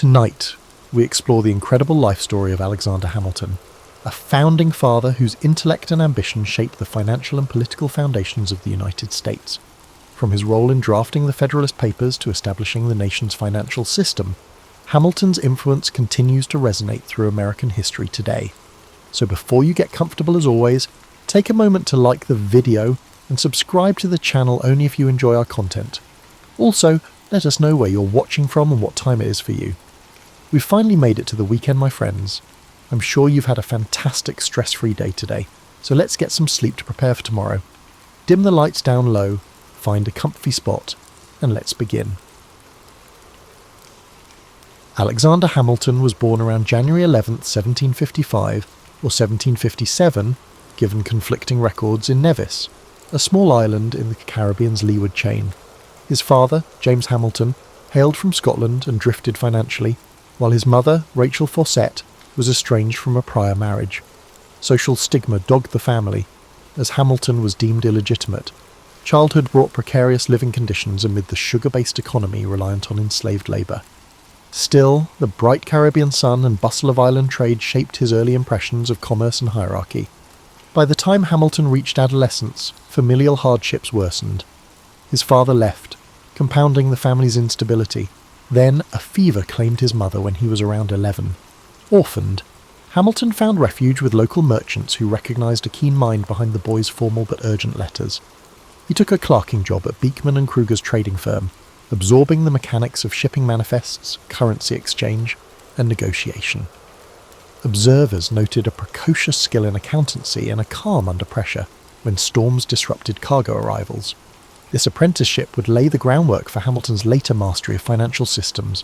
Tonight, we explore the incredible life story of Alexander Hamilton, a founding father whose intellect and ambition shaped the financial and political foundations of the United States. From his role in drafting the Federalist Papers to establishing the nation's financial system, Hamilton's influence continues to resonate through American history today. So before you get comfortable as always, take a moment to like the video and subscribe to the channel only if you enjoy our content. Also, let us know where you're watching from and what time it is for you. We've finally made it to the weekend, my friends. I'm sure you've had a fantastic stress-free day today, so let's get some sleep to prepare for tomorrow. Dim the lights down low, find a comfy spot, and let's begin. Alexander Hamilton was born around January 11th, 1755, or 1757, given conflicting records, in Nevis, a small island in the Caribbean's leeward chain. His father, James Hamilton, hailed from Scotland and drifted financially, while his mother, Rachel Fawcett, was estranged from a prior marriage. Social stigma dogged the family, as Hamilton was deemed illegitimate. Childhood brought precarious living conditions amid the sugar-based economy reliant on enslaved labour. Still, the bright Caribbean sun and bustle of island trade shaped his early impressions of commerce and hierarchy. By the time Hamilton reached adolescence, familial hardships worsened. His father left, compounding the family's instability. Then a fever claimed his mother when he was around 11. Orphaned, Hamilton found refuge with local merchants who recognised a keen mind behind the boy's formal but urgent letters. He took a clerking job at Beekman and Kruger's trading firm, absorbing the mechanics of shipping manifests, currency exchange, and negotiation. Observers noted a precocious skill in accountancy and a calm under pressure when storms disrupted cargo arrivals. This apprenticeship would lay the groundwork for Hamilton's later mastery of financial systems.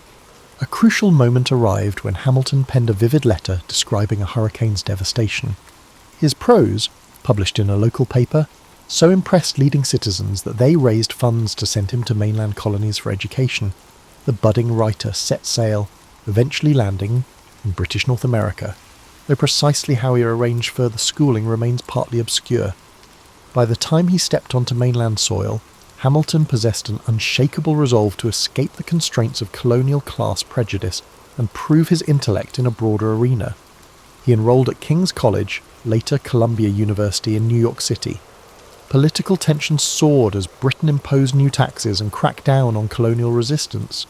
A crucial moment arrived when Hamilton penned a vivid letter describing a hurricane's devastation. His prose, published in a local paper, so impressed leading citizens that they raised funds to send him to mainland colonies for education. The budding writer set sail, eventually landing in British North America, though precisely how he arranged further schooling remains partly obscure. By the time he stepped onto mainland soil, Hamilton possessed an unshakable resolve to escape the constraints of colonial class prejudice and prove his intellect in a broader arena. He enrolled at King's College, later Columbia University in New York City. Political tensions soared as Britain imposed new taxes and cracked down on colonial resistance.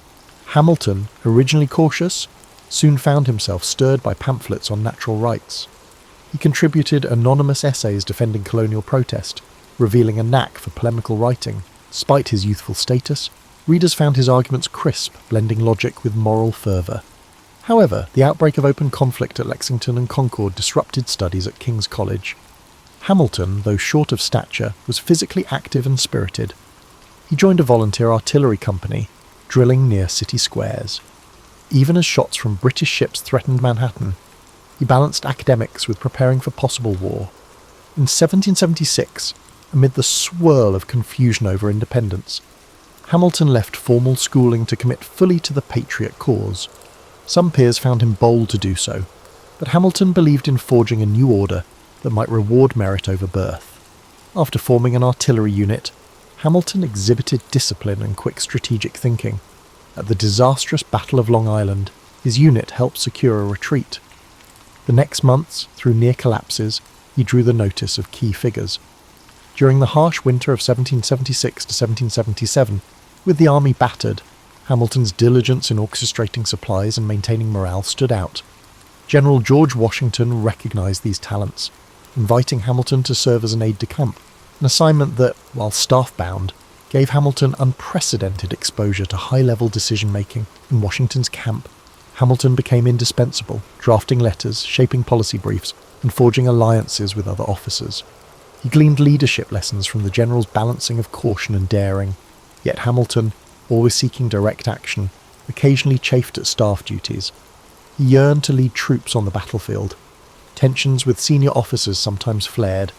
Hamilton, originally cautious, soon found himself stirred by pamphlets on natural rights. He contributed anonymous essays defending colonial protest, revealing a knack for polemical writing. Despite his youthful status, readers found his arguments crisp, blending logic with moral fervour. However, the outbreak of open conflict at Lexington and Concord disrupted studies at King's College. Hamilton, though short of stature, was physically active and spirited. He joined a volunteer artillery company, drilling near city squares. Even as shots from British ships threatened Manhattan, he balanced academics with preparing for possible war. In 1776, amid the swirl of confusion over independence, Hamilton left formal schooling to commit fully to the patriot cause. Some peers found him bold to do so, but Hamilton believed in forging a new order that might reward merit over birth. After forming an artillery unit, Hamilton exhibited discipline and quick strategic thinking. At the disastrous Battle of Long Island, his unit helped secure a retreat. The next months, through near collapses, he drew the notice of key figures. During the harsh winter of 1776 to 1777, with the army battered, Hamilton's diligence in orchestrating supplies and maintaining morale stood out. General George Washington recognised these talents, inviting Hamilton to serve as an aide-de-camp, an assignment that, while staff-bound, gave Hamilton unprecedented exposure to high-level decision-making. In Washington's camp, Hamilton became indispensable, drafting letters, shaping policy briefs, and forging alliances with other officers. He gleaned leadership lessons from the general's balancing of caution and daring. Yet Hamilton, always seeking direct action, occasionally chafed at staff duties. He yearned to lead troops on the battlefield. Tensions with senior officers sometimes flared.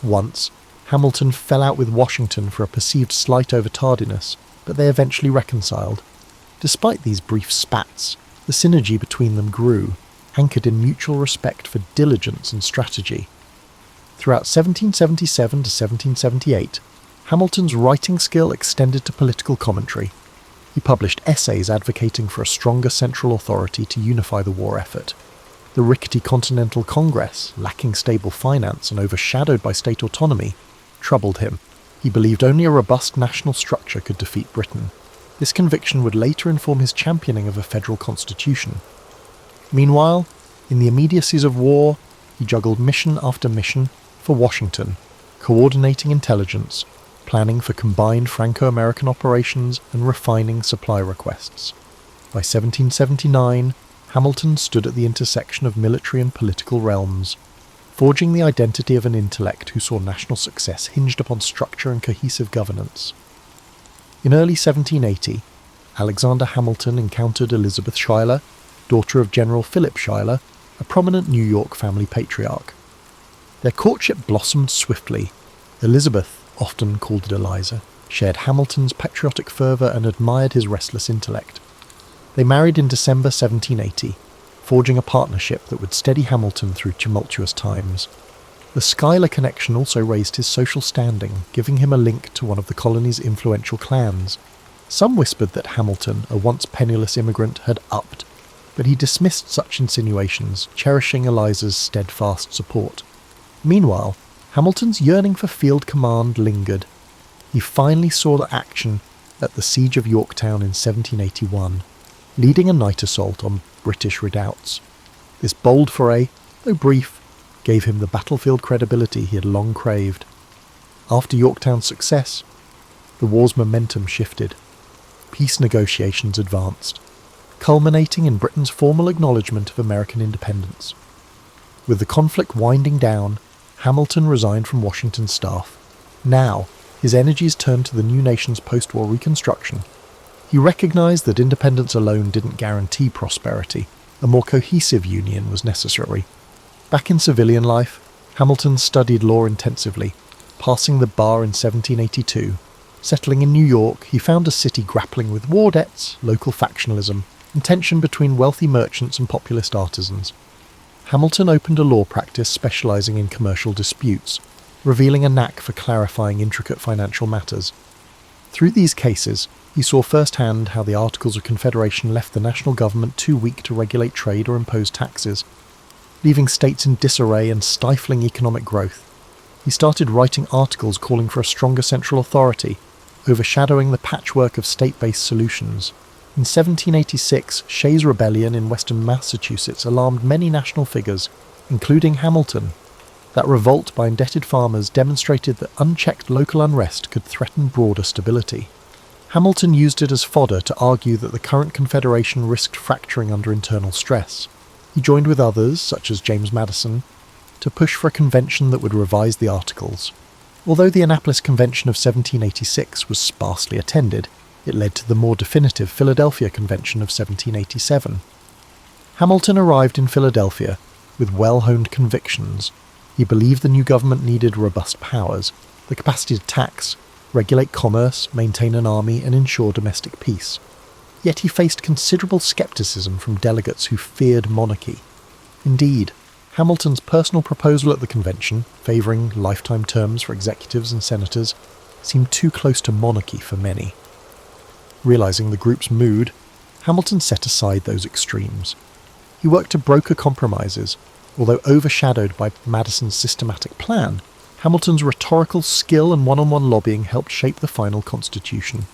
Once, Hamilton fell out with Washington for a perceived slight over tardiness, but they eventually reconciled. Despite these brief spats, the synergy between them grew, anchored in mutual respect for diligence and strategy. Throughout 1777 to 1778, Hamilton's writing skill extended to political commentary. He published essays advocating for a stronger central authority to unify the war effort. The rickety Continental Congress, lacking stable finance and overshadowed by state autonomy, troubled him. He believed only a robust national structure could defeat Britain. This conviction would later inform his championing of a federal constitution. Meanwhile, in the immediacies of war, he juggled mission after mission for Washington, coordinating intelligence, planning for combined Franco-American operations and refining supply requests. By 1779, Hamilton stood at the intersection of military and political realms, forging the identity of an intellect who saw national success hinged upon structure and cohesive governance. In early 1780, Alexander Hamilton encountered Elizabeth Schuyler, daughter of General Philip Schuyler, a prominent New York family patriarch. Their courtship blossomed swiftly. Elizabeth, often called Eliza, shared Hamilton's patriotic fervour and admired his restless intellect. They married in December 1780, forging a partnership that would steady Hamilton through tumultuous times. The Schuyler connection also raised his social standing, giving him a link to one of the colony's influential clans. Some whispered that Hamilton, a once penniless immigrant, had upped, but he dismissed such insinuations, cherishing Eliza's steadfast support. Meanwhile, Hamilton's yearning for field command lingered. He finally saw the action at the Siege of Yorktown in 1781, leading a night assault on British redoubts. This bold foray, though brief, gave him the battlefield credibility he had long craved. After Yorktown's success, the war's momentum shifted. Peace negotiations advanced, culminating in Britain's formal acknowledgement of American independence. With the conflict winding down, Hamilton resigned from Washington's staff. Now, his energies turned to the new nation's post-war reconstruction. He recognised that independence alone didn't guarantee prosperity. A more cohesive union was necessary. Back in civilian life, Hamilton studied law intensively, passing the bar in 1782. Settling in New York, he found a city grappling with war debts, local factionalism, and tension between wealthy merchants and populist artisans. Hamilton opened a law practice specialising in commercial disputes, revealing a knack for clarifying intricate financial matters. Through these cases, he saw firsthand how the Articles of Confederation left the national government too weak to regulate trade or impose taxes, leaving states in disarray and stifling economic growth. He started writing articles calling for a stronger central authority, overshadowing the patchwork of state-based solutions. In 1786, Shays' Rebellion in western Massachusetts alarmed many national figures, including Hamilton. That revolt by indebted farmers demonstrated that unchecked local unrest could threaten broader stability. Hamilton used it as fodder to argue that the current Confederation risked fracturing under internal stress. He joined with others, such as James Madison, to push for a convention that would revise the Articles. Although the Annapolis Convention of 1786 was sparsely attended, it led to the more definitive Philadelphia Convention of 1787. Hamilton arrived in Philadelphia with well-honed convictions. He believed the new government needed robust powers, the capacity to tax, regulate commerce, maintain an army, and ensure domestic peace. Yet he faced considerable scepticism from delegates who feared monarchy. Indeed, Hamilton's personal proposal at the convention, favouring lifetime terms for executives and senators, seemed too close to monarchy for many. Realising the group's mood, Hamilton set aside those extremes. He worked to broker compromises. Although overshadowed by Madison's systematic plan, Hamilton's rhetorical skill and one-on-one lobbying helped shape the final constitution.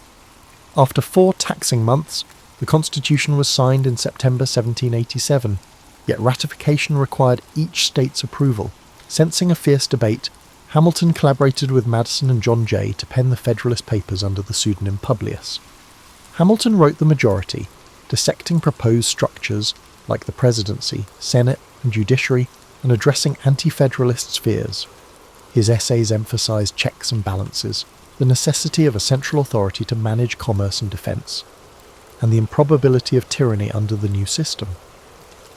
After 4 taxing months, the constitution was signed in September 1787, yet ratification required each state's approval. Sensing a fierce debate, Hamilton collaborated with Madison and John Jay to pen the Federalist Papers under the pseudonym Publius. Hamilton wrote the majority, dissecting proposed structures like the presidency, Senate, and judiciary, and addressing anti-federalists' fears. His essays emphasised checks and balances, the necessity of a central authority to manage commerce and defence, and the improbability of tyranny under the new system.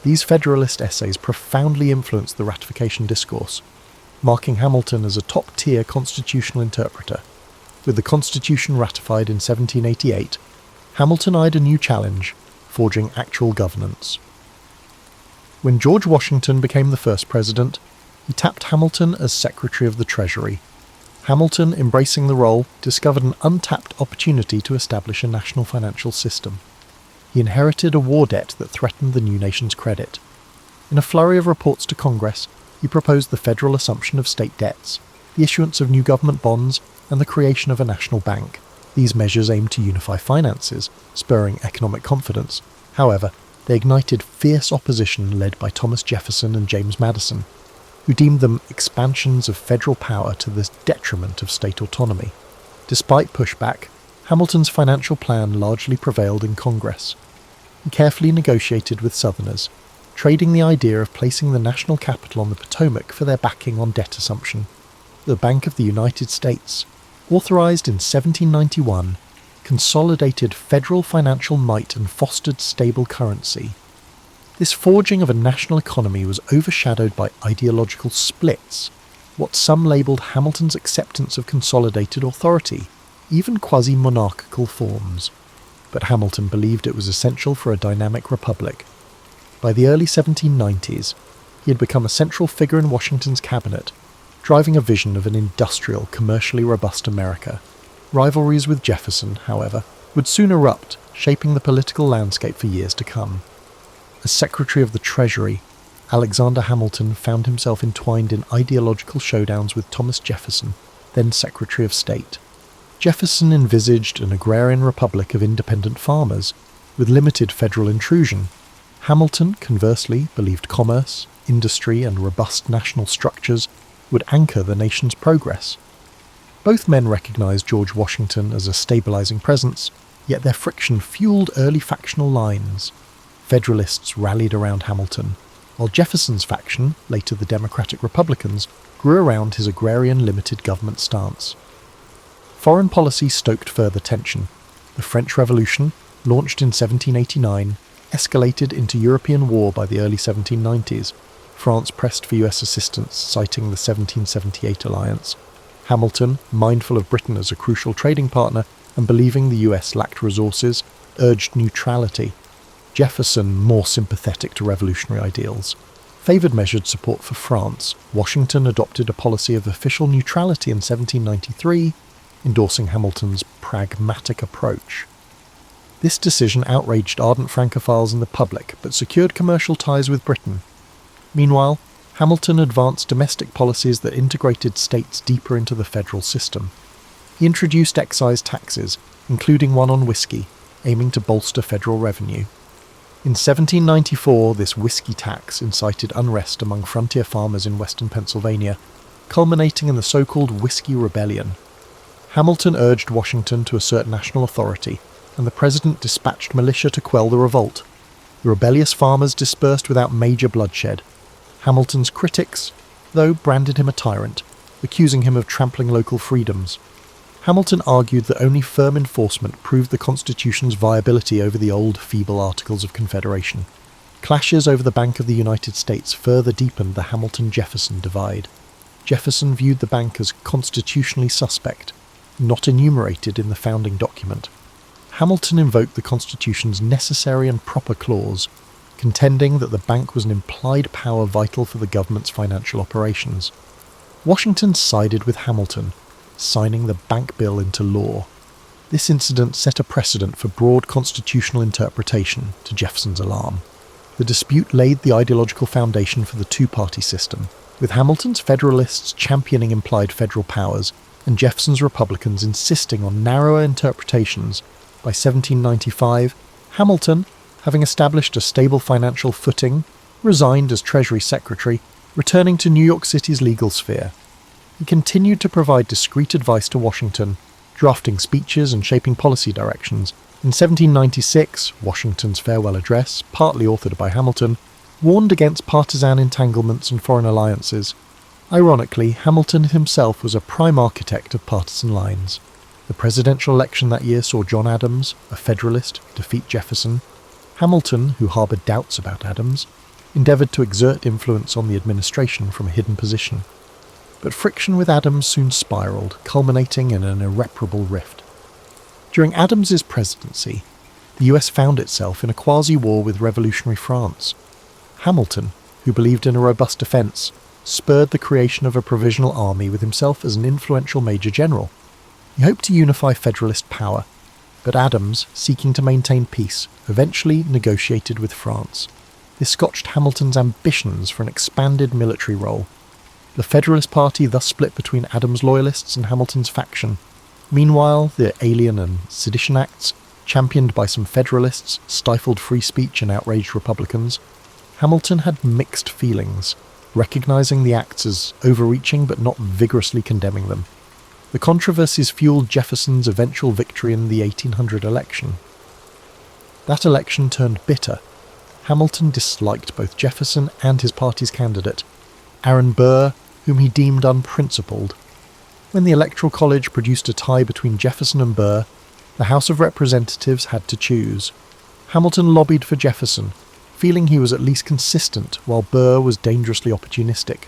These Federalist essays profoundly influenced the ratification discourse, marking Hamilton as a top-tier constitutional interpreter. With the Constitution ratified in 1788, Hamilton eyed a new challenge, forging actual governance. When George Washington became the first president, he tapped Hamilton as Secretary of the Treasury. Hamilton, embracing the role, discovered an untapped opportunity to establish a national financial system. He inherited a war debt that threatened the new nation's credit. In a flurry of reports to Congress, he proposed the federal assumption of state debts, the issuance of new government bonds, and the creation of a national bank. These measures aimed to unify finances, spurring economic confidence. However, they ignited fierce opposition led by Thomas Jefferson and James Madison, who deemed them expansions of federal power to the detriment of state autonomy. Despite pushback, Hamilton's financial plan largely prevailed in Congress. He carefully negotiated with Southerners, trading the idea of placing the national capital on the Potomac for their backing on debt assumption. The Bank of the United States, authorized in 1791, consolidated federal financial might and fostered stable currency. This forging of a national economy was overshadowed by ideological splits, what some labelled Hamilton's acceptance of consolidated authority, even quasi-monarchical forms. But Hamilton believed it was essential for a dynamic republic. By the early 1790s, he had become a central figure in Washington's cabinet, driving a vision of an industrial, commercially robust America. Rivalries with Jefferson, however, would soon erupt, shaping the political landscape for years to come. As Secretary of the Treasury, Alexander Hamilton found himself entwined in ideological showdowns with Thomas Jefferson, then Secretary of State. Jefferson envisaged an agrarian republic of independent farmers, with limited federal intrusion. Hamilton, conversely, believed commerce, industry, and robust national structures would anchor the nation's progress. Both men recognized George Washington as a stabilizing presence, yet their friction fueled early factional lines. Federalists rallied around Hamilton, while Jefferson's faction, later the Democratic Republicans, grew around his agrarian limited government stance. Foreign policy stoked further tension. The French Revolution, launched in 1789, escalated into European war by the early 1790s. France pressed for US assistance, citing the 1778 alliance. Hamilton, mindful of Britain as a crucial trading partner and believing the US lacked resources, urged neutrality. Jefferson, more sympathetic to revolutionary ideals, favoured measured support for France. Washington adopted a policy of official neutrality in 1793, endorsing Hamilton's pragmatic approach. This decision outraged ardent Francophiles and the public, but secured commercial ties with Britain. Meanwhile, Hamilton advanced domestic policies that integrated states deeper into the federal system. He introduced excise taxes, including one on whiskey, aiming to bolster federal revenue. In 1794, this whiskey tax incited unrest among frontier farmers in western Pennsylvania, culminating in the so-called Whiskey Rebellion. Hamilton urged Washington to assert national authority, and the president dispatched militia to quell the revolt. The rebellious farmers dispersed without major bloodshed. Hamilton's critics, though, branded him a tyrant, accusing him of trampling local freedoms. Hamilton argued that only firm enforcement proved the Constitution's viability over the old, feeble Articles of Confederation. Clashes over the Bank of the United States further deepened the Hamilton-Jefferson divide. Jefferson viewed the bank as constitutionally suspect, not enumerated in the founding document. Hamilton invoked the Constitution's necessary and proper clause, contending that the bank was an implied power vital for the government's financial operations. Washington sided with Hamilton, signing the bank bill into law. This incident set a precedent for broad constitutional interpretation, to Jefferson's alarm. The dispute laid the ideological foundation for the two-party system, with Hamilton's Federalists championing implied federal powers and Jefferson's Republicans insisting on narrower interpretations. By 1795, Hamilton, having established a stable financial footing, resigned as Treasury Secretary, returning to New York City's legal sphere. He continued to provide discreet advice to Washington, drafting speeches and shaping policy directions. In 1796, Washington's farewell address, partly authored by Hamilton, warned against partisan entanglements and foreign alliances. Ironically, Hamilton himself was a prime architect of partisan lines. The presidential election that year saw John Adams, a Federalist, defeat Jefferson. Hamilton, who harboured doubts about Adams, endeavoured to exert influence on the administration from a hidden position. But friction with Adams soon spiralled, culminating in an irreparable rift. During Adams's presidency, the US found itself in a quasi-war with revolutionary France. Hamilton, who believed in a robust defence, spurred the creation of a provisional army with himself as an influential major general. He hoped to unify Federalist power, but Adams, seeking to maintain peace, eventually negotiated with France. This scotched Hamilton's ambitions for an expanded military role. The Federalist Party thus split between Adams' loyalists and Hamilton's faction. Meanwhile, the Alien and Sedition Acts, championed by some Federalists, stifled free speech and outraged Republicans. Hamilton had mixed feelings, recognising the acts as overreaching but not vigorously condemning them. The controversies fueled Jefferson's eventual victory in the 1800 election. That election turned bitter. Hamilton disliked both Jefferson and his party's candidate, Aaron Burr, whom he deemed unprincipled. When the Electoral College produced a tie between Jefferson and Burr, the House of Representatives had to choose. Hamilton lobbied for Jefferson, feeling he was at least consistent while Burr was dangerously opportunistic.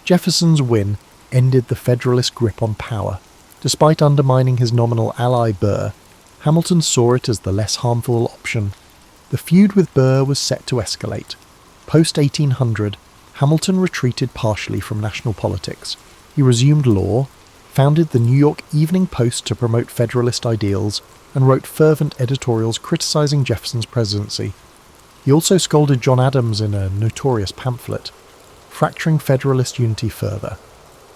Jefferson's win ended the Federalist grip on power. Despite undermining his nominal ally Burr, Hamilton saw it as the less harmful option. The feud with Burr was set to escalate. Post-1800, Hamilton retreated partially from national politics. He resumed law, founded the New York Evening Post to promote Federalist ideals, and wrote fervent editorials criticising Jefferson's presidency. He also scolded John Adams in a notorious pamphlet, fracturing Federalist unity further.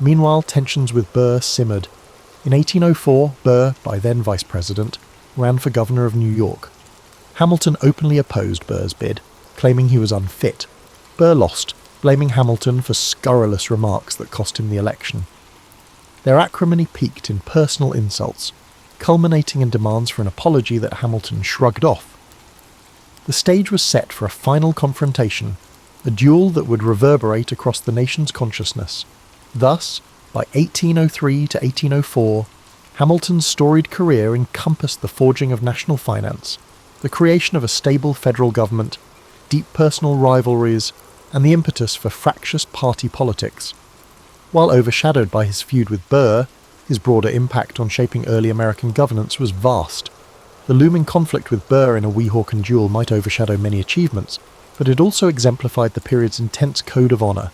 Meanwhile, tensions with Burr simmered. In 1804, Burr, by then vice president, ran for governor of New York. Hamilton openly opposed Burr's bid, claiming he was unfit. Burr lost, blaming Hamilton for scurrilous remarks that cost him the election. Their acrimony peaked in personal insults, culminating in demands for an apology that Hamilton shrugged off. The stage was set for a final confrontation, a duel that would reverberate across the nation's consciousness. Thus, by 1803 to 1804, Hamilton's storied career encompassed the forging of national finance, the creation of a stable federal government, deep personal rivalries, and the impetus for fractious party politics. While overshadowed by his feud with Burr, his broader impact on shaping early American governance was vast. The looming conflict with Burr in a Weehawken duel might overshadow many achievements, but it also exemplified the period's intense code of honour,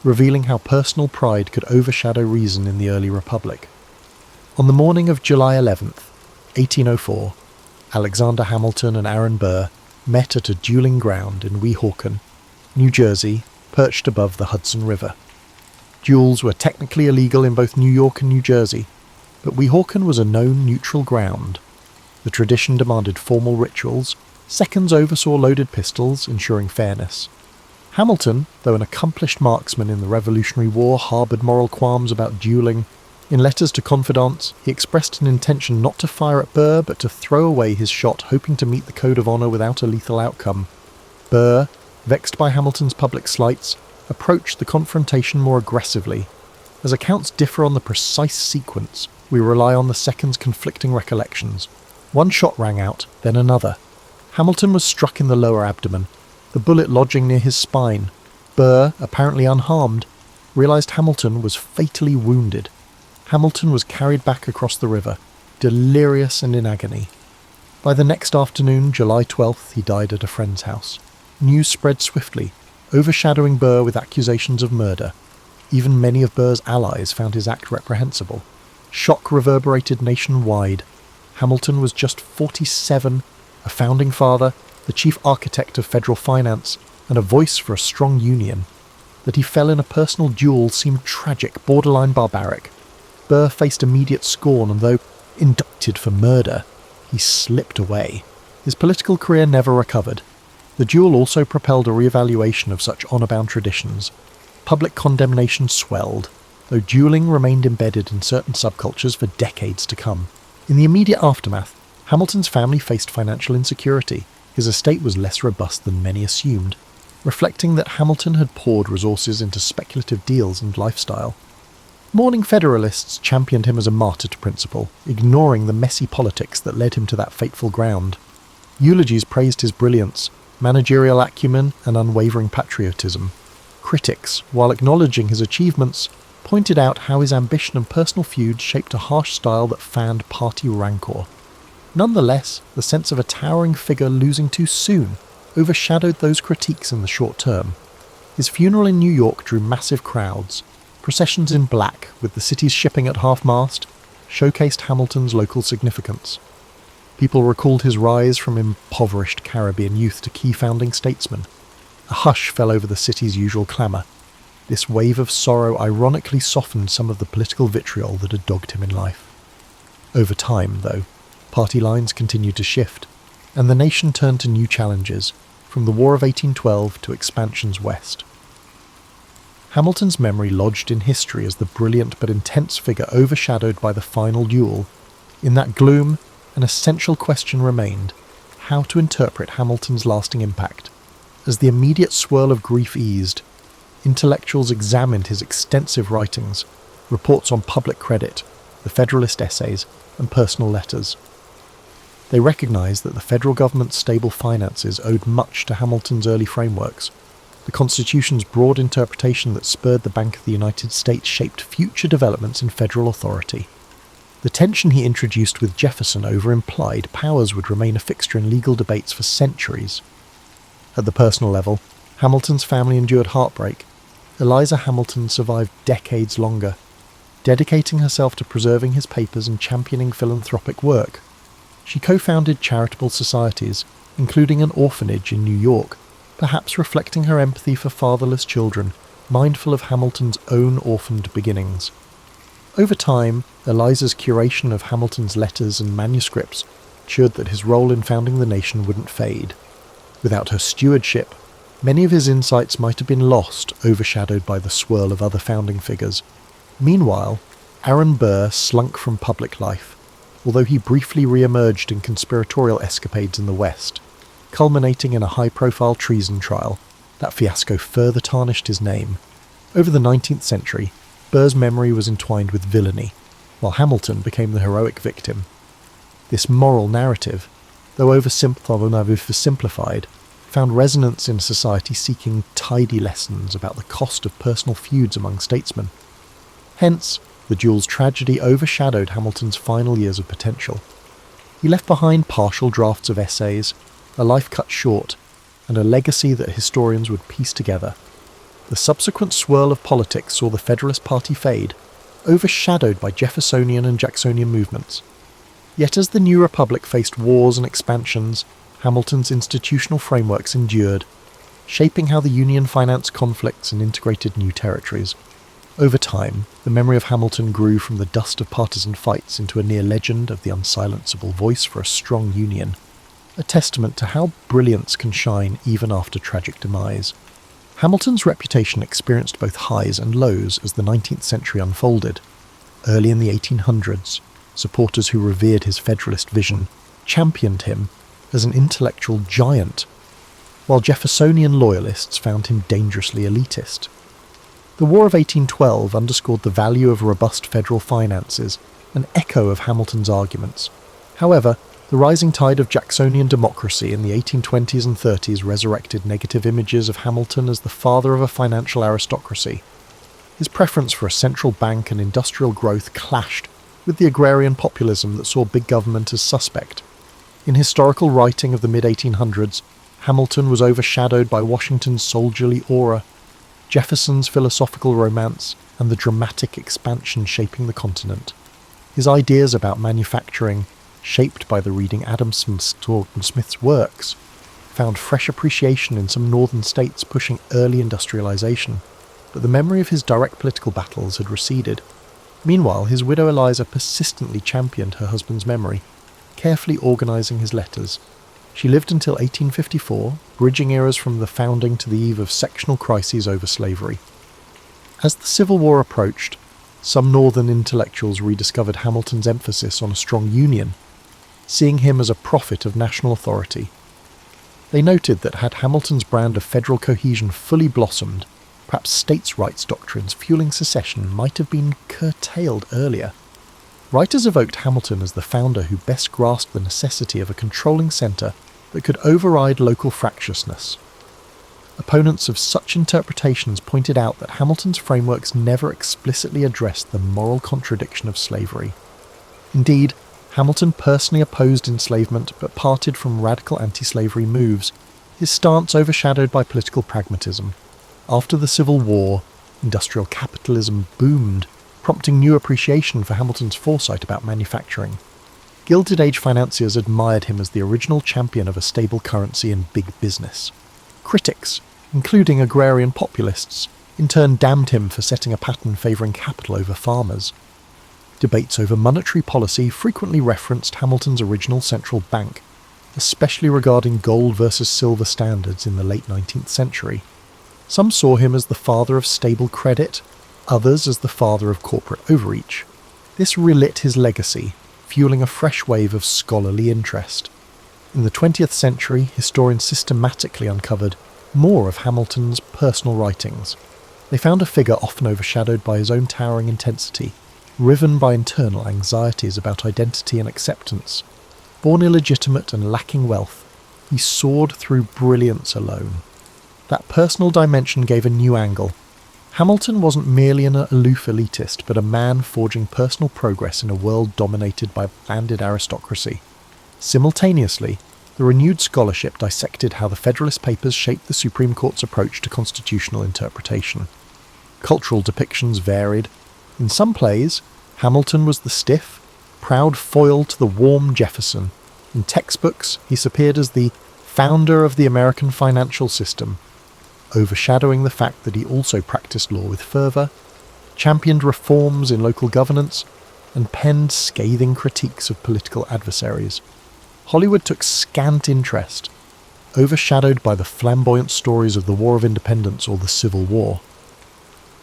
revealing how personal pride could overshadow reason in the early Republic. On the morning of July 11th, 1804, Alexander Hamilton and Aaron Burr met at a dueling ground in Weehawken, New Jersey, perched above the Hudson River. Duels were technically illegal in both New York and New Jersey, but Weehawken was a known neutral ground. The tradition demanded formal rituals. Seconds oversaw loaded pistols, ensuring fairness. Hamilton, though an accomplished marksman in the Revolutionary War, harboured moral qualms about duelling. In letters to confidants, he expressed an intention not to fire at Burr but to throw away his shot, hoping to meet the code of honour without a lethal outcome. Burr, vexed by Hamilton's public slights, approached the confrontation more aggressively. As accounts differ on the precise sequence, we rely on the second's conflicting recollections. One shot rang out, then another. Hamilton was struck in the lower abdomen, the bullet lodging near his spine. Burr, apparently unharmed, realised Hamilton was fatally wounded. Hamilton was carried back across the river, delirious and in agony. By the next afternoon, July 12th, he died at a friend's house. News spread swiftly, overshadowing Burr with accusations of murder. Even many of Burr's allies found his act reprehensible. Shock reverberated nationwide. Hamilton was just 47, a founding father, the chief architect of federal finance, and a voice for a strong union. That he fell in a personal duel seemed tragic, borderline barbaric. Burr faced immediate scorn, and though indicted for murder, he slipped away. His political career never recovered. The duel also propelled a re-evaluation of such honour-bound traditions. Public condemnation swelled, though duelling remained embedded in certain subcultures for decades to come. In the immediate aftermath, Hamilton's family faced financial insecurity. His estate was less robust than many assumed, reflecting that Hamilton had poured resources into speculative deals and lifestyle. Mourning Federalists championed him as a martyr to principle, ignoring the messy politics that led him to that fateful ground. Eulogies praised his brilliance, managerial acumen, and unwavering patriotism. Critics, while acknowledging his achievements, pointed out how his ambition and personal feuds shaped a harsh style that fanned party rancour. Nonetheless, the sense of a towering figure losing too soon overshadowed those critiques in the short term. His funeral in New York drew massive crowds. Processions in black, with the city's shipping at half-mast, showcased Hamilton's local significance. People recalled his rise from impoverished Caribbean youth to key founding statesman. A hush fell over the city's usual clamour. This wave of sorrow ironically softened some of the political vitriol that had dogged him in life. Over time, though, party lines continued to shift, and the nation turned to new challenges, from the War of 1812 to expansions west. Hamilton's memory lodged in history as the brilliant but intense figure overshadowed by the final duel. In that gloom, an essential question remained: how to interpret Hamilton's lasting impact. As the immediate swirl of grief eased, intellectuals examined his extensive writings, reports on public credit, the Federalist essays, and personal letters. They recognised that the federal government's stable finances owed much to Hamilton's early frameworks. The Constitution's broad interpretation that spurred the Bank of the United States shaped future developments in federal authority. The tension he introduced with Jefferson over implied powers would remain a fixture in legal debates for centuries. At the personal level, Hamilton's family endured heartbreak. Eliza Hamilton survived decades longer, dedicating herself to preserving his papers and championing philanthropic work. She co-founded charitable societies, including an orphanage in New York, perhaps reflecting her empathy for fatherless children, mindful of Hamilton's own orphaned beginnings. Over time, Eliza's curation of Hamilton's letters and manuscripts ensured that his role in founding the nation wouldn't fade. Without her stewardship, many of his insights might have been lost, overshadowed by the swirl of other founding figures. Meanwhile, Aaron Burr slunk from public life, although he briefly re-emerged in conspiratorial escapades in the West, culminating in a high-profile treason trial. That fiasco further tarnished his name. Over the 19th century, Burr's memory was entwined with villainy, while Hamilton became the heroic victim. This moral narrative, though oversimplified, found resonance in society seeking tidy lessons about the cost of personal feuds among statesmen. Hence, the duel's tragedy overshadowed Hamilton's final years of potential. He left behind partial drafts of essays, a life cut short, and a legacy that historians would piece together. The subsequent swirl of politics saw the Federalist Party fade, overshadowed by Jeffersonian and Jacksonian movements. Yet as the new republic faced wars and expansions, Hamilton's institutional frameworks endured, shaping how the Union financed conflicts and integrated new territories. Over time, the memory of Hamilton grew from the dust of partisan fights into a near legend of the unsilenceable voice for a strong Union, a testament to how brilliance can shine even after tragic demise. Hamilton's reputation experienced both highs and lows as the 19th century unfolded. Early in the 1800s, supporters who revered his Federalist vision championed him as an intellectual giant, while Jeffersonian loyalists found him dangerously elitist. The War of 1812 underscored the value of robust federal finances, an echo of Hamilton's arguments. However, the rising tide of Jacksonian democracy in the 1820s and 30s resurrected negative images of Hamilton as the father of a financial aristocracy. His preference for a central bank and industrial growth clashed with the agrarian populism that saw big government as suspect. In historical writing of the mid-1800s, Hamilton was overshadowed by Washington's soldierly aura, Jefferson's philosophical romance, and the dramatic expansion shaping the continent. His ideas about manufacturing, shaped by the reading Adam Smith's works, found fresh appreciation in some northern states pushing early industrialization, but the memory of his direct political battles had receded. Meanwhile, his widow Eliza persistently championed her husband's memory, carefully organizing his letters. She lived until 1854, bridging eras from the founding to the eve of sectional crises over slavery. As the Civil War approached, some northern intellectuals rediscovered Hamilton's emphasis on a strong union, seeing him as a prophet of national authority. They noted that had Hamilton's brand of federal cohesion fully blossomed, perhaps states' rights doctrines fueling secession might have been curtailed earlier. Writers evoked Hamilton as the founder who best grasped the necessity of a controlling centre that could override local fractiousness. Opponents of such interpretations pointed out that Hamilton's frameworks never explicitly addressed the moral contradiction of slavery. Indeed, Hamilton personally opposed enslavement but parted from radical anti-slavery moves, his stance overshadowed by political pragmatism. After the Civil War, industrial capitalism boomed, prompting new appreciation for Hamilton's foresight about manufacturing. Gilded Age financiers admired him as the original champion of a stable currency and big business. Critics, including agrarian populists, in turn damned him for setting a pattern favouring capital over farmers. Debates over monetary policy frequently referenced Hamilton's original central bank, especially regarding gold versus silver standards in the late 19th century. Some saw him as the father of stable credit, others as the father of corporate overreach. This relit his legacy, fueling a fresh wave of scholarly interest. In the 20th century, historians systematically uncovered more of Hamilton's personal writings. They found a figure often overshadowed by his own towering intensity, riven by internal anxieties about identity and acceptance. Born illegitimate and lacking wealth, he soared through brilliance alone. That personal dimension gave a new angle. Hamilton wasn't merely an aloof elitist, but a man forging personal progress in a world dominated by landed aristocracy. Simultaneously, the renewed scholarship dissected how the Federalist Papers shaped the Supreme Court's approach to constitutional interpretation. Cultural depictions varied. In some plays, Hamilton was the stiff, proud foil to the warm Jefferson. In textbooks, he appeared as the founder of the American financial system, overshadowing the fact that he also practiced law with fervour, championed reforms in local governance, and penned scathing critiques of political adversaries. Hollywood took scant interest, overshadowed by the flamboyant stories of the War of Independence or the Civil War.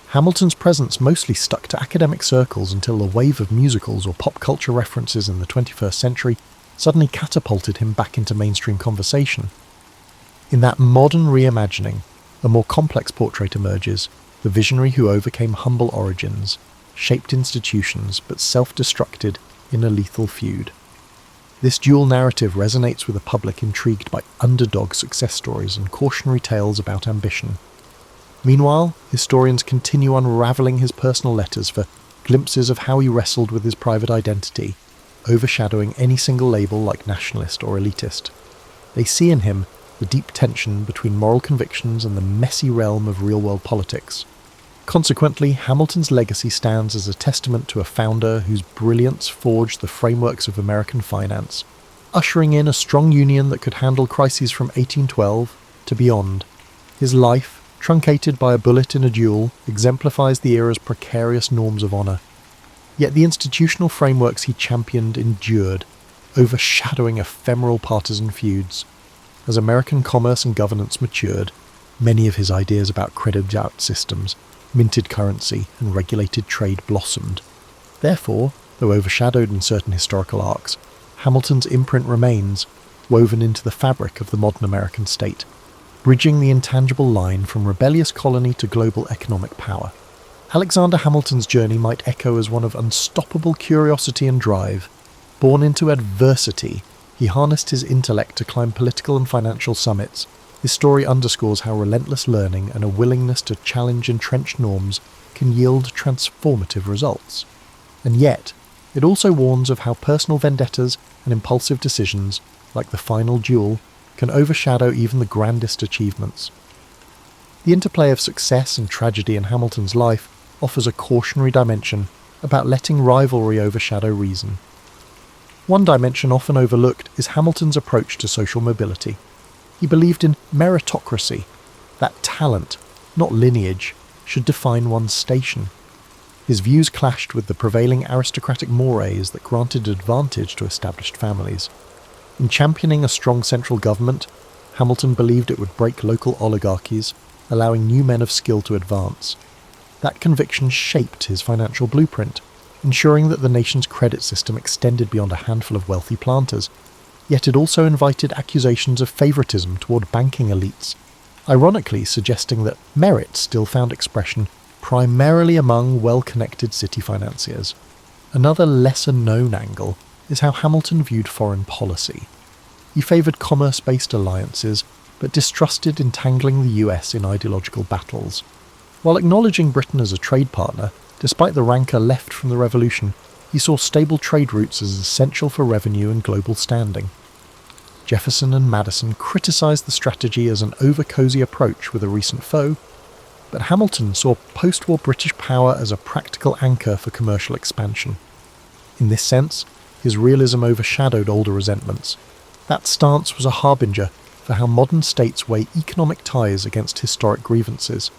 Hamilton's presence mostly stuck to academic circles until a wave of musicals or pop culture references in the 21st century suddenly catapulted him back into mainstream conversation. In that modern reimagining, a more complex portrait emerges, the visionary who overcame humble origins, shaped institutions, but self-destructed in a lethal feud. This dual narrative resonates with a public intrigued by underdog success stories and cautionary tales about ambition. Meanwhile, historians continue unravelling his personal letters for glimpses of how he wrestled with his private identity, overshadowing any single label like nationalist or elitist. They see in him the deep tension between moral convictions and the messy realm of real-world politics. Consequently, Hamilton's legacy stands as a testament to a founder whose brilliance forged the frameworks of American finance, ushering in a strong union that could handle crises from 1812 to beyond. His life, truncated by a bullet in a duel, exemplifies the era's precarious norms of honour. Yet the institutional frameworks he championed endured, overshadowing ephemeral partisan feuds. As American commerce and governance matured, many of his ideas about credit-out systems, minted currency, and regulated trade blossomed. Therefore, though overshadowed in certain historical arcs, Hamilton's imprint remains, woven into the fabric of the modern American state, bridging the intangible line from rebellious colony to global economic power. Alexander Hamilton's journey might echo as one of unstoppable curiosity and drive. Born into adversity, he harnessed his intellect to climb political and financial summits. His story underscores how relentless learning and a willingness to challenge entrenched norms can yield transformative results. And yet, it also warns of how personal vendettas and impulsive decisions, like the final duel, can overshadow even the grandest achievements. The interplay of success and tragedy in Hamilton's life offers a cautionary dimension about letting rivalry overshadow reason. One dimension often overlooked is Hamilton's approach to social mobility. He believed in meritocracy, that talent, not lineage, should define one's station. His views clashed with the prevailing aristocratic mores that granted advantage to established families. In championing a strong central government, Hamilton believed it would break local oligarchies, allowing new men of skill to advance. That conviction shaped his financial blueprint, ensuring that the nation's credit system extended beyond a handful of wealthy planters. Yet it also invited accusations of favouritism toward banking elites, ironically suggesting that merit still found expression primarily among well-connected city financiers. Another lesser-known angle is how Hamilton viewed foreign policy. He favoured commerce-based alliances, but distrusted entangling the US in ideological battles. While acknowledging Britain as a trade partner, despite the rancour left from the revolution, he saw stable trade routes as essential for revenue and global standing. Jefferson and Madison criticised the strategy as an over-cosy approach with a recent foe, but Hamilton saw post-war British power as a practical anchor for commercial expansion. In this sense, his realism overshadowed older resentments. That stance was a harbinger for how modern states weigh economic ties against historic grievances.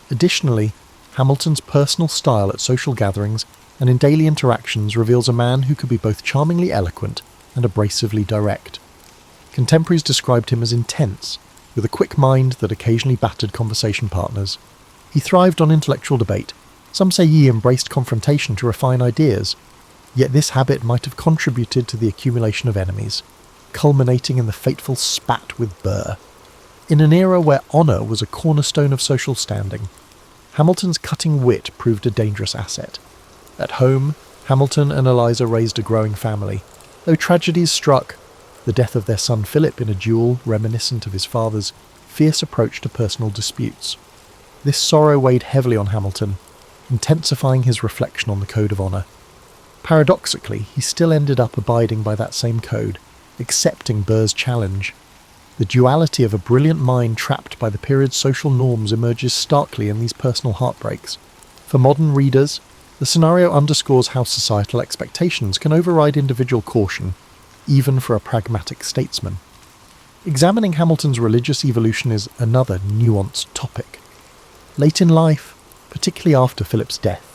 Additionally, Hamilton's personal style at social gatherings and in daily interactions reveals a man who could be both charmingly eloquent and abrasively direct. Contemporaries described him as intense, with a quick mind that occasionally battered conversation partners. He thrived on intellectual debate. Some say he embraced confrontation to refine ideas, yet this habit might have contributed to the accumulation of enemies, culminating in the fateful spat with Burr. In an era where honour was a cornerstone of social standing, Hamilton's cutting wit proved a dangerous asset. At home, Hamilton and Eliza raised a growing family. Though tragedies struck, the death of their son Philip in a duel reminiscent of his father's, fierce approach to personal disputes. This sorrow weighed heavily on Hamilton, intensifying his reflection on the code of honour. Paradoxically, he still ended up abiding by that same code, accepting Burr's challenge. The duality of a brilliant mind trapped by the period's social norms emerges starkly in these personal heartbreaks. For modern readers, the scenario underscores how societal expectations can override individual caution, even for a pragmatic statesman. Examining Hamilton's religious evolution is another nuanced topic. Late in life, particularly after Philip's death,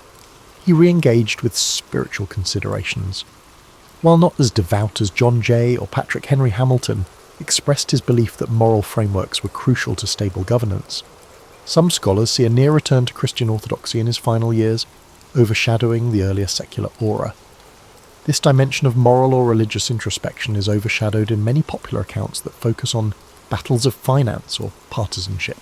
he re-engaged with spiritual considerations. While not as devout as John Jay or Patrick Henry Hamilton, expressed his belief that moral frameworks were crucial to stable governance. Some scholars see a near return to Christian orthodoxy in his final years, overshadowing the earlier secular aura. This dimension of moral or religious introspection is overshadowed in many popular accounts that focus on battles of finance or partisanship.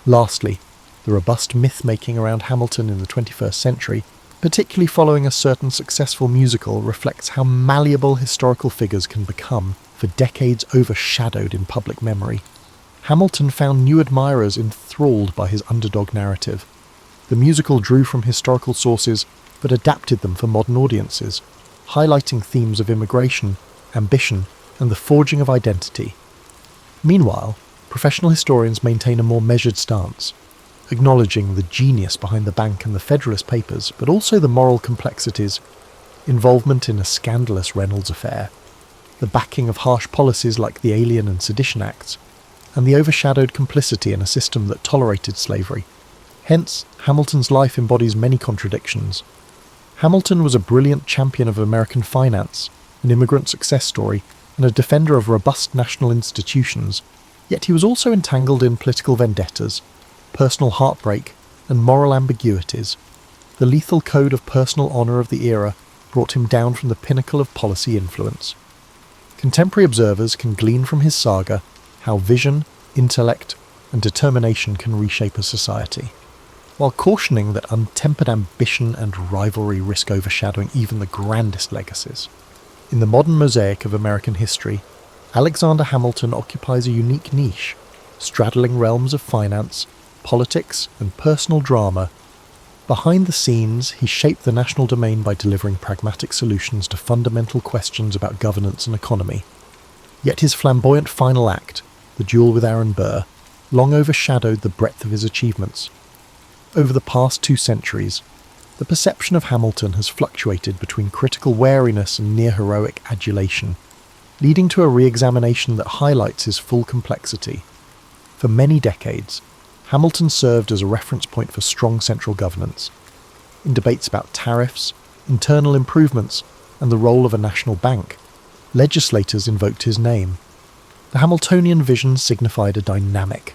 Lastly, the robust myth-making around Hamilton in the 21st century, particularly following a certain successful musical, reflects how malleable historical figures can become, for decades overshadowed in public memory. Hamilton found new admirers enthralled by his underdog narrative. The musical drew from historical sources, but adapted them for modern audiences, highlighting themes of immigration, ambition, and the forging of identity. Meanwhile, professional historians maintain a more measured stance, acknowledging the genius behind the Bank and the Federalist Papers, but also the moral complexities, involvement in a scandalous Reynolds affair, the backing of harsh policies like the Alien and Sedition Acts, and the overshadowed complicity in a system that tolerated slavery. Hence, Hamilton's life embodies many contradictions. Hamilton was a brilliant champion of American finance, an immigrant success story, and a defender of robust national institutions, yet he was also entangled in political vendettas, personal heartbreak, and moral ambiguities. The lethal code of personal honour of the era brought him down from the pinnacle of policy influence. Contemporary observers can glean from his saga how vision, intellect, and determination can reshape a society, while cautioning that untempered ambition and rivalry risk overshadowing even the grandest legacies. In the modern mosaic of American history, Alexander Hamilton occupies a unique niche, straddling realms of finance, politics, and personal drama. Behind the scenes, he shaped the national domain by delivering pragmatic solutions to fundamental questions about governance and economy. Yet his flamboyant final act, the duel with Aaron Burr, long overshadowed the breadth of his achievements. Over the past 2 centuries, the perception of Hamilton has fluctuated between critical wariness and near-heroic adulation, leading to a re-examination that highlights his full complexity. For many decades, Hamilton served as a reference point for strong central governance. In debates about tariffs, internal improvements, and the role of a national bank, legislators invoked his name. The Hamiltonian vision signified a dynamic,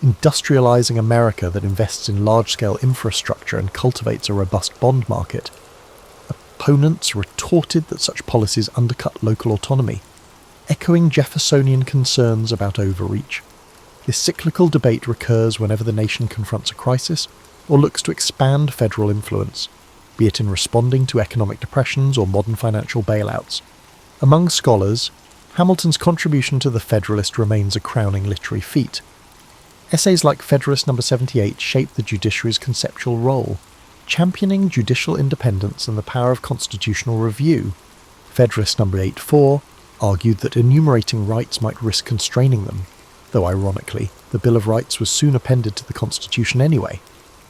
industrializing America that invests in large-scale infrastructure and cultivates a robust bond market. Opponents retorted that such policies undercut local autonomy, echoing Jeffersonian concerns about overreach. This cyclical debate recurs whenever the nation confronts a crisis or looks to expand federal influence, be it in responding to economic depressions or modern financial bailouts. Among scholars, Hamilton's contribution to the Federalist remains a crowning literary feat. Essays like Federalist No. 78 shape the judiciary's conceptual role, championing judicial independence and the power of constitutional review. Federalist No. 84 argued that enumerating rights might risk constraining them, though ironically, The Bill of Rights was soon appended to the Constitution anyway.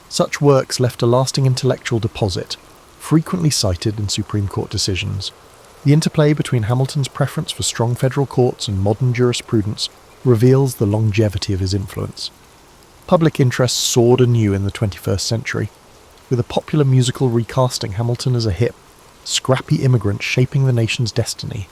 Such works left a lasting intellectual deposit, frequently cited in Supreme Court decisions. The interplay between Hamilton's preference for strong federal courts and modern jurisprudence reveals the longevity of his influence. Public interest soared anew in the 21st century, with a popular musical recasting Hamilton as a hip, scrappy immigrant shaping the nation's destiny.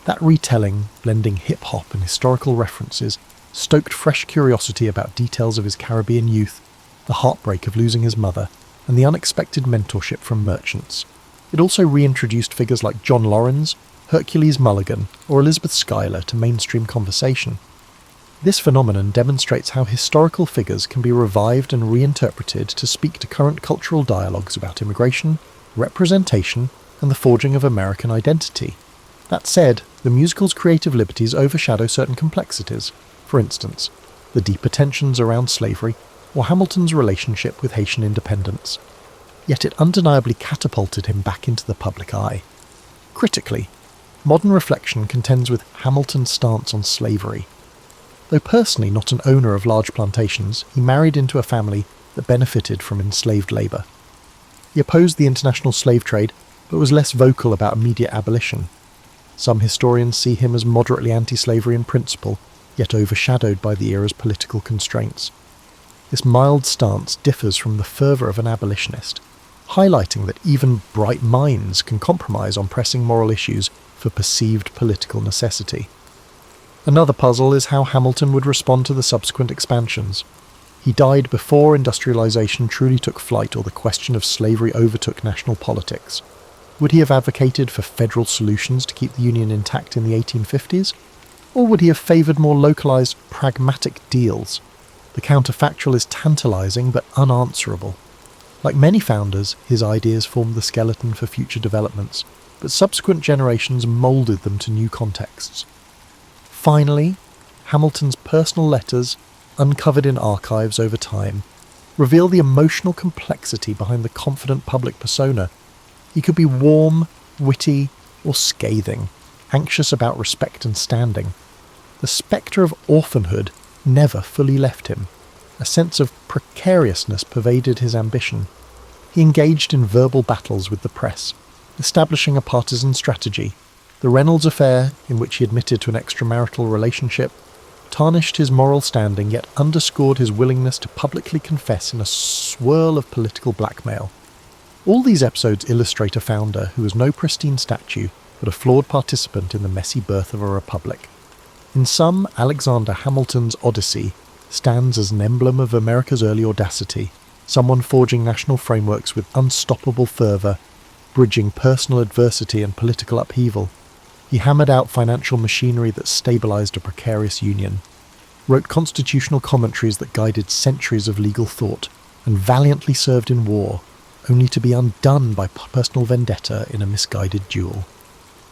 That retelling, blending hip-hop and historical references, stoked fresh curiosity about details of his Caribbean youth, the heartbreak of losing his mother, and the unexpected mentorship from merchants. It also reintroduced figures like John Laurens, Hercules Mulligan, or Elizabeth Schuyler to mainstream conversation. This phenomenon demonstrates how historical figures can be revived and reinterpreted to speak to current cultural dialogues about immigration, representation, and the forging of American identity. That said, the musical's creative liberties overshadow certain complexities. For instance, the deeper tensions around slavery, or Hamilton's relationship with Haitian independence. Yet it undeniably catapulted him back into the public eye. Critically, modern reflection contends with Hamilton's stance on slavery. Though personally not an owner of large plantations, he married into a family that benefited from enslaved labour. He opposed the international slave trade, but was less vocal about immediate abolition. Some historians see him as moderately anti-slavery in principle, yet overshadowed by the era's political constraints. This mild stance differs from the fervour of an abolitionist, highlighting that even bright minds can compromise on pressing moral issues for perceived political necessity. Another puzzle is how Hamilton would respond to the subsequent expansions. He died before industrialisation truly took flight or the question of slavery overtook national politics. Would he have advocated for federal solutions to keep the Union intact in the 1850s? Or would he have favoured more localised, pragmatic deals? The counterfactual is tantalising but unanswerable. Like many founders, his ideas formed the skeleton for future developments, but subsequent generations moulded them to new contexts. Finally, Hamilton's personal letters, uncovered in archives over time, reveal the emotional complexity behind the confident public persona. He could be warm, witty, or scathing, anxious about respect and standing. The spectre of orphanhood never fully left him. A sense of precariousness pervaded his ambition. He engaged in verbal battles with the press, establishing a partisan strategy. The Reynolds affair, in which he admitted to an extramarital relationship, tarnished his moral standing yet underscored his willingness to publicly confess in a swirl of political blackmail. All these episodes illustrate a founder who was no pristine statue, but a flawed participant in the messy birth of a republic. In sum, Alexander Hamilton's Odyssey stands as an emblem of America's early audacity, someone forging national frameworks with unstoppable fervour, bridging personal adversity and political upheaval. He hammered out financial machinery that stabilised a precarious union, wrote constitutional commentaries that guided centuries of legal thought, and valiantly served in war, only to be undone by personal vendetta in a misguided duel.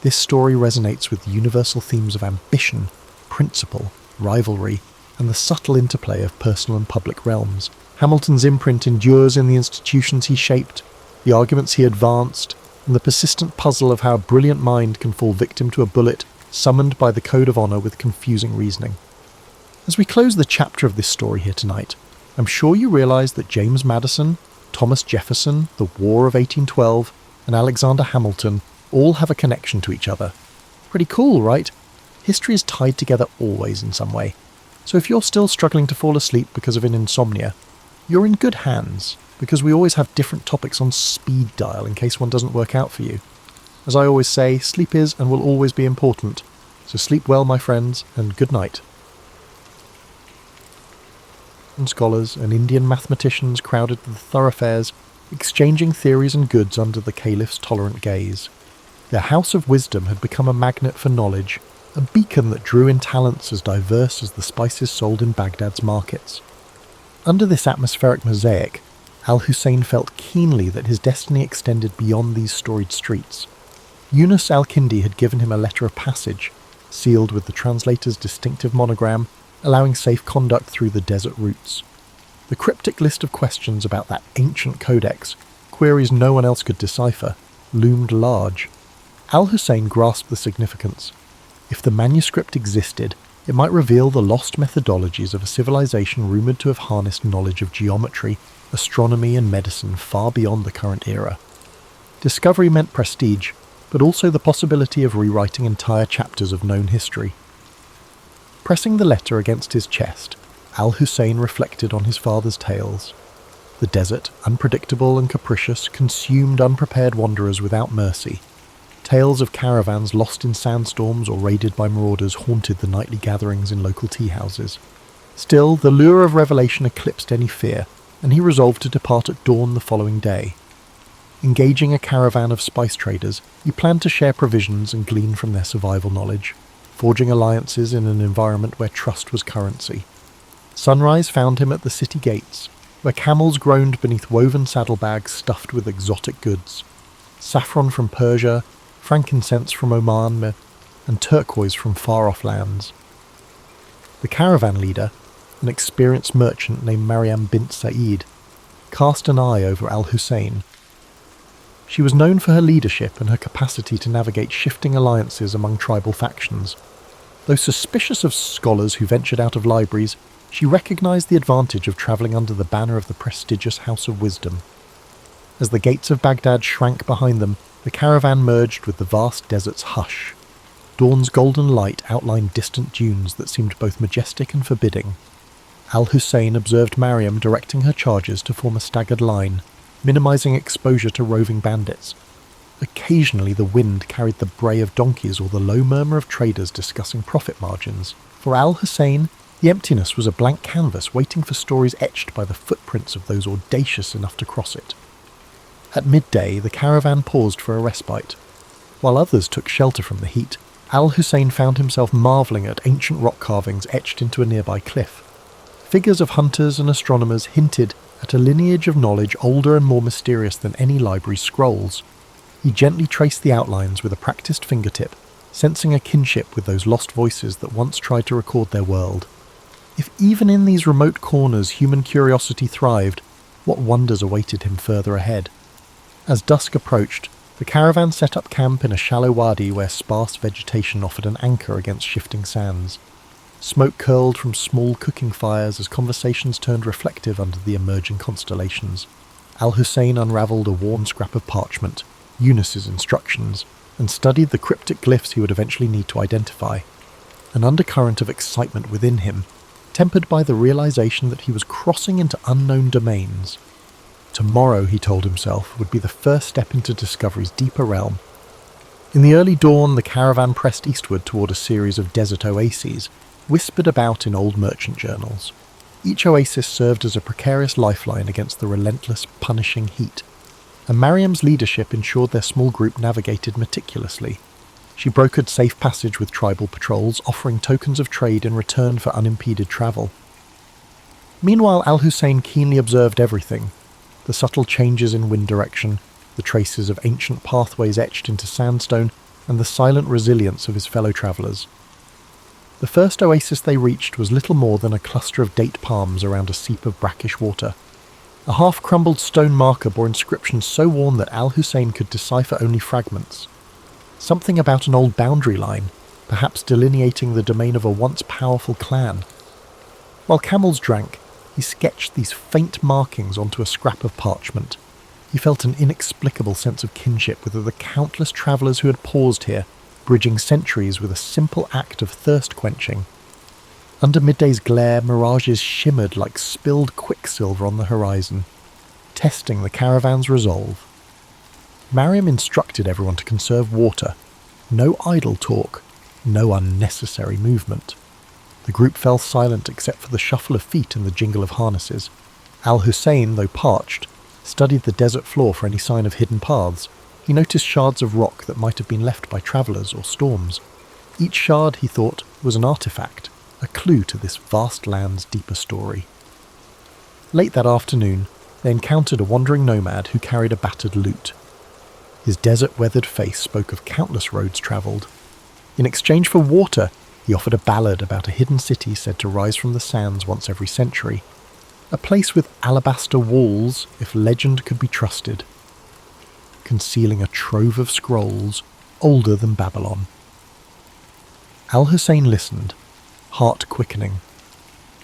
This story resonates with the universal themes of ambition, principle, rivalry, and the subtle interplay of personal and public realms. Hamilton's imprint endures in the institutions he shaped, the arguments he advanced, and the persistent puzzle of how a brilliant mind can fall victim to a bullet summoned by the code of honour with confusing reasoning. As we close the chapter of this story here tonight, I'm sure you realise that James Madison, Thomas Jefferson, the War of 1812, and Alexander Hamilton all have a connection to each other. Pretty cool, right? History is tied together always in some way. So if you're still struggling to fall asleep because of an insomnia, you're in good hands, because we always have different topics on speed dial in case one doesn't work out for you. As I always say, sleep is and will always be important. So sleep well, my friends, and good night. Scholars and Indian mathematicians crowded the thoroughfares, exchanging theories and goods under the caliph's tolerant gaze. Their house of wisdom had become a magnet for knowledge, a beacon that drew in talents as diverse as the spices sold in Baghdad's markets. Under this atmospheric mosaic, al-Husayn felt keenly that his destiny extended beyond these storied streets. Yunus al-Kindi had given him a letter of passage, sealed with the translator's distinctive monogram, allowing safe conduct through the desert routes. The cryptic list of questions about that ancient codex, queries no one else could decipher, loomed large. Al-Husayn grasped the significance. If the manuscript existed, It might reveal the lost methodologies of a civilization rumoured to have harnessed knowledge of geometry, astronomy and medicine far beyond the current era. Discovery meant prestige, but also the possibility of rewriting entire chapters of known history. Pressing the letter against his chest, Husayn reflected on his father's tales. The desert, unpredictable and capricious, consumed unprepared wanderers without mercy. Tales of caravans lost in sandstorms or raided by marauders haunted the nightly gatherings in local tea houses. Still, the lure of revelation eclipsed any fear, and he resolved to depart at dawn the following day. Engaging a caravan of spice traders, he planned to share provisions and glean from their survival knowledge, forging alliances in an environment where trust was currency. Sunrise found him at the city gates, where camels groaned beneath woven saddlebags stuffed with exotic goods. Saffron from Persia, frankincense from Oman, and turquoise from far-off lands. The caravan leader, an experienced merchant named Maryam bint Sa'id, cast an eye over Husayn. She was known for her leadership and her capacity to navigate shifting alliances among tribal factions. Though suspicious of scholars who ventured out of libraries, she recognised the advantage of travelling under the banner of the prestigious House of Wisdom. As the gates of Baghdad shrank behind them, the caravan merged with the vast desert's hush. Dawn's golden light outlined distant dunes that seemed both majestic and forbidding. Husayn observed Maryam directing her charges to form a staggered line, minimising exposure to roving bandits. Occasionally the wind carried the bray of donkeys or the low murmur of traders discussing profit margins. For Husayn, the emptiness was a blank canvas waiting for stories etched by the footprints of those audacious enough to cross it. At midday, the caravan paused for a respite. While others took shelter from the heat, Husayn found himself marvelling at ancient rock carvings etched into a nearby cliff. Figures of hunters and astronomers hinted at a lineage of knowledge older and more mysterious than any library's scrolls. He gently traced the outlines with a practiced fingertip, sensing a kinship with those lost voices that once tried to record their world. If even in these remote corners human curiosity thrived, what wonders awaited him further ahead? As dusk approached, the caravan set up camp in a shallow wadi where sparse vegetation offered an anchor against shifting sands. Smoke curled from small cooking fires as conversations turned reflective under the emerging constellations. Husayn unravelled a worn scrap of parchment, Eunice's instructions, and studied the cryptic glyphs he would eventually need to identify. An undercurrent of excitement within him, tempered by the realization that he was crossing into unknown domains. Tomorrow, he told himself, would be the first step into discovery's deeper realm. In the early dawn, the caravan pressed eastward toward a series of desert oases, whispered about in old merchant journals. Each oasis served as a precarious lifeline against the relentless, punishing heat, and Maryam's leadership ensured their small group navigated meticulously. She brokered safe passage with tribal patrols, offering tokens of trade in return for unimpeded travel. Meanwhile, Husayn keenly observed everything: the subtle changes in wind direction, the traces of ancient pathways etched into sandstone, and the silent resilience of his fellow travellers. The first oasis they reached was little more than a cluster of date palms around a seep of brackish water. A half-crumbled stone marker bore inscriptions so worn that Husayn could decipher only fragments. Something about an old boundary line, perhaps delineating the domain of a once powerful clan. While camels drank, he sketched these faint markings onto a scrap of parchment. He felt an inexplicable sense of kinship with the countless travellers who had paused here, bridging centuries with a simple act of thirst-quenching. Under midday's glare, mirages shimmered like spilled quicksilver on the horizon, testing the caravan's resolve. Maryam instructed everyone to conserve water. No idle talk, no unnecessary movement. The group fell silent except for the shuffle of feet and the jingle of harnesses. Husayn, though parched, studied the desert floor for any sign of hidden paths. He noticed shards of rock that might have been left by travellers or storms. Each shard, he thought, was an artefact, a clue to this vast land's deeper story. Late that afternoon, they encountered a wandering nomad who carried a battered lute. His desert-weathered face spoke of countless roads travelled. In exchange for water, he offered a ballad about a hidden city said to rise from the sands once every century. A place with alabaster walls, if legend could be trusted, concealing a trove of scrolls older than Babylon. Husayn listened, heart-quickening.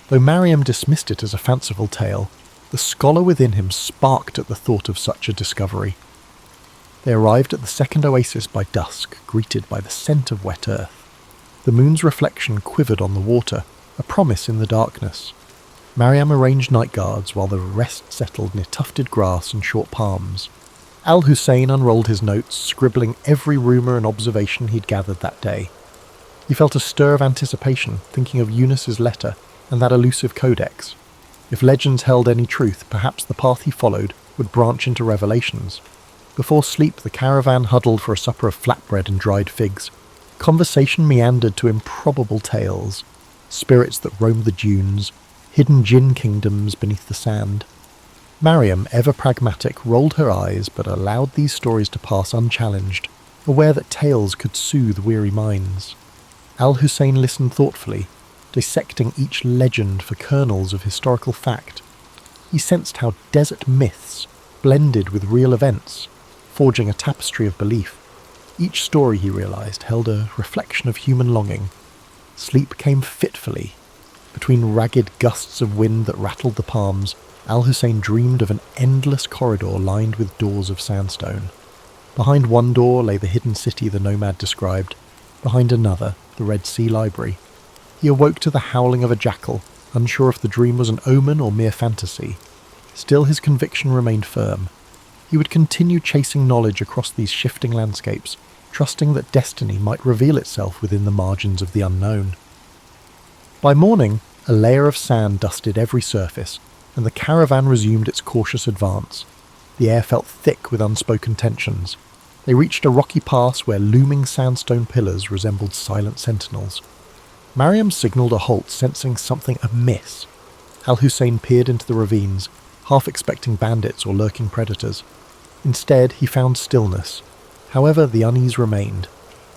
Though Mariam dismissed it as a fanciful tale, the scholar within him sparked at the thought of such a discovery. They arrived at the second oasis by dusk, greeted by the scent of wet earth. The moon's reflection quivered on the water, a promise in the darkness. Mariam arranged night guards while the rest settled near tufted grass and short palms. Husayn unrolled his notes, scribbling every rumour and observation he'd gathered that day. He felt a stir of anticipation, thinking of Eunice's letter and that elusive codex. If legends held any truth, perhaps the path he followed would branch into revelations. Before sleep, the caravan huddled for a supper of flatbread and dried figs. Conversation meandered to improbable tales, spirits that roamed the dunes, hidden jinn kingdoms beneath the sand. Mariam, ever pragmatic, rolled her eyes but allowed these stories to pass unchallenged, aware that tales could soothe weary minds. Husayn listened thoughtfully, dissecting each legend for kernels of historical fact. He sensed how desert myths blended with real events, forging a tapestry of belief. Each story, he realized, held a reflection of human longing. Sleep came fitfully. Between ragged gusts of wind that rattled the palms, Husayn dreamed of an endless corridor lined with doors of sandstone. Behind one door lay the hidden city the nomad described, behind another, the Red Sea Library. He awoke to the howling of a jackal, unsure if the dream was an omen or mere fantasy. Still his conviction remained firm. He would continue chasing knowledge across these shifting landscapes, trusting that destiny might reveal itself within the margins of the unknown. By morning, a layer of sand dusted every surface, and the caravan resumed its cautious advance. The air felt thick with unspoken tensions. They reached a rocky pass where looming sandstone pillars resembled silent sentinels. Mariam signalled a halt, sensing something amiss. Husayn peered into the ravines, half expecting bandits or lurking predators. Instead, he found stillness. However, the unease remained.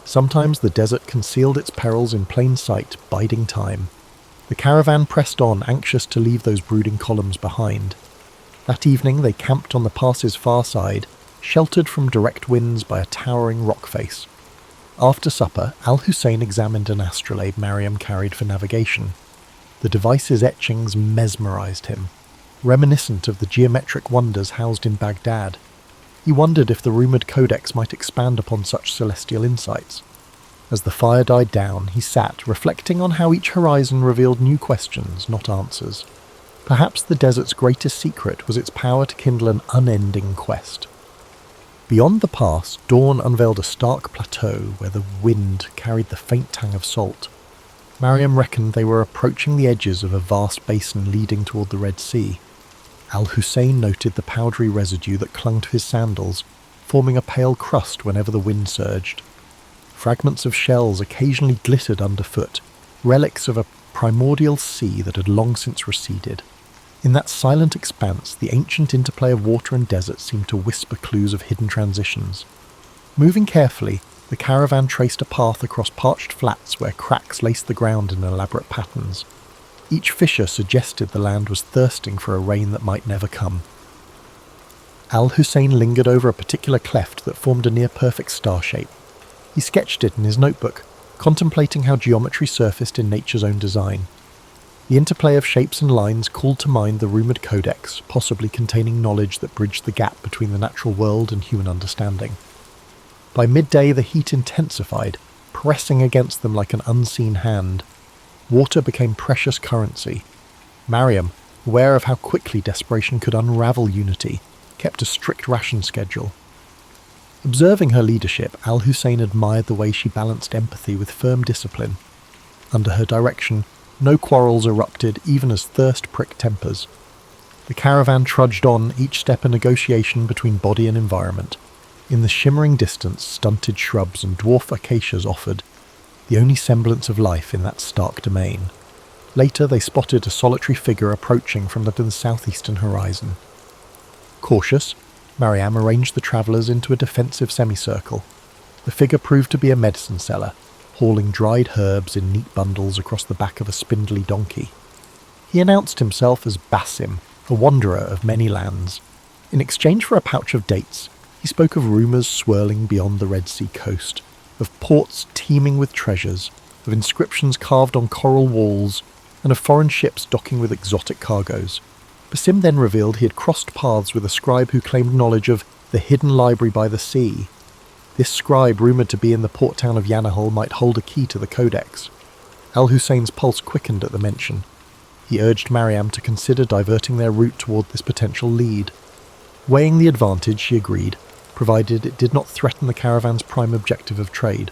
Sometimes the desert concealed its perils in plain sight, biding time. The caravan pressed on, anxious to leave those brooding columns behind. That evening they camped on the pass's far side, sheltered from direct winds by a towering rock face. After supper, Husayn examined an astrolabe Mariam carried for navigation. The device's etchings mesmerized him, reminiscent of the geometric wonders housed in Baghdad. He wondered if the rumoured codex might expand upon such celestial insights. As the fire died down, he sat, reflecting on how each horizon revealed new questions, not answers. Perhaps the desert's greatest secret was its power to kindle an unending quest. Beyond the pass, dawn unveiled a stark plateau where the wind carried the faint tang of salt. Mariam reckoned they were approaching the edges of a vast basin leading toward the Red Sea. Husayn noted the powdery residue that clung to his sandals, forming a pale crust whenever the wind surged. Fragments of shells occasionally glittered underfoot, relics of a primordial sea that had long since receded. In that silent expanse, the ancient interplay of water and desert seemed to whisper clues of hidden transitions. Moving carefully, the caravan traced a path across parched flats where cracks laced the ground in elaborate patterns. Each fissure suggested the land was thirsting for a rain that might never come. Husayn lingered over a particular cleft that formed a near-perfect star shape. He sketched it in his notebook, contemplating how geometry surfaced in nature's own design. The interplay of shapes and lines called to mind the rumoured codex, possibly containing knowledge that bridged the gap between the natural world and human understanding. By midday the heat intensified, pressing against them like an unseen hand. Water became precious currency. Mariam, aware of how quickly desperation could unravel unity, kept a strict ration schedule. Observing her leadership, Husayn admired the way she balanced empathy with firm discipline. Under her direction, no quarrels erupted, even as thirst pricked tempers. The caravan trudged on, each step a negotiation between body and environment. In the shimmering distance, stunted shrubs and dwarf acacias offered, the only semblance of life in that stark domain. Later they spotted a solitary figure approaching from the southeastern horizon. Cautious, Mariam arranged the travellers into a defensive semicircle. The figure proved to be a medicine seller, hauling dried herbs in neat bundles across the back of a spindly donkey. He announced himself as Basim, a wanderer of many lands. In exchange for a pouch of dates, he spoke of rumours swirling beyond the Red Sea coast, of ports teeming with treasures, of inscriptions carved on coral walls, and of foreign ships docking with exotic cargoes. Basim then revealed he had crossed paths with a scribe who claimed knowledge of the hidden library by the sea. This scribe, rumoured to be in the port town of Yanahal, might hold a key to the codex. Al-Husayn's pulse quickened at the mention. He urged Mariam to consider diverting their route toward this potential lead. Weighing the advantage, she agreed, provided it did not threaten the caravan's prime objective of trade.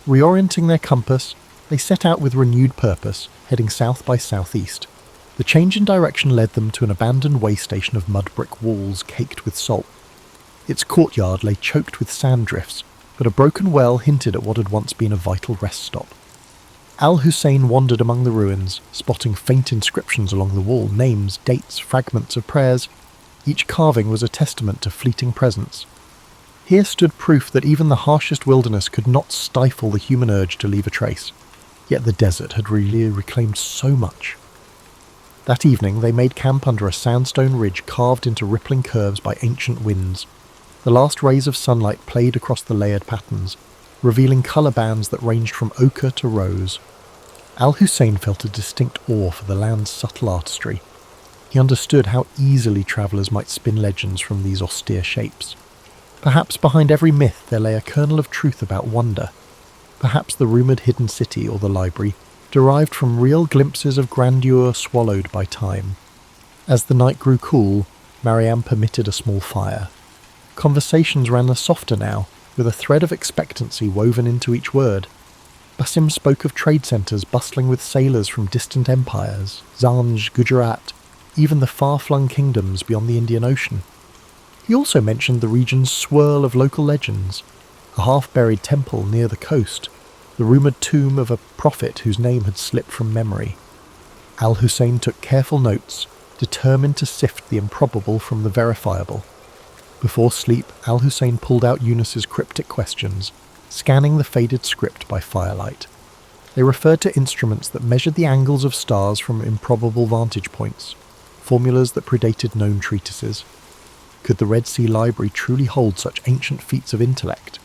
Reorienting their compass, they set out with renewed purpose, heading south by southeast. The change in direction led them to an abandoned way station of mud brick walls caked with salt. Its courtyard lay choked with sand drifts, but a broken well hinted at what had once been a vital rest stop. Al-Husayn wandered among the ruins, spotting faint inscriptions along the wall, names, dates, fragments of prayers. Each carving was a testament to fleeting presence. Here stood proof that even the harshest wilderness could not stifle the human urge to leave a trace. Yet the desert had really reclaimed so much. That evening they made camp under a sandstone ridge carved into rippling curves by ancient winds. The last rays of sunlight played across the layered patterns, revealing colour bands that ranged from ochre to rose. Al-Husayn felt a distinct awe for the land's subtle artistry. He understood how easily travellers might spin legends from these austere shapes. Perhaps behind every myth there lay a kernel of truth about wonder. Perhaps the rumoured hidden city or the library derived from real glimpses of grandeur swallowed by time. As the night grew cool, Mariam permitted a small fire. Conversations ran softer now, with a thread of expectancy woven into each word. Basim spoke of trade centres bustling with sailors from distant empires, Zanj, Gujarat, even the far-flung kingdoms beyond the Indian Ocean. He also mentioned the region's swirl of local legends, a half-buried temple near the coast, the rumoured tomb of a prophet whose name had slipped from memory. Al-Husayn took careful notes, determined to sift the improbable from the verifiable. Before sleep, Al-Husayn pulled out Eunice's cryptic questions, scanning the faded script by firelight. They referred to instruments that measured the angles of stars from improbable vantage points, formulas that predated known treatises. Could the Red Sea Library truly hold such ancient feats of intellect?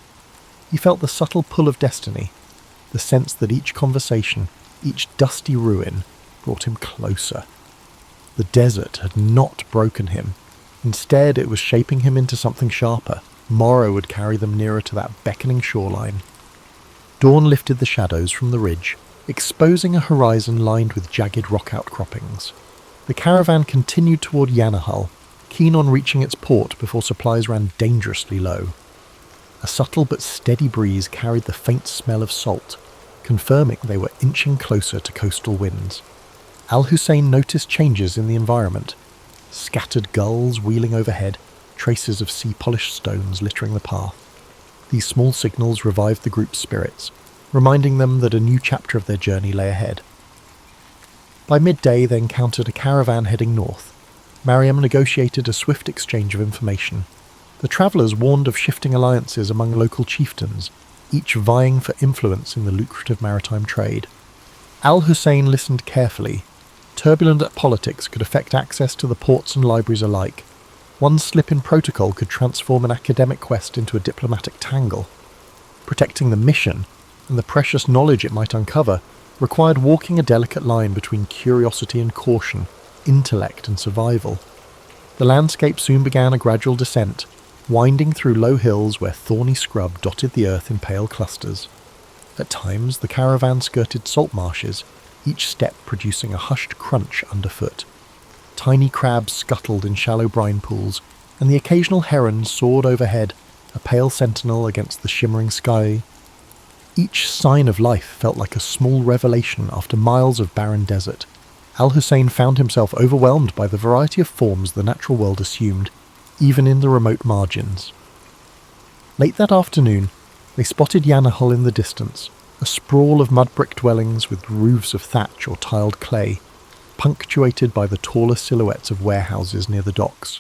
He felt the subtle pull of destiny, the sense that each conversation, each dusty ruin, brought him closer. The desert had not broken him. Instead, it was shaping him into something sharper. Morrow would carry them nearer to that beckoning shoreline. Dawn lifted the shadows from the ridge, exposing a horizon lined with jagged rock outcroppings. The caravan continued toward Yanahal, keen on reaching its port before supplies ran dangerously low. A subtle but steady breeze carried the faint smell of salt, confirming they were inching closer to coastal winds. Al-Husayn noticed changes in the environment. Scattered gulls wheeling overhead, traces of sea-polished stones littering the path. These small signals revived the group's spirits, reminding them that a new chapter of their journey lay ahead. By midday they encountered a caravan heading north. Mariam negotiated a swift exchange of information. The travellers warned of shifting alliances among local chieftains, each vying for influence in the lucrative maritime trade. Al-Husayn listened carefully. Turbulent politics could affect access to the ports and libraries alike. One slip in protocol could transform an academic quest into a diplomatic tangle. Protecting the mission, and the precious knowledge it might uncover, required walking a delicate line between curiosity and caution, intellect and survival. The landscape soon began a gradual descent, winding through low hills where thorny scrub dotted the earth in pale clusters. At times, the caravan skirted salt marshes, each step producing a hushed crunch underfoot. Tiny crabs scuttled in shallow brine pools, and the occasional heron soared overhead, a pale sentinel against the shimmering sky. Each sign of life felt like a small revelation after miles of barren desert. Al-Husayn found himself overwhelmed by the variety of forms the natural world assumed, even in the remote margins. Late that afternoon, they spotted Yanahal in the distance, a sprawl of mud-brick dwellings with roofs of thatch or tiled clay, punctuated by the taller silhouettes of warehouses near the docks.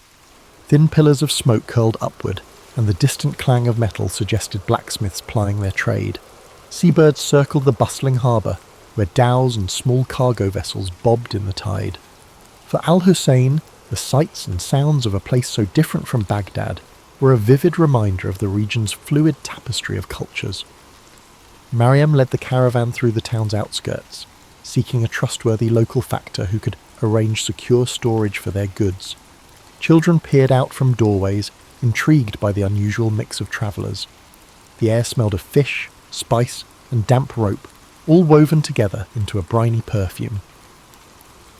Thin pillars of smoke curled upward, and the distant clang of metal suggested blacksmiths plying their trade. Seabirds circled the bustling harbour, where dhows and small cargo vessels bobbed in the tide. For Al-Husayn, the sights and sounds of a place so different from Baghdad were a vivid reminder of the region's fluid tapestry of cultures. Mariam led the caravan through the town's outskirts, seeking a trustworthy local factor who could arrange secure storage for their goods. Children peered out from doorways, intrigued by the unusual mix of travellers. The air smelled of fish, spice, and damp rope, all woven together into a briny perfume.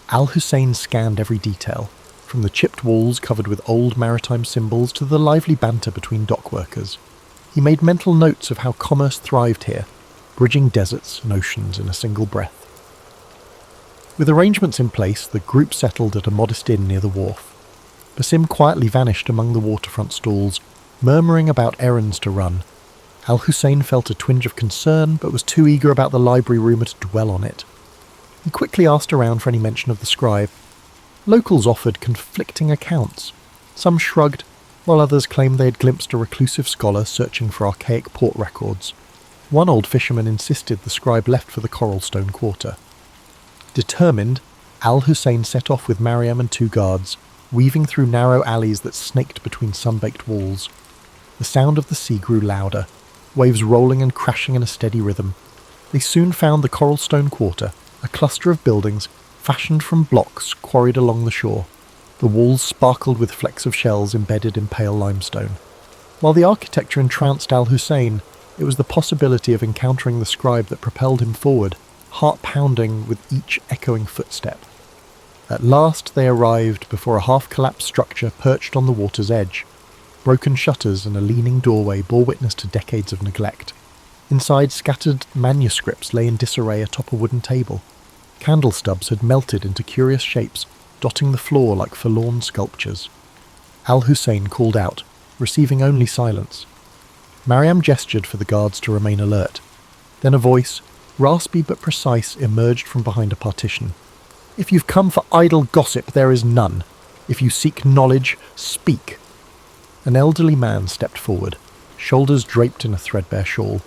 Al-Husayn scanned every detail, from the chipped walls covered with old maritime symbols to the lively banter between dockworkers. He made mental notes of how commerce thrived here, bridging deserts and oceans in a single breath. With arrangements in place, the group settled at a modest inn near the wharf. Basim quietly vanished among the waterfront stalls, murmuring about errands to run. Al-Husayn felt a twinge of concern, but was too eager about the library rumour to dwell on it. He quickly asked around for any mention of the scribe. Locals offered conflicting accounts. Some shrugged, while others claimed they had glimpsed a reclusive scholar searching for archaic port records. One old fisherman insisted the scribe left for the Coralstone Quarter. Determined, Al-Husayn set off with Mariam and 2 guards, weaving through narrow alleys that snaked between sun-baked walls. The sound of the sea grew louder, waves rolling and crashing in a steady rhythm. They soon found the Coralstone Quarter, a cluster of buildings fashioned from blocks quarried along the shore. The walls sparkled with flecks of shells embedded in pale limestone. While the architecture entranced Al-Husayn, it was the possibility of encountering the scribe that propelled him forward, heart pounding with each echoing footstep. At last they arrived before a half-collapsed structure perched on the water's edge. Broken shutters and a leaning doorway bore witness to decades of neglect. Inside, scattered manuscripts lay in disarray atop a wooden table. Candle stubs had melted into curious shapes, dotting the floor like forlorn sculptures. Al-Husayn called out, receiving only silence. Mariam gestured for the guards to remain alert. Then a voice, raspy but precise, emerged from behind a partition. "If you've come for idle gossip, there is none. If you seek knowledge, speak." An elderly man stepped forward, shoulders draped in a threadbare shawl.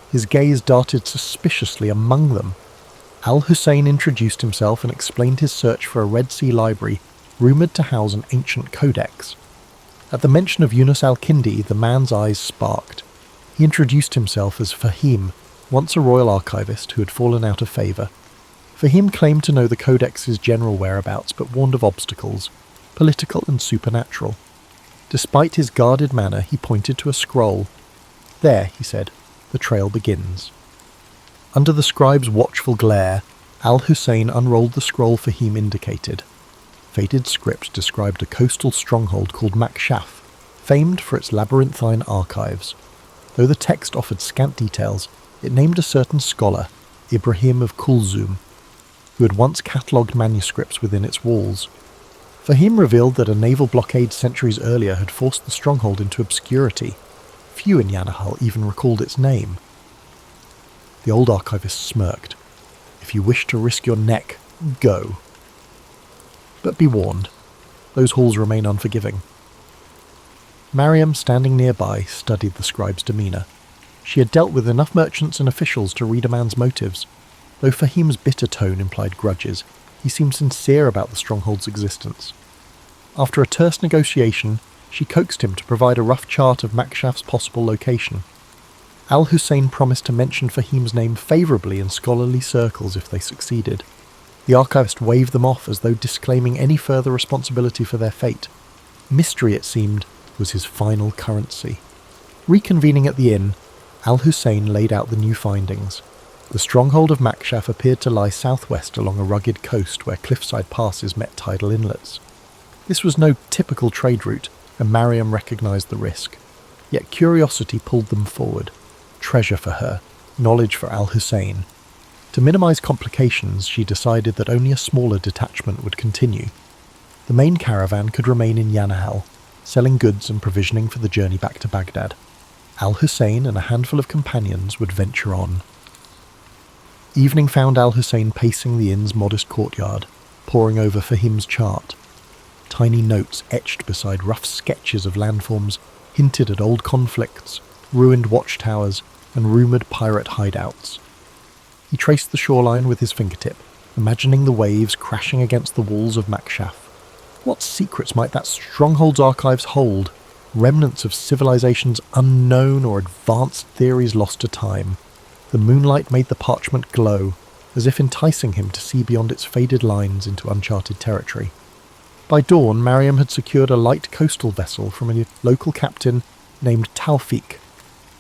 His gaze darted suspiciously among them. Al-Husayn introduced himself and explained his search for a Red Sea library rumoured to house an ancient codex. At the mention of Yunus al-Kindi, the man's eyes sparked. He introduced himself as Fahim, once a royal archivist who had fallen out of favour. Fahim claimed to know the codex's general whereabouts, but warned of obstacles, political and supernatural. Despite his guarded manner, he pointed to a scroll. "There," he said, "the trail begins." Under the scribe's watchful glare, Al-Husayn unrolled the scroll Fahim indicated. Faded script described a coastal stronghold called Makshaf, famed for its labyrinthine archives. Though the text offered scant details, it named a certain scholar, Ibrahim of Kulzum, who had once catalogued manuscripts within its walls. Fahim revealed that a naval blockade centuries earlier had forced the stronghold into obscurity. Few in Yanahal even recalled its name. The old archivist smirked. "If you wish to risk your neck, go. But be warned, those halls remain unforgiving." Mariam, standing nearby, studied the scribe's demeanour. She had dealt with enough merchants and officials to read a man's motives. Though Fahim's bitter tone implied grudges, he seemed sincere about the stronghold's existence. After a terse negotiation, she coaxed him to provide a rough chart of Makshaf's possible location. Al-Husayn promised to mention Fahim's name favourably in scholarly circles if they succeeded. The archivist waved them off as though disclaiming any further responsibility for their fate. Mystery, it seemed, was his final currency. Reconvening at the inn, Al-Husayn laid out the new findings. The stronghold of Makshaf appeared to lie southwest along a rugged coast where cliffside passes met tidal inlets. This was no typical trade route, and Mariam recognised the risk. Yet curiosity pulled them forward. Treasure for her, knowledge for Al-Husayn. To minimise complications, she decided that only a smaller detachment would continue. The main caravan could remain in Yanahal, selling goods and provisioning for the journey back to Baghdad. Al-Husayn and a handful of companions would venture on. Evening found Al-Husayn pacing the inn's modest courtyard, poring over Fahim's chart. Tiny notes etched beside rough sketches of landforms hinted at old conflicts, ruined watchtowers, and rumoured pirate hideouts. He traced the shoreline with his fingertip, imagining the waves crashing against the walls of Makshaf. What secrets might that stronghold's archives hold? Remnants of civilizations unknown or advanced theories lost to time. The moonlight made the parchment glow, as if enticing him to see beyond its faded lines into uncharted territory. By dawn, Mariam had secured a light coastal vessel from a local captain named Taufik,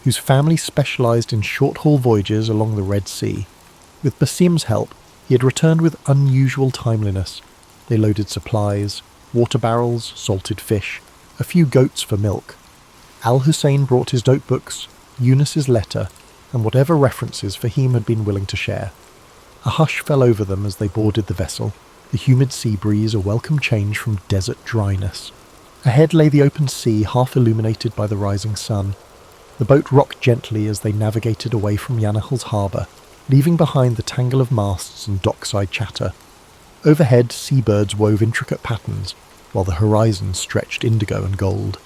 whose family specialised in short-haul voyages along the Red Sea. With Basim's help, he had returned with unusual timeliness. They loaded supplies, water barrels, salted fish, a few goats for milk. Al-Husayn brought his notebooks, Eunice's letter, and whatever references Fahim had been willing to share. A hush fell over them as they boarded the vessel, the humid sea breeze a welcome change from desert dryness. Ahead lay the open sea, half illuminated by the rising sun. The boat rocked gently as they navigated away from Yanachal's harbour, leaving behind the tangle of masts and dockside chatter. Overhead, seabirds wove intricate patterns, while the horizon stretched indigo and gold.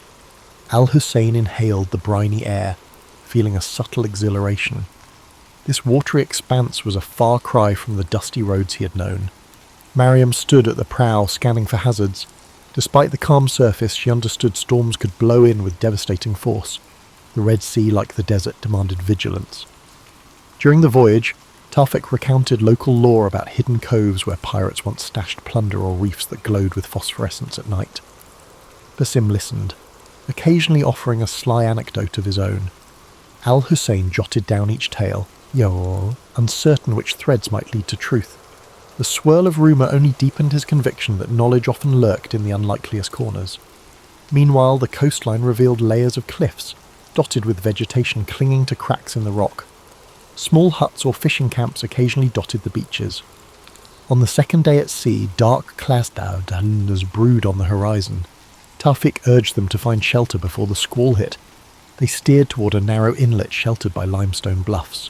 Al-Husayn inhaled the briny air, feeling a subtle exhilaration. This watery expanse was a far cry from the dusty roads he had known. Mariam stood at the prow, scanning for hazards. Despite the calm surface, she understood storms could blow in with devastating force. The Red Sea, like the desert, demanded vigilance. During the voyage, Taufik recounted local lore about hidden coves where pirates once stashed plunder or reefs that glowed with phosphorescence at night. Basim listened, occasionally offering a sly anecdote of his own. Al-Husayn jotted down each tale, uncertain which threads might lead to truth. The swirl of rumour only deepened his conviction that knowledge often lurked in the unlikeliest corners. Meanwhile, the coastline revealed layers of cliffs, dotted with vegetation clinging to cracks in the rock. Small huts or fishing camps occasionally dotted the beaches. On the second day at sea, dark clouds brewed on the horizon. Taufik urged them to find shelter before the squall hit. They steered toward a narrow inlet sheltered by limestone bluffs.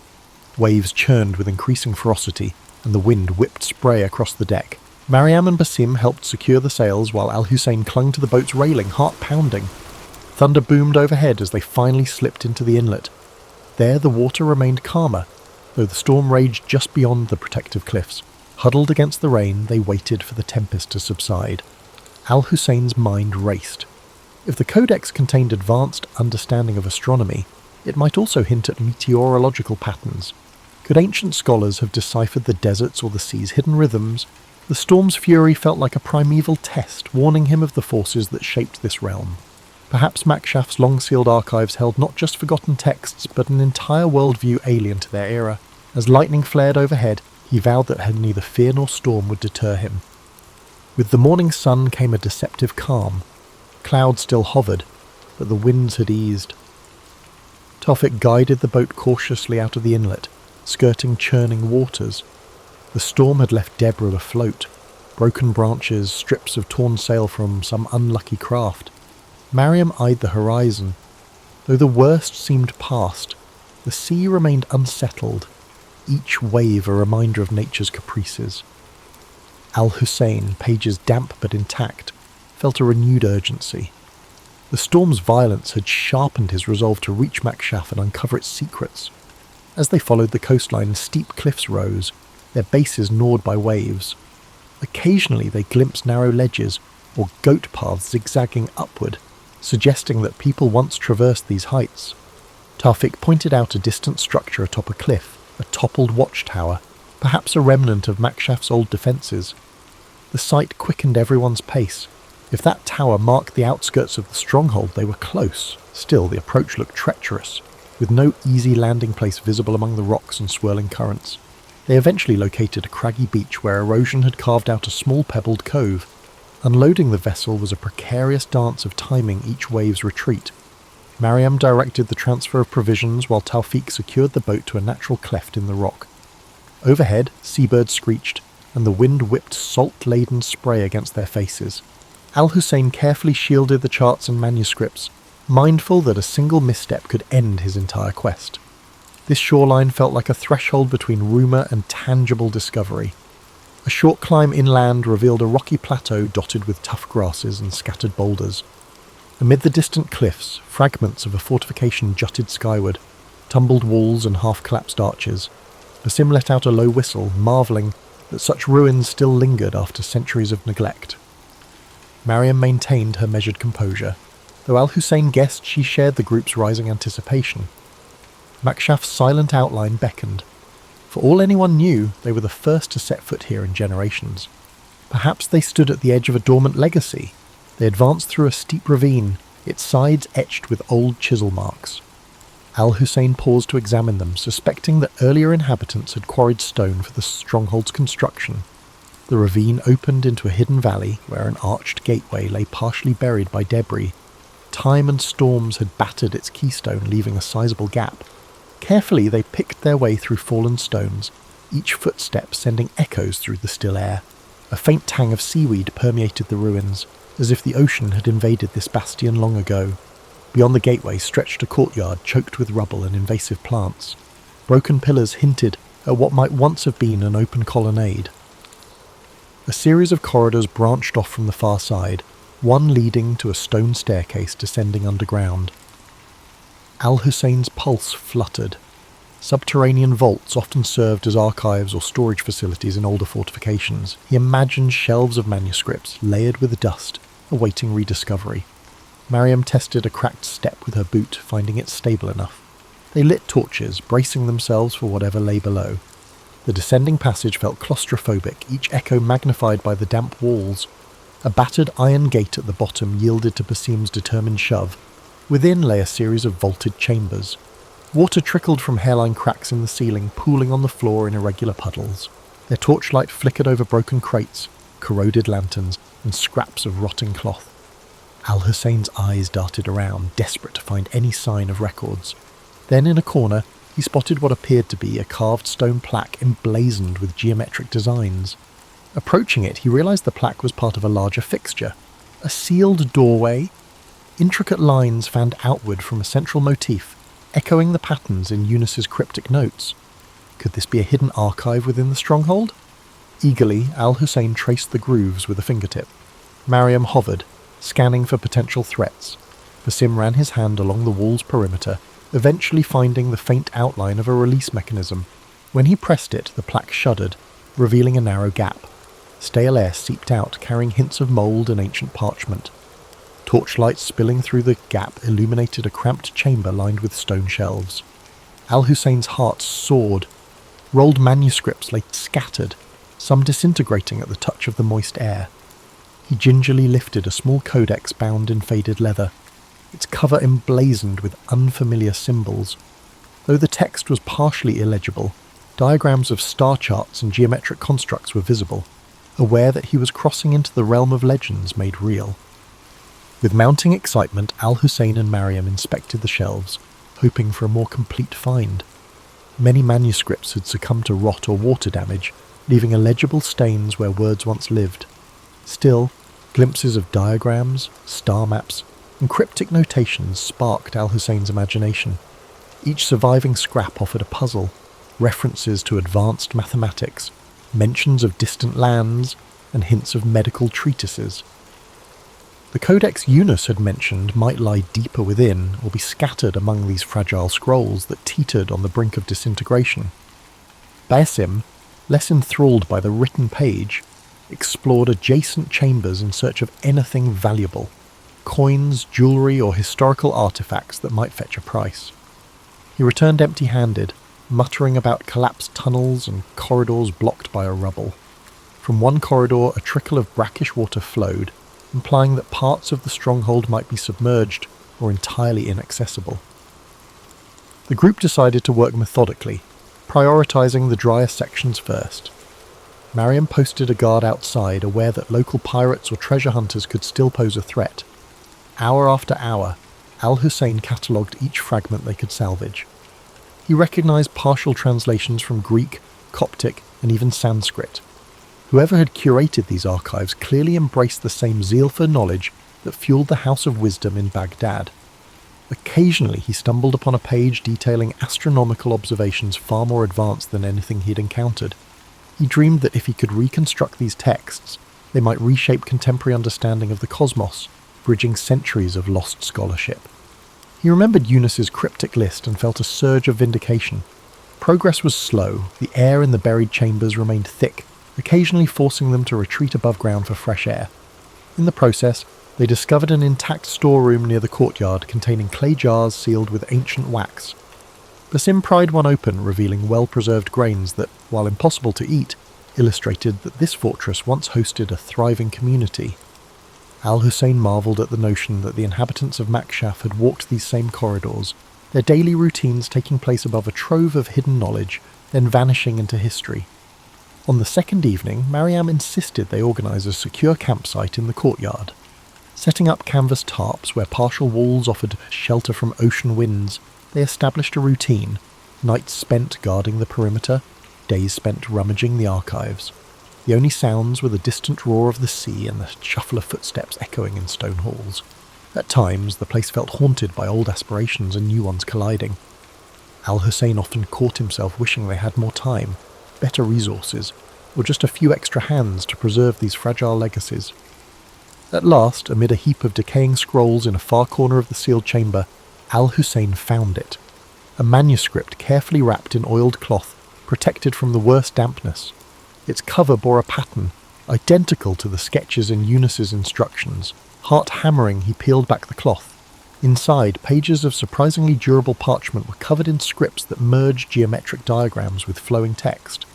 Waves churned with increasing ferocity, and the wind whipped spray across the deck. Mariam and Basim helped secure the sails while Al-Husayn clung to the boat's railing, heart pounding. Thunder boomed overhead as they finally slipped into the inlet. There the water remained calmer, though the storm raged just beyond the protective cliffs. Huddled against the rain, they waited for the tempest to subside. Al-Husayn's mind raced. If the codex contained advanced understanding of astronomy, it might also hint at meteorological patterns. Could ancient scholars have deciphered the desert's or the sea's hidden rhythms? The storm's fury felt like a primeval test, warning him of the forces that shaped this realm. Perhaps Makshaf's long-sealed archives held not just forgotten texts, but an entire worldview alien to their era. As lightning flared overhead, he vowed that neither fear nor storm would deter him. With the morning sun came a deceptive calm. Clouds still hovered, but the winds had eased. Taufik guided the boat cautiously out of the inlet, skirting churning waters. The storm had left debris afloat, broken branches, strips of torn sail from some unlucky craft. Mariam eyed the horizon. Though the worst seemed past, the sea remained unsettled, each wave a reminder of nature's caprices. Al-Husayn, pages damp but intact, felt a renewed urgency. The storm's violence had sharpened his resolve to reach Makshaf and uncover its secrets. As they followed the coastline, steep cliffs rose, their bases gnawed by waves. Occasionally they glimpsed narrow ledges or goat paths zigzagging upward, suggesting that people once traversed these heights. Taufik pointed out a distant structure atop a cliff, a toppled watchtower, perhaps a remnant of Makshaf's old defences. The sight quickened everyone's pace. If that tower marked the outskirts of the stronghold, they were close. Still, the approach looked treacherous, with no easy landing place visible among the rocks and swirling currents. They eventually located a craggy beach where erosion had carved out a small pebbled cove. Unloading the vessel was a precarious dance of timing each wave's retreat. Mariam directed the transfer of provisions while Taufik secured the boat to a natural cleft in the rock. Overhead, seabirds screeched, and the wind whipped salt-laden spray against their faces. Al-Husayn carefully shielded the charts and manuscripts, mindful that a single misstep could end his entire quest. This shoreline felt like a threshold between rumour and tangible discovery. A short climb inland revealed a rocky plateau dotted with tough grasses and scattered boulders. Amid the distant cliffs, fragments of a fortification jutted skyward, tumbled walls and half-collapsed arches. Basim let out a low whistle, marvelling that such ruins still lingered after centuries of neglect. Mariam maintained her measured composure, though Al-Husayn guessed she shared the group's rising anticipation. Makshaf's silent outline beckoned. For all anyone knew, they were the first to set foot here in generations. Perhaps they stood at the edge of a dormant legacy. They advanced through a steep ravine, its sides etched with old chisel marks. Al-Husayn paused to examine them, suspecting that earlier inhabitants had quarried stone for the stronghold's construction. The ravine opened into a hidden valley where an arched gateway lay partially buried by debris. Time and storms had battered its keystone, leaving a sizable gap. Carefully they picked their way through fallen stones, each footstep sending echoes through the still air. A faint tang of seaweed permeated the ruins, as if the ocean had invaded this bastion long ago. Beyond the gateway stretched a courtyard choked with rubble and invasive plants. Broken pillars hinted at what might once have been an open colonnade. A series of corridors branched off from the far side, one leading to a stone staircase descending underground. Al-Husayn's pulse fluttered. Subterranean vaults often served as archives or storage facilities in older fortifications. He imagined shelves of manuscripts, layered with dust, awaiting rediscovery. Mariam tested a cracked step with her boot, finding it stable enough. They lit torches, bracing themselves for whatever lay below. The descending passage felt claustrophobic, each echo magnified by the damp walls. A battered iron gate at the bottom yielded to Basim's determined shove. Within lay a series of vaulted chambers. Water trickled from hairline cracks in the ceiling, pooling on the floor in irregular puddles. Their torchlight flickered over broken crates, corroded lanterns, and scraps of rotting cloth. Al-Husayn's eyes darted around, desperate to find any sign of records. Then in a corner, he spotted what appeared to be a carved stone plaque emblazoned with geometric designs. Approaching it, he realized the plaque was part of a larger fixture. A sealed doorway. Intricate lines fanned outward from a central motif, echoing the patterns in Eunice's cryptic notes. Could this be a hidden archive within the stronghold? Eagerly, Al-Husayn traced the grooves with a fingertip. Mariam hovered, scanning for potential threats. Basim ran his hand along the wall's perimeter, eventually finding the faint outline of a release mechanism. When he pressed it, the plaque shuddered, revealing a narrow gap. Stale air seeped out, carrying hints of mould and ancient parchment. Torchlight spilling through the gap illuminated a cramped chamber lined with stone shelves. Al-Husayn's heart soared. Rolled manuscripts lay scattered, some disintegrating at the touch of the moist air. He gingerly lifted a small codex bound in faded leather, its cover emblazoned with unfamiliar symbols. Though the text was partially illegible, diagrams of star charts and geometric constructs were visible, aware that he was crossing into the realm of legends made real. With mounting excitement, Al-Husayn and Mariam inspected the shelves, hoping for a more complete find. Many manuscripts had succumbed to rot or water damage, leaving illegible stains where words once lived. Still, glimpses of diagrams, star maps, and cryptic notations sparked Al-Husayn's imagination. Each surviving scrap offered a puzzle, references to advanced mathematics, mentions of distant lands, and hints of medical treatises. The codex Eunice had mentioned might lie deeper within or be scattered among these fragile scrolls that teetered on the brink of disintegration. Basim, less enthralled by the written page, explored adjacent chambers in search of anything valuable, coins, jewellery, or historical artefacts that might fetch a price. He returned empty-handed, muttering about collapsed tunnels and corridors blocked by a rubble. From one corridor a trickle of brackish water flowed, implying that parts of the stronghold might be submerged or entirely inaccessible. The group decided to work methodically, prioritising the drier sections first. Mariam posted a guard outside, aware that local pirates or treasure hunters could still pose a threat. Hour after hour, Al-Husayn catalogued each fragment they could salvage. He recognised partial translations from Greek, Coptic, and even Sanskrit. Whoever had curated these archives clearly embraced the same zeal for knowledge that fueled the House of Wisdom in Baghdad. Occasionally he stumbled upon a page detailing astronomical observations far more advanced than anything he'd encountered. He dreamed that if he could reconstruct these texts, they might reshape contemporary understanding of the cosmos, bridging centuries of lost scholarship. He remembered Eunice's cryptic list and felt a surge of vindication. Progress was slow, the air in the buried chambers remained thick, occasionally forcing them to retreat above ground for fresh air. In the process, they discovered an intact storeroom near the courtyard containing clay jars sealed with ancient wax. Basim pried one open, revealing well-preserved grains that, while impossible to eat, illustrated that this fortress once hosted a thriving community. Al-Husayn marvelled at the notion that the inhabitants of Makshaf had walked these same corridors, their daily routines taking place above a trove of hidden knowledge, then vanishing into history. On the second evening, Mariam insisted they organise a secure campsite in the courtyard. Setting up canvas tarps where partial walls offered shelter from ocean winds, they established a routine, nights spent guarding the perimeter, days spent rummaging the archives. The only sounds were the distant roar of the sea and the shuffle of footsteps echoing in stone halls. At times, the place felt haunted by old aspirations and new ones colliding. Al-Husayn often caught himself wishing they had more time, better resources, or just a few extra hands to preserve these fragile legacies. At last, amid a heap of decaying scrolls in a far corner of the sealed chamber, Al-Husayn found it. A manuscript carefully wrapped in oiled cloth, protected from the worst dampness. Its cover bore a pattern, identical to the sketches in Eunice's instructions. Heart-hammering, he peeled back the cloth. Inside, pages of surprisingly durable parchment were covered in scripts that merged geometric diagrams with flowing text.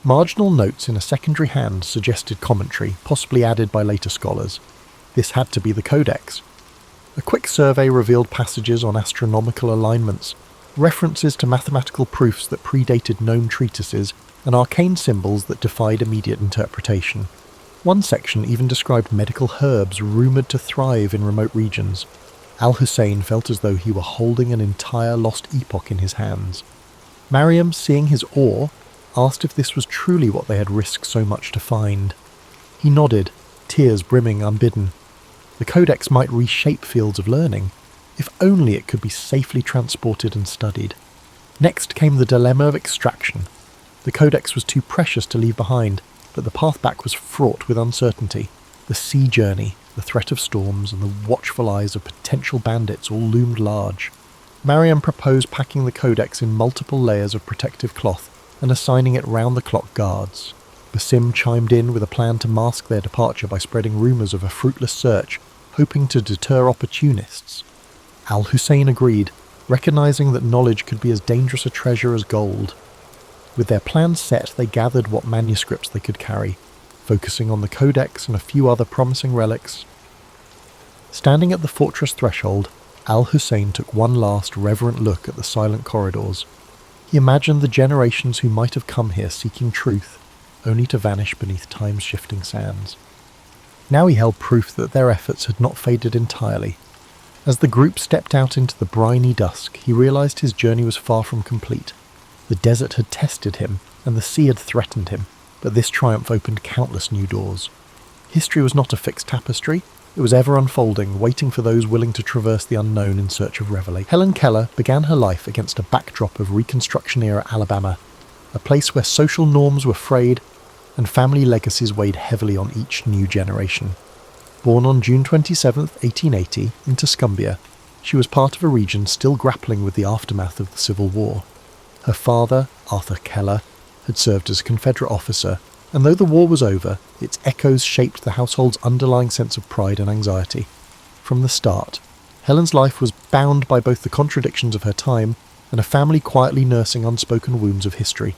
Marginal notes in a secondary hand suggested commentary, possibly added by later scholars. This had to be the codex. A quick survey revealed passages on astronomical alignments, references to mathematical proofs that predated known treatises, and arcane symbols that defied immediate interpretation. One section even described medical herbs rumoured to thrive in remote regions. Al-Husayn felt as though he were holding an entire lost epoch in his hands. Mariam, seeing his awe, asked if this was truly what they had risked so much to find. He nodded, tears brimming unbidden. The codex might reshape fields of learning, if only it could be safely transported and studied. Next came the dilemma of extraction. The codex was too precious to leave behind, but the path back was fraught with uncertainty. The sea journey, the threat of storms, and the watchful eyes of potential bandits all loomed large. Mariam proposed packing the codex in multiple layers of protective cloth and assigning it round-the-clock guards. Basim chimed in with a plan to mask their departure by spreading rumours of a fruitless search, hoping to deter opportunists. Al-Husayn agreed, recognising that knowledge could be as dangerous a treasure as gold. With their plans set, they gathered what manuscripts they could carry, focusing on the codex and a few other promising relics. Standing at the fortress threshold, Al-Husayn took one last reverent look at the silent corridors. He imagined the generations who might have come here seeking truth, only to vanish beneath time's shifting sands. Now he held proof that their efforts had not faded entirely. As the group stepped out into the briny dusk, he realised his journey was far from complete. The desert had tested him, and the sea had threatened him, but this triumph opened countless new doors. History was not a fixed tapestry, it was ever unfolding, waiting for those willing to traverse the unknown in search of revelation. Helen Keller began her life against a backdrop of Reconstruction-era Alabama, a place where social norms were frayed and family legacies weighed heavily on each new generation. Born on June 27, 1880, in Tuscumbia, she was part of a region still grappling with the aftermath of the Civil War. Her father, Arthur Keller, had served as a Confederate officer, and though the war was over, its echoes shaped the household's underlying sense of pride and anxiety. From the start, Helen's life was bound by both the contradictions of her time and a family quietly nursing unspoken wounds of history.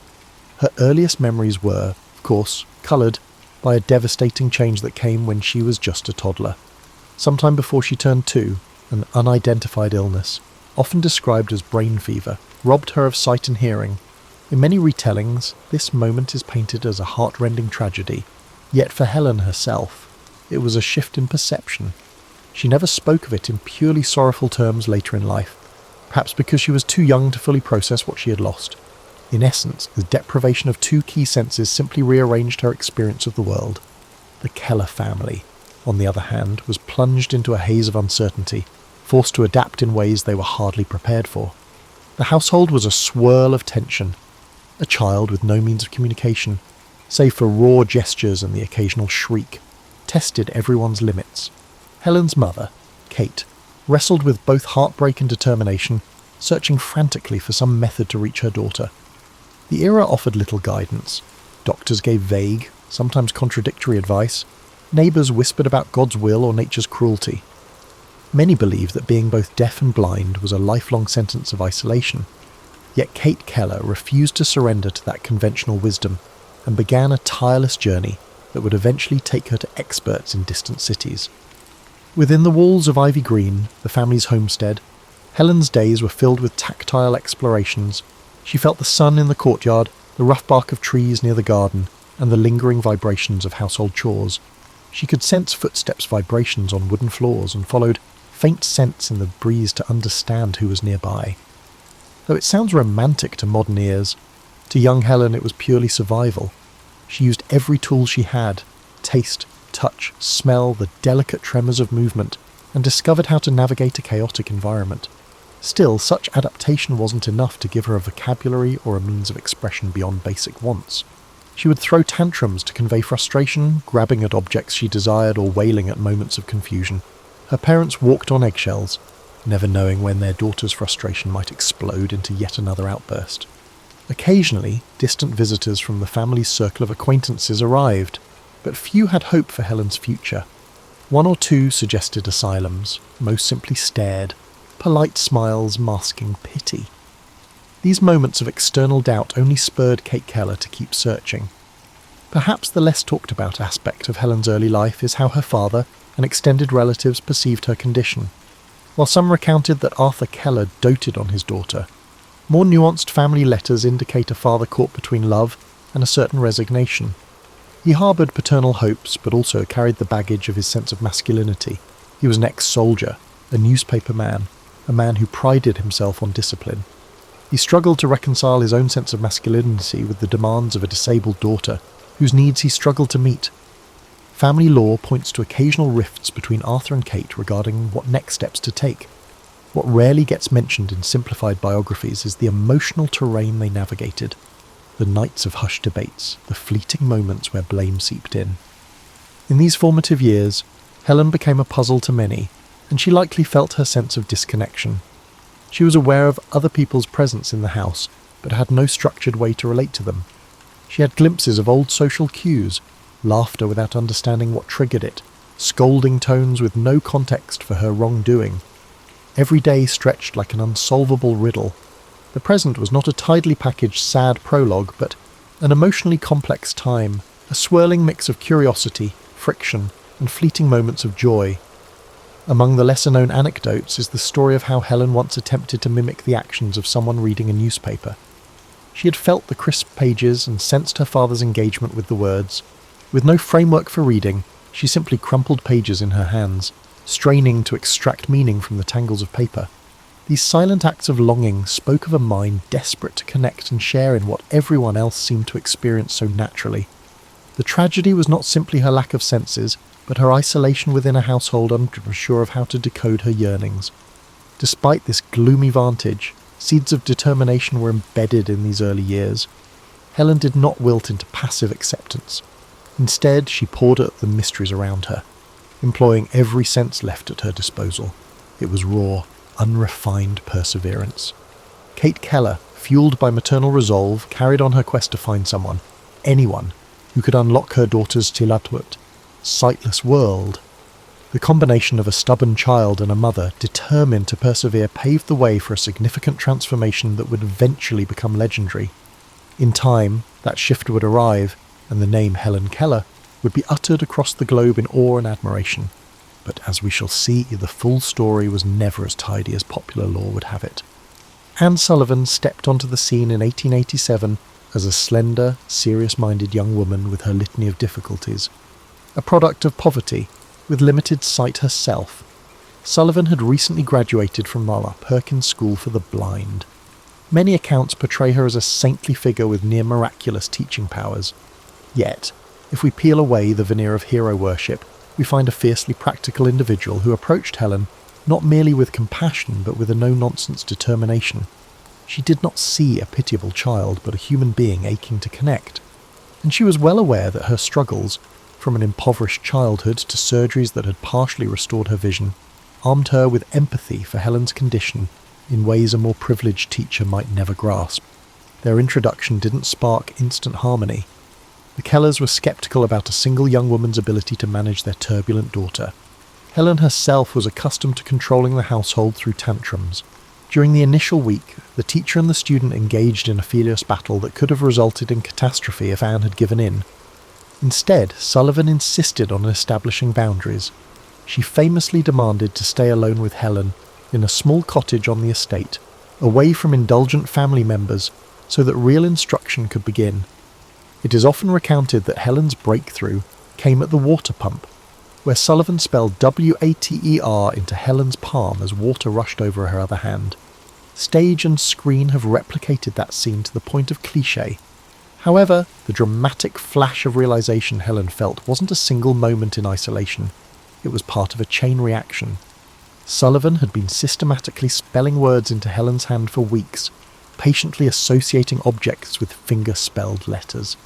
Her earliest memories were, of course, coloured by a devastating change that came when she was just a toddler. Sometime before she turned 2, an unidentified illness, often described as brain fever, robbed her of sight and hearing. In many retellings, this moment is painted as a heart-rending tragedy, yet for Helen herself, it was a shift in perception. She never spoke of it in purely sorrowful terms later in life, perhaps because she was too young to fully process what she had lost. In essence, the deprivation of 2 key senses simply rearranged her experience of the world. The Keller family, on the other hand, was plunged into a haze of uncertainty, forced to adapt in ways they were hardly prepared for. The household was a swirl of tension. A child with no means of communication, save for raw gestures and the occasional shriek, tested everyone's limits. Helen's mother, Kate, wrestled with both heartbreak and determination, searching frantically for some method to reach her daughter. The era offered little guidance. Doctors gave vague, sometimes contradictory advice. Neighbours whispered about God's will or nature's cruelty. Many believed that being both deaf and blind was a lifelong sentence of isolation. Yet Kate Keller refused to surrender to that conventional wisdom and began a tireless journey that would eventually take her to experts in distant cities. Within the walls of Ivy Green, the family's homestead, Helen's days were filled with tactile explorations. She felt the sun in the courtyard, the rough bark of trees near the garden, and the lingering vibrations of household chores. She could sense footsteps' vibrations on wooden floors and followed faint scents in the breeze to understand who was nearby. Though it sounds romantic to modern ears, to young Helen it was purely survival. She used every tool she had, taste, touch, smell, the delicate tremors of movement, and discovered how to navigate a chaotic environment. Still, such adaptation wasn't enough to give her a vocabulary or a means of expression beyond basic wants. She would throw tantrums to convey frustration, grabbing at objects she desired or wailing at moments of confusion. Her parents walked on eggshells, never knowing when their daughter's frustration might explode into yet another outburst. Occasionally, distant visitors from the family's circle of acquaintances arrived, but few had hope for Helen's future. One or two suggested asylums, most simply stared, polite smiles masking pity. These moments of external doubt only spurred Kate Keller to keep searching. Perhaps the less talked about aspect of Helen's early life is how her father and extended relatives perceived her condition. While some recounted that Arthur Keller doted on his daughter, more nuanced family letters indicate a father caught between love and a certain resignation. He harboured paternal hopes, but also carried the baggage of his sense of masculinity. He was an ex-soldier, a newspaper man, a man who prided himself on discipline. He struggled to reconcile his own sense of masculinity with the demands of a disabled daughter, whose needs he struggled to meet. Family lore points to occasional rifts between Arthur and Kate regarding what next steps to take. What rarely gets mentioned in simplified biographies is the emotional terrain they navigated, the nights of hushed debates, the fleeting moments where blame seeped in. In these formative years, Helen became a puzzle to many, and she likely felt her sense of disconnection. She was aware of other people's presence in the house, but had no structured way to relate to them. She had glimpses of old social cues, laughter without understanding what triggered it, scolding tones with no context for her wrongdoing. Every day stretched like an unsolvable riddle. The present was not a tidily packaged sad prologue, but an emotionally complex time, a swirling mix of curiosity, friction, and fleeting moments of joy. Among the lesser-known anecdotes is the story of how Helen once attempted to mimic the actions of someone reading a newspaper. She had felt the crisp pages and sensed her father's engagement with the words. With no framework for reading, she simply crumpled pages in her hands, straining to extract meaning from the tangles of paper. These silent acts of longing spoke of a mind desperate to connect and share in what everyone else seemed to experience so naturally. The tragedy was not simply her lack of senses, but her isolation within a household unsure of how to decode her yearnings. Despite this gloomy vantage, seeds of determination were embedded in these early years. Helen did not wilt into passive acceptance. Instead, she poured at the mysteries around her, employing every sense left at her disposal. It was raw, unrefined perseverance. Kate Keller, fueled by maternal resolve, carried on her quest to find someone, anyone, who could unlock her daughter's tilatwut, sightless world. The combination of a stubborn child and a mother determined to persevere paved the way for a significant transformation that would eventually become legendary. In time, that shift would arrive, and the name Helen Keller would be uttered across the globe in awe and admiration. But as we shall see, the full story was never as tidy as popular lore would have it. Anne Sullivan stepped onto the scene in 1887 as a slender, serious-minded young woman with her litany of difficulties. A product of poverty, with limited sight herself, Sullivan had recently graduated from our Perkins School for the Blind. Many accounts portray her as a saintly figure with near-miraculous teaching powers. Yet, if we peel away the veneer of hero worship, we find a fiercely practical individual who approached Helen not merely with compassion but with a no-nonsense determination. She did not see a pitiable child but a human being aching to connect. And she was well aware that her struggles, from an impoverished childhood to surgeries that had partially restored her vision, armed her with empathy for Helen's condition in ways a more privileged teacher might never grasp. Their introduction didn't spark instant harmony. The Kellers were sceptical about a single young woman's ability to manage their turbulent daughter. Helen herself was accustomed to controlling the household through tantrums. During the initial week, the teacher and the student engaged in a furious battle that could have resulted in catastrophe if Anne had given in. Instead, Sullivan insisted on establishing boundaries. She famously demanded to stay alone with Helen in a small cottage on the estate, away from indulgent family members, so that real instruction could begin. It is often recounted that Helen's breakthrough came at the water pump, where Sullivan spelled WATER into Helen's palm as water rushed over her other hand. Stage and screen have replicated that scene to the point of cliché. However, the dramatic flash of realization Helen felt wasn't a single moment in isolation. It was part of a chain reaction. Sullivan had been systematically spelling words into Helen's hand for weeks, patiently associating objects with finger-spelled letters.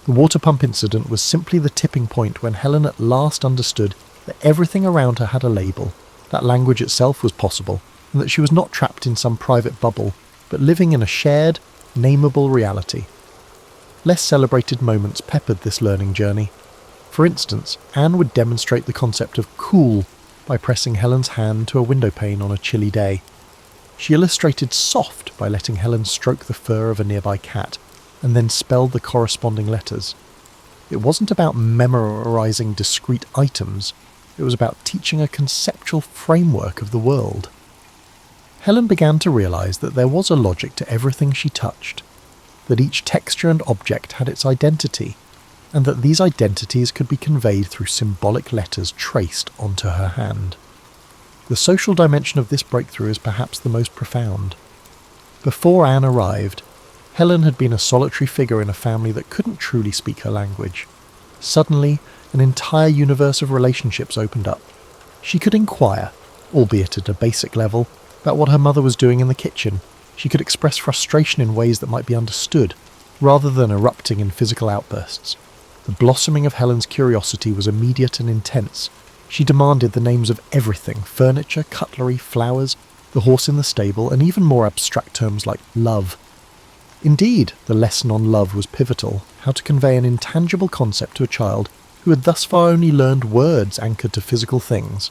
The water pump incident was simply the tipping point when Helen at last understood that everything around her had a label, that language itself was possible, and that she was not trapped in some private bubble, but living in a shared, nameable reality. Less celebrated moments peppered this learning journey. For instance, Anne would demonstrate the concept of cool by pressing Helen's hand to a windowpane on a chilly day. She illustrated soft by letting Helen stroke the fur of a nearby cat, and then spelled the corresponding letters. It wasn't about memorizing discrete items, it was about teaching a conceptual framework of the world. Helen began to realise that there was a logic to everything she touched, that each texture and object had its identity, and that these identities could be conveyed through symbolic letters traced onto her hand. The social dimension of this breakthrough is perhaps the most profound. Before Anne arrived, Helen had been a solitary figure in a family that couldn't truly speak her language. Suddenly, an entire universe of relationships opened up. She could inquire, albeit at a basic level, about what her mother was doing in the kitchen. She could express frustration in ways that might be understood, rather than erupting in physical outbursts. The blossoming of Helen's curiosity was immediate and intense. She demanded the names of everything: furniture, cutlery, flowers, the horse in the stable, and even more abstract terms like love. Indeed, the lesson on love was pivotal, how to convey an intangible concept to a child who had thus far only learned words anchored to physical things.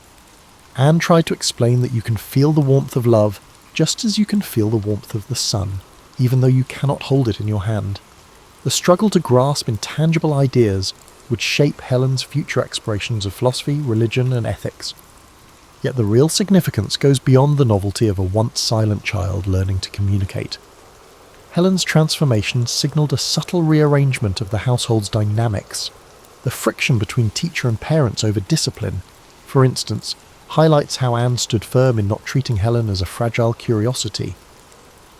Anne tried to explain that you can feel the warmth of love just as you can feel the warmth of the sun, even though you cannot hold it in your hand. The struggle to grasp intangible ideas would shape Helen's future explorations of philosophy, religion, and ethics. Yet the real significance goes beyond the novelty of a once silent child learning to communicate. Helen's transformation signalled a subtle rearrangement of the household's dynamics. The friction between teacher and parents over discipline, for instance, highlights how Anne stood firm in not treating Helen as a fragile curiosity.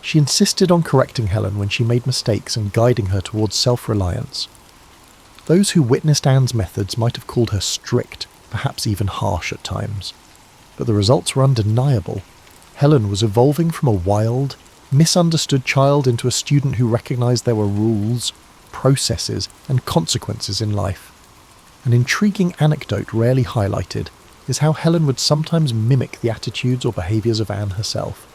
She insisted on correcting Helen when she made mistakes and guiding her towards self-reliance. Those who witnessed Anne's methods might have called her strict, perhaps even harsh at times. But the results were undeniable. Helen was evolving from a wild, misunderstood child into a student who recognised there were rules, processes, and consequences in life. An intriguing anecdote rarely highlighted is how Helen would sometimes mimic the attitudes or behaviours of Anne herself.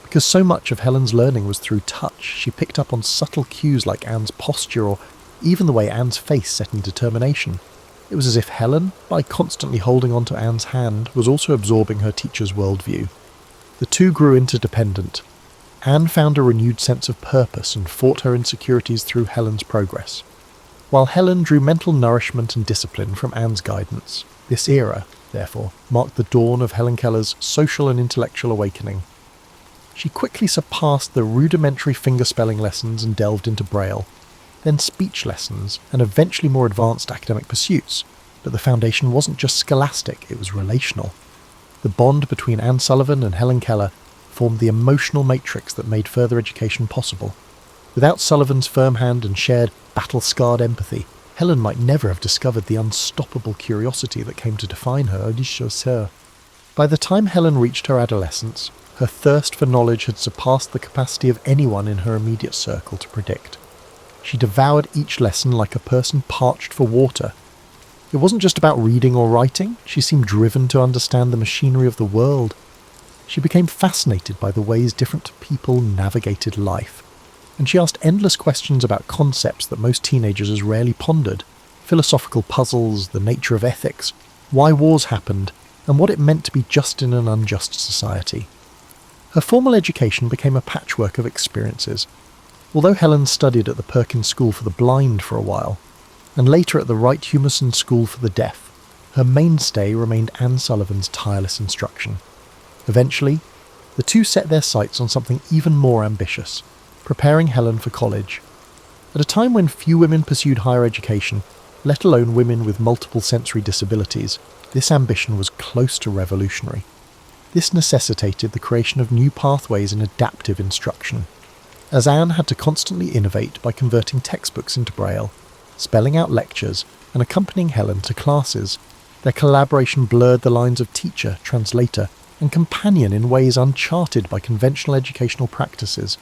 Because so much of Helen's learning was through touch, she picked up on subtle cues like Anne's posture or even the way Anne's face set in determination. It was as if Helen, by constantly holding onto Anne's hand, was also absorbing her teacher's worldview. The two grew interdependent. Anne found a renewed sense of purpose and fought her insecurities through Helen's progress, while Helen drew mental nourishment and discipline from Anne's guidance. This era, therefore, marked the dawn of Helen Keller's social and intellectual awakening. She quickly surpassed the rudimentary fingerspelling lessons and delved into Braille, then speech lessons, and eventually more advanced academic pursuits. But the foundation wasn't just scholastic, it was relational. The bond between Anne Sullivan and Helen Keller formed the emotional matrix that made further education possible. Without Sullivan's firm hand and shared, battle-scarred empathy, Helen might never have discovered the unstoppable curiosity that came to define her. By the time Helen reached her adolescence, her thirst for knowledge had surpassed the capacity of anyone in her immediate circle to predict. She devoured each lesson like a person parched for water. It wasn't just about reading or writing, she seemed driven to understand the machinery of the world. She became fascinated by the ways different people navigated life, and she asked endless questions about concepts that most teenagers rarely pondered: philosophical puzzles, the nature of ethics, why wars happened, and what it meant to be just in an unjust society. Her formal education became a patchwork of experiences. Although Helen studied at the Perkins School for the Blind for a while, and later at the Wright Humason School for the Deaf, her mainstay remained Anne Sullivan's tireless instruction. Eventually, the two set their sights on something even more ambitious, preparing Helen for college. At a time when few women pursued higher education, let alone women with multiple sensory disabilities, this ambition was close to revolutionary. This necessitated the creation of new pathways in adaptive instruction, as Anne had to constantly innovate by converting textbooks into Braille, spelling out lectures, and accompanying Helen to classes. Their collaboration blurred the lines of teacher, translator, and companion in ways uncharted by conventional educational practices.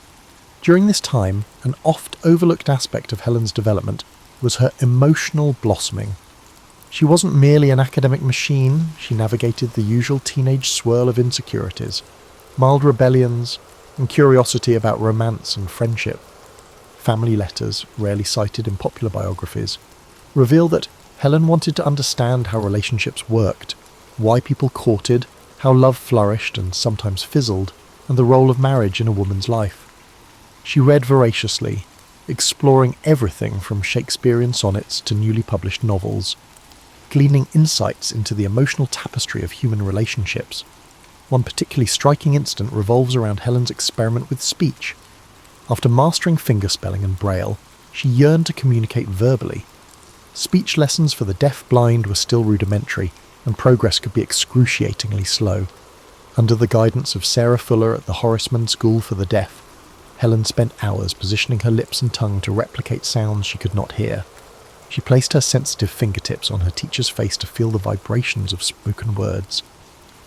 During this time, an oft-overlooked aspect of Helen's development was her emotional blossoming. She wasn't merely an academic machine, she navigated the usual teenage swirl of insecurities, mild rebellions, and curiosity about romance and friendship. Family letters, rarely cited in popular biographies, reveal that Helen wanted to understand how relationships worked, why people courted, how love flourished and sometimes fizzled, and the role of marriage in a woman's life. She read voraciously, exploring everything from Shakespearean sonnets to newly published novels, gleaning insights into the emotional tapestry of human relationships. One particularly striking incident revolves around Helen's experiment with speech. After mastering fingerspelling and Braille, she yearned to communicate verbally. Speech lessons for the deaf-blind were still rudimentary, and progress could be excruciatingly slow. Under the guidance of Sarah Fuller at the Horseman School for the Deaf, Helen spent hours positioning her lips and tongue to replicate sounds she could not hear. She placed her sensitive fingertips on her teacher's face to feel the vibrations of spoken words.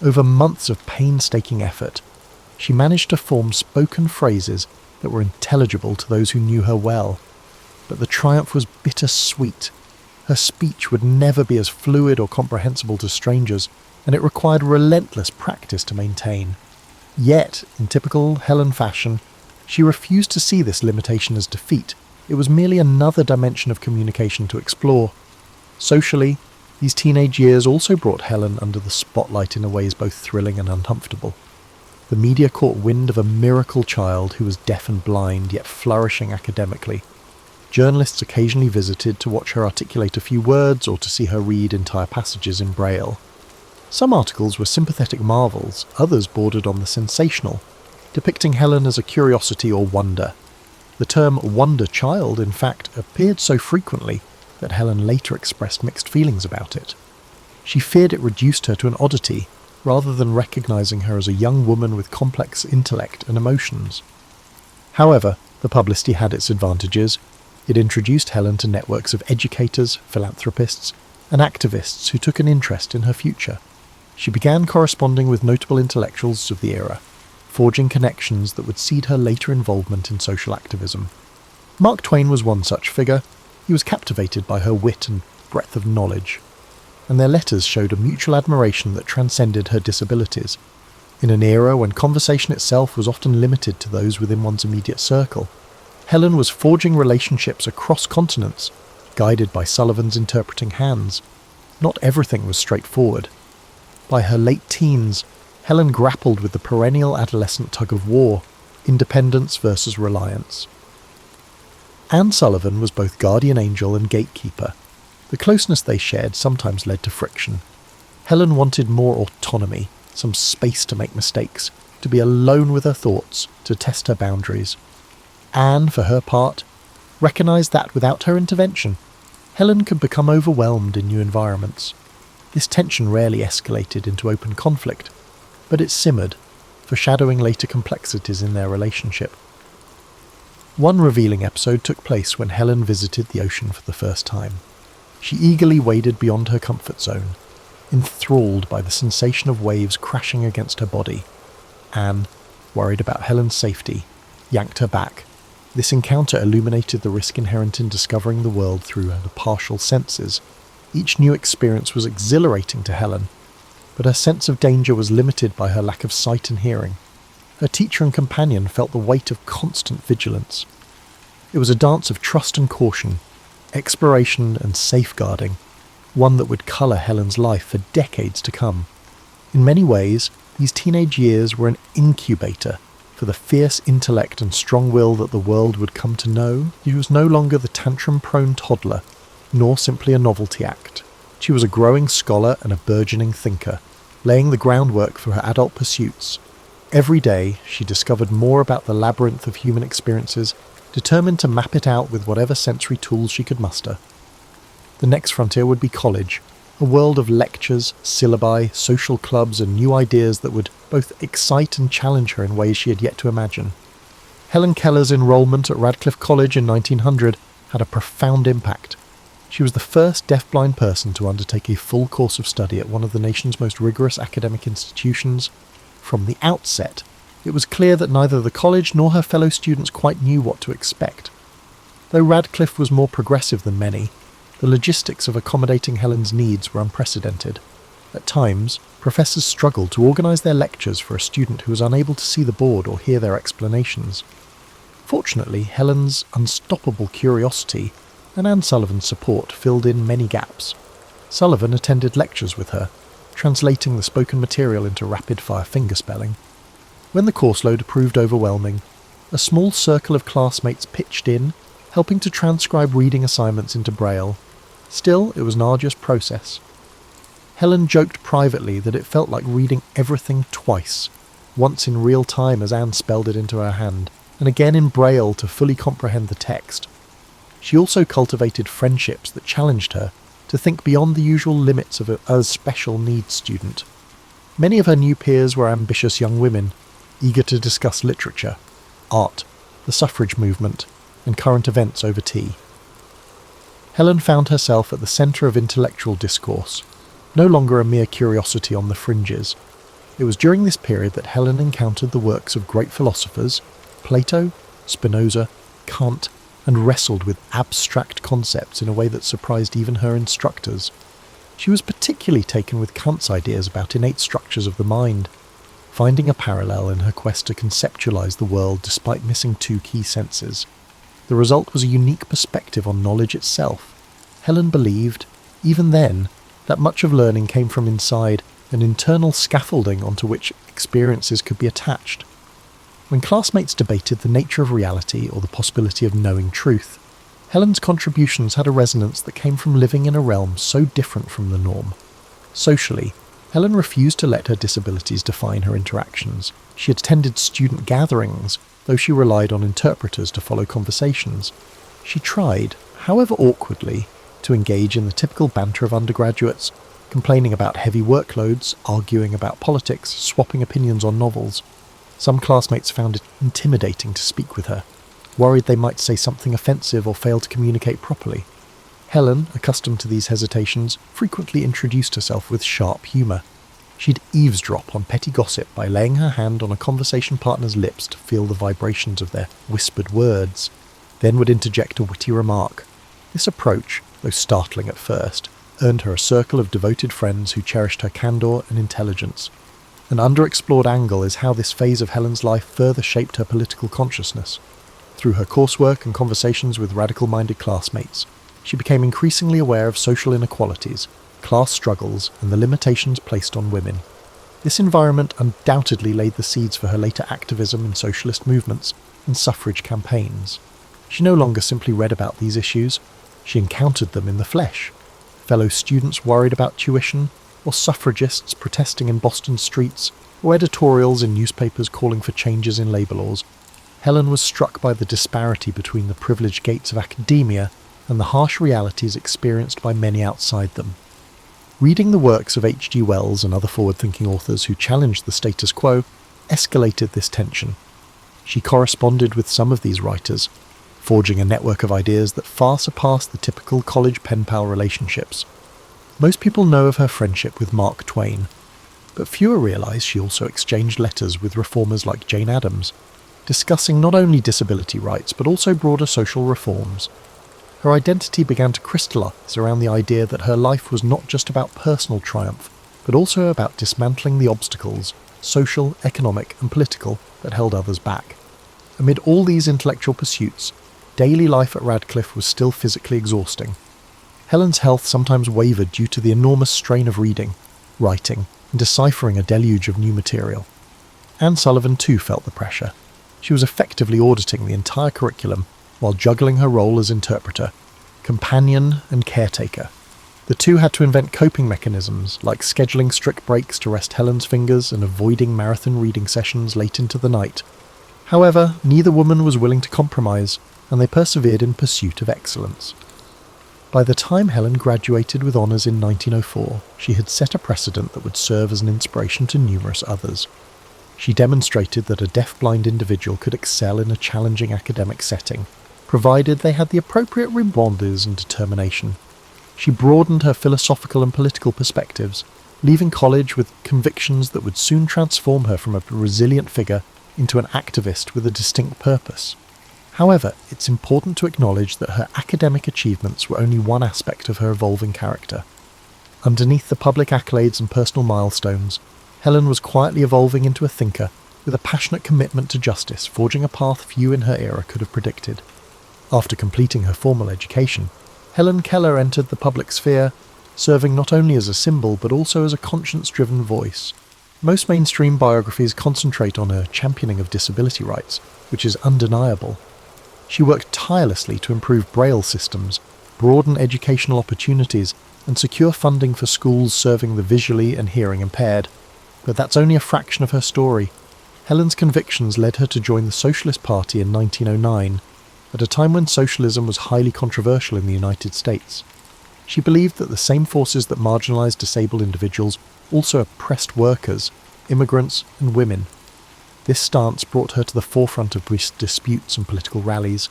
Over months of painstaking effort, she managed to form spoken phrases that were intelligible to those who knew her well. But the triumph was bittersweet. Her speech would never be as fluid or comprehensible to strangers, and it required relentless practice to maintain. Yet, in typical Helen fashion, she refused to see this limitation as defeat. It was merely another dimension of communication to explore. Socially, these teenage years also brought Helen under the spotlight in ways both thrilling and uncomfortable. The media caught wind of a miracle child who was deaf and blind, yet flourishing academically. Journalists occasionally visited to watch her articulate a few words or to see her read entire passages in Braille. Some articles were sympathetic marvels, others bordered on the sensational, depicting Helen as a curiosity or wonder. The term wonder child, in fact, appeared so frequently that Helen later expressed mixed feelings about it. She feared it reduced her to an oddity, rather than recognizing her as a young woman with complex intellect and emotions. However, the publicity had its advantages. It introduced Helen to networks of educators, philanthropists, and activists who took an interest in her future. She began corresponding with notable intellectuals of the era, forging connections that would seed her later involvement in social activism. Mark Twain was one such figure. He was captivated by her wit and breadth of knowledge, and their letters showed a mutual admiration that transcended her disabilities. In an era when conversation itself was often limited to those within one's immediate circle, Helen was forging relationships across continents, guided by Sullivan's interpreting hands. Not everything was straightforward. By her late teens, Helen grappled with the perennial adolescent tug-of-war, independence versus reliance. Anne Sullivan was both guardian angel and gatekeeper. The closeness they shared sometimes led to friction. Helen wanted more autonomy, some space to make mistakes, to be alone with her thoughts, to test her boundaries. Anne, for her part, recognised that without her intervention, Helen could become overwhelmed in new environments. This tension rarely escalated into open conflict, but it simmered, foreshadowing later complexities in their relationship. One revealing episode took place when Helen visited the ocean for the first time. She eagerly waded beyond her comfort zone, enthralled by the sensation of waves crashing against her body. Anne, worried about Helen's safety, yanked her back. This encounter illuminated the risk inherent in discovering the world through her partial senses. Each new experience was exhilarating to Helen, but her sense of danger was limited by her lack of sight and hearing. Her teacher and companion felt the weight of constant vigilance. It was a dance of trust and caution, exploration and safeguarding, one that would colour Helen's life for decades to come. In many ways, These teenage years were an incubator for the fierce intellect and strong will that the world would come to know. She was no longer the tantrum-prone toddler, nor simply a novelty act. She was a growing scholar and a burgeoning thinker, laying the groundwork for her adult pursuits. Every day, she discovered more about the labyrinth of human experiences, determined to map it out with whatever sensory tools she could muster. The next frontier would be college, a world of lectures, syllabi, social clubs, and new ideas that would both excite and challenge her in ways she had yet to imagine. Helen Keller's enrolment at Radcliffe College in 1900 had a profound impact. She was the first deafblind person to undertake a full course of study at one of the nation's most rigorous academic institutions. From the outset, it was clear that neither the college nor her fellow students quite knew what to expect. Though Radcliffe was more progressive than many, the logistics of accommodating Helen's needs were unprecedented. At times, professors struggled to organise their lectures for a student who was unable to see the board or hear their explanations. Fortunately, Helen's unstoppable curiosity and Anne Sullivan's support filled in many gaps. Sullivan attended lectures with her, translating the spoken material into rapid-fire fingerspelling. When the course load proved overwhelming, a small circle of classmates pitched in, helping to transcribe reading assignments into Braille. Still, it was an arduous process. Helen joked privately that it felt like reading everything twice, once in real time as Anne spelled it into her hand, and again in Braille to fully comprehend the text. She also cultivated friendships that challenged her to think beyond the usual limits of a special needs student. Many of her new peers were ambitious young women, eager to discuss literature, art, the suffrage movement, and current events over tea. Helen found herself at the centre of intellectual discourse, no longer a mere curiosity on the fringes. It was during this period that Helen encountered the works of great philosophers, Plato, Spinoza, Kant, and wrestled with abstract concepts in a way that surprised even her instructors. She was particularly taken with Kant's ideas about innate structures of the mind, finding a parallel in her quest to conceptualize the world despite missing two key senses. The result was a unique perspective on knowledge itself. Helen believed, even then, that much of learning came from inside, an internal scaffolding onto which experiences could be attached. When classmates debated the nature of reality or the possibility of knowing truth, Helen's contributions had a resonance that came from living in a realm so different from the norm. Socially, Helen refused to let her disabilities define her interactions. She attended student gatherings, though she relied on interpreters to follow conversations. She tried, however awkwardly, to engage in the typical banter of undergraduates, complaining about heavy workloads, arguing about politics, swapping opinions on novels. Some classmates found it intimidating to speak with her, worried they might say something offensive or fail to communicate properly. Helen, accustomed to these hesitations, frequently introduced herself with sharp humour. She'd eavesdrop on petty gossip by laying her hand on a conversation partner's lips to feel the vibrations of their whispered words, then would interject a witty remark. This approach, though startling at first, earned her a circle of devoted friends who cherished her candour and intelligence. An underexplored angle is how this phase of Helen's life further shaped her political consciousness. Through her coursework and conversations with radical-minded classmates, she became increasingly aware of social inequalities, class struggles, and the limitations placed on women. This environment undoubtedly laid the seeds for her later activism in socialist movements and suffrage campaigns. She no longer simply read about these issues, she encountered them in the flesh. Fellow students worried about tuition, or suffragists protesting in Boston streets, or editorials in newspapers calling for changes in labour laws. Helen was struck by the disparity between the privileged gates of academia and the harsh realities experienced by many outside them. Reading the works of H.G. Wells and other forward-thinking authors who challenged the status quo escalated this tension. She corresponded with some of these writers, forging a network of ideas that far surpassed the typical college pen-pal relationships. Most people know of her friendship with Mark Twain, but fewer realise she also exchanged letters with reformers like Jane Addams, discussing not only disability rights but also broader social reforms. Her identity began to crystallise around the idea that her life was not just about personal triumph, but also about dismantling the obstacles, social, economic and political, that held others back. Amid all these intellectual pursuits, daily life at Radcliffe was still physically exhausting. Helen's health sometimes wavered due to the enormous strain of reading, writing, and deciphering a deluge of new material. Anne Sullivan too felt the pressure. She was effectively auditing the entire curriculum while juggling her role as interpreter, companion and caretaker. The two had to invent coping mechanisms, like scheduling strict breaks to rest Helen's fingers and avoiding marathon reading sessions late into the night. However, neither woman was willing to compromise, and they persevered in pursuit of excellence. By the time Helen graduated with honours in 1904, she had set a precedent that would serve as an inspiration to numerous others. She demonstrated that a deaf-blind individual could excel in a challenging academic setting, provided they had the appropriate rebonders and determination. She broadened her philosophical and political perspectives, leaving college with convictions that would soon transform her from a resilient figure into an activist with a distinct purpose. However, it's important to acknowledge that her academic achievements were only one aspect of her evolving character. Underneath the public accolades and personal milestones, Helen was quietly evolving into a thinker with a passionate commitment to justice, forging a path few in her era could have predicted. After completing her formal education, Helen Keller entered the public sphere, serving not only as a symbol but also as a conscience-driven voice. Most mainstream biographies concentrate on her championing of disability rights, which is undeniable. She worked tirelessly to improve Braille systems, broaden educational opportunities, and secure funding for schools serving the visually and hearing impaired. But that's only a fraction of her story. Helen's convictions led her to join the Socialist Party in 1909, at a time when socialism was highly controversial in the United States. She believed that the same forces that marginalized disabled individuals also oppressed workers, immigrants, and women. This stance brought her to the forefront of disputes and political rallies.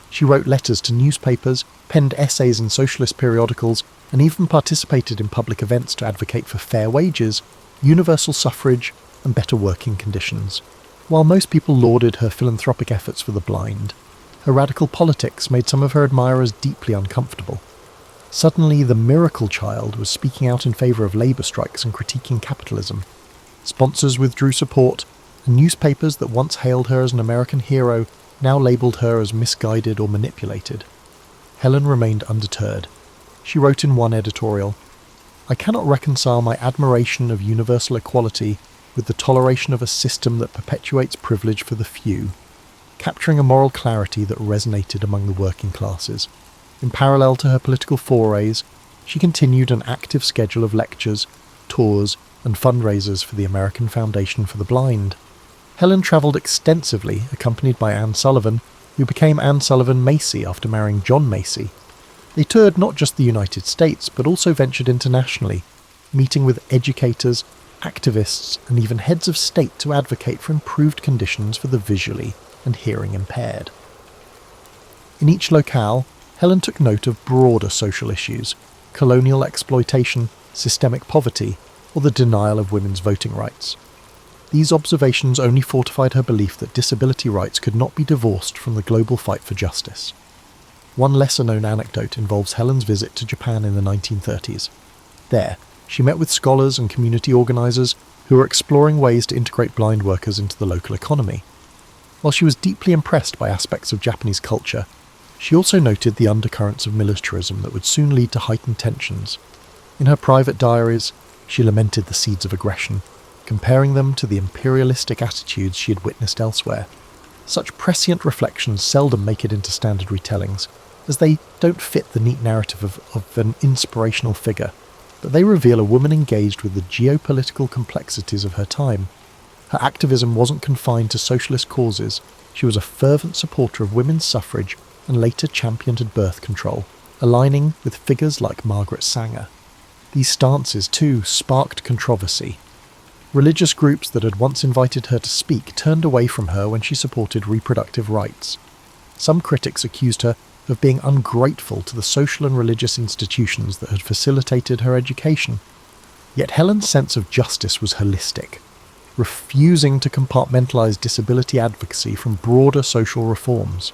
She wrote letters to newspapers, penned essays in socialist periodicals, and even participated in public events to advocate for fair wages, universal suffrage, and better working conditions. While most people lauded her philanthropic efforts for the blind, her radical politics made some of her admirers deeply uncomfortable. Suddenly, the miracle child was speaking out in favour of labour strikes and critiquing capitalism. Sponsors withdrew support, and newspapers that once hailed her as an American hero now labelled her as misguided or manipulated. Helen remained undeterred. She wrote in one editorial, "I cannot reconcile my admiration of universal equality with the toleration of a system that perpetuates privilege for the few," capturing a moral clarity that resonated among the working classes. In parallel to her political forays, she continued an active schedule of lectures, tours, and fundraisers for the American Foundation for the Blind. Helen travelled extensively, accompanied by Anne Sullivan, who became Anne Sullivan Macy after marrying John Macy. They toured not just the United States, but also ventured internationally, meeting with educators, activists, and even heads of state to advocate for improved conditions for the visually and hearing impaired. In each locale, Helen took note of broader social issues: colonial exploitation, systemic poverty, or the denial of women's voting rights. These observations only fortified her belief that disability rights could not be divorced from the global fight for justice. One lesser-known anecdote involves Helen's visit to Japan in the 1930s. There, she met with scholars and community organisers who were exploring ways to integrate blind workers into the local economy. While she was deeply impressed by aspects of Japanese culture, she also noted the undercurrents of militarism that would soon lead to heightened tensions. In her private diaries, she lamented the seeds of aggression, comparing them to the imperialistic attitudes she had witnessed elsewhere. Such prescient reflections seldom make it into standard retellings, as they don't fit the neat narrative of an inspirational figure, but they reveal a woman engaged with the geopolitical complexities of her time. Her activism wasn't confined to socialist causes. She was a fervent supporter of women's suffrage and later championed birth control, aligning with figures like Margaret Sanger. These stances, too, sparked controversy. Religious groups that had once invited her to speak turned away from her when she supported reproductive rights. Some critics accused her of being ungrateful to the social and religious institutions that had facilitated her education. Yet Helen's sense of justice was holistic, refusing to compartmentalise disability advocacy from broader social reforms.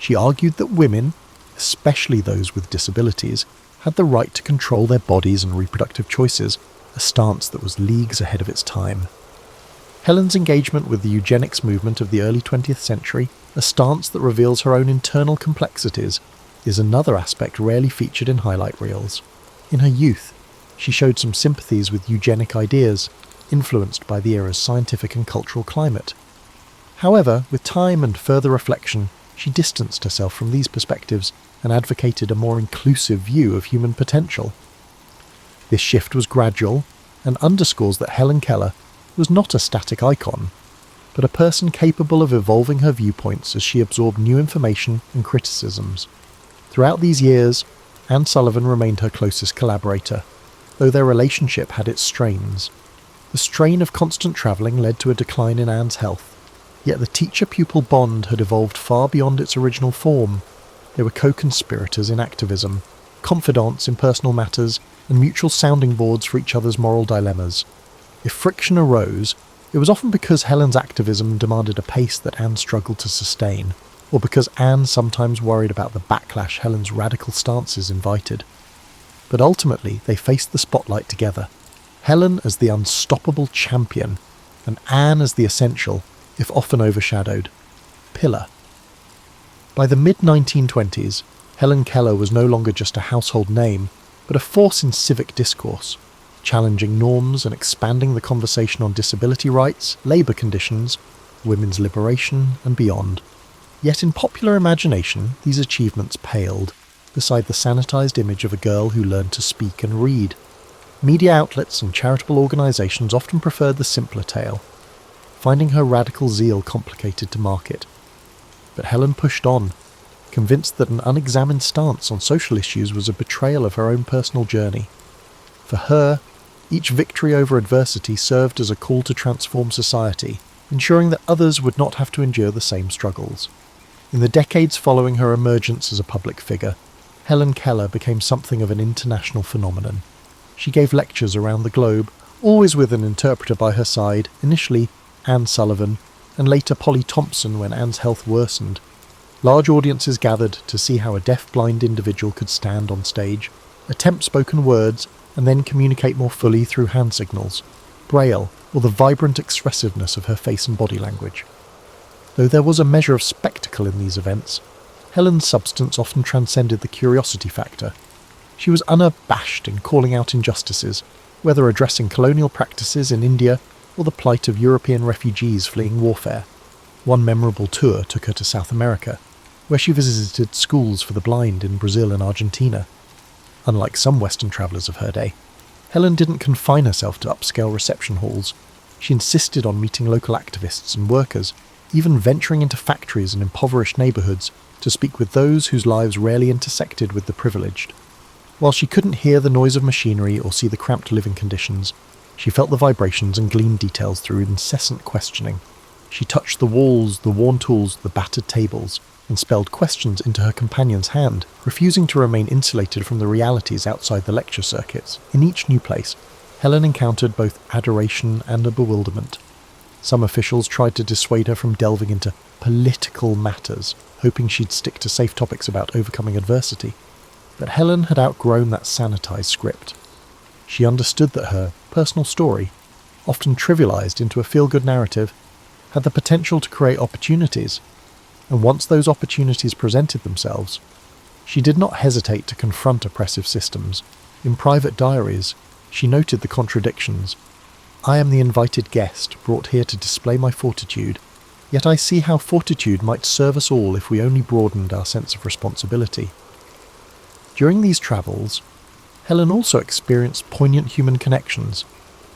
She argued that women, especially those with disabilities, had the right to control their bodies and reproductive choices, a stance that was leagues ahead of its time. Helen's engagement with the eugenics movement of the early 20th century, a stance that reveals her own internal complexities, is another aspect rarely featured in highlight reels. In her youth, She showed some sympathies with eugenic ideas, influenced by the era's scientific and cultural climate. However, with time and further reflection, she distanced herself from these perspectives and advocated a more inclusive view of human potential. This shift was gradual and underscores that Helen Keller was not a static icon, but a person capable of evolving her viewpoints as she absorbed new information and criticisms. Throughout these years, Anne Sullivan remained her closest collaborator, though their relationship had its strains. The strain of constant travelling led to a decline in Anne's health, yet the teacher-pupil bond had evolved far beyond its original form. They were co-conspirators in activism, confidants in personal matters, and mutual sounding boards for each other's moral dilemmas. If friction arose, it was often because Helen's activism demanded a pace that Anne struggled to sustain, or because Anne sometimes worried about the backlash Helen's radical stances invited. But ultimately, they faced the spotlight together, Helen as the unstoppable champion, and Anne as the essential, if often overshadowed, pillar. By the mid-1920s, Helen Keller was no longer just a household name, but a force in civic discourse, challenging norms and expanding the conversation on disability rights, labour conditions, women's liberation, and beyond. Yet in popular imagination, these achievements paled, beside the sanitised image of a girl who learned to speak and read. Media outlets and charitable organisations often preferred the simpler tale, finding her radical zeal complicated to market. But Helen pushed on, convinced that an unexamined stance on social issues was a betrayal of her own personal journey. For her, each victory over adversity served as a call to transform society, ensuring that others would not have to endure the same struggles. In the decades following her emergence as a public figure, Helen Keller became something of an international phenomenon. She gave lectures around the globe, always with an interpreter by her side, initially Anne Sullivan, and later Polly Thompson when Anne's health worsened. Large audiences gathered to see how a deaf-blind individual could stand on stage, attempt spoken words, and then communicate more fully through hand signals, braille, or the vibrant expressiveness of her face and body language. Though there was a measure of spectacle in these events, Helen's substance often transcended the curiosity factor. She was unabashed in calling out injustices, whether addressing colonial practices in India or the plight of European refugees fleeing warfare. One memorable tour took her to South America, where she visited schools for the blind in Brazil and Argentina. Unlike some Western travellers of her day, Helen didn't confine herself to upscale reception halls. She insisted on meeting local activists and workers, even venturing into factories and impoverished neighbourhoods to speak with those whose lives rarely intersected with the privileged. While she couldn't hear the noise of machinery or see the cramped living conditions, she felt the vibrations and gleaned details through incessant questioning. She touched the walls, the worn tools, the battered tables, and spelled questions into her companion's hand, refusing to remain insulated from the realities outside the lecture circuits. In each new place, Helen encountered both adoration and a bewilderment. Some officials tried to dissuade her from delving into political matters, hoping she'd stick to safe topics about overcoming adversity. But Helen had outgrown that sanitized script. She understood that her personal story, often trivialized into a feel-good narrative, had the potential to create opportunities, and once those opportunities presented themselves, she did not hesitate to confront oppressive systems. In private diaries, she noted the contradictions. "I am the invited guest, brought here to display my fortitude, yet I see how fortitude might serve us all if we only broadened our sense of responsibility." During these travels, Helen also experienced poignant human connections.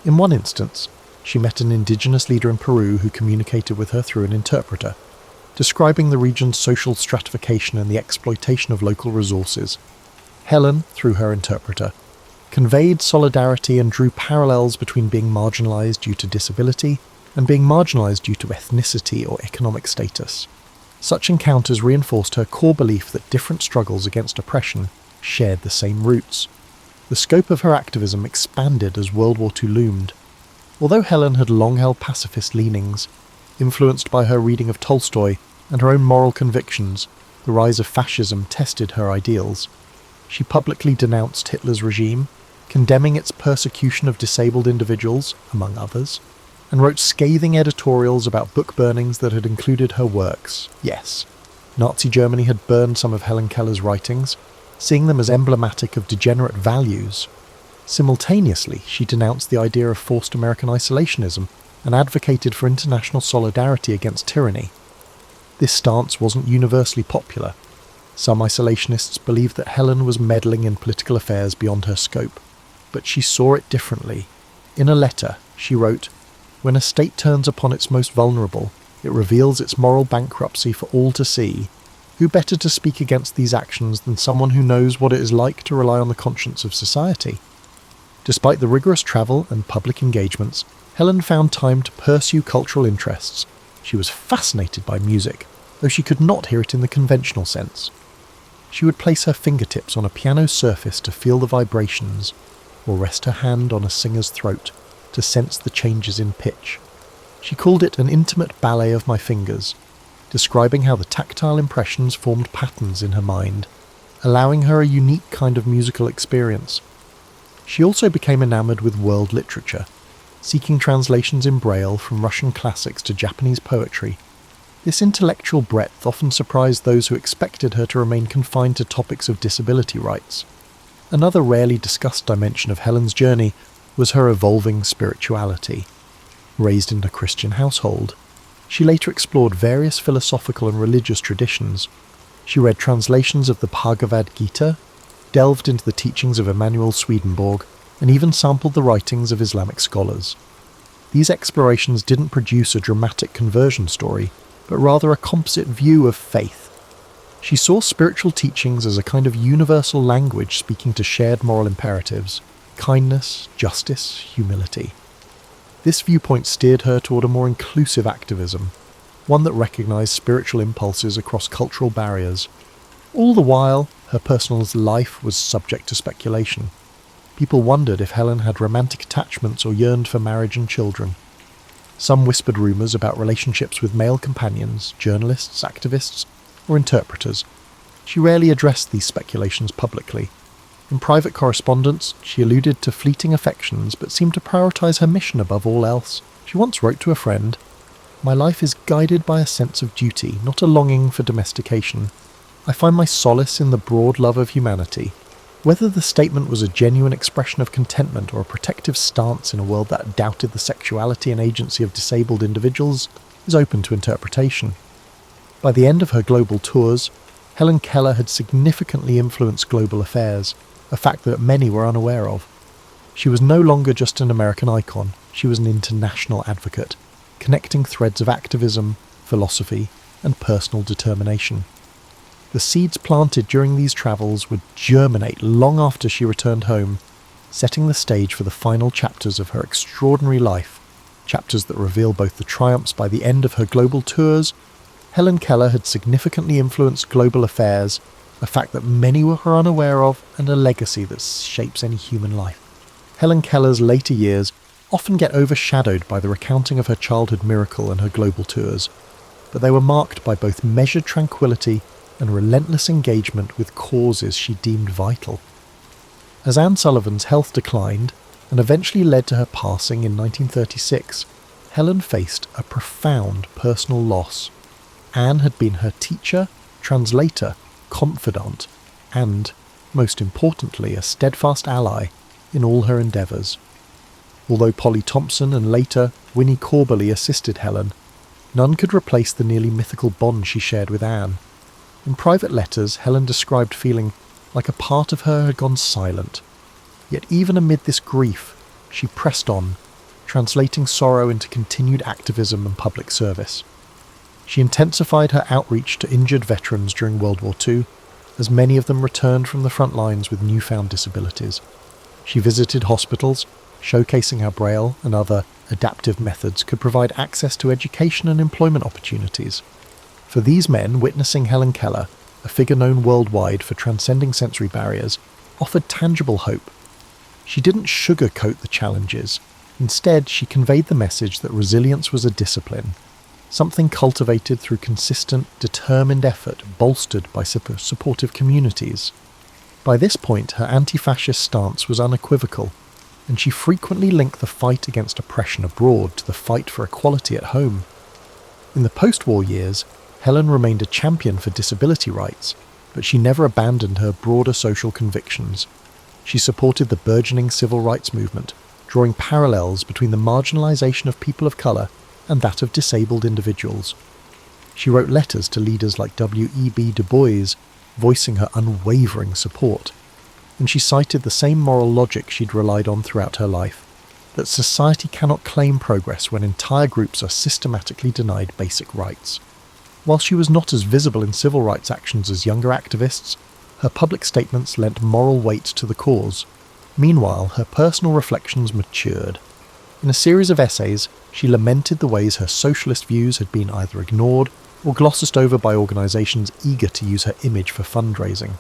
In one instance, she met an indigenous leader in Peru who communicated with her through an interpreter, describing the region's social stratification and the exploitation of local resources. Helen, through her interpreter, conveyed solidarity and drew parallels between being marginalised due to disability and being marginalised due to ethnicity or economic status. Such encounters reinforced her core belief that different struggles against oppression shared the same roots. The scope of her activism expanded as World War II loomed. Although Helen had long held pacifist leanings, influenced by her reading of Tolstoy and her own moral convictions, the rise of fascism tested her ideals. She publicly denounced Hitler's regime, condemning its persecution of disabled individuals, among others, and wrote scathing editorials about book burnings that had included her works. Yes, Nazi Germany had burned some of Helen Keller's writings, seeing them as emblematic of degenerate values. Simultaneously, she denounced the idea of forced American isolationism and advocated for international solidarity against tyranny. This stance wasn't universally popular. Some isolationists believed that Helen was meddling in political affairs beyond her scope, but she saw it differently. In a letter, she wrote, "When a state turns upon its most vulnerable, it reveals its moral bankruptcy for all to see. Who better to speak against these actions than someone who knows what it is like to rely on the conscience of society?" Despite the rigorous travel and public engagements, Helen found time to pursue cultural interests. She was fascinated by music, though she could not hear it in the conventional sense. She would place her fingertips on a piano's surface to feel the vibrations, or rest her hand on a singer's throat to sense the changes in pitch. She called it an intimate ballet of my fingers, describing how the tactile impressions formed patterns in her mind, allowing her a unique kind of musical experience. She also became enamoured with world literature, seeking translations in Braille from Russian classics to Japanese poetry. This intellectual breadth often surprised those who expected her to remain confined to topics of disability rights. Another rarely discussed dimension of Helen's journey was her evolving spirituality. Raised in a Christian household, she later explored various philosophical and religious traditions. She read translations of the Bhagavad Gita, delved into the teachings of Emanuel Swedenborg, and even sampled the writings of Islamic scholars. These explorations didn't produce a dramatic conversion story, but rather a composite view of faith. She saw spiritual teachings as a kind of universal language speaking to shared moral imperatives: kindness, justice, humility. This viewpoint steered her toward a more inclusive activism, one that recognised spiritual impulses across cultural barriers. All the while, her personal life was subject to speculation. People wondered if Helen had romantic attachments or yearned for marriage and children. Some whispered rumours about relationships with male companions, journalists, activists, or interpreters. She rarely addressed these speculations publicly. In private correspondence, she alluded to fleeting affections but seemed to prioritise her mission above all else. She once wrote to a friend, "My life is guided by a sense of duty, not a longing for domestication. I find my solace in the broad love of humanity." Whether the statement was a genuine expression of contentment or a protective stance in a world that doubted the sexuality and agency of disabled individuals is open to interpretation. By the end of her global tours, Helen Keller had significantly influenced global affairs, a fact that many were unaware of. She was no longer just an American icon, she was an international advocate, connecting threads of activism, philosophy, and personal determination. The seeds planted during these travels would germinate long after she returned home, setting the stage for the final chapters of her extraordinary life, chapters that reveal both the triumphs by the end of her global tours. Helen Keller had significantly influenced global affairs, a fact that many were unaware of, and a legacy that shapes any human life. Helen Keller's later years often get overshadowed by the recounting of her childhood miracle and her global tours, but they were marked by both measured tranquility and relentless engagement with causes she deemed vital. As Anne Sullivan's health declined, and eventually led to her passing in 1936, Helen faced a profound personal loss. Anne had been her teacher, translator, confidant, and, most importantly, a steadfast ally in all her endeavours. Although Polly Thompson and later Winnie Corbally assisted Helen, none could replace the nearly mythical bond she shared with Anne. In private letters, Helen described feeling like a part of her had gone silent. Yet even amid this grief, she pressed on, translating sorrow into continued activism and public service. She intensified her outreach to injured veterans during World War II, as many of them returned from the front lines with newfound disabilities. She visited hospitals, showcasing how Braille and other adaptive methods could provide access to education and employment opportunities. For these men, witnessing Helen Keller, a figure known worldwide for transcending sensory barriers, offered tangible hope. She didn't sugarcoat the challenges. Instead, she conveyed the message that resilience was a discipline, something cultivated through consistent, determined effort bolstered by supportive communities. By this point, her anti-fascist stance was unequivocal, and she frequently linked the fight against oppression abroad to the fight for equality at home. In the post-war years, Helen remained a champion for disability rights, but she never abandoned her broader social convictions. She supported the burgeoning civil rights movement, drawing parallels between the marginalization of people of colour and that of disabled individuals. She wrote letters to leaders like W.E.B. Du Bois, voicing her unwavering support, and she cited the same moral logic she'd relied on throughout her life, that society cannot claim progress when entire groups are systematically denied basic rights. While she was not as visible in civil rights actions as younger activists, her public statements lent moral weight to the cause. Meanwhile, her personal reflections matured. In a series of essays, she lamented the ways her socialist views had been either ignored or glossed over by organisations eager to use her image for fundraising.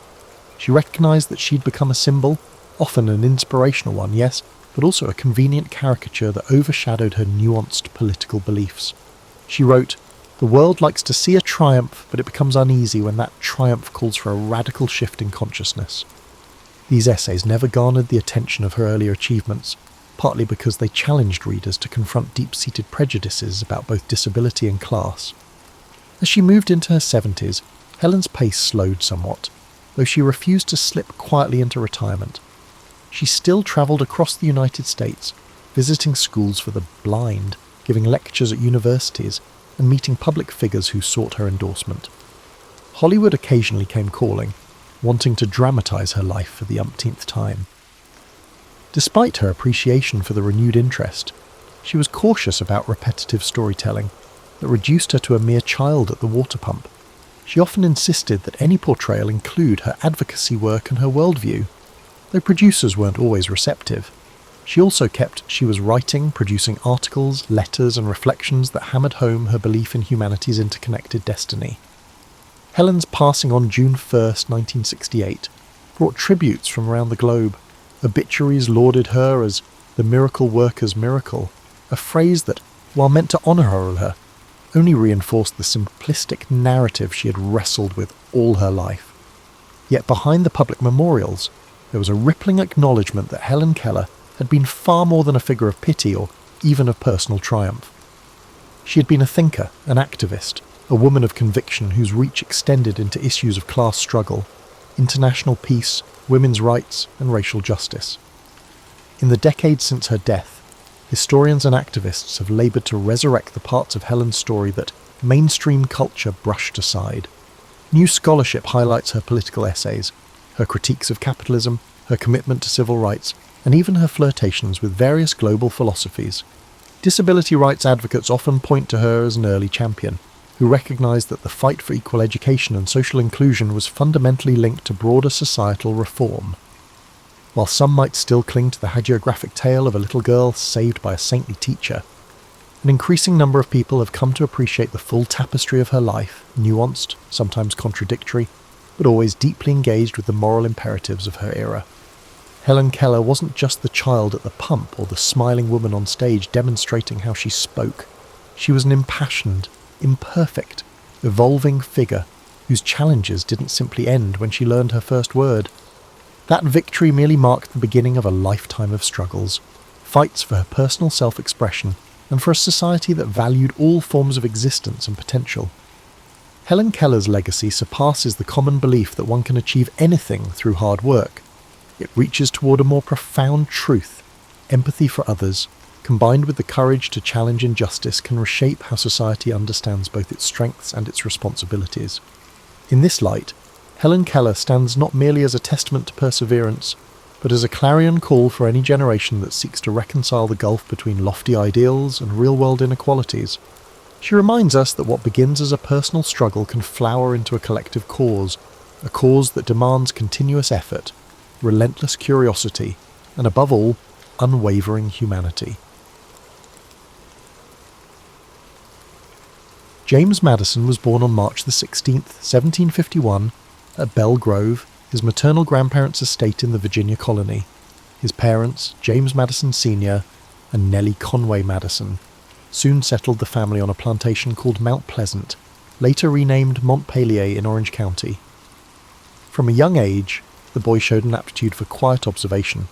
She recognised that she'd become a symbol, often an inspirational one, yes, but also a convenient caricature that overshadowed her nuanced political beliefs. She wrote, "The world likes to see a triumph, but it becomes uneasy when that triumph calls for a radical shift in consciousness." These essays never garnered the attention of her earlier achievements, partly because they challenged readers to confront deep-seated prejudices about both disability and class. As she moved into her 70s, Helen's pace slowed somewhat, though she refused to slip quietly into retirement. She still travelled across the United States, visiting schools for the blind, giving lectures at universities, and meeting public figures who sought her endorsement. Hollywood occasionally came calling, wanting to dramatise her life for the umpteenth time. Despite her appreciation for the renewed interest, she was cautious about repetitive storytelling that reduced her to a mere child at the water pump. She often insisted that any portrayal include her advocacy work and her worldview, though producers weren't always receptive. She also kept she was writing, producing articles, letters and reflections that hammered home her belief in humanity's interconnected destiny. Helen's passing on June 1st, 1968, brought tributes from around the globe. Obituaries lauded her as the miracle worker's miracle, a phrase that, while meant to honour her, only reinforced the simplistic narrative she had wrestled with all her life. Yet behind the public memorials, there was a rippling acknowledgement that Helen Keller had been far more than a figure of pity or even of personal triumph. She had been a thinker, an activist, a woman of conviction whose reach extended into issues of class struggle, international peace, women's rights, and racial justice. In the decades since her death, historians and activists have laboured to resurrect the parts of Helen's story that mainstream culture brushed aside. New scholarship highlights her political essays, her critiques of capitalism, her commitment to civil rights, and even her flirtations with various global philosophies. Disability rights advocates often point to her as an early champion, who recognised that the fight for equal education and social inclusion was fundamentally linked to broader societal reform. While some might still cling to the hagiographic tale of a little girl saved by a saintly teacher, an increasing number of people have come to appreciate the full tapestry of her life, nuanced, sometimes contradictory, but always deeply engaged with the moral imperatives of her era. Helen Keller wasn't just the child at the pump or the smiling woman on stage demonstrating how she spoke. She was an impassioned, imperfect, evolving figure whose challenges didn't simply end when she learned her first word. That victory merely marked the beginning of a lifetime of struggles, fights for her personal self-expression, and for a society that valued all forms of existence and potential. Helen Keller's legacy surpasses the common belief that one can achieve anything through hard work. It reaches toward a more profound truth. Empathy for others, combined with the courage to challenge injustice, can reshape how society understands both its strengths and its responsibilities. In this light, Helen Keller stands not merely as a testament to perseverance, but as a clarion call for any generation that seeks to reconcile the gulf between lofty ideals and real-world inequalities. She reminds us that what begins as a personal struggle can flower into a collective cause, a cause that demands continuous effort, relentless curiosity, and above all, unwavering humanity. James Madison was born on March the 16th, 1751, at Belle Grove, his maternal grandparents' estate in the Virginia colony. His parents, James Madison Sr. and Nellie Conway Madison, soon settled the family on a plantation called Mount Pleasant, later renamed Montpelier in Orange County. From a young age, the boy showed an aptitude for quiet observation.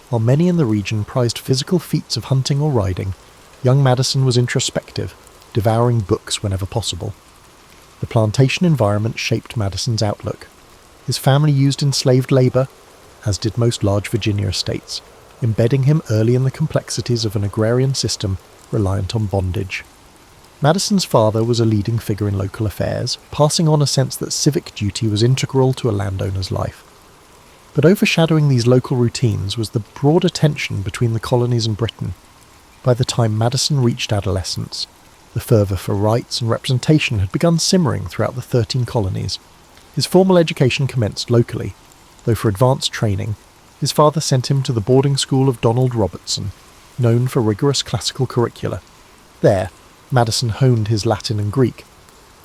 While many in the region prized physical feats of hunting or riding, young Madison was introspective, devouring books whenever possible. The plantation environment shaped Madison's outlook. His family used enslaved labour, as did most large Virginia estates, embedding him early in the complexities of an agrarian system reliant on bondage. Madison's father was a leading figure in local affairs, passing on a sense that civic duty was integral to a landowner's life. But overshadowing these local routines was the broader tension between the colonies and Britain. By the time Madison reached adolescence, the fervour for rights and representation had begun simmering throughout the 13 colonies. His formal education commenced locally, though for advanced training, his father sent him to the boarding school of Donald Robertson, known for rigorous classical curricula. There, Madison honed his Latin and Greek.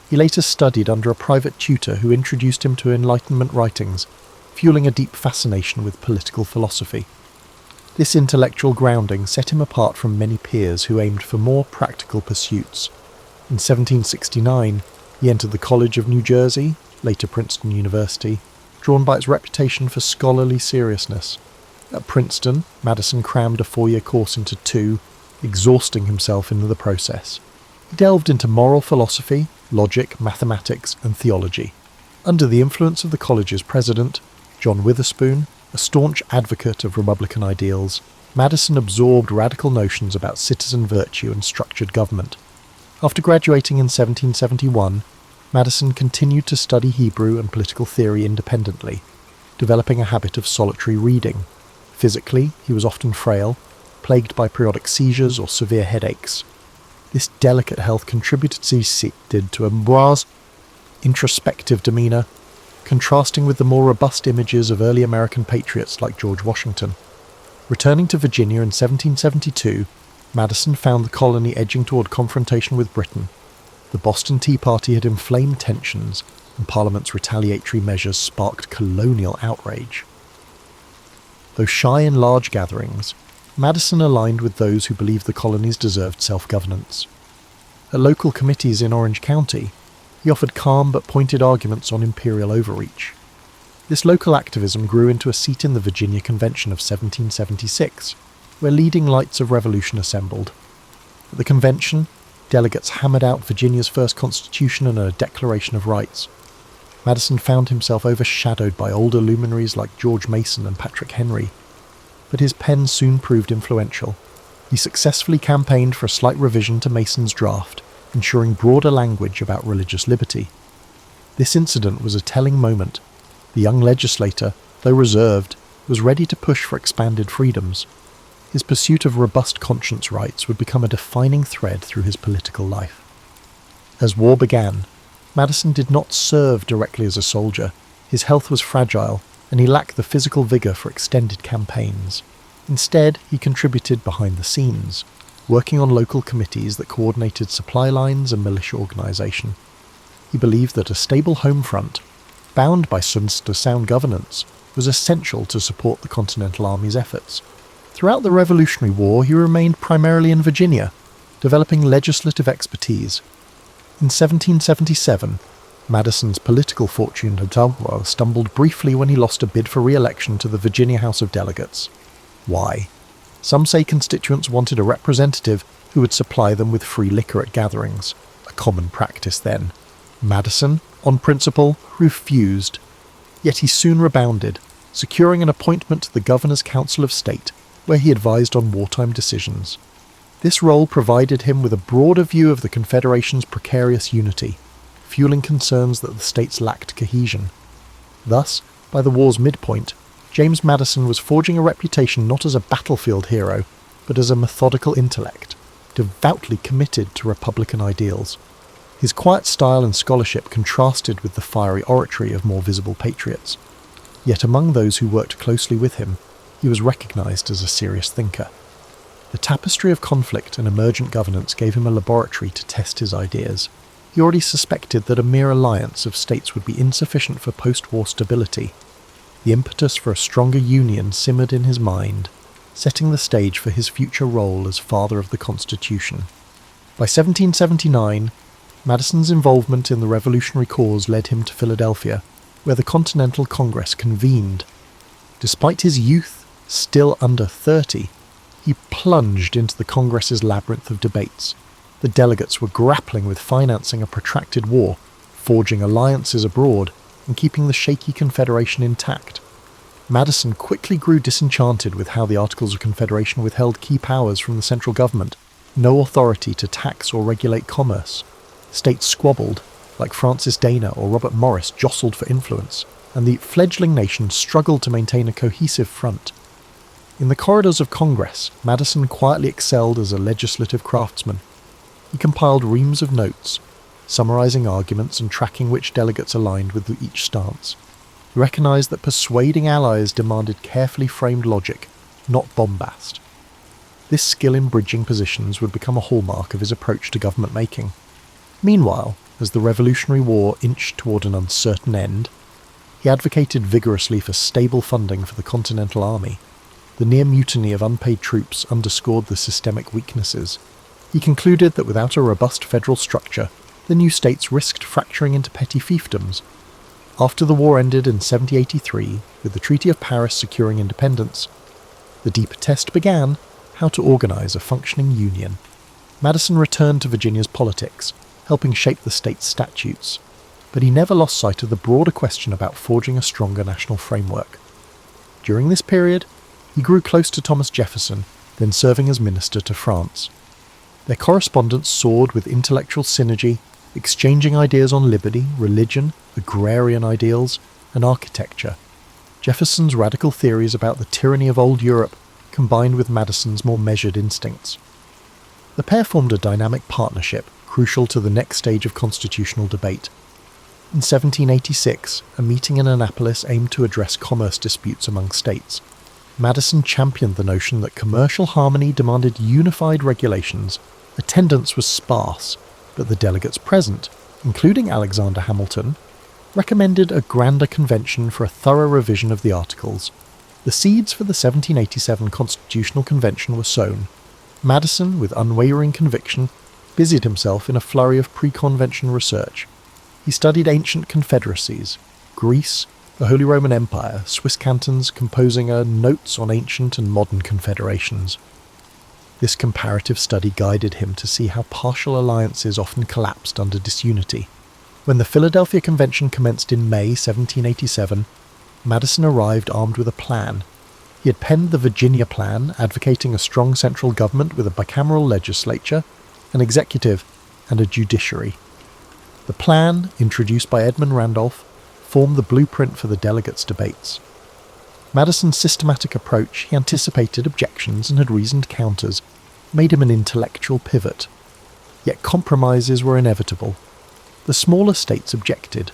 He later studied under a private tutor who introduced him to Enlightenment writings, fueling a deep fascination with political philosophy. This intellectual grounding set him apart from many peers who aimed for more practical pursuits. In 1769, he entered the College of New Jersey, later Princeton University, drawn by its reputation for scholarly seriousness. At Princeton, Madison crammed a 4-year course into 2, exhausting himself in the process. He delved into moral philosophy, logic, mathematics, and theology. Under the influence of the college's president, John Witherspoon, a staunch advocate of Republican ideals, Madison absorbed radical notions about citizen virtue and structured government. After graduating in 1771, Madison continued to study Hebrew and political theory independently, developing a habit of solitary reading. Physically, he was often frail, plagued by periodic seizures or severe headaches. This delicate health contributed to a more introspective demeanour, contrasting with the more robust images of early American patriots like George Washington. Returning to Virginia in 1772, Madison found the colony edging toward confrontation with Britain. The Boston Tea Party had inflamed tensions, and Parliament's retaliatory measures sparked colonial outrage. Though shy in large gatherings, Madison aligned with those who believed the colonies deserved self-governance. At local committees in Orange County, he offered calm but pointed arguments on imperial overreach. This local activism grew into a seat in the Virginia Convention of 1776, where leading lights of revolution assembled. At the convention, delegates hammered out Virginia's first constitution and a Declaration of Rights. Madison found himself overshadowed by older luminaries like George Mason and Patrick Henry, but his pen soon proved influential. He successfully campaigned for a slight revision to Mason's draft, ensuring broader language about religious liberty. This incident was a telling moment. The young legislator, though reserved, was ready to push for expanded freedoms. His pursuit of robust conscience rights would become a defining thread through his political life. As war began, Madison did not serve directly as a soldier. His health was fragile, and he lacked the physical vigour for extended campaigns. Instead, he contributed behind the scenes, working on local committees that coordinated supply lines and militia organisation. He believed that a stable home front, bound by sound governance, was essential to support the Continental Army's efforts. Throughout the Revolutionary War, he remained primarily in Virginia, developing legislative expertise. In 1777, Madison's political fortune had stumbled briefly when he lost a bid for re-election to the Virginia House of Delegates. Why? Some say constituents wanted a representative who would supply them with free liquor at gatherings, a common practice then. Madison, on principle, refused. Yet he soon rebounded, securing an appointment to the Governor's Council of State, where he advised on wartime decisions. This role provided him with a broader view of the Confederation's precarious unity, fueling concerns that the states lacked cohesion. Thus, by the war's midpoint, James Madison was forging a reputation not as a battlefield hero, but as a methodical intellect, devoutly committed to Republican ideals. His quiet style and scholarship contrasted with the fiery oratory of more visible patriots. Yet among those who worked closely with him, he was recognised as a serious thinker. The tapestry of conflict and emergent governance gave him a laboratory to test his ideas. He already suspected that a mere alliance of states would be insufficient for post-war stability. The impetus for a stronger union simmered in his mind, setting the stage for his future role as father of the Constitution. By 1779, Madison's involvement in the revolutionary cause led him to Philadelphia, where the Continental Congress convened. Despite his youth, still under 30, he plunged into the Congress's labyrinth of debates. The delegates were grappling with financing a protracted war, forging alliances abroad, and keeping the shaky Confederation intact. Madison quickly grew disenchanted with how the Articles of Confederation withheld key powers from the central government, no authority to tax or regulate commerce. States squabbled, like Francis Dana or Robert Morris jostled for influence, and the fledgling nation struggled to maintain a cohesive front. In the corridors of Congress, Madison quietly excelled as a legislative craftsman. He compiled reams of notes, summarising arguments and tracking which delegates aligned with each stance. He recognised that persuading allies demanded carefully framed logic, not bombast. This skill in bridging positions would become a hallmark of his approach to government making. Meanwhile, as the Revolutionary War inched toward an uncertain end, he advocated vigorously for stable funding for the Continental Army. The near mutiny of unpaid troops underscored the systemic weaknesses. He concluded that without a robust federal structure, the new states risked fracturing into petty fiefdoms. After the war ended in 1783, with the Treaty of Paris securing independence, the deeper test began: how to organise a functioning union. Madison returned to Virginia's politics, helping shape the state's statutes, but he never lost sight of the broader question about forging a stronger national framework. During this period, he grew close to Thomas Jefferson, then serving as minister to France. Their correspondence soared with intellectual synergy, exchanging ideas on liberty, religion, agrarian ideals, and architecture. Jefferson's radical theories about the tyranny of old Europe combined with Madison's more measured instincts. The pair formed a dynamic partnership crucial to the next stage of constitutional debate. In 1786, a meeting in Annapolis aimed to address commerce disputes among states. Madison championed the notion that commercial harmony demanded unified regulations. Attendance was sparse, but the delegates present, including Alexander Hamilton, recommended a grander convention for a thorough revision of the Articles. The seeds for the 1787 Constitutional Convention were sown. Madison, with unwavering conviction, busied himself in a flurry of pre-convention research. He studied ancient confederacies, Greece, the Holy Roman Empire, Swiss cantons, composing a Notes on Ancient and Modern Confederations. This comparative study guided him to see how partial alliances often collapsed under disunity. When the Philadelphia Convention commenced in May 1787, Madison arrived armed with a plan. He had penned the Virginia Plan, advocating a strong central government with a bicameral legislature, an executive, and a judiciary. The plan, introduced by Edmund Randolph, formed the blueprint for the delegates' debates. Madison's systematic approach, he anticipated objections and had reasoned counters, made him an intellectual pivot. Yet compromises were inevitable. The smaller states objected,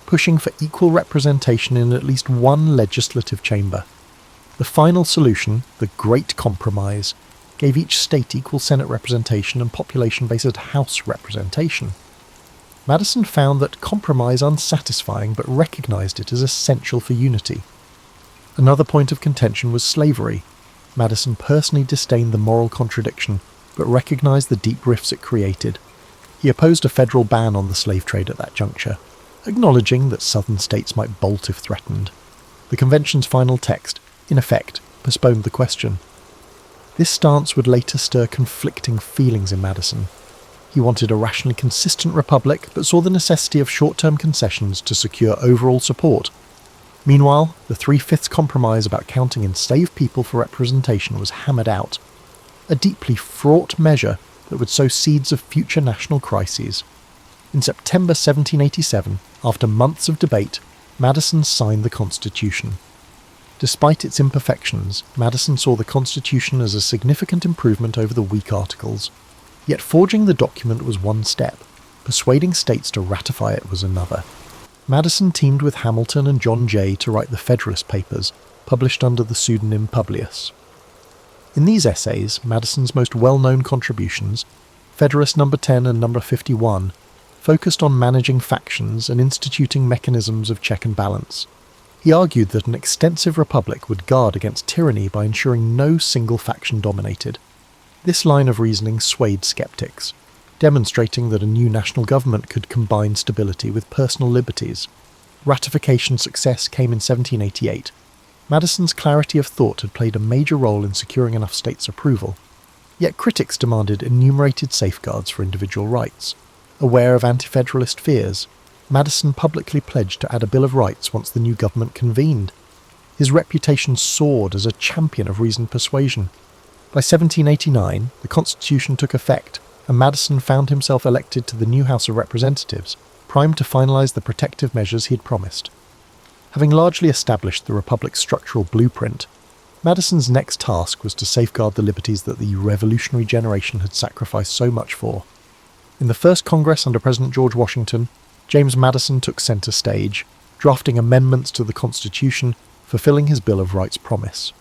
pushing for equal representation in at least one legislative chamber. The final solution, the Great Compromise, gave each state equal Senate representation and population-based House representation. Madison found that compromise unsatisfying but recognised it as essential for unity. Another point of contention was slavery. Madison personally disdained the moral contradiction, but recognised the deep rifts it created. He opposed a federal ban on the slave trade at that juncture, acknowledging that southern states might bolt if threatened. The convention's final text, in effect, postponed the question. This stance would later stir conflicting feelings in Madison. He wanted a rationally consistent republic, but saw the necessity of short-term concessions to secure overall support. Meanwhile, the 3/5 compromise about counting enslaved people for representation was hammered out, a deeply fraught measure that would sow seeds of future national crises. In September 1787, after months of debate, Madison signed the Constitution. Despite its imperfections, Madison saw the Constitution as a significant improvement over the weak Articles. Yet forging the document was one step, persuading states to ratify it was another. Madison teamed with Hamilton and John Jay to write the Federalist Papers, published under the pseudonym Publius. In these essays, Madison's most well-known contributions, Federalist No. 10 and No. 51, focused on managing factions and instituting mechanisms of check and balance. He argued that an extensive republic would guard against tyranny by ensuring no single faction dominated. This line of reasoning swayed skeptics, demonstrating that a new national government could combine stability with personal liberties. Ratification success came in 1788. Madison's clarity of thought had played a major role in securing enough states' approval. Yet critics demanded enumerated safeguards for individual rights. Aware of anti-federalist fears, Madison publicly pledged to add a Bill of Rights once the new government convened. His reputation soared as a champion of reasoned persuasion. By 1789, the Constitution took effect, and Madison found himself elected to the new House of Representatives, primed to finalise the protective measures he had promised. Having largely established the Republic's structural blueprint, Madison's next task was to safeguard the liberties that the revolutionary generation had sacrificed so much for. In the first Congress under President George Washington, James Madison took centre stage, drafting amendments to the Constitution, fulfilling his Bill of Rights promise.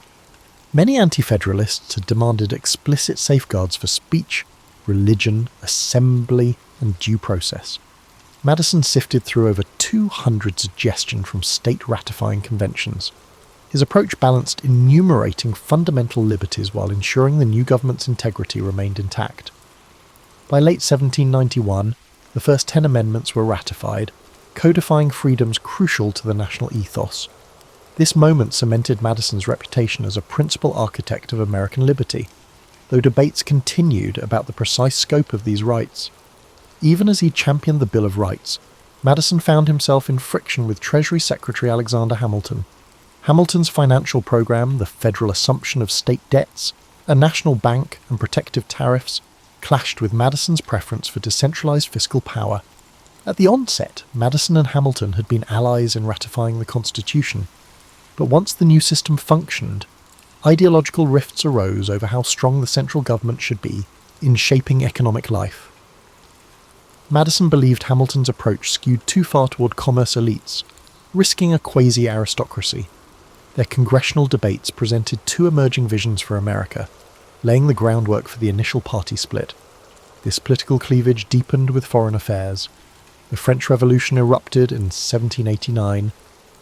Many anti-federalists had demanded explicit safeguards for speech, religion, assembly, and due process. Madison sifted through over 200 suggestions from state-ratifying conventions. His approach balanced enumerating fundamental liberties while ensuring the new government's integrity remained intact. By late 1791, the first 10 amendments were ratified, codifying freedoms crucial to the national ethos. This moment cemented Madison's reputation as a principal architect of American liberty, though debates continued about the precise scope of these rights. Even as he championed the Bill of Rights, Madison found himself in friction with Treasury Secretary Alexander Hamilton. Hamilton's financial program, the federal assumption of state debts, a national bank, and protective tariffs clashed with Madison's preference for decentralized fiscal power. At the onset, Madison and Hamilton had been allies in ratifying the Constitution, but once the new system functioned, ideological rifts arose over how strong the central government should be in shaping economic life. Madison believed Hamilton's approach skewed too far toward commerce elites, risking a quasi-aristocracy. Their congressional debates presented two emerging visions for America, laying the groundwork for the initial party split. This political cleavage deepened with foreign affairs. The French Revolution erupted in 1789,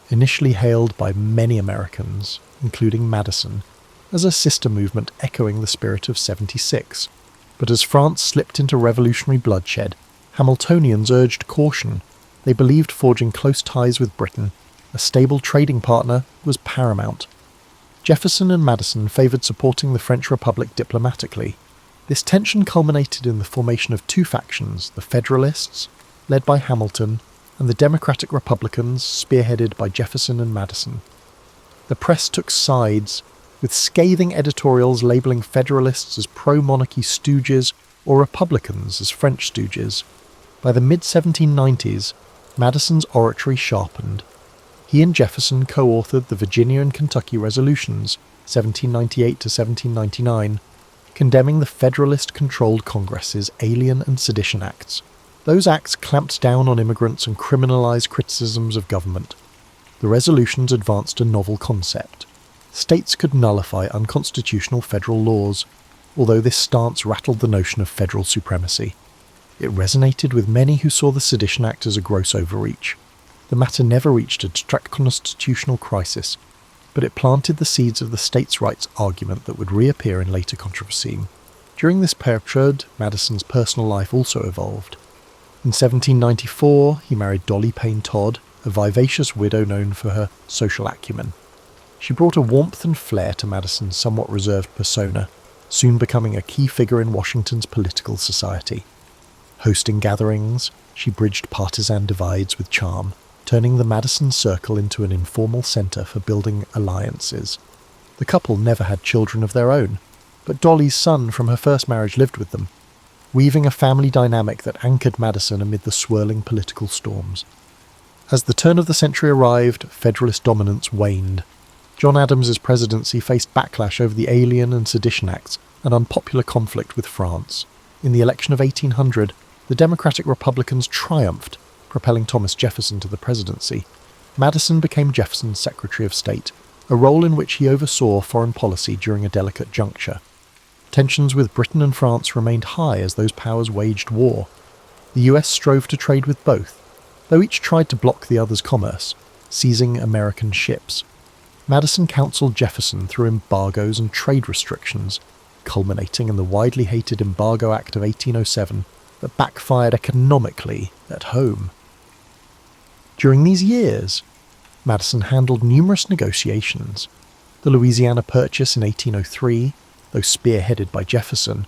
initially hailed by many Americans, including Madison, as a sister movement echoing the spirit of '76. But as France slipped into revolutionary bloodshed, Hamiltonians urged caution. They believed forging close ties with Britain, a stable trading partner, was paramount. Jefferson and Madison favoured supporting the French Republic diplomatically. This tension culminated in the formation of two factions, the Federalists, led by Hamilton, and the Democratic Republicans, spearheaded by Jefferson and Madison. The press took sides, with scathing editorials labelling Federalists as pro-monarchy stooges or Republicans as French stooges. By the mid-1790s, Madison's oratory sharpened. He and Jefferson co-authored the Virginia and Kentucky Resolutions, 1798 to 1799, condemning the Federalist-controlled Congress's Alien and Sedition Acts. Those acts clamped down on immigrants and criminalized criticisms of government. The resolutions advanced a novel concept. States could nullify unconstitutional federal laws, although this stance rattled the notion of federal supremacy. It resonated with many who saw the Sedition Act as a gross overreach. The matter never reached a constitutional crisis, but it planted the seeds of the states' rights argument that would reappear in later controversy. During this period, Madison's personal life also evolved. In 1794, he married Dolly Payne Todd, a vivacious widow known for her social acumen. She brought a warmth and flair to Madison's somewhat reserved persona, soon becoming a key figure in Washington's political society. Hosting gatherings, she bridged partisan divides with charm, turning the Madison Circle into an informal centre for building alliances. The couple never had children of their own, but Dolly's son from her first marriage lived with them, weaving a family dynamic that anchored Madison amid the swirling political storms. As the turn of the century arrived, Federalist dominance waned. John Adams's presidency faced backlash over the Alien and Sedition Acts and unpopular conflict with France. In the election of 1800, the Democratic Republicans triumphed, propelling Thomas Jefferson to the presidency. Madison became Jefferson's Secretary of State, a role in which he oversaw foreign policy during a delicate juncture. Tensions with Britain and France remained high as those powers waged war. The US strove to trade with both, though each tried to block the other's commerce, seizing American ships. Madison counseled Jefferson through embargoes and trade restrictions, culminating in the widely hated Embargo Act of 1807 that backfired economically at home. During these years, Madison handled numerous negotiations. The Louisiana Purchase in 1803, though spearheaded by Jefferson,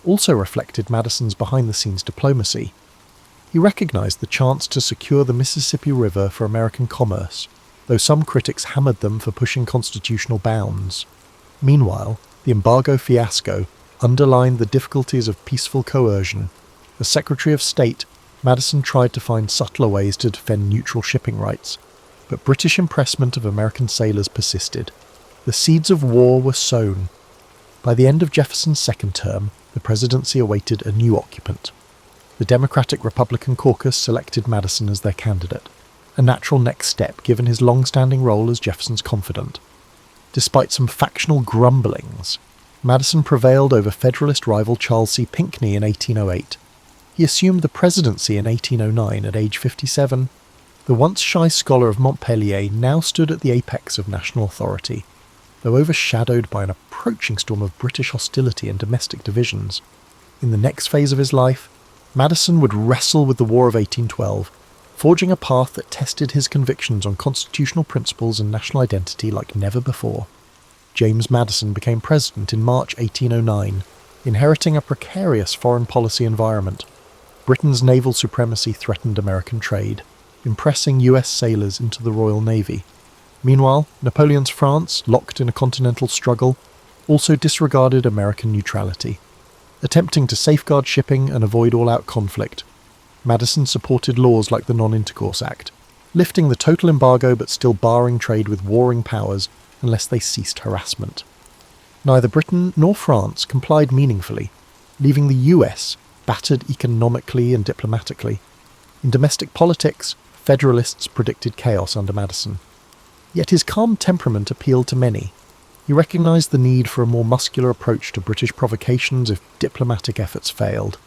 also reflected Madison's behind-the-scenes diplomacy. He recognized the chance to secure the Mississippi River for American commerce, though some critics hammered them for pushing constitutional bounds. Meanwhile, the embargo fiasco underlined the difficulties of peaceful coercion. As Secretary of State, Madison tried to find subtler ways to defend neutral shipping rights, but British impressment of American sailors persisted. The seeds of war were sown. By the end of Jefferson's second term, the presidency awaited a new occupant. The Democratic-Republican caucus selected Madison as their candidate, a natural next step given his long-standing role as Jefferson's confidant. Despite some factional grumblings, Madison prevailed over Federalist rival Charles C. Pinckney in 1808. He assumed the presidency in 1809 at age 57. The once shy scholar of Montpellier now stood at the apex of national authority, though overshadowed by an approaching storm of British hostility and domestic divisions. In the next phase of his life, Madison would wrestle with the War of 1812, forging a path that tested his convictions on constitutional principles and national identity like never before. James Madison became president in March 1809, inheriting a precarious foreign policy environment. Britain's naval supremacy threatened American trade, impressing US sailors into the Royal Navy. Meanwhile, Napoleon's France, locked in a continental struggle, also disregarded American neutrality. Attempting to safeguard shipping and avoid all-out conflict, Madison supported laws like the Non-Intercourse Act, lifting the total embargo but still barring trade with warring powers unless they ceased harassment. Neither Britain nor France complied meaningfully, leaving the US battered economically and diplomatically. In domestic politics, Federalists predicted chaos under Madison. Yet his calm temperament appealed to many. He recognised the need for a more muscular approach to British provocations if diplomatic efforts failed.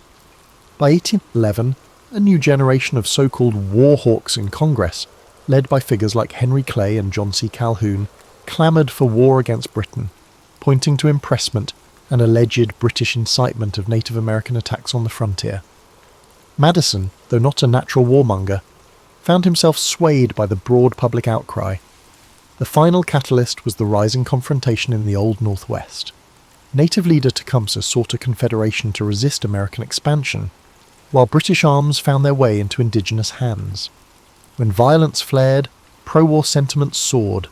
By 1811, a new generation of so-called war hawks in Congress, led by figures like Henry Clay and John C. Calhoun, clamoured for war against Britain, pointing to impressment and alleged British incitement of Native American attacks on the frontier. Madison, though not a natural warmonger, found himself swayed by the broad public outcry. The final catalyst was the rising confrontation in the Old Northwest. Native leader Tecumseh sought a confederation to resist American expansion, while British arms found their way into indigenous hands. When violence flared, pro-war sentiments soared.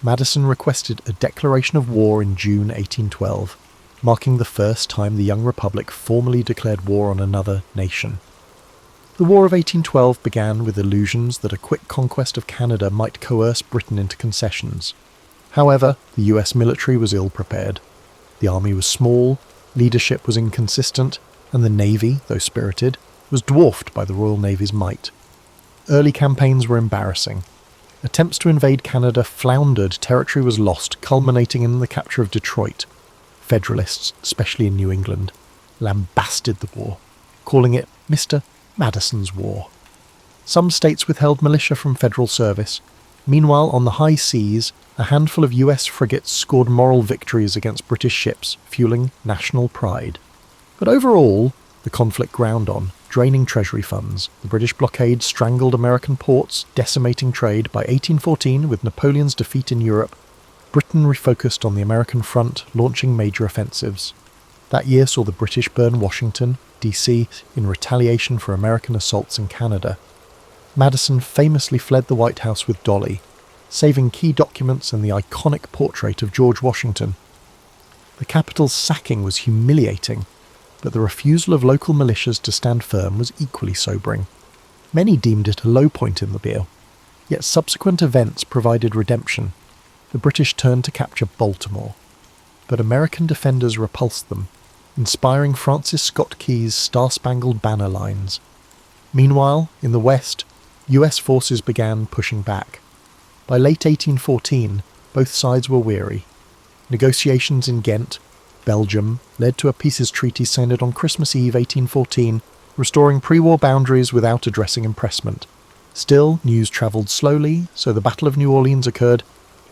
Madison requested a declaration of war in June 1812, marking the first time the young republic formally declared war on another nation. The War of 1812 began with illusions that a quick conquest of Canada might coerce Britain into concessions. However, the US military was ill-prepared. The army was small, leadership was inconsistent, and the navy, though spirited, was dwarfed by the Royal Navy's might. Early campaigns were embarrassing. Attempts to invade Canada floundered, territory was lost, culminating in the capture of Detroit. Federalists, especially in New England, lambasted the war, calling it Mr. Madison's War. Some states withheld militia from federal service. Meanwhile, on the high seas, a handful of US frigates scored moral victories against British ships, fueling national pride. But overall, the conflict ground on, draining treasury funds. The British blockade strangled American ports, decimating trade. By 1814, with Napoleon's defeat in Europe, Britain refocused on the American front, launching major offensives. That year saw the British burn Washington, D.C., in retaliation for American assaults in Canada. Madison famously fled the White House with Dolly, saving key documents and the iconic portrait of George Washington. The Capitol's sacking was humiliating, but the refusal of local militias to stand firm was equally sobering. Many deemed it a low point in the deal, yet subsequent events provided redemption. The British turned to capture Baltimore, but American defenders repulsed them, inspiring Francis Scott Key's Star-Spangled Banner lines. Meanwhile, in the West, US forces began pushing back. By late 1814, both sides were weary. Negotiations in Ghent, Belgium, led to a peace treaty signed on Christmas Eve 1814, restoring pre-war boundaries without addressing impressment. Still, news travelled slowly, so the Battle of New Orleans occurred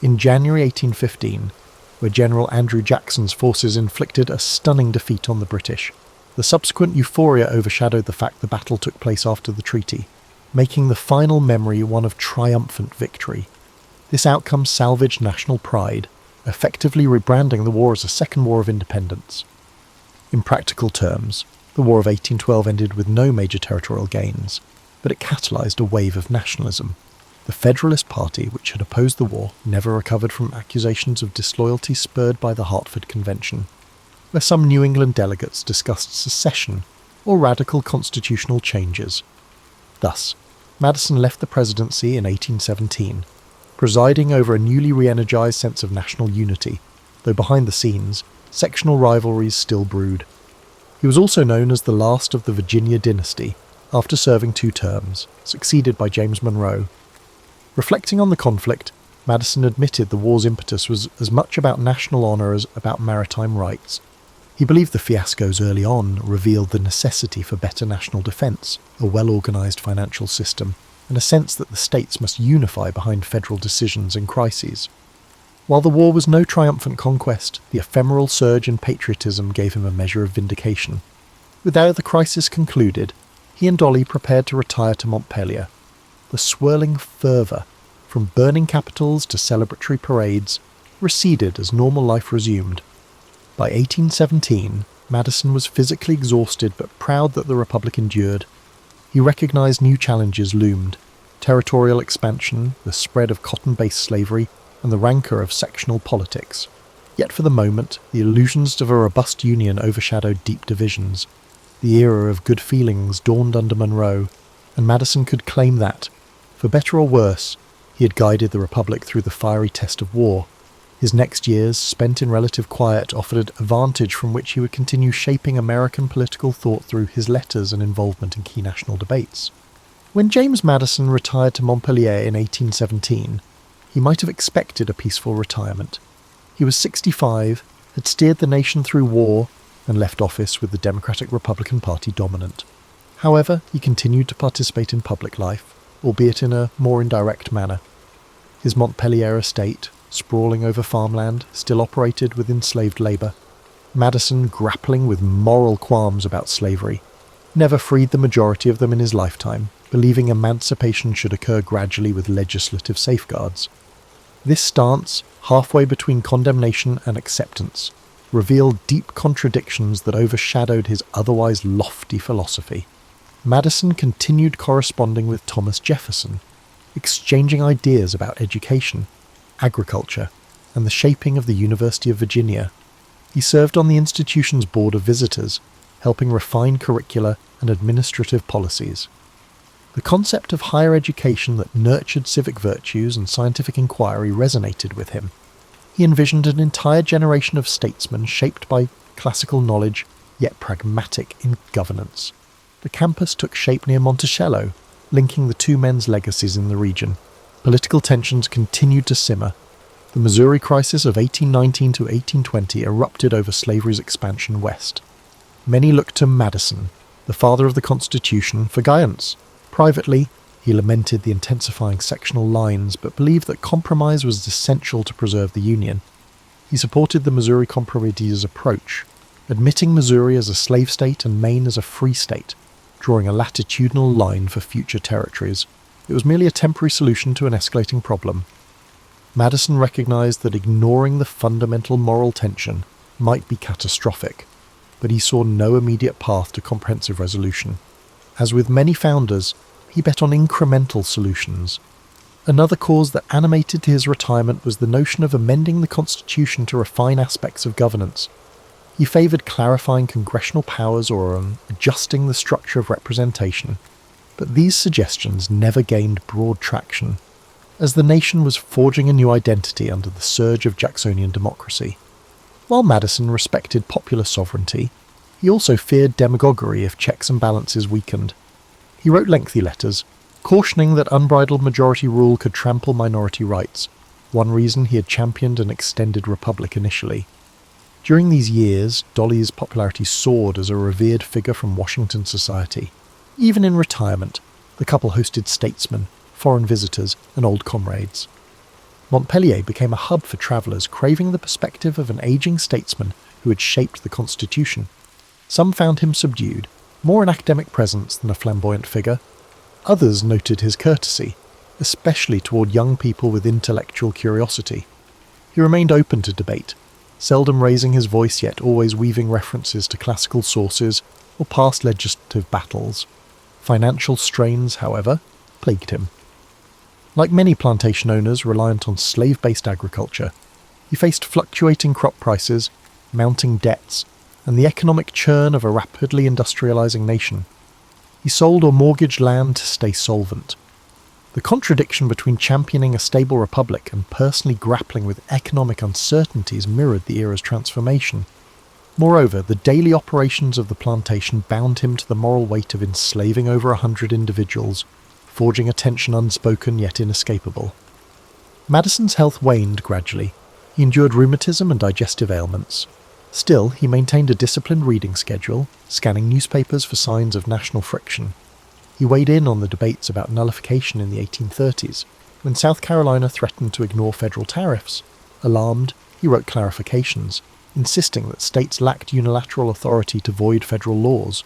in January 1815, where General Andrew Jackson's forces inflicted a stunning defeat on the British. The subsequent euphoria overshadowed the fact the battle took place after the treaty, making the final memory one of triumphant victory. This outcome salvaged national pride, effectively rebranding the war as a second war of independence. In practical terms, the War of 1812 ended with no major territorial gains, but it catalysed a wave of nationalism. The Federalist Party, which had opposed the war, never recovered from accusations of disloyalty spurred by the Hartford Convention, where some New England delegates discussed secession or radical constitutional changes. Thus, Madison left the presidency in 1817, presiding over a newly re-energized sense of national unity, though behind the scenes, sectional rivalries still brewed. He was also known as the last of the Virginia dynasty, after serving 2 terms, succeeded by James Monroe. Reflecting on the conflict, Madison admitted the war's impetus was as much about national honour as about maritime rights. He believed the fiascos early on revealed the necessity for better national defence, a well-organised financial system, and a sense that the states must unify behind federal decisions in crises. While the war was no triumphant conquest, the ephemeral surge in patriotism gave him a measure of vindication. Without the crisis concluded, he and Dolly prepared to retire to Montpelier. The swirling fervour, from burning capitals to celebratory parades, receded as normal life resumed. By 1817, Madison was physically exhausted but proud that the Republic endured. He recognised new challenges loomed: territorial expansion, the spread of cotton-based slavery, and the rancour of sectional politics. Yet for the moment, the illusions of a robust union overshadowed deep divisions. The era of good feelings dawned under Monroe, and Madison could claim that, for better or worse, he had guided the Republic through the fiery test of war. His next years, spent in relative quiet, offered a vantage from which he would continue shaping American political thought through his letters and involvement in key national debates. When James Madison retired to Montpelier in 1817, he might have expected a peaceful retirement. He was 65, had steered the nation through war, and left office with the Democratic-Republican Party dominant. However, he continued to participate in public life, albeit in a more indirect manner. His Montpelier estate, sprawling over farmland, still operated with enslaved labour. Madison, grappling with moral qualms about slavery, never freed the majority of them in his lifetime, believing emancipation should occur gradually with legislative safeguards. This stance, halfway between condemnation and acceptance, revealed deep contradictions that overshadowed his otherwise lofty philosophy. Madison continued corresponding with Thomas Jefferson, exchanging ideas about education, agriculture, and the shaping of the University of Virginia. He served on the institution's board of visitors, helping refine curricula and administrative policies. The concept of higher education that nurtured civic virtues and scientific inquiry resonated with him. He envisioned an entire generation of statesmen shaped by classical knowledge, yet pragmatic in governance. The campus took shape near Monticello, linking the two men's legacies in the region. Political tensions continued to simmer. The Missouri Crisis of 1819 to 1820 erupted over slavery's expansion west. Many looked to Madison, the father of the Constitution, for guidance. Privately, he lamented the intensifying sectional lines, but believed that compromise was essential to preserve the Union. He supported the Missouri Compromise's approach, admitting Missouri as a slave state and Maine as a free state, drawing a latitudinal line for future territories. It was merely a temporary solution to an escalating problem. Madison recognized that ignoring the fundamental moral tension might be catastrophic, but he saw no immediate path to comprehensive resolution. As with many founders, he bet on incremental solutions. Another cause that animated his retirement was the notion of amending the Constitution to refine aspects of governance. He favoured clarifying congressional powers or adjusting the structure of representation, but these suggestions never gained broad traction, as the nation was forging a new identity under the surge of Jacksonian democracy. While Madison respected popular sovereignty, he also feared demagoguery if checks and balances weakened. He wrote lengthy letters, cautioning that unbridled majority rule could trample minority rights, one reason he had championed an extended republic initially. During these years, Dolly's popularity soared as a revered figure from Washington society. Even in retirement, the couple hosted statesmen, foreign visitors, and old comrades. Montpelier became a hub for travellers craving the perspective of an ageing statesman who had shaped the Constitution. Some found him subdued, more an academic presence than a flamboyant figure. Others noted his courtesy, especially toward young people with intellectual curiosity. He remained open to debate, seldom raising his voice yet always weaving references to classical sources or past legislative battles. Financial strains, however, plagued him. Like many plantation owners reliant on slave-based agriculture, he faced fluctuating crop prices, mounting debts, and the economic churn of a rapidly industrializing nation. He sold or mortgaged land to stay solvent. The contradiction between championing a stable republic and personally grappling with economic uncertainties mirrored the era's transformation. Moreover, the daily operations of the plantation bound him to the moral weight of enslaving over 100 individuals, forging a tension unspoken yet inescapable. Madison's health waned gradually. He endured rheumatism and digestive ailments. Still, he maintained a disciplined reading schedule, scanning newspapers for signs of national friction. He weighed in on the debates about nullification in the 1830s, when South Carolina threatened to ignore federal tariffs. Alarmed, he wrote clarifications, insisting that states lacked unilateral authority to void federal laws.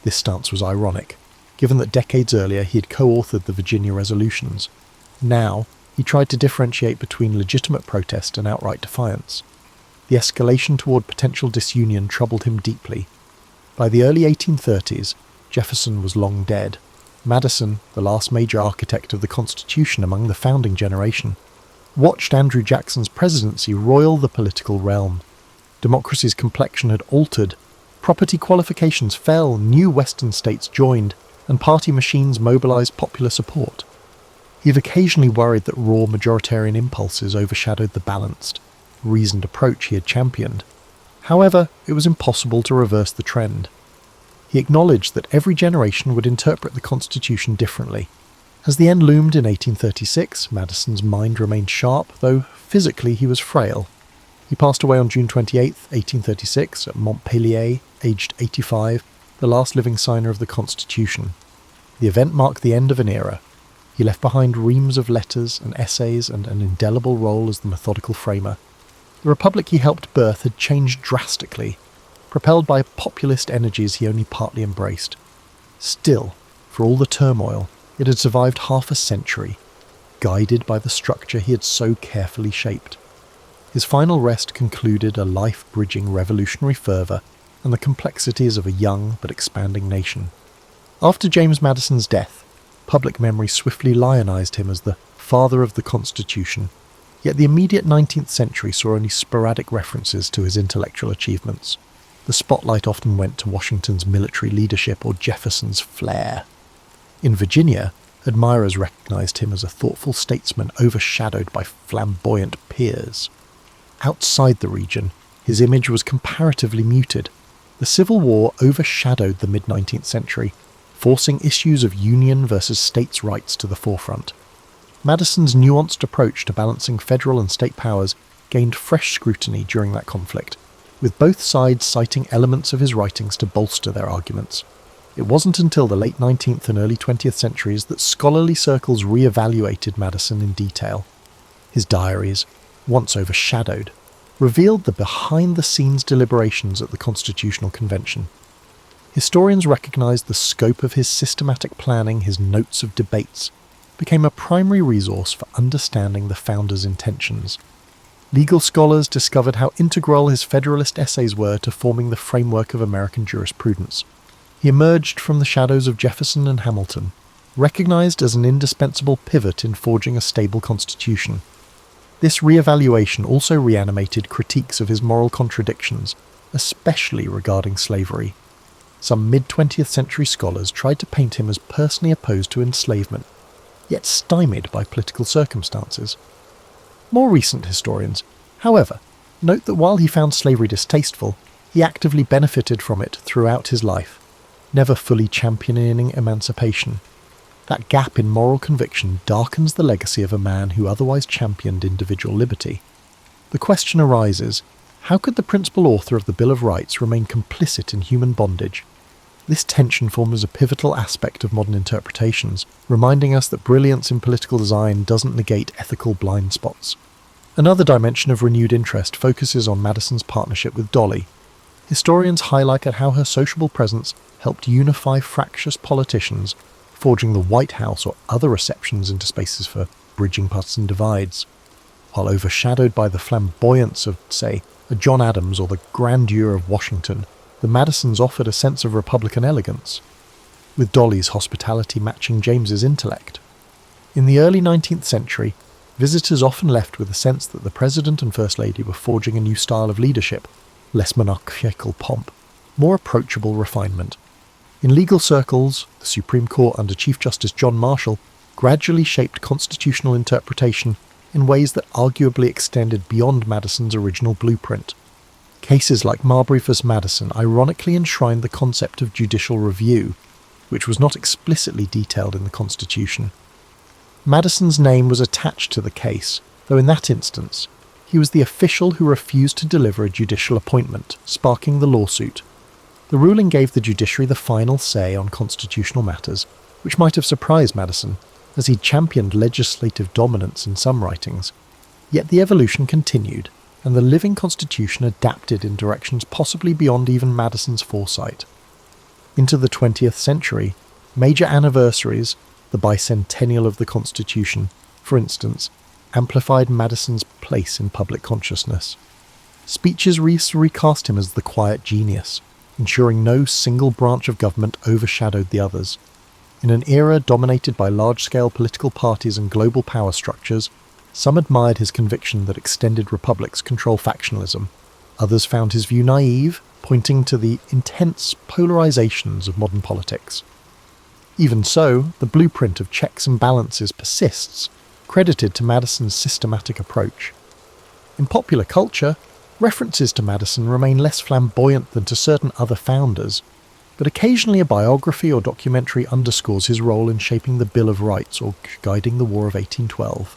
This stance was ironic, given that decades earlier he had co-authored the Virginia Resolutions. Now, he tried to differentiate between legitimate protest and outright defiance. The escalation toward potential disunion troubled him deeply. By the early 1830s, Jefferson was long dead. Madison, the last major architect of the Constitution among the founding generation, watched Andrew Jackson's presidency roil the political realm. Democracy's complexion had altered, property qualifications fell, new Western states joined, and party machines mobilized popular support. He had occasionally worried that raw majoritarian impulses overshadowed the balanced, reasoned approach he had championed. However, it was impossible to reverse the trend. He acknowledged that every generation would interpret the Constitution differently. As the end loomed in 1836, Madison's mind remained sharp, though physically he was frail. He passed away on June 28, 1836, at Montpellier, aged 85, the last living signer of the Constitution. The event marked the end of an era. He left behind reams of letters and essays and an indelible role as the methodical framer. The republic he helped birth had changed drastically, propelled by populist energies he only partly embraced. Still, for all the turmoil, it had survived half a century, guided by the structure he had so carefully shaped. His final rest concluded a life bridging revolutionary fervour and the complexities of a young but expanding nation. After James Madison's death, public memory swiftly lionized him as the father of the Constitution, yet the immediate 19th century saw only sporadic references to his intellectual achievements. The spotlight often went to Washington's military leadership or Jefferson's flair. In Virginia, admirers recognized him as a thoughtful statesman overshadowed by flamboyant peers. Outside the region, his image was comparatively muted. The Civil War overshadowed the mid-19th century, forcing issues of union versus states' rights to the forefront. Madison's nuanced approach to balancing federal and state powers gained fresh scrutiny during that conflict, with both sides citing elements of his writings to bolster their arguments. It wasn't until the late 19th and early 20th centuries that scholarly circles re-evaluated Madison in detail. His diaries, once overshadowed, revealed the behind-the-scenes deliberations at the Constitutional Convention. Historians recognized the scope of his systematic planning. His notes of debates became a primary resource for understanding the founders' intentions. Legal scholars discovered how integral his Federalist essays were to forming the framework of American jurisprudence. He emerged from the shadows of Jefferson and Hamilton, recognized as an indispensable pivot in forging a stable constitution. This re-evaluation also reanimated critiques of his moral contradictions, especially regarding slavery. Some mid-20th century scholars tried to paint him as personally opposed to enslavement, yet stymied by political circumstances. More recent historians, however, note that while he found slavery distasteful, he actively benefited from it throughout his life, never fully championing emancipation. That gap in moral conviction darkens the legacy of a man who otherwise championed individual liberty. The question arises, how could the principal author of the Bill of Rights remain complicit in human bondage? This tension forms a pivotal aspect of modern interpretations, reminding us that brilliance in political design doesn't negate ethical blind spots. Another dimension of renewed interest focuses on Madison's partnership with Dolly. Historians highlight how her sociable presence helped unify fractious politicians, forging the White House or other receptions into spaces for bridging partisan divides. While overshadowed by the flamboyance of, say, a John Adams or the grandeur of Washington, the Madisons offered a sense of Republican elegance, with Dolly's hospitality matching James's intellect. In the early 19th century, visitors often left with a sense that the President and First Lady were forging a new style of leadership, less monarchical pomp, more approachable refinement. In legal circles, the Supreme Court under Chief Justice John Marshall gradually shaped constitutional interpretation in ways that arguably extended beyond Madison's original blueprint. Cases like Marbury v. Madison ironically enshrined the concept of judicial review, which was not explicitly detailed in the Constitution. Madison's name was attached to the case, though in that instance, he was the official who refused to deliver a judicial appointment, sparking the lawsuit. The ruling gave the judiciary the final say on constitutional matters, which might have surprised Madison, as he'd championed legislative dominance in some writings. Yet the evolution continued, and the living constitution adapted in directions possibly beyond even Madison's foresight. Into the 20th century, major anniversaries, the bicentennial of the Constitution, for instance, amplified Madison's place in public consciousness. Speeches recast him as the quiet genius, ensuring no single branch of government overshadowed the others. In an era dominated by large-scale political parties and global power structures, some admired his conviction that extended republics control factionalism. Others found his view naive, pointing to the intense polarizations of modern politics. Even so, the blueprint of checks and balances persists, credited to Madison's systematic approach. In popular culture, references to Madison remain less flamboyant than to certain other founders, but occasionally a biography or documentary underscores his role in shaping the Bill of Rights or guiding the War of 1812.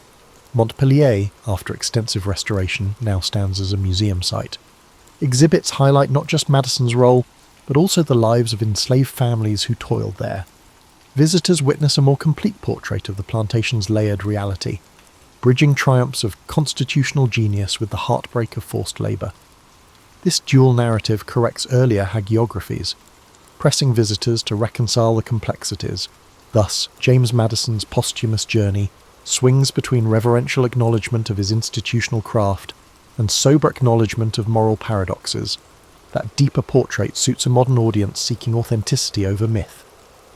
Montpellier, after extensive restoration, now stands as a museum site. Exhibits highlight not just Madison's role, but also the lives of enslaved families who toiled there. Visitors witness a more complete portrait of the plantation's layered reality, bridging triumphs of constitutional genius with the heartbreak of forced labour. This dual narrative corrects earlier hagiographies, pressing visitors to reconcile the complexities. Thus, James Madison's posthumous journey swings between reverential acknowledgement of his institutional craft and sober acknowledgement of moral paradoxes. That deeper portrait suits a modern audience seeking authenticity over myth.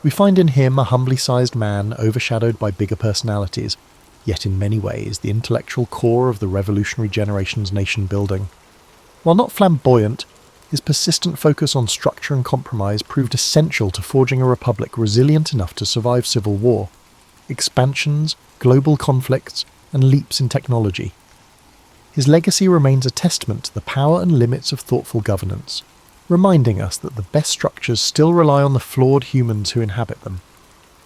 We find in him a humbly sized man overshadowed by bigger personalities, yet in many ways the intellectual core of the revolutionary generation's nation-building. While not flamboyant, his persistent focus on structure and compromise proved essential to forging a republic resilient enough to survive civil war, expansions, global conflicts, and leaps in technology. His legacy remains a testament to the power and limits of thoughtful governance, reminding us that the best structures still rely on the flawed humans who inhabit them.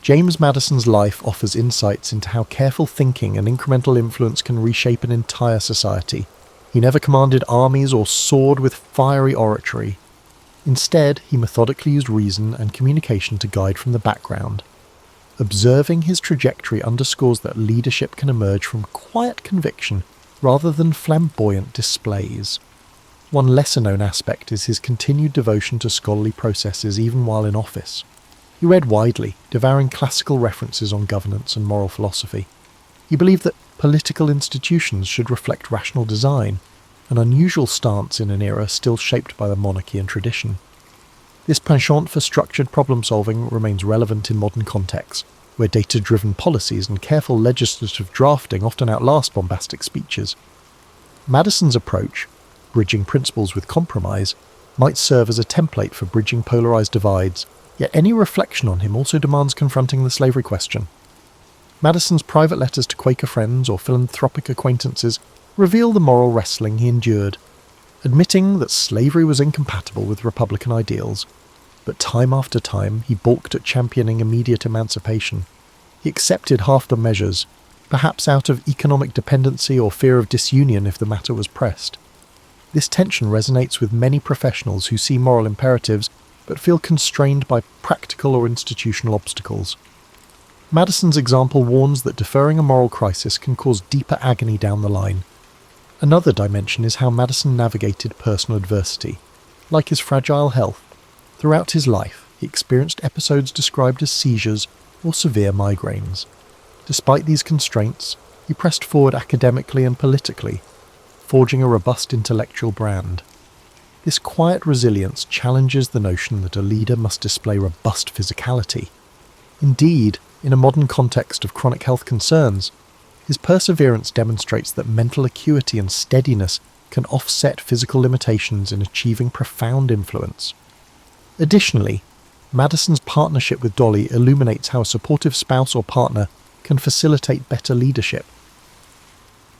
James Madison's life offers insights into how careful thinking and incremental influence can reshape an entire society. He never commanded armies or soared with fiery oratory. Instead, he methodically used reason and communication to guide from the background. Observing his trajectory underscores that leadership can emerge from quiet conviction rather than flamboyant displays. One lesser-known aspect is his continued devotion to scholarly processes even while in office. He read widely, devouring classical references on governance and moral philosophy. He believed that political institutions should reflect rational design, an unusual stance in an era still shaped by the monarchy and tradition. This penchant for structured problem-solving remains relevant in modern contexts, where data-driven policies and careful legislative drafting often outlast bombastic speeches. Madison's approach, bridging principles with compromise, might serve as a template for bridging polarized divides, yet any reflection on him also demands confronting the slavery question. Madison's private letters to Quaker friends or philanthropic acquaintances reveal the moral wrestling he endured, admitting that slavery was incompatible with Republican ideals, but time after time he balked at championing immediate emancipation. He accepted half the measures, perhaps out of economic dependency or fear of disunion if the matter was pressed. This tension resonates with many professionals who see moral imperatives but feel constrained by practical or institutional obstacles. Madison's example warns that deferring a moral crisis can cause deeper agony down the line. Another dimension is how Madison navigated personal adversity. Like his fragile health, throughout his life he experienced episodes described as seizures or severe migraines. Despite these constraints, he pressed forward academically and politically, forging a robust intellectual brand. This quiet resilience challenges the notion that a leader must display robust physicality. Indeed, In a modern context of chronic health concerns, his perseverance demonstrates that mental acuity and steadiness can offset physical limitations in achieving profound influence. Additionally, Madison's partnership with Dolly illuminates how a supportive spouse or partner can facilitate better leadership.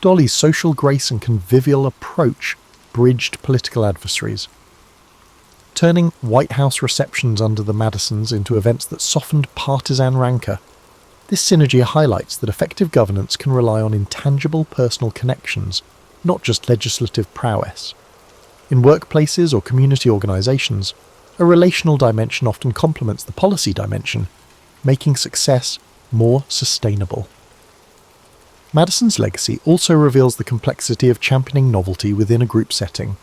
Dolly's social grace and convivial approach bridged political adversaries, turning White House receptions under the Madisons into events that softened partisan rancor. This synergy highlights that effective governance can rely on intangible personal connections, not just legislative prowess. In workplaces or community organisations, a relational dimension often complements the policy dimension, making success more sustainable. Madison's legacy also reveals the complexity of championing novelty within a group setting.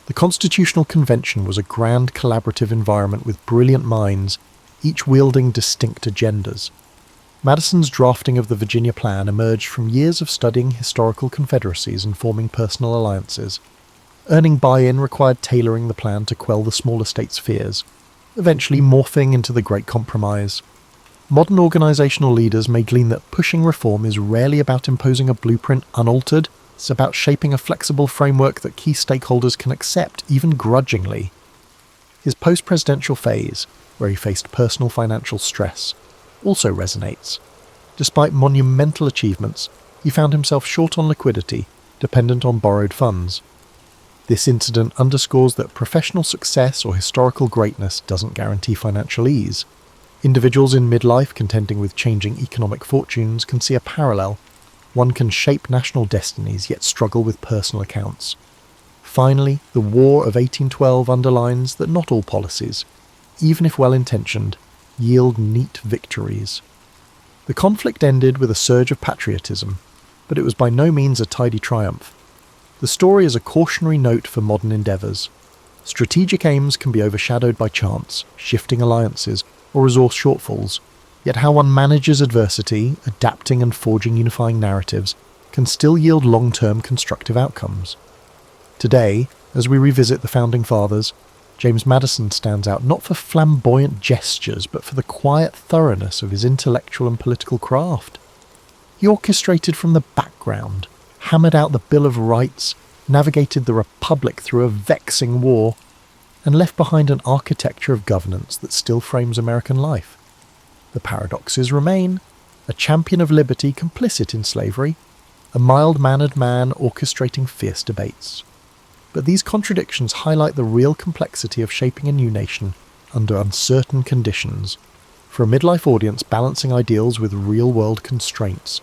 The Constitutional Convention was a grand collaborative environment with brilliant minds, each wielding distinct agendas. Madison's drafting of the Virginia Plan emerged from years of studying historical confederacies and forming personal alliances. Earning buy-in required tailoring the plan to quell the smaller states' fears, eventually morphing into the Great Compromise. Modern organisational leaders may glean that pushing reform is rarely about imposing a blueprint unaltered. It's about shaping a flexible framework that key stakeholders can accept, even grudgingly. His post-presidential phase, where he faced personal financial stress, also resonates. Despite monumental achievements, he found himself short on liquidity, dependent on borrowed funds. This incident underscores that professional success or historical greatness doesn't guarantee financial ease. Individuals in midlife contending with changing economic fortunes can see a parallel. One can shape national destinies yet struggle with personal accounts. Finally, the War of 1812 underlines that not all policies, even if well-intentioned, yield neat victories. The conflict ended with a surge of patriotism, but it was by no means a tidy triumph. The story is a cautionary note for modern endeavours. Strategic aims can be overshadowed by chance, shifting alliances, or resource shortfalls. Yet how one manages adversity, adapting and forging unifying narratives, can still yield long-term constructive outcomes. Today, as we revisit the Founding Fathers, James Madison stands out not for flamboyant gestures, but for the quiet thoroughness of his intellectual and political craft. He orchestrated from the background, hammered out the Bill of Rights, navigated the Republic through a vexing war, and left behind an architecture of governance that still frames American life. The paradoxes remain: a champion of liberty complicit in slavery, a mild-mannered man orchestrating fierce debates. But these contradictions highlight the real complexity of shaping a new nation under uncertain conditions. For a midlife audience balancing ideals with real-world constraints,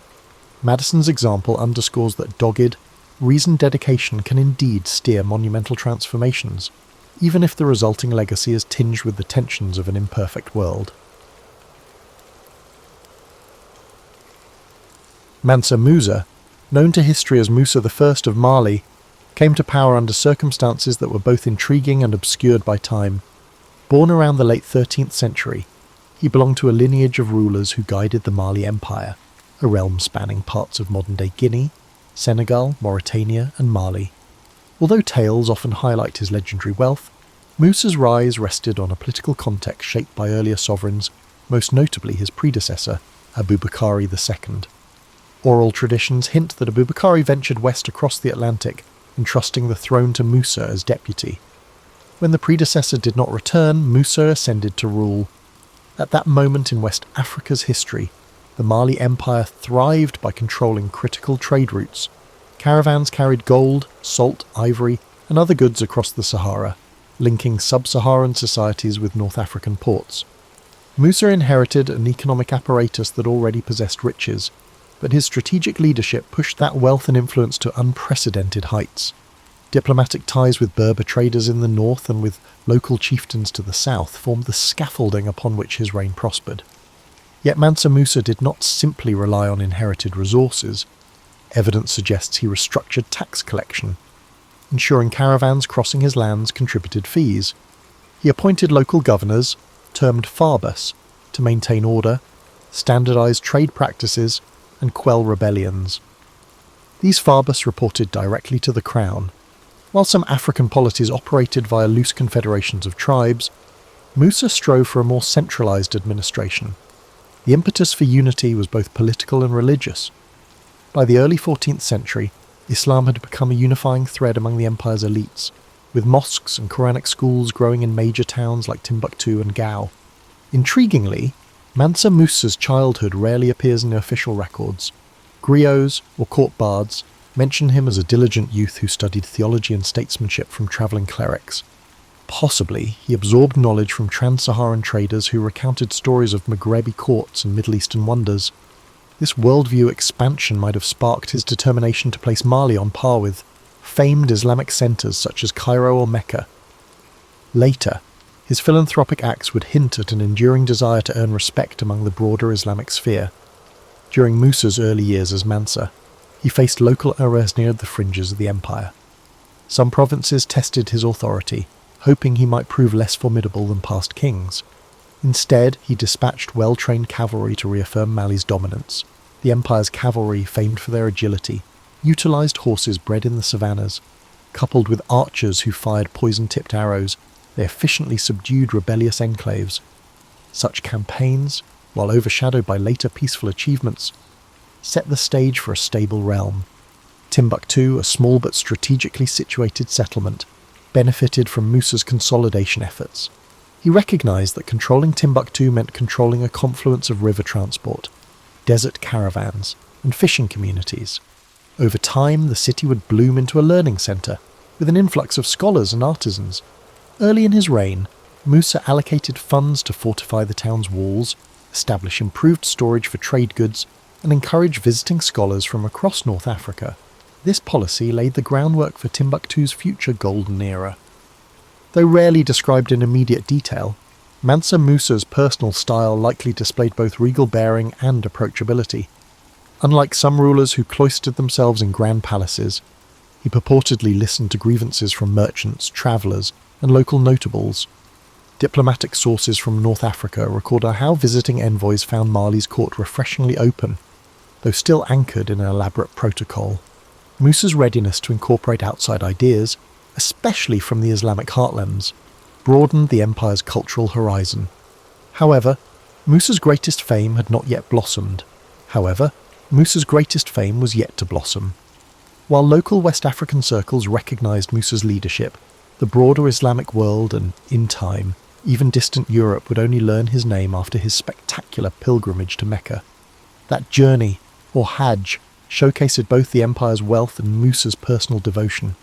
Madison's example underscores that dogged, reasoned dedication can indeed steer monumental transformations, even if the resulting legacy is tinged with the tensions of an imperfect world. Mansa Musa, known to history as Musa I of Mali, came to power under circumstances that were both intriguing and obscured by time. Born around the late 13th century, he belonged to a lineage of rulers who guided the Mali Empire, a realm spanning parts of modern-day Guinea, Senegal, Mauritania and Mali. Although tales often highlight his legendary wealth, Musa's rise rested on a political context shaped by earlier sovereigns, most notably his predecessor, Abubakar II. Oral traditions hint that Abubakar ventured west across the Atlantic, entrusting the throne to Musa as deputy. When the predecessor did not return, Musa ascended to rule. At that moment in West Africa's history, the Mali Empire thrived by controlling critical trade routes. Caravans carried gold, salt, ivory, and other goods across the Sahara, linking sub-Saharan societies with North African ports. Musa inherited an economic apparatus that already possessed riches, but his strategic leadership pushed that wealth and influence to unprecedented heights. Diplomatic ties with Berber traders in the north and with local chieftains to the south formed the scaffolding upon which his reign prospered. Yet Mansa Musa did not simply rely on inherited resources. Evidence suggests he restructured tax collection, ensuring caravans crossing his lands contributed fees. He appointed local governors, termed farbus, to maintain order, standardise trade practices, and quell rebellions. These farbus reported directly to the crown. While some African polities operated via loose confederations of tribes, Musa strove for a more centralised administration. The impetus for unity was both political and religious. By the early 14th century, Islam had become a unifying thread among the empire's elites, with mosques and Quranic schools growing in major towns like Timbuktu and Gao. Intriguingly, Mansa Musa's childhood rarely appears in official records. Griots, or court bards, mention him as a diligent youth who studied theology and statesmanship from travelling clerics. Possibly, he absorbed knowledge from trans-Saharan traders who recounted stories of Maghrebi courts and Middle Eastern wonders. This worldview expansion might have sparked his determination to place Mali on par with famed Islamic centres such as Cairo or Mecca. Later, his philanthropic acts would hint at an enduring desire to earn respect among the broader Islamic sphere. During Musa's early years as Mansa, he faced local errors near the fringes of the empire. Some provinces tested his authority, hoping he might prove less formidable than past kings. Instead, he dispatched well-trained cavalry to reaffirm Mali's dominance. The empire's cavalry, famed for their agility, utilised horses bred in the savannas. Coupled with archers who fired poison-tipped arrows, they efficiently subdued rebellious enclaves. Such campaigns, while overshadowed by later peaceful achievements, set the stage for a stable realm. Timbuktu, a small but strategically situated settlement, benefited from Musa's consolidation efforts. He recognised that controlling Timbuktu meant controlling a confluence of river transport, desert caravans, and fishing communities. Over time, the city would bloom into a learning centre, with an influx of scholars and artisans. Early in his reign, Musa allocated funds to fortify the town's walls, establish improved storage for trade goods, and encourage visiting scholars from across North Africa. This policy laid the groundwork for Timbuktu's future golden era. Though rarely described in immediate detail, Mansa Musa's personal style likely displayed both regal bearing and approachability. Unlike some rulers who cloistered themselves in grand palaces, he purportedly listened to grievances from merchants, travellers, and local notables. Diplomatic sources from North Africa record how visiting envoys found Mali's court refreshingly open, though still anchored in an elaborate protocol. Musa's readiness to incorporate outside ideas, especially from the Islamic heartlands, broadened the empire's cultural horizon. However, Musa's greatest fame was yet to blossom. While local West African circles recognised Musa's leadership, the broader Islamic world and, in time, even distant Europe would only learn his name after his spectacular pilgrimage to Mecca. That journey, or Hajj, showcased both the empire's wealth and Musa's personal devotion.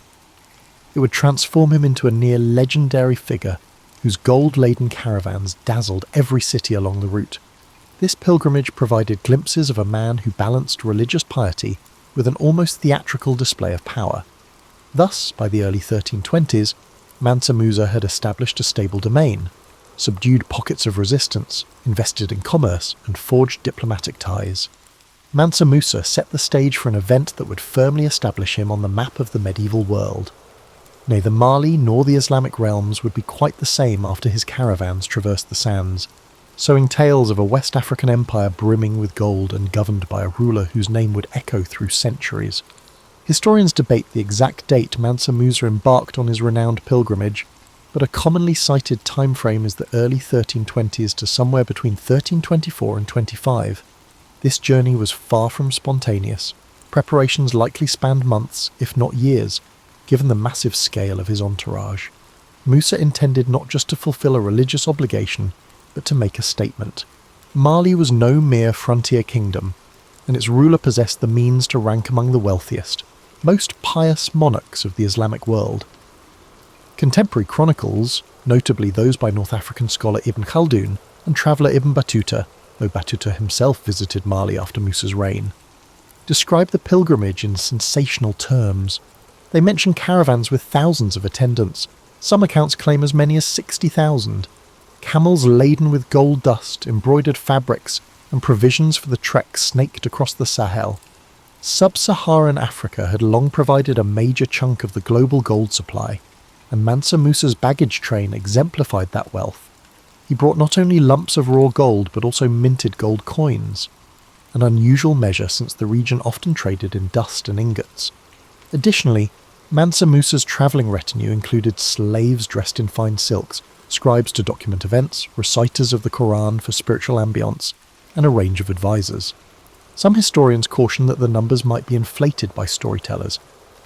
It would transform him into a near-legendary figure whose gold-laden caravans dazzled every city along the route. This pilgrimage provided glimpses of a man who balanced religious piety with an almost theatrical display of power. Thus, by the early 1320s, Mansa Musa had established a stable domain, subdued pockets of resistance, invested in commerce, and forged diplomatic ties. Mansa Musa set the stage for an event that would firmly establish him on the map of the medieval world. Neither Mali nor the Islamic realms would be quite the same after his caravans traversed the sands, sowing tales of a West African empire brimming with gold and governed by a ruler whose name would echo through centuries. Historians debate the exact date Mansa Musa embarked on his renowned pilgrimage, but a commonly cited time frame is the early 1320s to somewhere between 1324 and 25. This journey was far from spontaneous. Preparations likely spanned months, if not years, given the massive scale of his entourage. Musa intended not just to fulfill a religious obligation, but to make a statement. Mali was no mere frontier kingdom, and its ruler possessed the means to rank among the wealthiest, most pious monarchs of the Islamic world. Contemporary chronicles, notably those by North African scholar Ibn Khaldun and traveller Ibn Battuta, though Battuta himself visited Mali after Musa's reign, describe the pilgrimage in sensational terms. They mention caravans with thousands of attendants. Some accounts claim as many as 60,000. Camels laden with gold dust, embroidered fabrics, and provisions for the trek snaked across the Sahel. Sub-Saharan Africa had long provided a major chunk of the global gold supply, and Mansa Musa's baggage train exemplified that wealth. He brought not only lumps of raw gold but also minted gold coins, an unusual measure since the region often traded in dust and ingots. Additionally, Mansa Musa's travelling retinue included slaves dressed in fine silks, scribes to document events, reciters of the Quran for spiritual ambiance, and a range of advisors. Some historians caution that the numbers might be inflated by storytellers,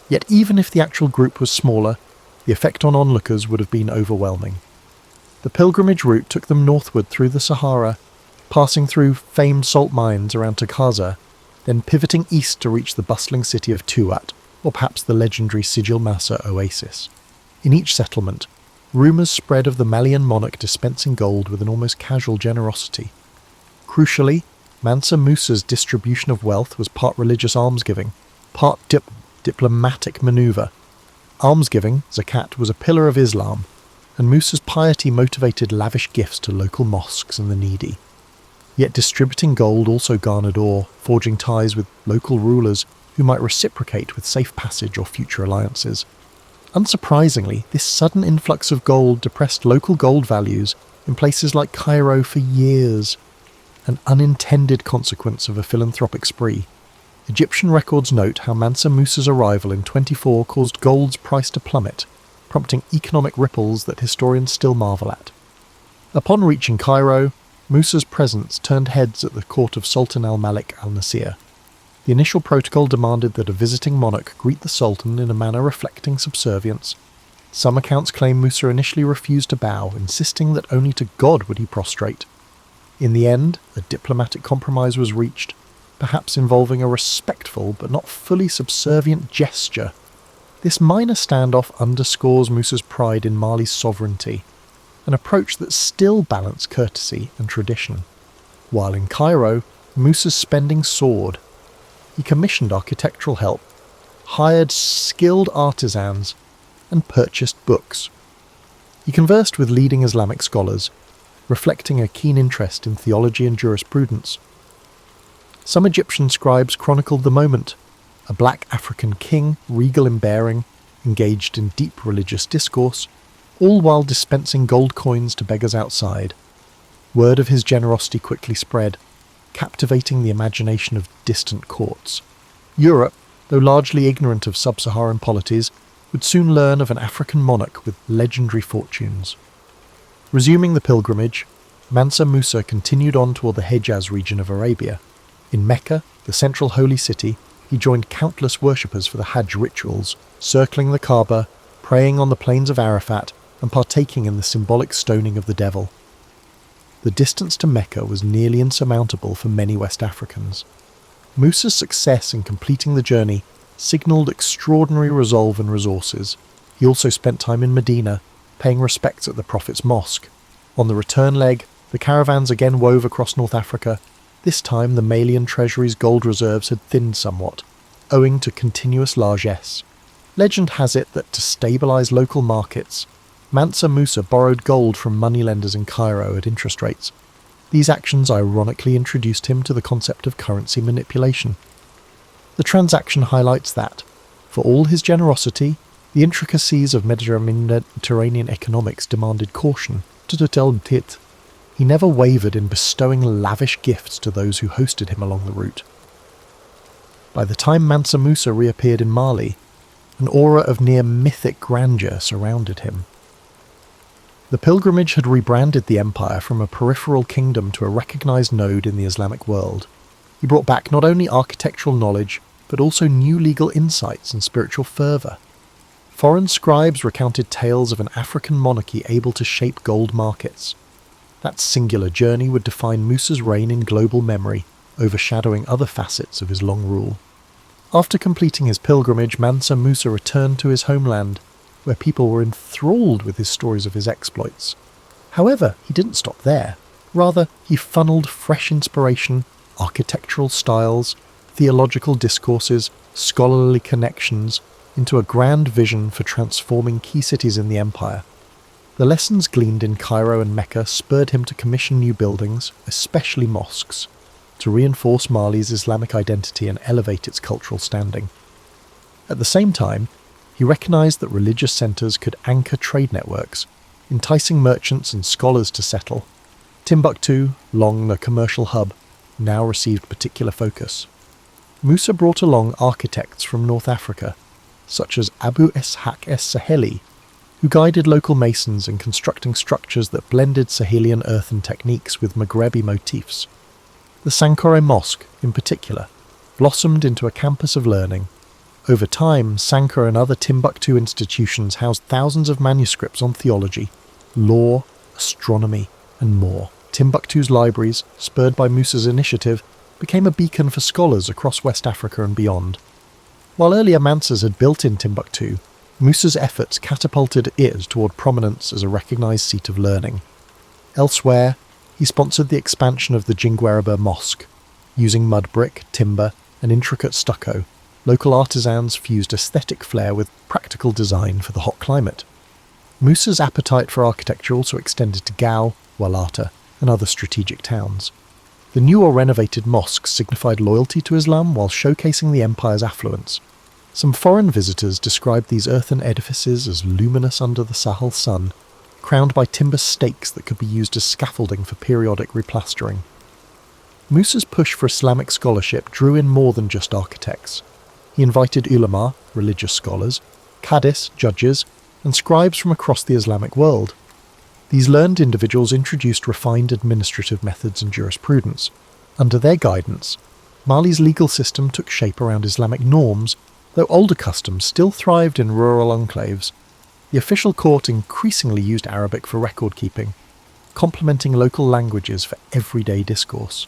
yet even if the actual group was smaller, the effect on onlookers would have been overwhelming. The pilgrimage route took them northward through the Sahara, passing through famed salt mines around Takaza, then pivoting east to reach the bustling city of Tuat, or perhaps the legendary Sigil Massa oasis. In each settlement, rumours spread of the Malian monarch dispensing gold with an almost casual generosity. Crucially, Mansa Musa's distribution of wealth was part religious almsgiving, part diplomatic manoeuvre. Almsgiving, zakat, was a pillar of Islam, and Musa's piety motivated lavish gifts to local mosques and the needy. Yet distributing gold also garnered awe, forging ties with local rulers who might reciprocate with safe passage or future alliances. Unsurprisingly, this sudden influx of gold depressed local gold values in places like Cairo for years, an unintended consequence of a philanthropic spree. Egyptian records note how Mansa Musa's arrival in 24 caused gold's price to plummet, prompting economic ripples that historians still marvel at. Upon reaching Cairo, Musa's presence turned heads at the court of Sultan al-Malik al-Nasir. The initial protocol demanded that a visiting monarch greet the Sultan in a manner reflecting subservience. Some accounts claim Musa initially refused to bow, insisting that only to God would he prostrate. In the end, a diplomatic compromise was reached, perhaps involving a respectful but not fully subservient gesture. This minor standoff underscores Musa's pride in Mali's sovereignty, an approach that still balanced courtesy and tradition. While in Cairo, Musa's spending soared. He commissioned architectural help, hired skilled artisans, and purchased books. He conversed with leading Islamic scholars, reflecting a keen interest in theology and jurisprudence. Some Egyptian scribes chronicled the moment: a black African king, regal in bearing, engaged in deep religious discourse, all while dispensing gold coins to beggars outside. Word of his generosity quickly spread, captivating the imagination of distant courts. Europe, though largely ignorant of sub-Saharan polities, would soon learn of an African monarch with legendary fortunes. Resuming the pilgrimage, Mansa Musa continued on toward the Hejaz region of Arabia. In Mecca, the central holy city, he joined countless worshippers for the Hajj rituals, circling the Kaaba, praying on the plains of Arafat, and partaking in the symbolic stoning of the devil. The distance to Mecca was nearly insurmountable for many West Africans. Musa's success in completing the journey signalled extraordinary resolve and resources. He also spent time in Medina, paying respects at the Prophet's mosque. On the return leg, the caravans again wove across North Africa. This time the Malian treasury's gold reserves had thinned somewhat, owing to continuous largesse. Legend has it that to stabilise local markets, Mansa Musa borrowed gold from moneylenders in Cairo at interest rates. These actions ironically introduced him to the concept of currency manipulation. The transaction highlights that, for all his generosity, the intricacies of Mediterranean economics demanded caution. He never wavered in bestowing lavish gifts to those who hosted him along the route. By the time Mansa Musa reappeared in Mali, an aura of near mythic grandeur surrounded him. The pilgrimage had rebranded the empire from a peripheral kingdom to a recognised node in the Islamic world. He brought back not only architectural knowledge, but also new legal insights and spiritual fervour. Foreign scribes recounted tales of an African monarchy able to shape gold markets. That singular journey would define Musa's reign in global memory, overshadowing other facets of his long rule. After completing his pilgrimage, Mansa Musa returned to his homeland, where people were enthralled with his stories of his exploits. However, he didn't stop there. Rather, he funneled fresh inspiration, architectural styles, theological discourses, scholarly connections, into a grand vision for transforming key cities in the empire. The lessons gleaned in Cairo and Mecca spurred him to commission new buildings, especially mosques, to reinforce Mali's Islamic identity and elevate its cultural standing. At the same time, he recognised that religious centres could anchor trade networks, enticing merchants and scholars to settle. Timbuktu, long a commercial hub, now received particular focus. Musa brought along architects from North Africa, such as Abu Ishaq es-Saheli, who guided local masons in constructing structures that blended Sahelian earthen techniques with Maghrebi motifs. The Sankore Mosque, in particular, blossomed into a campus of learning. Over time, Sankore and other Timbuktu institutions housed thousands of manuscripts on theology, law, astronomy, and more. Timbuktu's libraries, spurred by Musa's initiative, became a beacon for scholars across West Africa and beyond. While earlier Mansas had built in Timbuktu, Musa's efforts catapulted it toward prominence as a recognised seat of learning. Elsewhere, he sponsored the expansion of the Jingwereber Mosque. Using mud brick, timber, and intricate stucco, local artisans fused aesthetic flair with practical design for the hot climate. Musa's appetite for architecture also extended to Gao, Walata, and other strategic towns. The new or renovated mosques signified loyalty to Islam while showcasing the empire's affluence. Some foreign visitors described these earthen edifices as luminous under the Sahel sun, crowned by timber stakes that could be used as scaffolding for periodic replastering. Musa's push for Islamic scholarship drew in more than just architects. He invited ulama, religious scholars, qadis, judges, and scribes from across the Islamic world. These learned individuals introduced refined administrative methods and jurisprudence. Under their guidance, Mali's legal system took shape around Islamic norms, though older customs still thrived in rural enclaves. The official court increasingly used Arabic for record-keeping, complementing local languages for everyday discourse.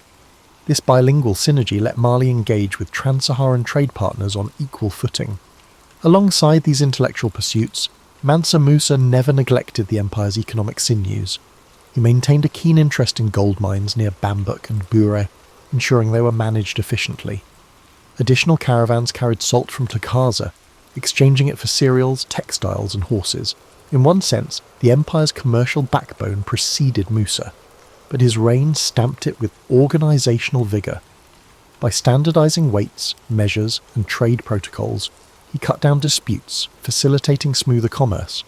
This bilingual synergy let Mali engage with trans-Saharan trade partners on equal footing. Alongside these intellectual pursuits, Mansa Musa never neglected the empire's economic sinews. He maintained a keen interest in gold mines near Bambouk and Bure, ensuring they were managed efficiently. Additional caravans carried salt from Takaza, exchanging it for cereals, textiles and horses. In one sense, the empire's commercial backbone preceded Musa, but his reign stamped it with organisational vigour. By standardising weights, measures and trade protocols, he cut down disputes, facilitating smoother commerce.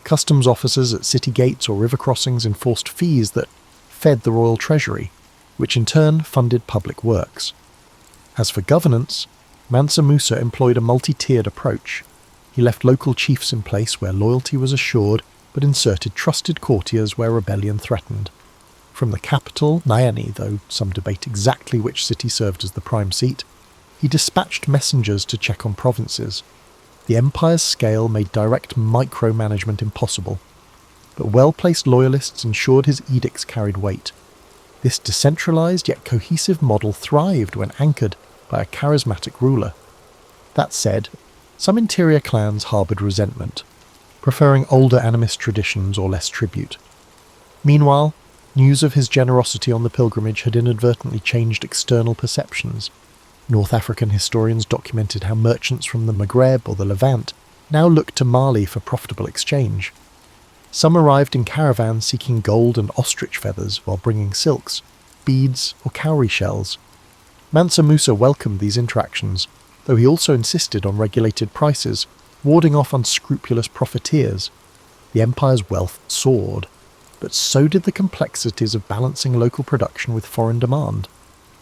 Customs officers at city gates or river crossings enforced fees that fed the royal treasury, which in turn funded public works. As for governance, Mansa Musa employed a multi-tiered approach. He left local chiefs in place where loyalty was assured, but inserted trusted courtiers where rebellion threatened. From the capital, Niani, though some debate exactly which city served as the prime seat, he dispatched messengers to check on provinces. The empire's scale made direct micromanagement impossible, but well-placed loyalists ensured his edicts carried weight. This decentralised yet cohesive model thrived when anchored by a charismatic ruler. That said, some interior clans harboured resentment, preferring older animist traditions or less tribute. Meanwhile, news of his generosity on the pilgrimage had inadvertently changed external perceptions. North African historians documented how merchants from the Maghreb or the Levant now looked to Mali for profitable exchange. Some arrived in caravans seeking gold and ostrich feathers while bringing silks, beads or cowrie shells. Mansa Musa welcomed these interactions, though he also insisted on regulated prices, warding off unscrupulous profiteers. The empire's wealth soared, but so did the complexities of balancing local production with foreign demand.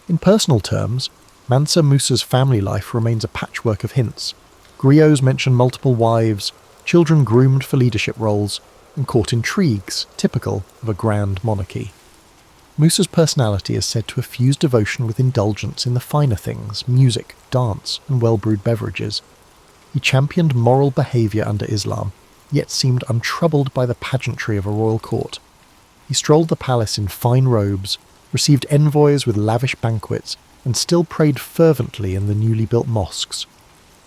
In personal terms, Mansa Musa's family life remains a patchwork of hints. Griots mention multiple wives, children groomed for leadership roles, and court intrigues, typical of a grand monarchy. Musa's personality is said to have fused devotion with indulgence in the finer things, music, dance, and well-brewed beverages. He championed moral behaviour under Islam, yet seemed untroubled by the pageantry of a royal court. He strolled the palace in fine robes, received envoys with lavish banquets, and still prayed fervently in the newly built mosques.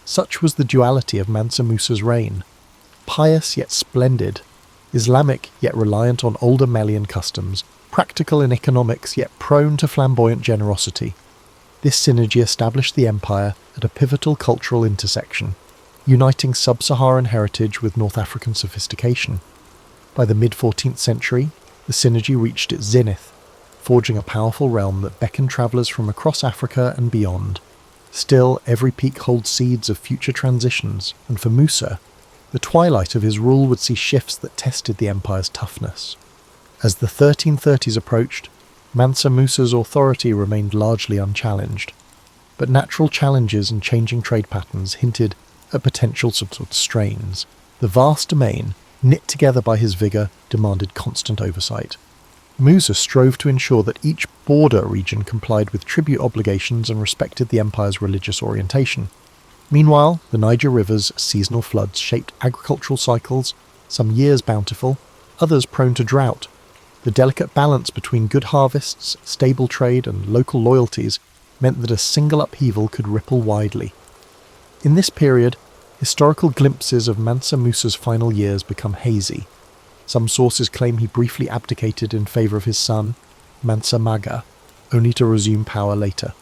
Such was the duality of Mansa Musa's reign. Pious yet splendid, Islamic yet reliant on older Malian customs, practical in economics yet prone to flamboyant generosity. This synergy established the empire at a pivotal cultural intersection, uniting sub-Saharan heritage with North African sophistication. By the mid-14th century, the synergy reached its zenith, forging a powerful realm that beckoned travellers from across Africa and beyond. Still, every peak holds seeds of future transitions, and for Musa, the twilight of his rule would see shifts that tested the empire's toughness. As the 1330s approached, Mansa Musa's authority remained largely unchallenged, but natural challenges and changing trade patterns hinted at potential strains. The vast domain, knit together by his vigour, demanded constant oversight. Musa strove to ensure that each border region complied with tribute obligations and respected the empire's religious orientation. Meanwhile, the Niger River's seasonal floods shaped agricultural cycles, some years bountiful, others prone to drought. The delicate balance between good harvests, stable trade, and local loyalties meant that a single upheaval could ripple widely. In this period, historical glimpses of Mansa Musa's final years become hazy. Some sources claim he briefly abdicated in favour of his son, Mansa Maga, only to resume power later.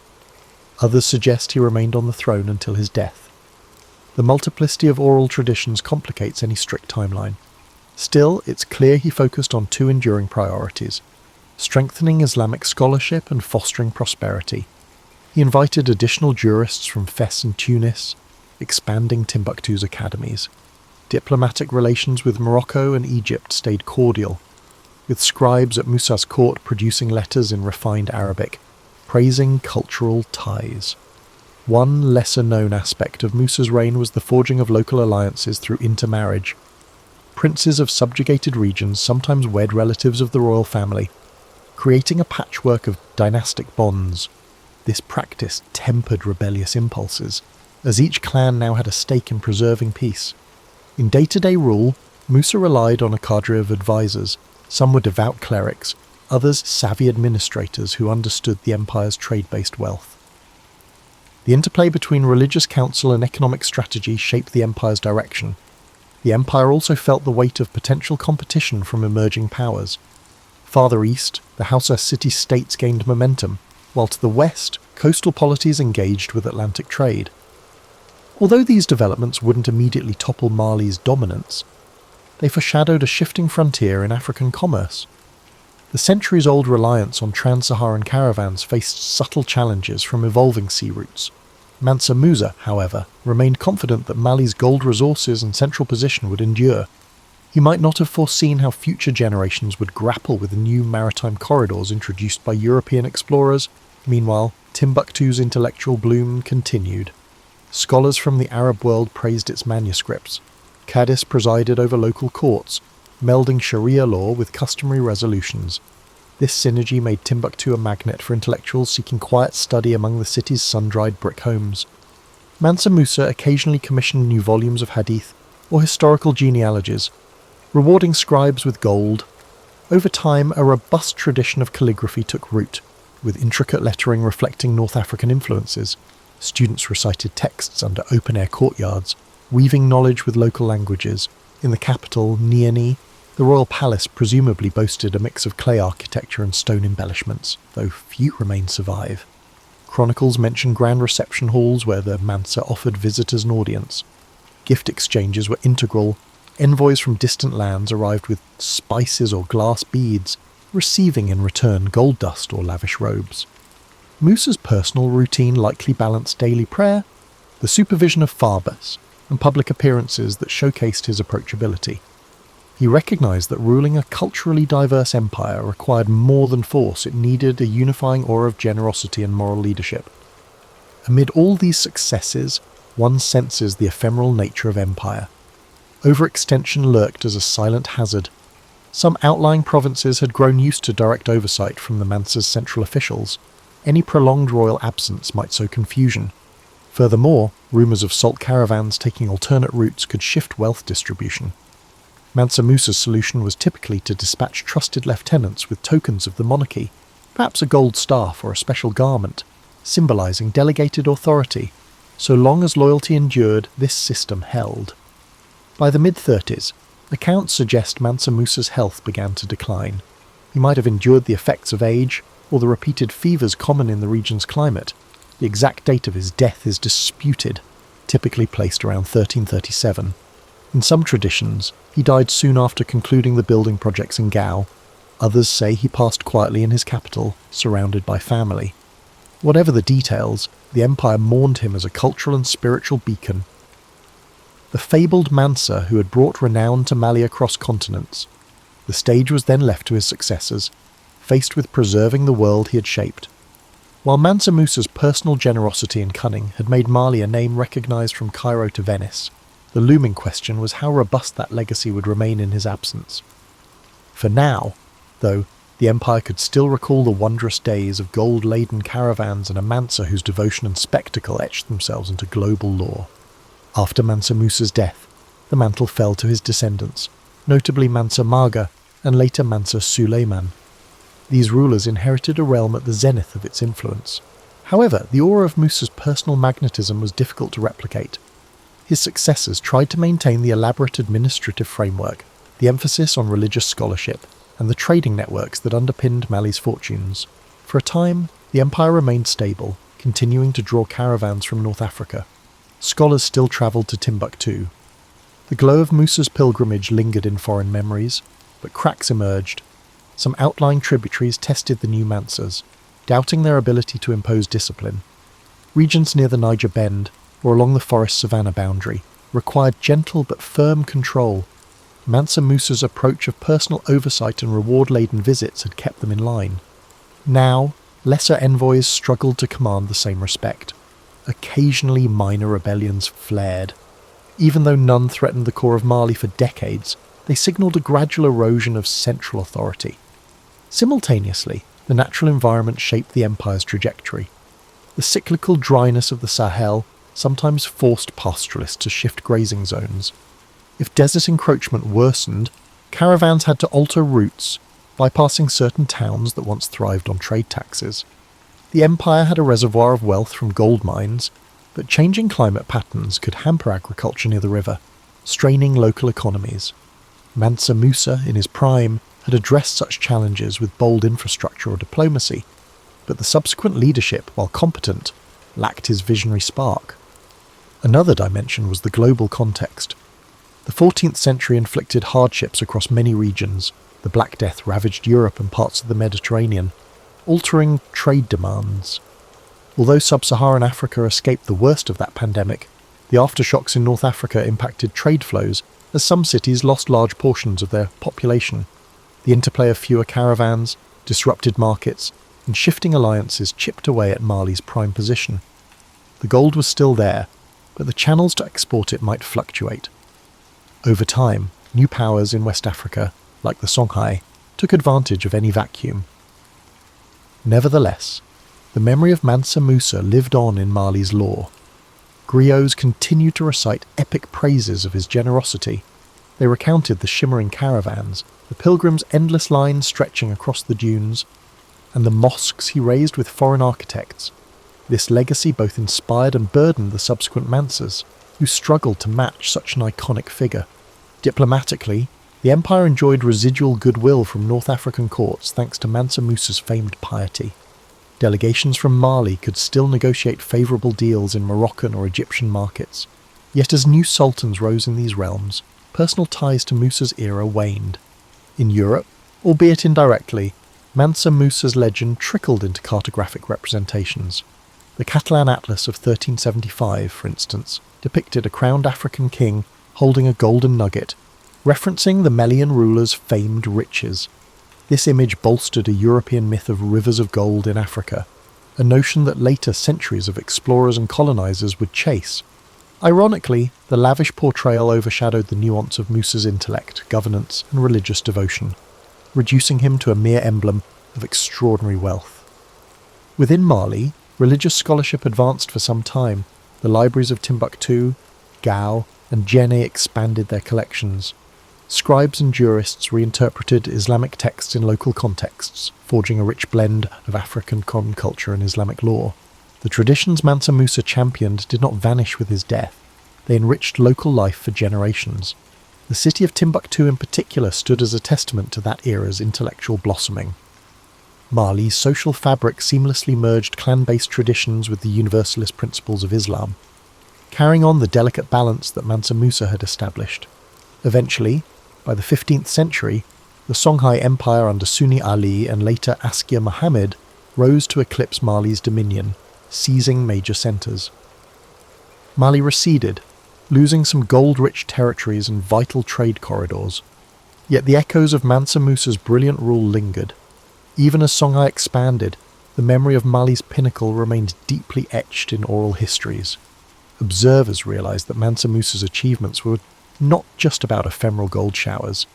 Others suggest he remained on the throne until his death. The multiplicity of oral traditions complicates any strict timeline. Still, it's clear he focused on two enduring priorities: strengthening Islamic scholarship and fostering prosperity. He invited additional jurists from Fes and Tunis, expanding Timbuktu's academies. Diplomatic relations with Morocco and Egypt stayed cordial, with scribes at Musa's court producing letters in refined Arabic, praising cultural ties. One lesser-known aspect of Musa's reign was the forging of local alliances through intermarriage. Princes of subjugated regions sometimes wed relatives of the royal family, creating a patchwork of dynastic bonds. This practice tempered rebellious impulses, as each clan now had a stake in preserving peace. In day-to-day rule, Musa relied on a cadre of advisors. Some were devout clerics, others savvy administrators who understood the empire's trade-based wealth. The interplay between religious counsel and economic strategy shaped the empire's direction. The empire also felt the weight of potential competition from emerging powers. Farther east, the Hausa city-states gained momentum, while to the west, coastal polities engaged with Atlantic trade. Although these developments wouldn't immediately topple Mali's dominance, they foreshadowed a shifting frontier in African commerce. The centuries-old reliance on trans-Saharan caravans faced subtle challenges from evolving sea routes. Mansa Musa, however, remained confident that Mali's gold resources and central position would endure. He might not have foreseen how future generations would grapple with the new maritime corridors introduced by European explorers. Meanwhile, Timbuktu's intellectual bloom continued. Scholars from the Arab world praised its manuscripts. Cadis presided over local courts, melding Sharia law with customary resolutions. This synergy made Timbuktu a magnet for intellectuals seeking quiet study among the city's sun-dried brick homes. Mansa Musa occasionally commissioned new volumes of hadith or historical genealogies, rewarding scribes with gold. Over time, a robust tradition of calligraphy took root, with intricate lettering reflecting North African influences. Students recited texts under open-air courtyards, weaving knowledge with local languages. In the capital, Niamey, the royal palace presumably boasted a mix of clay architecture and stone embellishments, though few remain survive. Chronicles mention grand reception halls where the Mansa offered visitors an audience. Gift exchanges were integral. Envoys from distant lands arrived with spices or glass beads, receiving in return gold dust or lavish robes. Musa's personal routine likely balanced daily prayer, the supervision of farbas, and public appearances that showcased his approachability. He recognised that ruling a culturally diverse empire required more than force. It needed a unifying aura of generosity and moral leadership. Amid all these successes, one senses the ephemeral nature of empire. Overextension lurked as a silent hazard. Some outlying provinces had grown used to direct oversight from the Mansa's central officials. Any prolonged royal absence might sow confusion. Furthermore, rumours of salt caravans taking alternate routes could shift wealth distribution. Mansa Musa's solution was typically to dispatch trusted lieutenants with tokens of the monarchy, perhaps a gold staff or a special garment, symbolising delegated authority. So long as loyalty endured, this system held. By the mid-30s, accounts suggest Mansa Musa's health began to decline. He might have endured the effects of age, or the repeated fevers common in the region's climate. The exact date of his death is disputed, typically placed around 1337. In some traditions, he died soon after concluding the building projects in Gao. Others say he passed quietly in his capital, surrounded by family. Whatever the details, the empire mourned him as a cultural and spiritual beacon. The fabled Mansa who had brought renown to Mali across continents. The stage was then left to his successors, faced with preserving the world he had shaped. While Mansa Musa's personal generosity and cunning had made Mali a name recognised from Cairo to Venice, the looming question was how robust that legacy would remain in his absence. For now, though, the empire could still recall the wondrous days of gold-laden caravans and a Mansa whose devotion and spectacle etched themselves into global lore. After Mansa Musa's death, the mantle fell to his descendants, notably Mansa Maga and later Mansa Suleiman. These rulers inherited a realm at the zenith of its influence. However, the aura of Musa's personal magnetism was difficult to replicate. His successors tried to maintain the elaborate administrative framework, the emphasis on religious scholarship, and the trading networks that underpinned Mali's fortunes. For a time, the empire remained stable, continuing to draw caravans from North Africa. Scholars still travelled to Timbuktu. The glow of Musa's pilgrimage lingered in foreign memories, but cracks emerged. Some outlying tributaries tested the new Mansas, doubting their ability to impose discipline. Regions near the Niger Bend, or along the forest-savanna boundary, required gentle but firm control. Mansa Musa's approach of personal oversight and reward-laden visits had kept them in line. Now, lesser envoys struggled to command the same respect. Occasionally minor rebellions flared. Even though none threatened the core of Mali for decades, they signalled a gradual erosion of central authority. Simultaneously, the natural environment shaped the empire's trajectory. The cyclical dryness of the Sahel sometimes forced pastoralists to shift grazing zones. If desert encroachment worsened, caravans had to alter routes, bypassing certain towns that once thrived on trade taxes. The empire had a reservoir of wealth from gold mines, but changing climate patterns could hamper agriculture near the river, straining local economies. Mansa Musa, in his prime, had addressed such challenges with bold infrastructure or diplomacy, but the subsequent leadership, while competent, lacked his visionary spark. Another dimension was the global context. The 14th century inflicted hardships across many regions. The Black Death ravaged Europe and parts of the Mediterranean, altering trade demands. Although sub-Saharan Africa escaped the worst of that pandemic, the aftershocks in North Africa impacted trade flows as some cities lost large portions of their population. The interplay of fewer caravans, disrupted markets, and shifting alliances chipped away at Mali's prime position. The gold was still there, but the channels to export it might fluctuate. Over time, new powers in West Africa, like the Songhai, took advantage of any vacuum. Nevertheless, the memory of Mansa Musa lived on in Mali's lore. Griots continued to recite epic praises of his generosity. They recounted the shimmering caravans, the pilgrims' endless lines stretching across the dunes, and the mosques he raised with foreign architects. This legacy both inspired and burdened the subsequent Mansas, who struggled to match such an iconic figure. Diplomatically, the empire enjoyed residual goodwill from North African courts thanks to Mansa Musa's famed piety. Delegations from Mali could still negotiate favourable deals in Moroccan or Egyptian markets. Yet as new sultans rose in these realms, personal ties to Musa's era waned. In Europe, albeit indirectly, Mansa Musa's legend trickled into cartographic representations. The Catalan Atlas of 1375, for instance, depicted a crowned African king holding a golden nugget, referencing the Melian ruler's famed riches. This image bolstered a European myth of rivers of gold in Africa, a notion that later centuries of explorers and colonizers would chase. Ironically, the lavish portrayal overshadowed the nuance of Musa's intellect, governance, and religious devotion, reducing him to a mere emblem of extraordinary wealth. Within Mali, religious scholarship advanced for some time. The libraries of Timbuktu, Gao, and Djenné expanded their collections. Scribes and jurists reinterpreted Islamic texts in local contexts, forging a rich blend of African common culture and Islamic law. The traditions Mansa Musa championed did not vanish with his death. They enriched local life for generations. The city of Timbuktu in particular stood as a testament to that era's intellectual blossoming. Mali's social fabric seamlessly merged clan-based traditions with the universalist principles of Islam, carrying on the delicate balance that Mansa Musa had established. Eventually, by the 15th century, the Songhai Empire under Sunni Ali and later Askia Muhammad rose to eclipse Mali's dominion, seizing major centres. Mali receded, losing some gold-rich territories and vital trade corridors. Yet the echoes of Mansa Musa's brilliant rule lingered. Even as Songhai expanded, the memory of Mali's pinnacle remained deeply etched in oral histories. Observers realised that Mansa Musa's achievements were not just about ephemeral gold showers.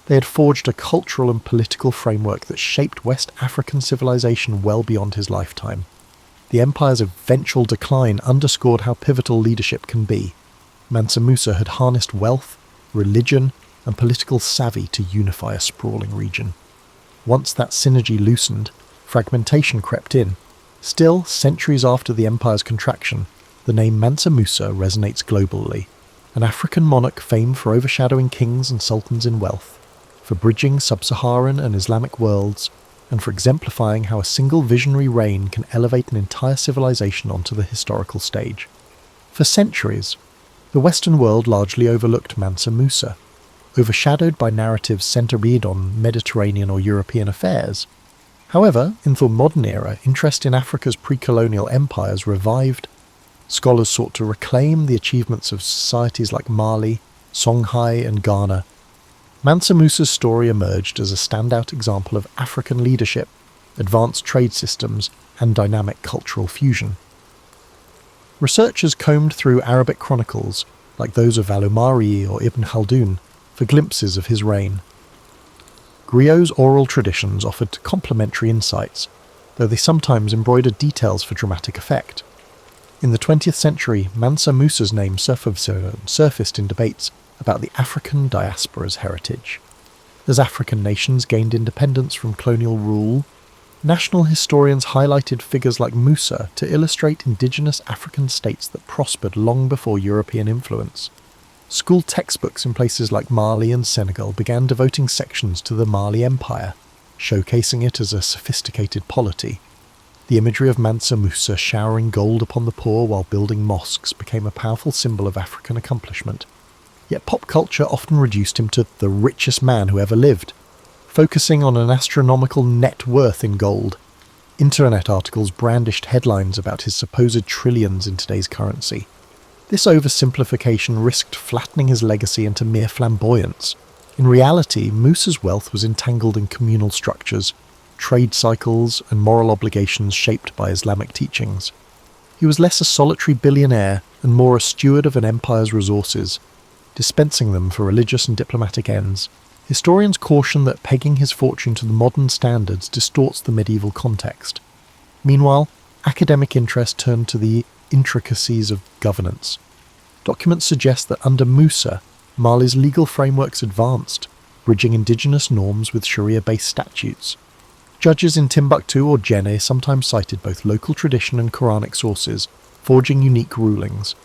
They had forged a cultural and political framework that shaped West African civilization well beyond his lifetime. The empire's eventual decline underscored how pivotal leadership can be. Mansa Musa had harnessed wealth, religion, and political savvy to unify a sprawling region. Once that synergy loosened, fragmentation crept in. Still, centuries after the empire's contraction, the name Mansa Musa resonates globally, an African monarch famed for overshadowing kings and sultans in wealth, for bridging sub-Saharan and Islamic worlds, and for exemplifying how a single visionary reign can elevate an entire civilization onto the historical stage. For centuries, the Western world largely overlooked Mansa Musa, overshadowed by narratives centred on Mediterranean or European affairs. However, in the modern era, interest in Africa's pre-colonial empires revived. Scholars sought to reclaim the achievements of societies like Mali, Songhai, and Ghana. Mansa Musa's story emerged as a standout example of African leadership, advanced trade systems, and dynamic cultural fusion. Researchers combed through Arabic chronicles, like those of Al-Umari or Ibn Khaldun, for glimpses of his reign. Griot's oral traditions offered complementary insights, though they sometimes embroidered details for dramatic effect. In the 20th century, Mansa Musa's name surfaced in debates about the African diaspora's heritage. As African nations gained independence from colonial rule, national historians highlighted figures like Musa to illustrate indigenous African states that prospered long before European influence. School textbooks in places like Mali and Senegal began devoting sections to the Mali Empire, showcasing it as a sophisticated polity. The imagery of Mansa Musa showering gold upon the poor while building mosques became a powerful symbol of African accomplishment. Yet pop culture often reduced him to the richest man who ever lived, focusing on an astronomical net worth in gold. Internet articles brandished headlines about his supposed trillions in today's currency. This oversimplification risked flattening his legacy into mere flamboyance. In reality, Musa's wealth was entangled in communal structures, trade cycles, and moral obligations shaped by Islamic teachings. He was less a solitary billionaire and more a steward of an empire's resources, dispensing them for religious and diplomatic ends. Historians caution that pegging his fortune to the modern standards distorts the medieval context. Meanwhile, academic interest turned to the intricacies of governance. Documents suggest that under Musa, Mali's legal frameworks advanced, bridging indigenous norms with Sharia-based statutes. Judges in Timbuktu or Djenné sometimes cited both local tradition and Quranic sources, forging unique rulings.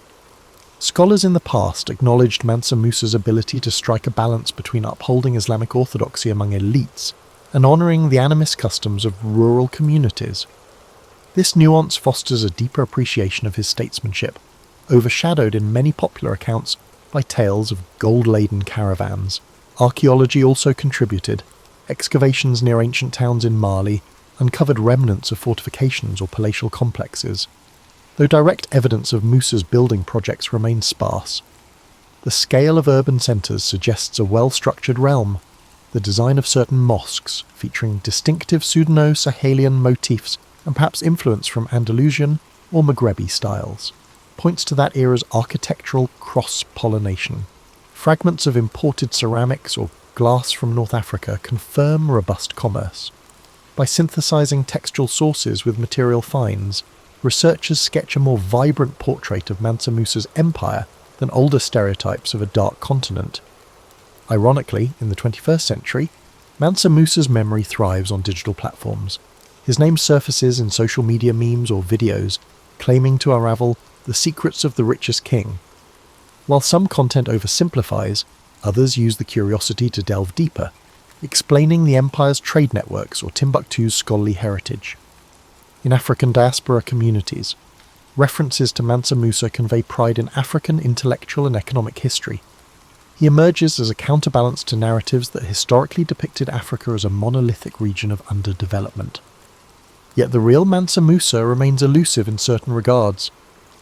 Scholars in the past acknowledged Mansa Musa's ability to strike a balance between upholding Islamic orthodoxy among elites and honouring the animist customs of rural communities. This nuance fosters a deeper appreciation of his statesmanship, overshadowed in many popular accounts by tales of gold-laden caravans. Archaeology also contributed. Excavations near ancient towns in Mali uncovered remnants of fortifications or palatial complexes, though direct evidence of Musa's building projects remains sparse. The scale of urban centres suggests a well-structured realm. The design of certain mosques, featuring distinctive Sudano-Sahelian motifs and perhaps influence from Andalusian or Maghrebi styles, points to that era's architectural cross-pollination. Fragments of imported ceramics or glass from North Africa confirm robust commerce. By synthesizing textual sources with material finds, researchers sketch a more vibrant portrait of Mansa Musa's empire than older stereotypes of a dark continent. Ironically, in the 21st century, Mansa Musa's memory thrives on digital platforms. His name surfaces in social media memes or videos, claiming to unravel the secrets of the richest king. While some content oversimplifies, others use the curiosity to delve deeper, explaining the empire's trade networks or Timbuktu's scholarly heritage. In African diaspora communities, references to Mansa Musa convey pride in African intellectual and economic history. He emerges as a counterbalance to narratives that historically depicted Africa as a monolithic region of underdevelopment. Yet the real Mansa Musa remains elusive in certain regards.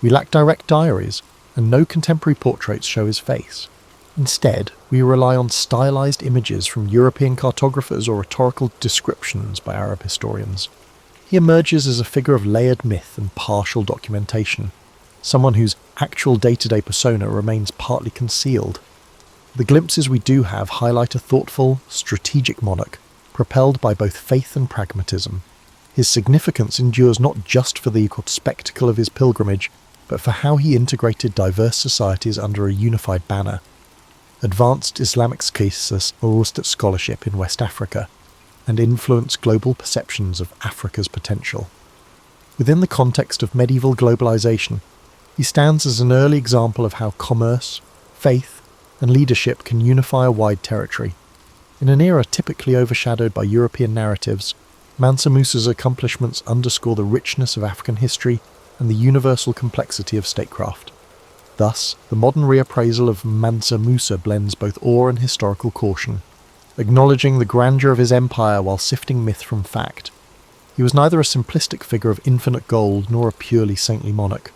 We lack direct diaries, and no contemporary portraits show his face. Instead, we rely on stylized images from European cartographers or rhetorical descriptions by Arab historians. He emerges as a figure of layered myth and partial documentation, someone whose actual day-to-day persona remains partly concealed. The glimpses we do have highlight a thoughtful, strategic monarch, propelled by both faith and pragmatism. His significance endures not just for the spectacle of his pilgrimage, but for how he integrated diverse societies under a unified banner. Advanced Islamic scholarship in West Africa, and influenced global perceptions of Africa's potential. Within the context of medieval globalization, he stands as an early example of how commerce, faith, and leadership can unify a wide territory. In an era typically overshadowed by European narratives, Mansa Musa's accomplishments underscore the richness of African history and the universal complexity of statecraft. Thus, the modern reappraisal of Mansa Musa blends both awe and historical caution, acknowledging the grandeur of his empire while sifting myth from fact. He was neither a simplistic figure of infinite gold nor a purely saintly monarch.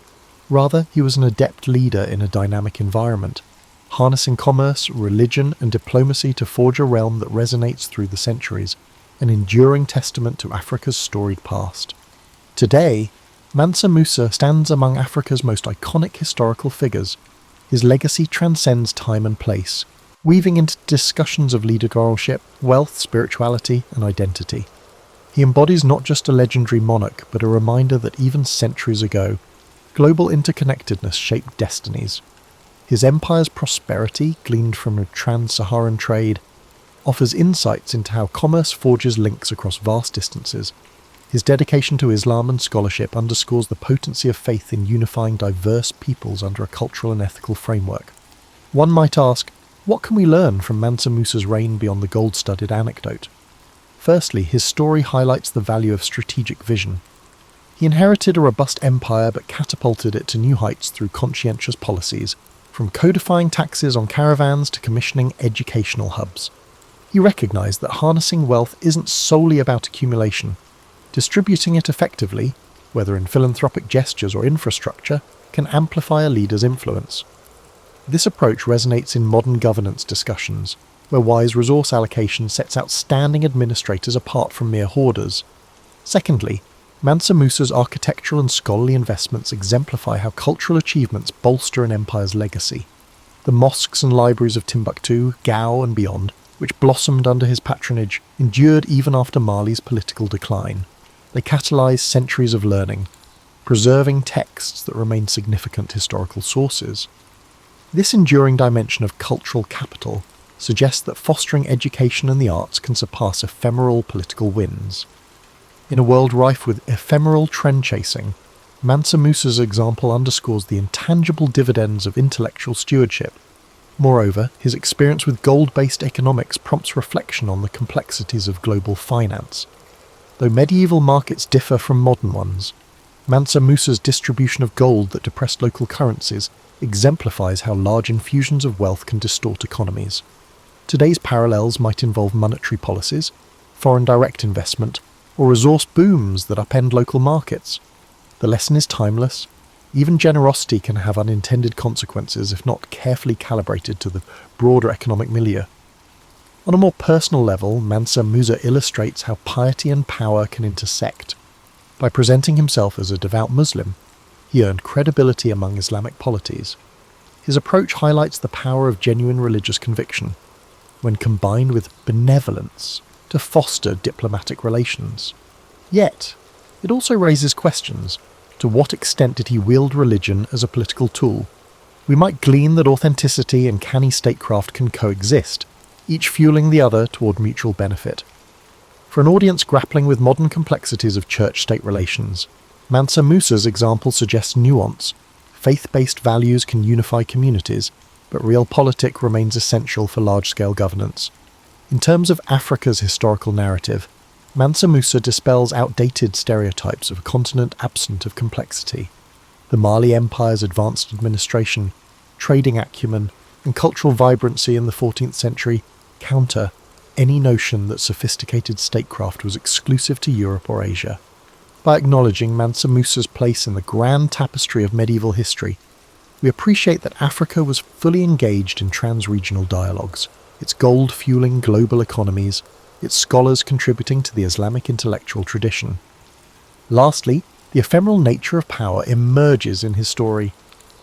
Rather, he was an adept leader in a dynamic environment, harnessing commerce, religion, and diplomacy to forge a realm that resonates through the centuries, an enduring testament to Africa's storied past. Today, Mansa Musa stands among Africa's most iconic historical figures. His legacy transcends time and place, weaving into discussions of leadership, wealth, spirituality, and identity. He embodies not just a legendary monarch, but a reminder that even centuries ago, global interconnectedness shaped destinies. His empire's prosperity, gleaned from a trans-Saharan trade, offers insights into how commerce forges links across vast distances. His dedication to Islam and scholarship underscores the potency of faith in unifying diverse peoples under a cultural and ethical framework. One might ask, what can we learn from Mansa Musa's reign beyond the gold-studded anecdote? Firstly, his story highlights the value of strategic vision. He inherited a robust empire but catapulted it to new heights through conscientious policies, from codifying taxes on caravans to commissioning educational hubs. He recognised that harnessing wealth isn't solely about accumulation. Distributing it effectively, whether in philanthropic gestures or infrastructure, can amplify a leader's influence. This approach resonates in modern governance discussions, where wise resource allocation sets outstanding administrators apart from mere hoarders. Secondly, Mansa Musa's architectural and scholarly investments exemplify how cultural achievements bolster an empire's legacy. The mosques and libraries of Timbuktu, Gao and beyond, which blossomed under his patronage, endured even after Mali's political decline. They catalysed centuries of learning, preserving texts that remain significant historical sources. This enduring dimension of cultural capital suggests that fostering education and the arts can surpass ephemeral political wins. In a world rife with ephemeral trend-chasing, Mansa Musa's example underscores the intangible dividends of intellectual stewardship. Moreover, his experience with gold-based economics prompts reflection on the complexities of global finance. Though medieval markets differ from modern ones, Mansa Musa's distribution of gold that depressed local currencies exemplifies how large infusions of wealth can distort economies. Today's parallels might involve monetary policies, foreign direct investment, or resource booms that upend local markets. The lesson is timeless. Even generosity can have unintended consequences if not carefully calibrated to the broader economic milieu. On a more personal level, Mansa Musa illustrates how piety and power can intersect. By presenting himself as a devout Muslim, he earned credibility among Islamic polities. His approach highlights the power of genuine religious conviction, when combined with benevolence, to foster diplomatic relations. Yet, it also raises questions. To what extent did he wield religion as a political tool? We might glean that authenticity and canny statecraft can coexist, each fueling the other toward mutual benefit. For an audience grappling with modern complexities of church-state relations, Mansa Musa's example suggests nuance. Faith-based values can unify communities, but realpolitik remains essential for large-scale governance. In terms of Africa's historical narrative, Mansa Musa dispels outdated stereotypes of a continent absent of complexity. The Mali Empire's advanced administration, trading acumen, and cultural vibrancy in the 14th century counter any notion that sophisticated statecraft was exclusive to Europe or Asia. By acknowledging Mansa Musa's place in the grand tapestry of medieval history, we appreciate that Africa was fully engaged in trans-regional dialogues, its gold fueling global economies, its scholars contributing to the Islamic intellectual tradition. Lastly, the ephemeral nature of power emerges in his story.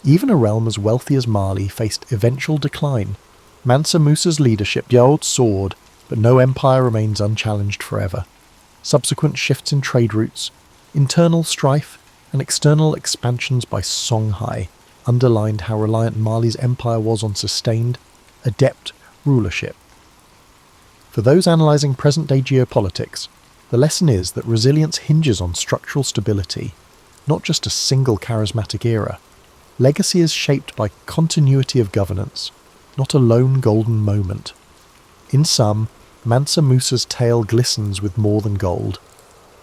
Even a realm as wealthy as Mali faced eventual decline. Mansa Musa's leadership soared, but no empire remains unchallenged forever. Subsequent shifts in trade routes, internal strife, and external expansions by Songhai underlined how reliant Mali's empire was on sustained, adept rulership. For those analysing present-day geopolitics, the lesson is that resilience hinges on structural stability, not just a single charismatic era. Legacy is shaped by continuity of governance, not a lone golden moment. In sum, Mansa Musa's tale glistens with more than gold.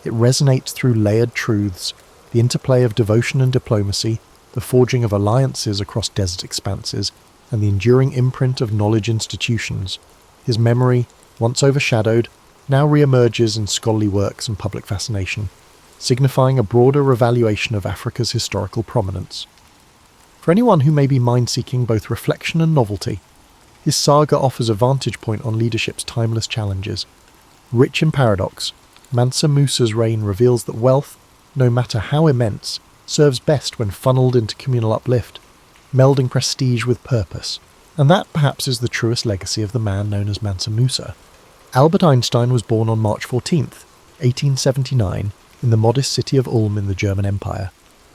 It resonates through layered truths, the interplay of devotion and diplomacy, the forging of alliances across desert expanses, and the enduring imprint of knowledge institutions. His memory, once overshadowed, now re-emerges in scholarly works and public fascination, signifying a broader revaluation of Africa's historical prominence. For anyone who may be mind-seeking both reflection and novelty, his saga offers a vantage point on leadership's timeless challenges. Rich in paradox, Mansa Musa's reign reveals that wealth, no matter how immense, serves best when funneled into communal uplift, melding prestige with purpose, and that perhaps is the truest legacy of the man known as Mansa Musa. Albert Einstein was born on March 14th, 1879, in the modest city of Ulm in the German Empire.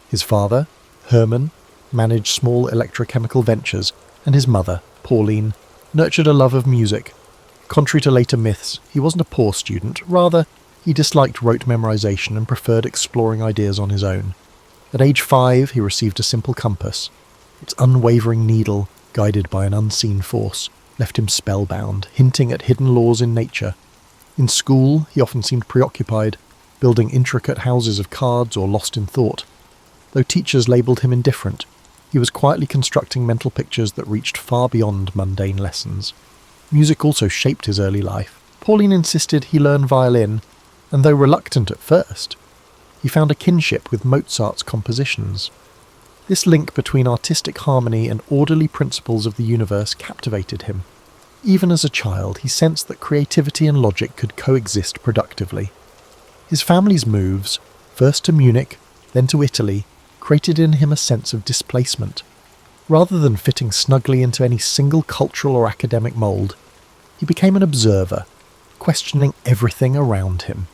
His father, Hermann, managed small electrochemical ventures, and his mother, Pauline, nurtured a love of music. Contrary to later myths, he wasn't a poor student, rather, he disliked rote memorization and preferred exploring ideas on his own. At age 5, he received a simple compass. Its unwavering needle, guided by an unseen force, left him spellbound, hinting at hidden laws in nature. In school, he often seemed preoccupied, building intricate houses of cards or lost in thought. Though teachers labelled him indifferent, he was quietly constructing mental pictures that reached far beyond mundane lessons. Music also shaped his early life. Pauline insisted he learn violin, and though reluctant at first, he found a kinship with Mozart's compositions. This link between artistic harmony and orderly principles of the universe captivated him. Even as a child, he sensed that creativity and logic could coexist productively. His family's moves, first to Munich, then to Italy, created in him a sense of displacement. Rather than fitting snugly into any single cultural or academic mould, he became an observer, questioning everything around him.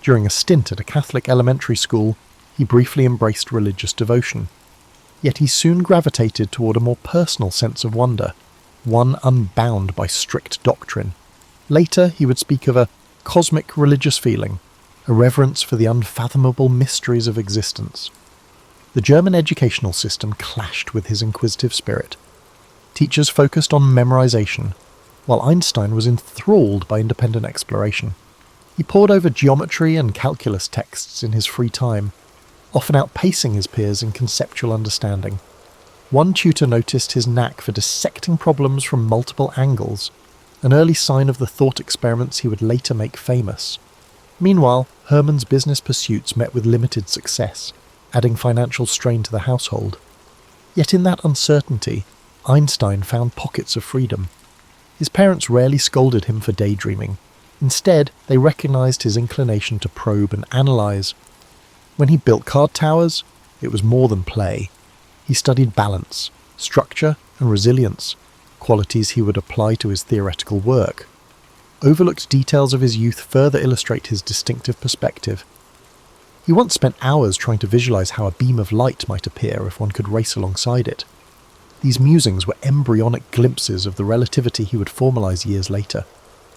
During a stint at a Catholic elementary school, he briefly embraced religious devotion. Yet he soon gravitated toward a more personal sense of wonder, one unbound by strict doctrine. Later, he would speak of a cosmic religious feeling, a reverence for the unfathomable mysteries of existence. The German educational system clashed with his inquisitive spirit. Teachers focused on memorization, while Einstein was enthralled by independent exploration. He pored over geometry and calculus texts in his free time, often outpacing his peers in conceptual understanding. One tutor noticed his knack for dissecting problems from multiple angles, an early sign of the thought experiments he would later make famous. Meanwhile, Hermann's business pursuits met with limited success, adding financial strain to the household. Yet in that uncertainty, Einstein found pockets of freedom. His parents rarely scolded him for daydreaming. Instead, they recognized his inclination to probe and analyze. When he built card towers, it was more than play. He studied balance, structure, and resilience, qualities he would apply to his theoretical work. Overlooked details of his youth further illustrate his distinctive perspective. He once spent hours trying to visualize how a beam of light might appear if one could race alongside it. These musings were embryonic glimpses of the relativity he would formalize years later.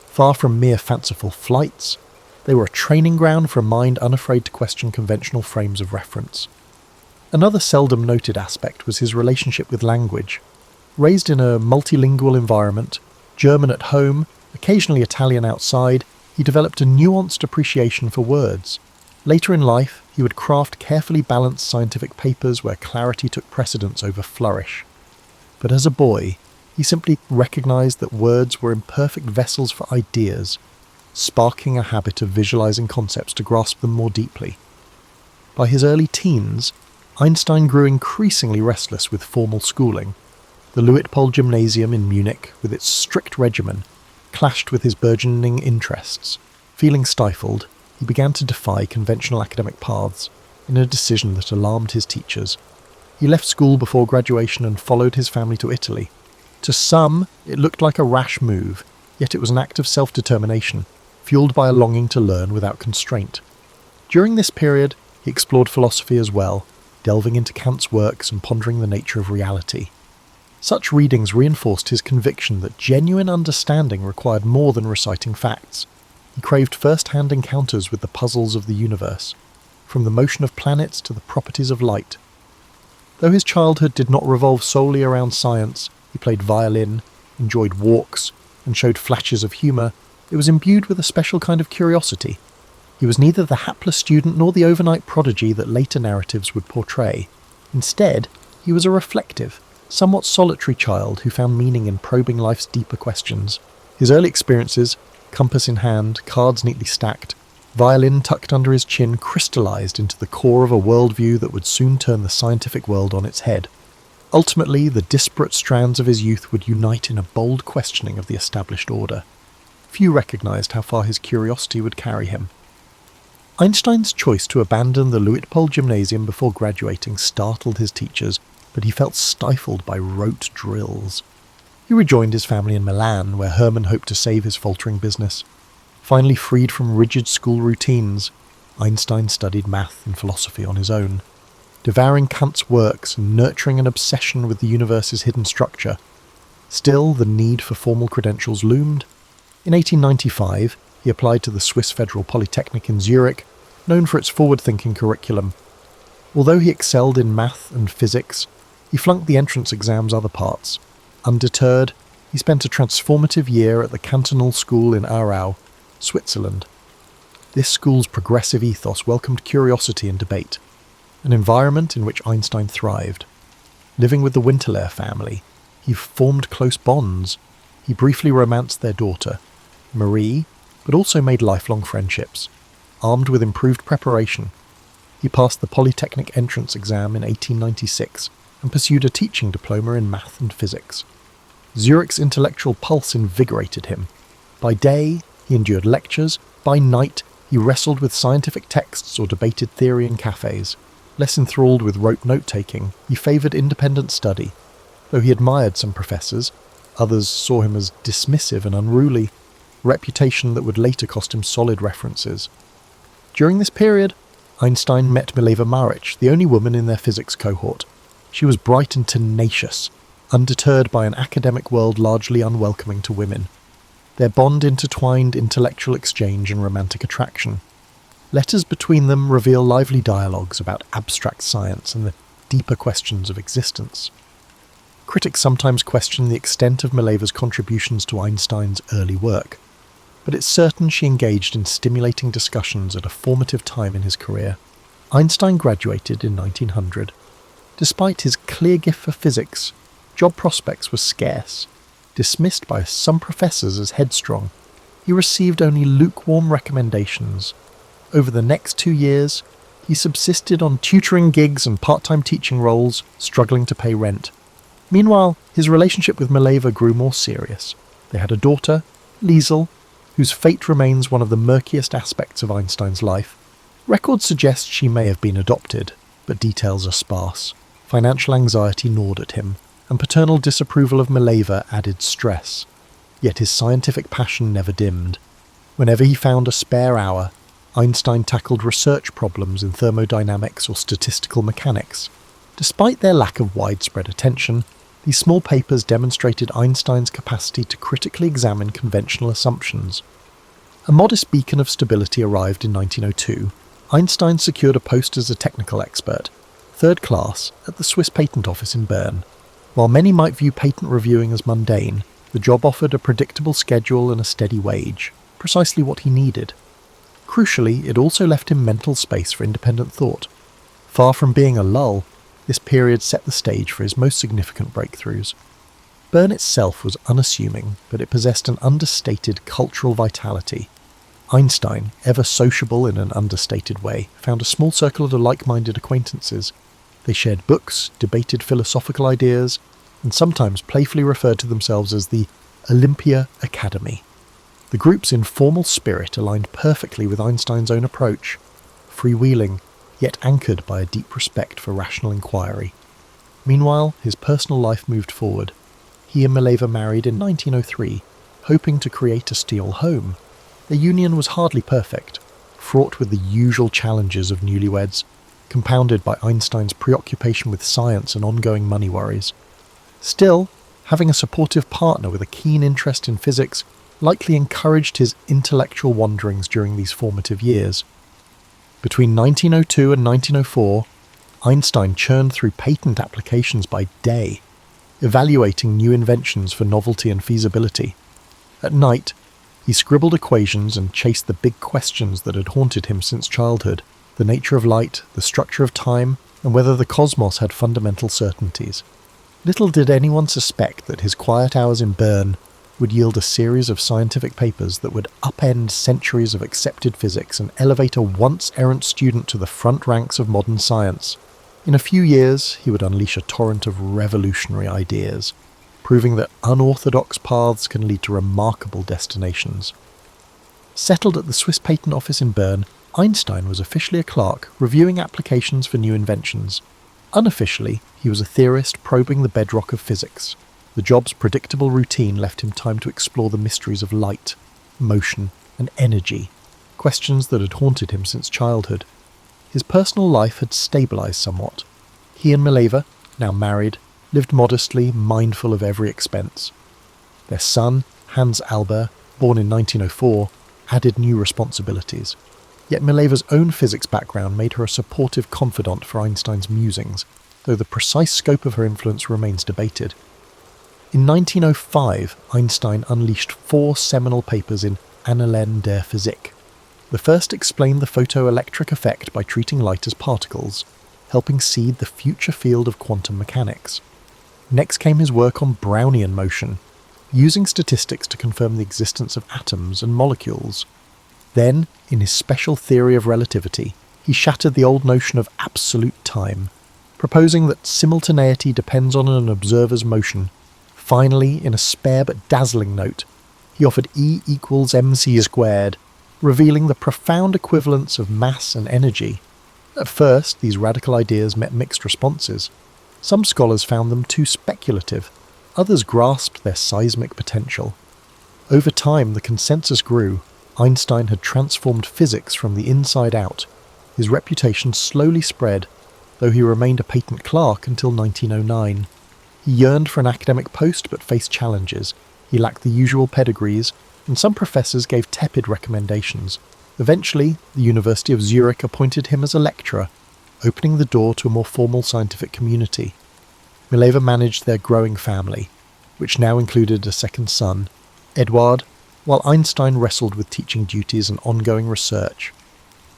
Far from mere fanciful flights, they were a training ground for a mind unafraid to question conventional frames of reference. Another seldom noted aspect was his relationship with language. Raised in a multilingual environment, German at home, occasionally Italian outside, he developed a nuanced appreciation for words. Later in life, he would craft carefully balanced scientific papers where clarity took precedence over flourish. But as a boy, he simply recognized that words were imperfect vessels for ideas, sparking a habit of visualizing concepts to grasp them more deeply. By his early teens, Einstein grew increasingly restless with formal schooling. The Luitpold Gymnasium in Munich, with its strict regimen, clashed with his burgeoning interests. Feeling stifled, he began to defy conventional academic paths, in a decision that alarmed his teachers. He left school before graduation and followed his family to Italy. To some, it looked like a rash move, yet it was an act of self-determination, fueled by a longing to learn without constraint. During this period, he explored philosophy as well, delving into Kant's works and pondering the nature of reality. Such readings reinforced his conviction that genuine understanding required more than reciting facts. He craved first-hand encounters with the puzzles of the universe, from the motion of planets to the properties of light. Though his childhood did not revolve solely around science, he played violin, enjoyed walks, and showed flashes of humour. It was imbued with a special kind of curiosity. He was neither the hapless student nor the overnight prodigy that later narratives would portray. Instead, he was a reflective, somewhat solitary child who found meaning in probing life's deeper questions. His early experiences, compass in hand, cards neatly stacked, violin tucked under his chin, crystallised into the core of a worldview that would soon turn the scientific world on its head. Ultimately, the disparate strands of his youth would unite in a bold questioning of the established order. Few recognised how far his curiosity would carry him. Einstein's choice to abandon the Luitpold Gymnasium before graduating startled his teachers, but he felt stifled by rote drills. He rejoined his family in Milan, where Hermann hoped to save his faltering business. Finally freed from rigid school routines, Einstein studied math and philosophy on his own, devouring Kant's works and nurturing an obsession with the universe's hidden structure. Still, the need for formal credentials loomed. In 1895, he applied to the Swiss Federal Polytechnic in Zurich, known for its forward-thinking curriculum. Although he excelled in math and physics, he flunked the entrance exam's other parts. Undeterred, he spent a transformative year at the Cantonal School in Aarau, Switzerland. This school's progressive ethos welcomed curiosity and debate, an environment in which Einstein thrived. Living with the Winterler family, he formed close bonds. He briefly romanced their daughter, Marie, but also made lifelong friendships. Armed with improved preparation, he passed the Polytechnic entrance exam in 1896 and pursued a teaching diploma in math and physics. Zurich's intellectual pulse invigorated him. By day, he endured lectures. By night, he wrestled with scientific texts or debated theory in cafes. Less enthralled with rote note-taking, he favoured independent study. Though he admired some professors, others saw him as dismissive and unruly, a reputation that would later cost him solid references. During this period, Einstein met Mileva Maric, the only woman in their physics cohort. She was bright and tenacious, undeterred by an academic world largely unwelcoming to women. Their bond intertwined intellectual exchange and romantic attraction. Letters between them reveal lively dialogues about abstract science and the deeper questions of existence. Critics sometimes question the extent of Mileva's contributions to Einstein's early work, but it's certain she engaged in stimulating discussions at a formative time in his career. Einstein graduated in 1900. Despite his clear gift for physics, job prospects were scarce. Dismissed by some professors as headstrong, he received only lukewarm recommendations. Over the next 2 years, he subsisted on tutoring gigs and part-time teaching roles, struggling to pay rent. Meanwhile, his relationship with Mileva grew more serious. They had a daughter, Liesel, whose fate remains one of the murkiest aspects of Einstein's life. Records suggest she may have been adopted, but details are sparse. Financial anxiety gnawed at him, and paternal disapproval of Mileva added stress. Yet his scientific passion never dimmed. Whenever he found a spare hour, Einstein tackled research problems in thermodynamics or statistical mechanics. Despite their lack of widespread attention, these small papers demonstrated Einstein's capacity to critically examine conventional assumptions. A modest beacon of stability arrived in 1902. Einstein secured a post as a technical expert, third class, at the Swiss Patent Office in Bern. While many might view patent reviewing as mundane, the job offered a predictable schedule and a steady wage, precisely what he needed. Crucially, it also left him mental space for independent thought. Far from being a lull, this period set the stage for his most significant breakthroughs. Bern itself was unassuming, but it possessed an understated cultural vitality. Einstein, ever sociable in an understated way, found a small circle of like-minded acquaintances. They shared books, debated philosophical ideas, and sometimes playfully referred to themselves as the Olympia Academy. The group's informal spirit aligned perfectly with Einstein's own approach, freewheeling, yet anchored by a deep respect for rational inquiry. Meanwhile, his personal life moved forward. he and Mileva married in 1903, hoping to create a steel home. Their union was hardly perfect, fraught with the usual challenges of newlyweds, compounded by Einstein's preoccupation with science and ongoing money worries. Still, having a supportive partner with a keen interest in physics likely encouraged his intellectual wanderings during these formative years. Between 1902 and 1904, Einstein churned through patent applications by day, evaluating new inventions for novelty and feasibility. At night, he scribbled equations and chased the big questions that had haunted him since childhood: the nature of light, the structure of time, and whether the cosmos had fundamental certainties. Little did anyone suspect that his quiet hours in Bern would yield a series of scientific papers that would upend centuries of accepted physics and elevate a once-errant student to the front ranks of modern science. In a few years, he would unleash a torrent of revolutionary ideas, proving that unorthodox paths can lead to remarkable destinations. Settled at the Swiss Patent Office in Bern, Einstein was officially a clerk, reviewing applications for new inventions. Unofficially, he was a theorist probing the bedrock of physics. The job's predictable routine left him time to explore the mysteries of light, motion, and energy, questions that had haunted him since childhood. His personal life had stabilised somewhat. He and Mileva, now married, lived modestly, mindful of every expense. Their son, Hans Albert, born in 1904, added new responsibilities. Yet Mileva's own physics background made her a supportive confidant for Einstein's musings, though the precise scope of her influence remains debated. In 1905, Einstein unleashed 4 seminal papers in Annalen der Physik. The first explained the photoelectric effect by treating light as particles, helping seed the future field of quantum mechanics. Next came his work on Brownian motion, using statistics to confirm the existence of atoms and molecules. Then, in his special theory of relativity, he shattered the old notion of absolute time, proposing that simultaneity depends on an observer's motion. Finally, in a spare but dazzling note, he offered E equals mc squared, revealing the profound equivalence of mass and energy. At first, these radical ideas met mixed responses. Some scholars found them too speculative, others grasped their seismic potential. Over time, the consensus grew. Einstein had transformed physics from the inside out. His reputation slowly spread, though he remained a patent clerk until 1909. He yearned for an academic post but faced challenges. He lacked the usual pedigrees, and some professors gave tepid recommendations. Eventually, the University of Zurich appointed him as a lecturer, opening the door to a more formal scientific community. Mileva managed their growing family, which now included a second son, Eduard, while Einstein wrestled with teaching duties and ongoing research.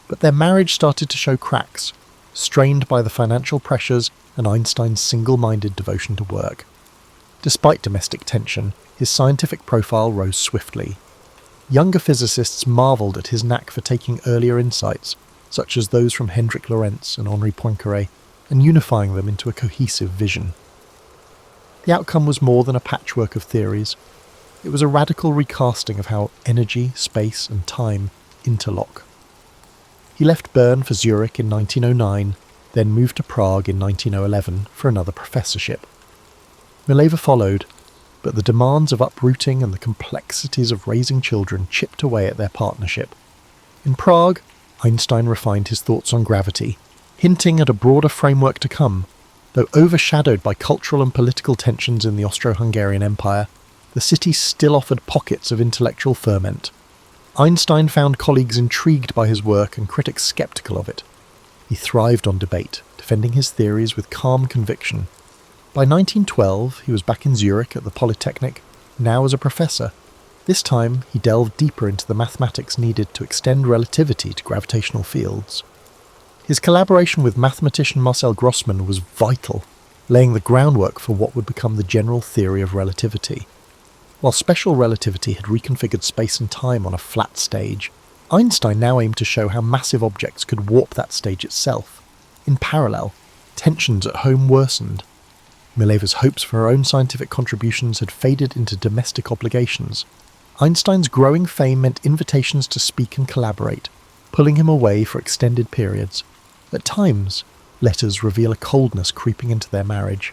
But their marriage started to show cracks, strained by the financial pressures and Einstein's single-minded devotion to work. Despite domestic tension, his scientific profile rose swiftly. Younger physicists marvelled at his knack for taking earlier insights, such as those from Hendrik Lorentz and Henri Poincaré, and unifying them into a cohesive vision. The outcome was more than a patchwork of theories. It was a radical recasting of how energy, space, and time interlock. He left Bern for Zurich in 1909, then moved to Prague in 1911 for another professorship. Mileva followed, but the demands of uprooting and the complexities of raising children chipped away at their partnership. In Prague, Einstein refined his thoughts on gravity, hinting at a broader framework to come. Though overshadowed by cultural and political tensions in the Austro-Hungarian Empire, the city still offered pockets of intellectual ferment. Einstein found colleagues intrigued by his work and critics sceptical of it. He thrived on debate, defending his theories with calm conviction. By 1912, he was back in Zurich at the Polytechnic, now as a professor. This time, he delved deeper into the mathematics needed to extend relativity to gravitational fields. His collaboration with mathematician Marcel Grossmann was vital, laying the groundwork for what would become the general theory of relativity. While special relativity had reconfigured space and time on a flat stage, Einstein now aimed to show how massive objects could warp that stage itself. In parallel, tensions at home worsened. Mileva's hopes for her own scientific contributions had faded into domestic obligations. Einstein's growing fame meant invitations to speak and collaborate, pulling him away for extended periods. At times, letters reveal a coldness creeping into their marriage.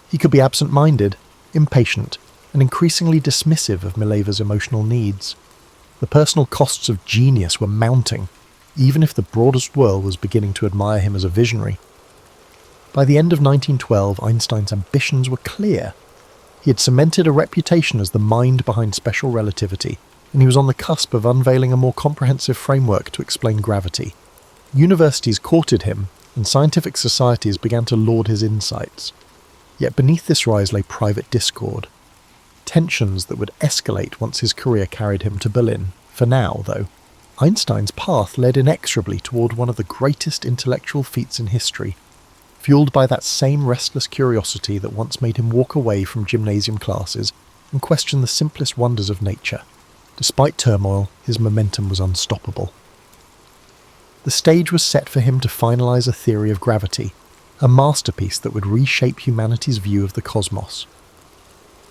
He could be absent-minded, impatient, and increasingly dismissive of Mileva's emotional needs. The personal costs of genius were mounting, even if the broadest world was beginning to admire him as a visionary. By the end of 1912, Einstein's ambitions were clear. He had cemented a reputation as the mind behind special relativity, and he was on the cusp of unveiling a more comprehensive framework to explain gravity. Universities courted him, and scientific societies began to laud his insights. Yet beneath this rise lay private discord. Tensions that would escalate once his career carried him to Berlin. For now, though, Einstein's path led inexorably toward one of the greatest intellectual feats in history, fueled by that same restless curiosity that once made him walk away from gymnasium classes and question the simplest wonders of nature. Despite turmoil, his momentum was unstoppable. The stage was set for him to finalize a theory of gravity, a masterpiece that would reshape humanity's view of the cosmos.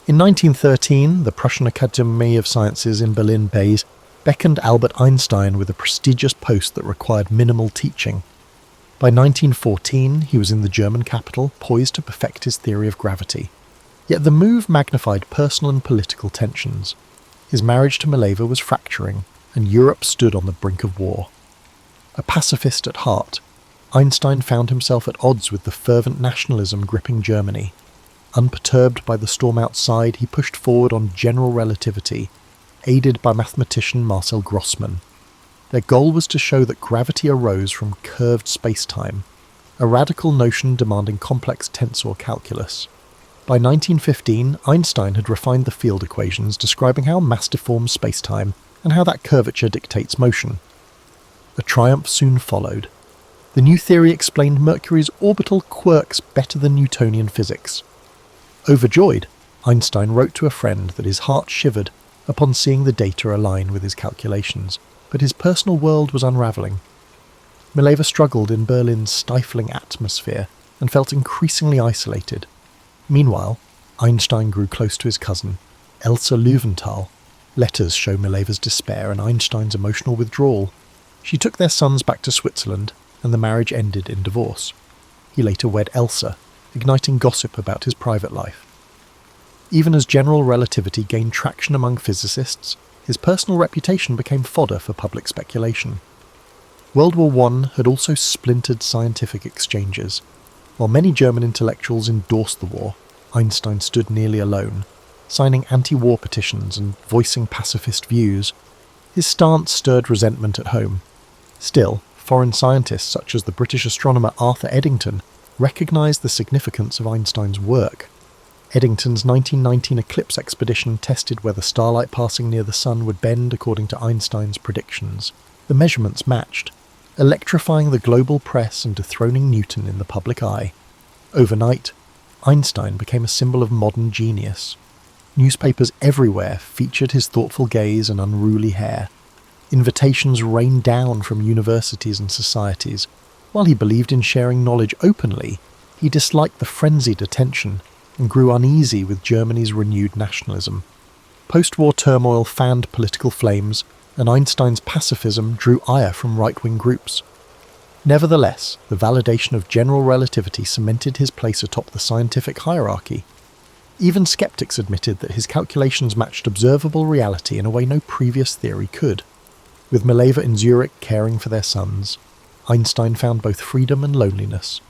In 1913, the Prussian Academy of Sciences in Berlin-Base beckoned Albert Einstein with a prestigious post that required minimal teaching. By 1914, he was in the German capital, poised to perfect his theory of gravity. Yet the move magnified personal and political tensions. His marriage to Mileva was fracturing, and Europe stood on the brink of war. A pacifist at heart, Einstein found himself at odds with the fervent nationalism gripping Germany. Unperturbed by the storm outside, he pushed forward on general relativity, aided by mathematician Marcel Grossmann. Their goal was to show that gravity arose from curved space-time, a radical notion demanding complex tensor calculus. By 1915, Einstein had refined the field equations describing how mass deforms space-time and how that curvature dictates motion. A triumph soon followed. The new theory explained Mercury's orbital quirks better than Newtonian physics. Overjoyed, Einstein wrote to a friend that his heart shivered upon seeing the data align with his calculations, but his personal world was unravelling. Mileva struggled in Berlin's stifling atmosphere and felt increasingly isolated. Meanwhile, Einstein grew close to his cousin, Elsa Löwenthal. Letters show Mileva's despair and Einstein's emotional withdrawal. She took their sons back to Switzerland, and the marriage ended in divorce. He later wed Elsa, igniting gossip about his private life. Even as general relativity gained traction among physicists, his personal reputation became fodder for public speculation. World War I had also splintered scientific exchanges. While many German intellectuals endorsed the war, Einstein stood nearly alone, signing anti-war petitions and voicing pacifist views. His stance stirred resentment at home. Still, foreign scientists such as the British astronomer Arthur Eddington recognised the significance of Einstein's work. Eddington's 1919 eclipse expedition tested whether starlight passing near the Sun would bend according to Einstein's predictions. The measurements matched, electrifying the global press and dethroning Newton in the public eye. Overnight, Einstein became a symbol of modern genius. Newspapers everywhere featured his thoughtful gaze and unruly hair. Invitations rained down from universities and societies. While he believed in sharing knowledge openly, he disliked the frenzied attention and grew uneasy with Germany's renewed nationalism. Post-war turmoil fanned political flames, and Einstein's pacifism drew ire from right-wing groups. Nevertheless, the validation of general relativity cemented his place atop the scientific hierarchy. Even skeptics admitted that his calculations matched observable reality in a way no previous theory could. With Mileva in Zurich caring for their sons, Einstein found both freedom and loneliness.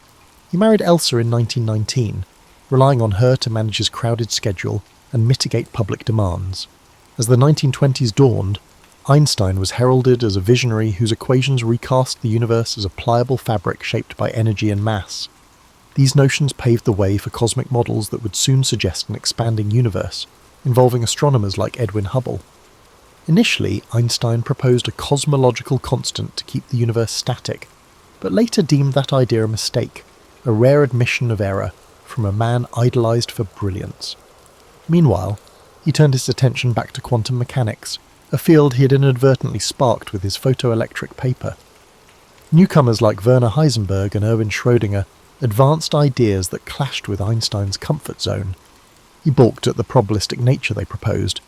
He married Elsa in 1919, relying on her to manage his crowded schedule and mitigate public demands. As the 1920s dawned, Einstein was heralded as a visionary whose equations recast the universe as a pliable fabric shaped by energy and mass. These notions paved the way for cosmic models that would soon suggest an expanding universe, involving astronomers like Edwin Hubble. Initially, Einstein proposed a cosmological constant to keep the universe static, but later deemed that idea a mistake, a rare admission of error from a man idolized for brilliance. Meanwhile, he turned his attention back to quantum mechanics, a field he had inadvertently sparked with his photoelectric paper. Newcomers like Werner Heisenberg and Erwin Schrödinger advanced ideas that clashed with Einstein's comfort zone. He balked at the probabilistic nature they proposed,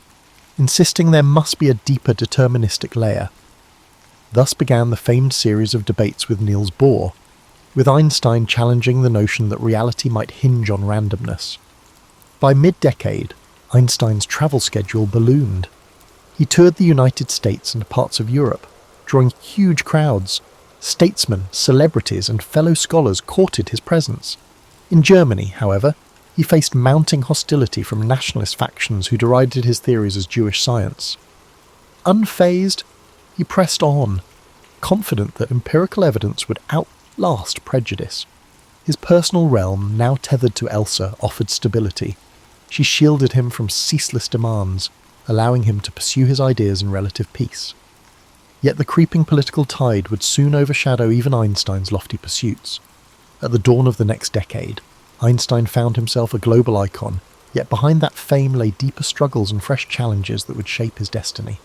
insisting there must be a deeper deterministic layer. Thus began the famed series of debates with Niels Bohr, with Einstein challenging the notion that reality might hinge on randomness. By mid-decade, Einstein's travel schedule ballooned. He toured the United States and parts of Europe, drawing huge crowds. Statesmen, celebrities, and fellow scholars courted his presence. In Germany, however, he faced mounting hostility from nationalist factions who derided his theories as Jewish science. Unfazed, he pressed on, confident that empirical evidence would outlast prejudice. His personal realm, now tethered to Elsa, offered stability. She shielded him from ceaseless demands, allowing him to pursue his ideas in relative peace. Yet the creeping political tide would soon overshadow even Einstein's lofty pursuits. At the dawn of the next decade, Einstein found himself a global icon, yet behind that fame lay deeper struggles and fresh challenges that would shape his destiny.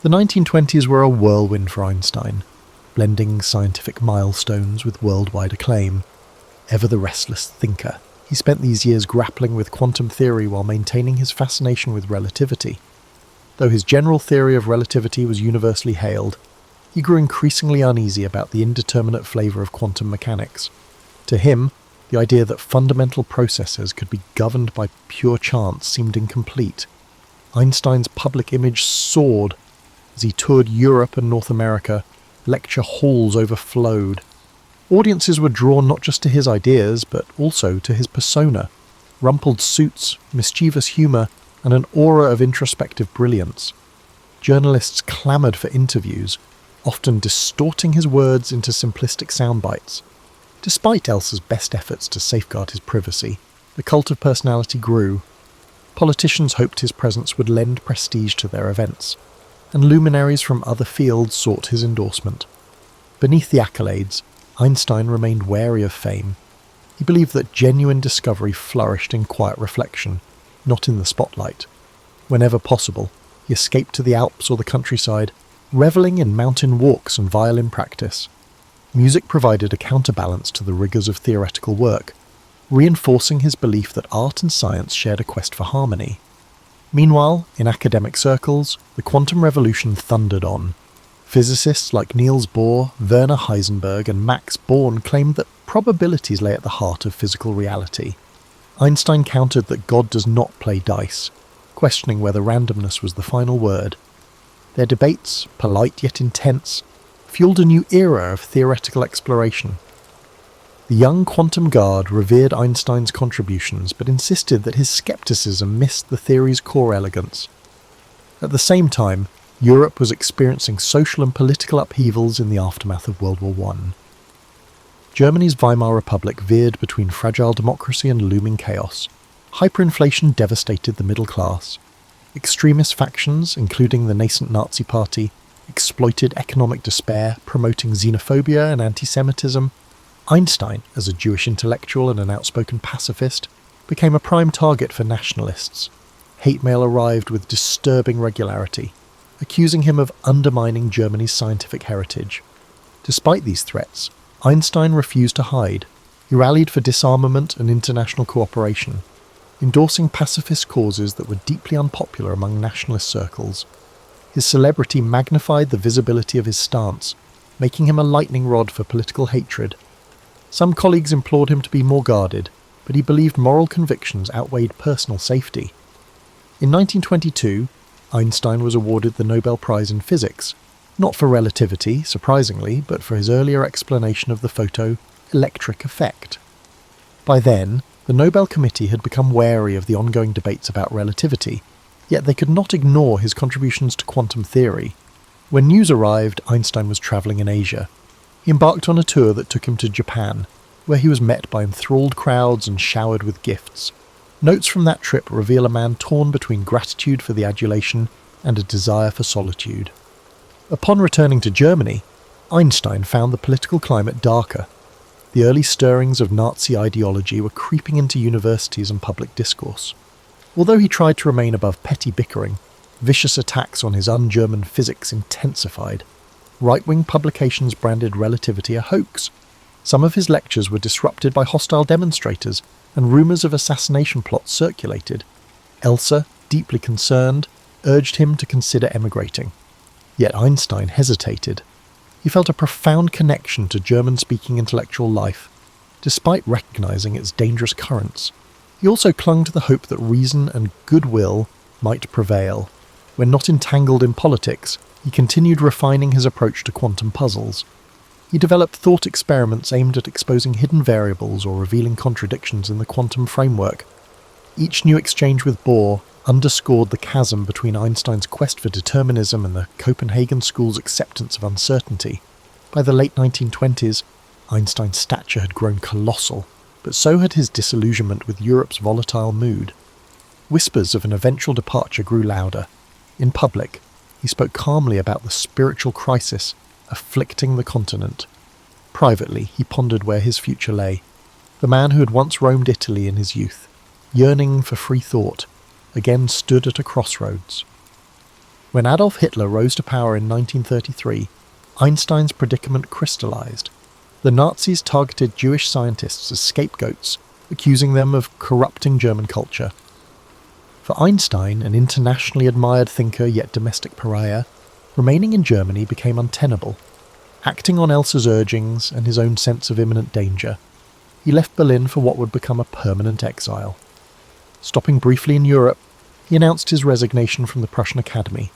The 1920s were a whirlwind for Einstein, blending scientific milestones with worldwide acclaim. Ever the restless thinker, he spent these years grappling with quantum theory while maintaining his fascination with relativity. Though his general theory of relativity was universally hailed, he grew increasingly uneasy about the indeterminate flavour of quantum mechanics. To him, the idea that fundamental processes could be governed by pure chance seemed incomplete. Einstein's public image soared as he toured Europe and North America. Lecture halls overflowed. Audiences were drawn not just to his ideas, but also to his persona, rumpled suits, mischievous humour, and an aura of introspective brilliance. Journalists clamoured for interviews, often distorting his words into simplistic sound bites. Despite Elsa's best efforts to safeguard his privacy, the cult of personality grew. Politicians hoped his presence would lend prestige to their events, and luminaries from other fields sought his endorsement. Beneath the accolades, Einstein remained wary of fame. He believed that genuine discovery flourished in quiet reflection, not in the spotlight. Whenever possible, he escaped to the Alps or the countryside, revelling in mountain walks and violin practice. Music provided a counterbalance to the rigours of theoretical work, reinforcing his belief that art and science shared a quest for harmony. Meanwhile, in academic circles, the quantum revolution thundered on. Physicists like Niels Bohr, Werner Heisenberg, and Max Born claimed that probabilities lay at the heart of physical reality. Einstein countered that God does not play dice, questioning whether randomness was the final word. Their debates, polite yet intense, fueled a new era of theoretical exploration. The young quantum guard revered Einstein's contributions but insisted that his skepticism missed the theory's core elegance. At the same time, Europe was experiencing social and political upheavals in the aftermath of World War I. Germany's Weimar Republic veered between fragile democracy and looming chaos. Hyperinflation devastated the middle class. Extremist factions, including the nascent Nazi Party, exploited economic despair, promoting xenophobia and anti-Semitism. Einstein, as a Jewish intellectual and an outspoken pacifist, became a prime target for nationalists. Hate mail arrived with disturbing regularity, accusing him of undermining Germany's scientific heritage. Despite these threats, Einstein refused to hide. He rallied for disarmament and international cooperation, endorsing pacifist causes that were deeply unpopular among nationalist circles. His celebrity magnified the visibility of his stance, making him a lightning rod for political hatred. Some colleagues implored him to be more guarded, but he believed moral convictions outweighed personal safety. In 1922, Einstein was awarded the Nobel Prize in Physics, not for relativity, surprisingly, but for his earlier explanation of the photoelectric effect. By then, the Nobel Committee had become wary of the ongoing debates about relativity, yet they could not ignore his contributions to quantum theory. When news arrived, Einstein was travelling in Asia. He embarked on a tour that took him to Japan, where he was met by enthralled crowds and showered with gifts. Notes from that trip reveal a man torn between gratitude for the adulation and a desire for solitude. Upon returning to Germany, Einstein found the political climate darker. The early stirrings of Nazi ideology were creeping into universities and public discourse. Although he tried to remain above petty bickering, vicious attacks on his un-German physics intensified. Right-wing publications branded relativity a hoax. Some of his lectures were disrupted by hostile demonstrators, and rumours of assassination plots circulated. Elsa, deeply concerned, urged him to consider emigrating. Yet Einstein hesitated. He felt a profound connection to German-speaking intellectual life, despite recognising its dangerous currents. He also clung to the hope that reason and goodwill might prevail. When not entangled in politics, he continued refining his approach to quantum puzzles. He developed thought experiments aimed at exposing hidden variables or revealing contradictions in the quantum framework. Each new exchange with Bohr underscored the chasm between Einstein's quest for determinism and the Copenhagen school's acceptance of uncertainty. By the late 1920s, Einstein's stature had grown colossal, but so had his disillusionment with Europe's volatile mood. Whispers of an eventual departure grew louder. In public, he spoke calmly about the spiritual crisis afflicting the continent. Privately, he pondered where his future lay. The man who had once roamed Italy in his youth, yearning for free thought, again stood at a crossroads. When Adolf Hitler rose to power in 1933, Einstein's predicament crystallized. The Nazis targeted Jewish scientists as scapegoats, accusing them of corrupting German culture. For Einstein, an internationally admired thinker yet domestic pariah, remaining in Germany became untenable. Acting on Elsa's urgings and his own sense of imminent danger, he left Berlin for what would become a permanent exile. Stopping briefly in Europe, he announced his resignation from the Prussian Academy.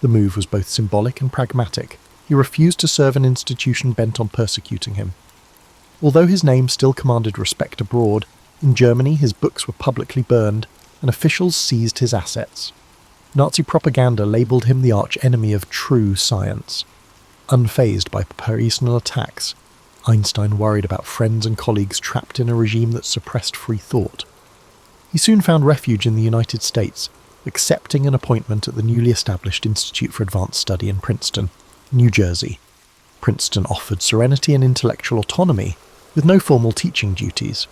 The move was both symbolic and pragmatic. He refused to serve an institution bent on persecuting him. Although his name still commanded respect abroad, in Germany his books were publicly burned and officials seized his assets. Nazi propaganda labelled him the arch-enemy of true science. Unfazed by personal attacks, Einstein worried about friends and colleagues trapped in a regime that suppressed free thought. He soon found refuge in the United States, accepting an appointment at the newly established Institute for Advanced Study in Princeton, New Jersey. Princeton offered serenity and intellectual autonomy, with no formal teaching duties.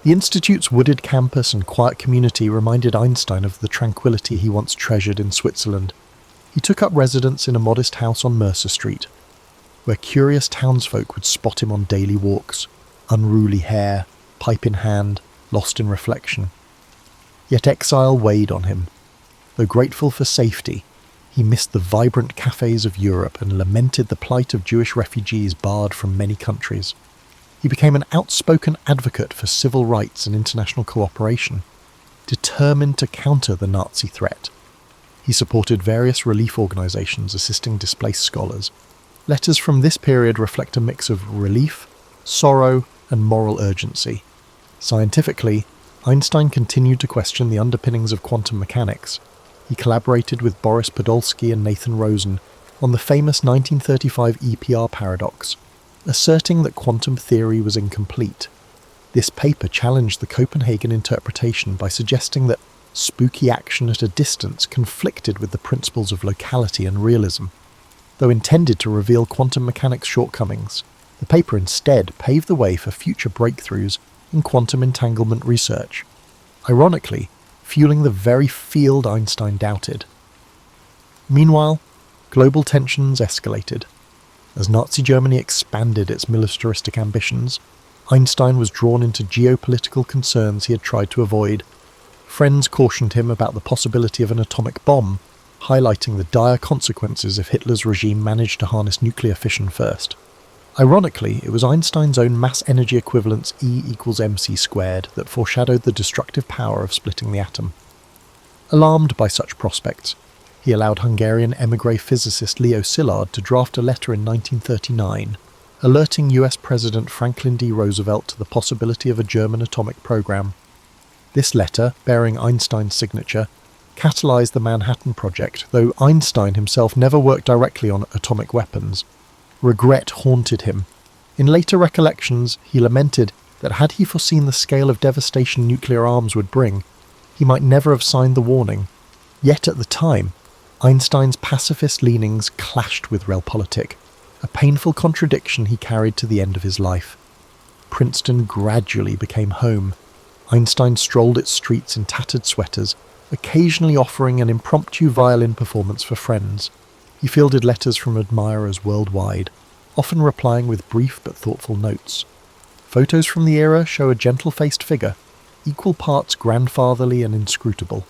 The Institute's wooded campus and quiet community reminded Einstein of the tranquility he once treasured in Switzerland. He took up residence in a modest house on Mercer Street, where curious townsfolk would spot him on daily walks, unruly hair, pipe in hand, lost in reflection. Yet exile weighed on him. Though grateful for safety, he missed the vibrant cafes of Europe and lamented the plight of Jewish refugees barred from many countries. He became an outspoken advocate for civil rights and international cooperation, determined to counter the Nazi threat. He supported various relief organizations assisting displaced scholars. Letters from this period reflect a mix of relief, sorrow, and moral urgency. Scientifically, Einstein continued to question the underpinnings of quantum mechanics. He collaborated with Boris Podolsky and Nathan Rosen on the famous 1935 EPR paradox, asserting that quantum theory was incomplete. This paper challenged the Copenhagen interpretation by suggesting that spooky action at a distance conflicted with the principles of locality and realism. Though intended to reveal quantum mechanics' shortcomings, the paper instead paved the way for future breakthroughs in quantum entanglement research, ironically fueling the very field Einstein doubted. Meanwhile, global tensions escalated. As Nazi Germany expanded its militaristic ambitions, Einstein was drawn into geopolitical concerns he had tried to avoid. Friends cautioned him about the possibility of an atomic bomb, highlighting the dire consequences if Hitler's regime managed to harness nuclear fission first. Ironically, it was Einstein's own mass-energy equivalence E equals mc squared that foreshadowed the destructive power of splitting the atom. Alarmed by such prospects, he allowed Hungarian émigré physicist Leo Szilard to draft a letter in 1939, alerting US President Franklin D. Roosevelt to the possibility of a German atomic program. This letter, bearing Einstein's signature, catalyzed the Manhattan Project, though Einstein himself never worked directly on atomic weapons. Regret haunted him. In later recollections, he lamented that had he foreseen the scale of devastation nuclear arms would bring, he might never have signed the warning. Yet at the time, Einstein's pacifist leanings clashed with realpolitik, a painful contradiction he carried to the end of his life. Princeton gradually became home. Einstein strolled its streets in tattered sweaters, occasionally offering an impromptu violin performance for friends. He fielded letters from admirers worldwide, often replying with brief but thoughtful notes. Photos from the era show a gentle-faced figure, equal parts grandfatherly and inscrutable.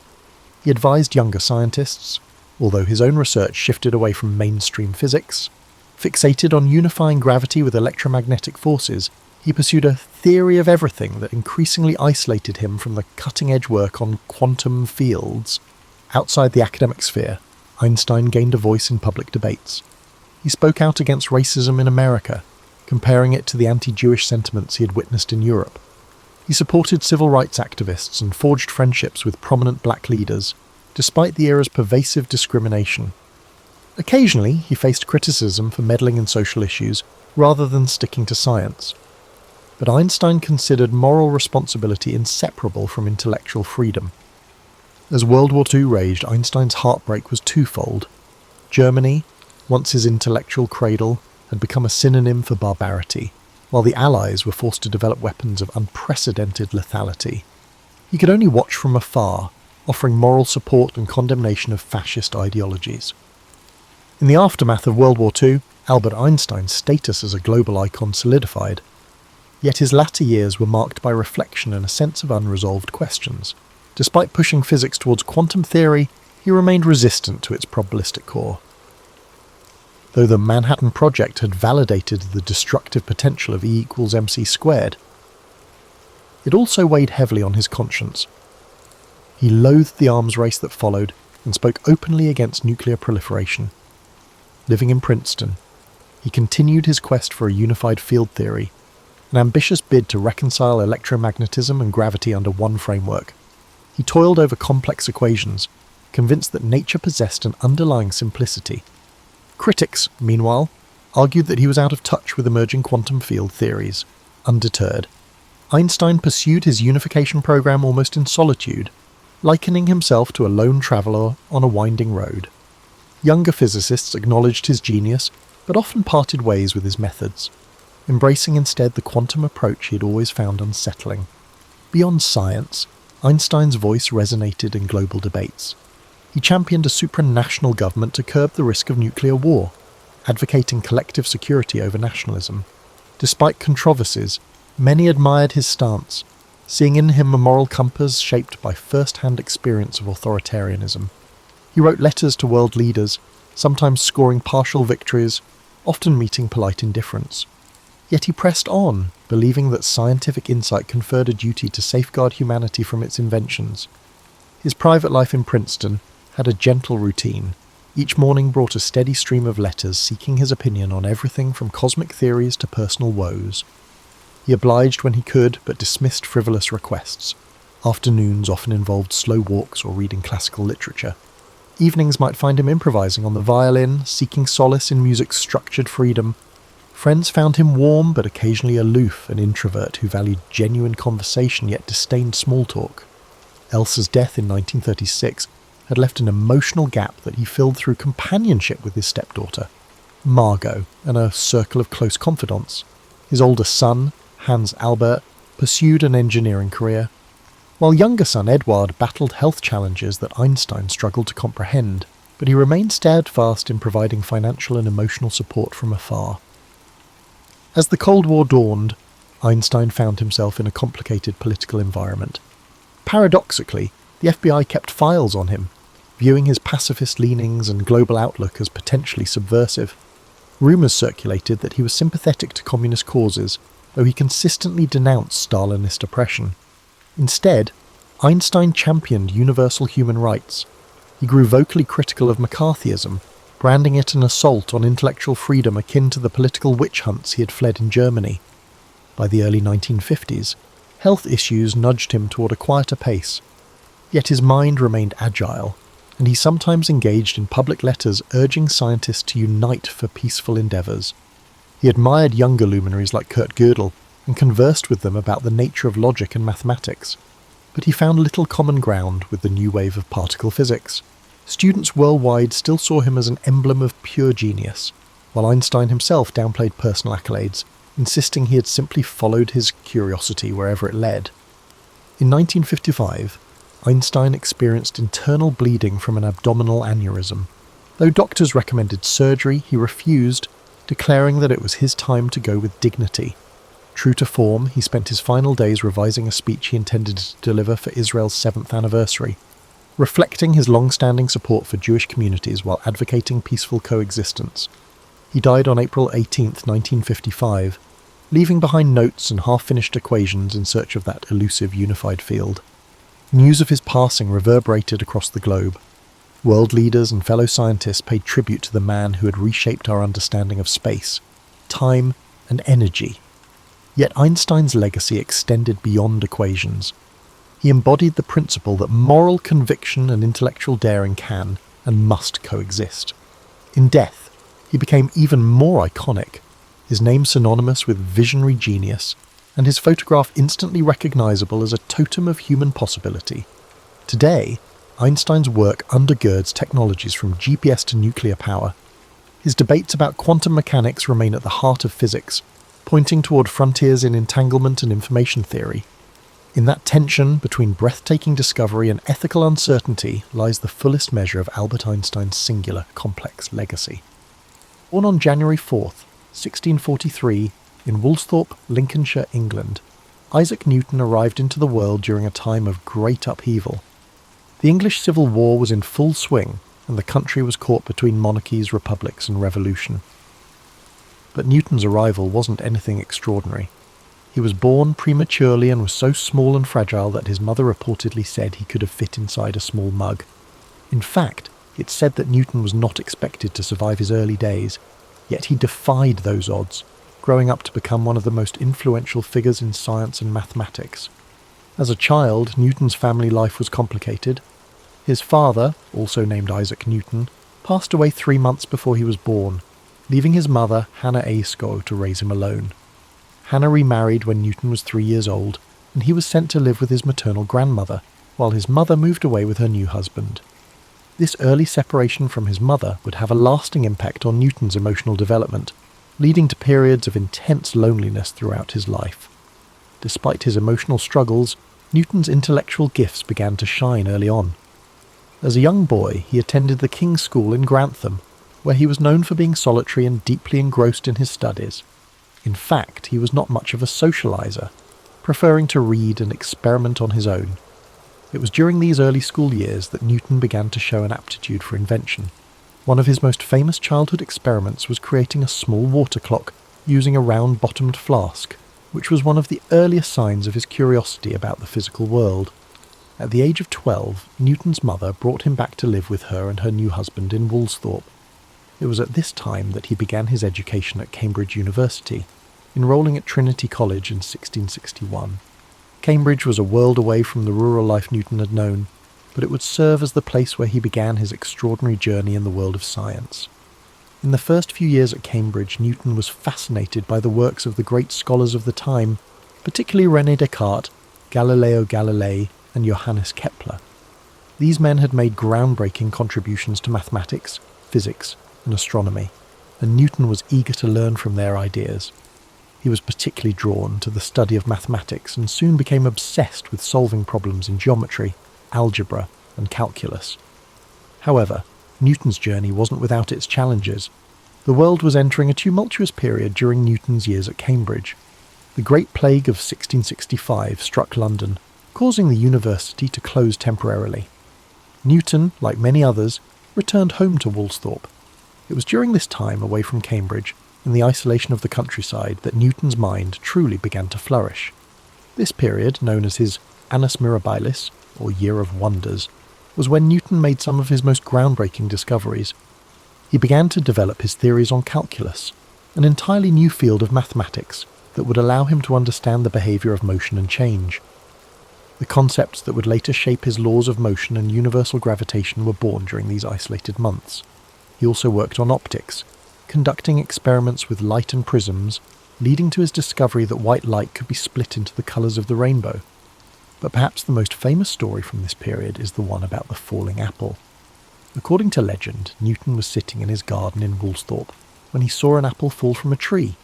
He advised younger scientists, although his own research shifted away from mainstream physics. Fixated on unifying gravity with electromagnetic forces, He pursued a theory of everything that increasingly isolated him from the cutting-edge work on quantum fields. Outside the academic sphere, Einstein gained a voice in public debates. He spoke out against racism in America, comparing it to the anti-Jewish sentiments he had witnessed in Europe. He supported civil rights activists and forged friendships with prominent black leaders, despite the era's pervasive discrimination. Occasionally, he faced criticism for meddling in social issues rather than sticking to science. But Einstein considered moral responsibility inseparable from intellectual freedom. As World War II raged, Einstein's heartbreak was twofold. Germany, once his intellectual cradle, had become a synonym for barbarity, while the Allies were forced to develop weapons of unprecedented lethality. He could only watch from afar, offering moral support and condemnation of fascist ideologies. In the aftermath of World War II, Albert Einstein's status as a global icon solidified. Yet his latter years were marked by reflection and a sense of unresolved questions. Despite pushing physics towards quantum theory, he remained resistant to its probabilistic core. Though the Manhattan Project had validated the destructive potential of E equals mc squared, it also weighed heavily on his conscience. He loathed the arms race that followed and spoke openly against nuclear proliferation. Living in Princeton, he continued his quest for a unified field theory, an ambitious bid to reconcile electromagnetism and gravity under one framework. He toiled over complex equations, convinced that nature possessed an underlying simplicity. Critics, meanwhile, argued that he was out of touch with emerging quantum field theories. Undeterred, Einstein pursued his unification program almost in solitude, likening himself to a lone traveller on a winding road. Younger physicists acknowledged his genius, but often parted ways with his methods, embracing instead the quantum approach he had always found unsettling. Beyond science, Einstein's voice resonated in global debates. He championed a supranational government to curb the risk of nuclear war, advocating collective security over nationalism. Despite controversies, many admired his stance, seeing in him a moral compass shaped by first-hand experience of authoritarianism. He wrote letters to world leaders, sometimes scoring partial victories, often meeting polite indifference. Yet he pressed on, believing that scientific insight conferred a duty to safeguard humanity from its inventions. His private life in Princeton had a gentle routine. Each morning brought a steady stream of letters seeking his opinion on everything from cosmic theories to personal woes. He obliged when he could, but dismissed frivolous requests. Afternoons often involved slow walks or reading classical literature. Evenings might find him improvising on the violin, seeking solace in music's structured freedom. Friends found him warm but occasionally aloof, an introvert who valued genuine conversation yet disdained small talk. Elsa's death in 1936 had left an emotional gap that he filled through companionship with his stepdaughter, Margot, and a circle of close confidants. His older son, Hans Albert, pursued an engineering career, while younger son Eduard battled health challenges that Einstein struggled to comprehend, but he remained steadfast in providing financial and emotional support from afar. As the Cold War dawned, Einstein found himself in a complicated political environment. Paradoxically, the FBI kept files on him, viewing his pacifist leanings and global outlook as potentially subversive. Rumours circulated that he was sympathetic to communist causes, though he consistently denounced Stalinist oppression. Instead, Einstein championed universal human rights. He grew vocally critical of McCarthyism, branding it an assault on intellectual freedom akin to the political witch hunts he had fled in Germany. By the early 1950s, health issues nudged him toward a quieter pace. Yet his mind remained agile, and he sometimes engaged in public letters urging scientists to unite for peaceful endeavours. He admired younger luminaries like Kurt Gödel and conversed with them about the nature of logic and mathematics, but he found little common ground with the new wave of particle physics. Students worldwide still saw him as an emblem of pure genius, while Einstein himself downplayed personal accolades, insisting he had simply followed his curiosity wherever it led. In 1955, Einstein experienced internal bleeding from an abdominal aneurysm. Though doctors recommended surgery, he refused, declaring that it was his time to go with dignity. True to form, he spent his final days revising a speech he intended to deliver for Israel's 7th anniversary, reflecting his long-standing support for Jewish communities while advocating peaceful coexistence. He died on April 18, 1955, leaving behind notes and half-finished equations in search of that elusive unified field. News of his passing reverberated across the globe. World leaders and fellow scientists paid tribute to the man who had reshaped our understanding of space, time, and energy. Yet Einstein's legacy extended beyond equations. He embodied the principle that moral conviction and intellectual daring can and must coexist. In death, he became even more iconic, his name synonymous with visionary genius, and his photograph instantly recognizable as a totem of human possibility. Today, Einstein's work undergirds technologies from GPS to nuclear power. His debates about quantum mechanics remain at the heart of physics, pointing toward frontiers in entanglement and information theory. In that tension between breathtaking discovery and ethical uncertainty lies the fullest measure of Albert Einstein's singular, complex legacy. Born on January 4th, 1643, in Woolsthorpe, Lincolnshire, England, Isaac Newton arrived into the world during a time of great upheaval. The English Civil War was in full swing, and the country was caught between monarchies, republics, and revolution. But Newton's arrival wasn't anything extraordinary. He was born prematurely and was so small and fragile that his mother reportedly said he could have fit inside a small mug. In fact, it's said that Newton was not expected to survive his early days, yet he defied those odds, growing up to become one of the most influential figures in science and mathematics. As a child, Newton's family life was complicated. His father, also named Isaac Newton, passed away 3 months before he was born, leaving his mother, Hannah Ayscough, to raise him alone. Hannah remarried when Newton was 3 years old, and he was sent to live with his maternal grandmother, while his mother moved away with her new husband. This early separation from his mother would have a lasting impact on Newton's emotional development, leading to periods of intense loneliness throughout his life. Despite his emotional struggles, Newton's intellectual gifts began to shine early on. As a young boy, he attended the King's School in Grantham, where he was known for being solitary and deeply engrossed in his studies. In fact, he was not much of a socializer, preferring to read and experiment on his own. It was during these early school years that Newton began to show an aptitude for invention. One of his most famous childhood experiments was creating a small water clock using a round-bottomed flask, which was one of the earliest signs of his curiosity about the physical world. At the age of 12, Newton's mother brought him back to live with her and her new husband in Woolsthorpe. It was at this time that he began his education at Cambridge University, enrolling at Trinity College in 1661. Cambridge was a world away from the rural life Newton had known, but it would serve as the place where he began his extraordinary journey in the world of science. In the first few years at Cambridge, Newton was fascinated by the works of the great scholars of the time, particularly René Descartes, Galileo Galilei, and Johannes Kepler. These men had made groundbreaking contributions to mathematics, physics, and astronomy, and Newton was eager to learn from their ideas. He was particularly drawn to the study of mathematics and soon became obsessed with solving problems in geometry, algebra, and calculus. However, Newton's journey wasn't without its challenges. The world was entering a tumultuous period during Newton's years at Cambridge. The Great Plague of 1665 struck London, causing the university to close temporarily. Newton, like many others, returned home to Woolsthorpe. It was during this time away from Cambridge, in the isolation of the countryside, that Newton's mind truly began to flourish. This period, known as his Annus Mirabilis, or Year of Wonders, was when Newton made some of his most groundbreaking discoveries. He began to develop his theories on calculus, an entirely new field of mathematics that would allow him to understand the behaviour of motion and change. The concepts that would later shape his laws of motion and universal gravitation were born during these isolated months. He also worked on optics, conducting experiments with light and prisms, leading to his discovery that white light could be split into the colours of the rainbow. But perhaps the most famous story from this period is the one about the falling apple. According to legend, Newton was sitting in his garden in Woolsthorpe when he saw an apple fall from a tree.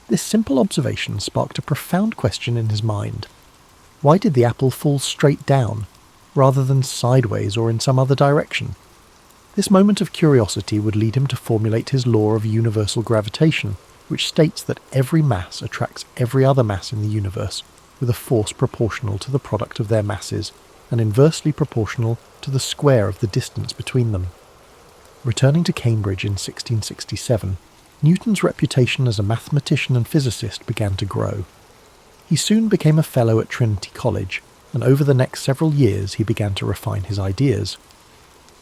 This simple observation sparked a profound question in his mind. Why did the apple fall straight down, rather than sideways or in some other direction? This moment of curiosity would lead him to formulate his law of universal gravitation, which states that every mass attracts every other mass in the universe with a force proportional to the product of their masses and inversely proportional to the square of the distance between them. Returning to Cambridge in 1667, Newton's reputation as a mathematician and physicist began to grow. He soon became a fellow at Trinity College, and over the next several years he began to refine his ideas.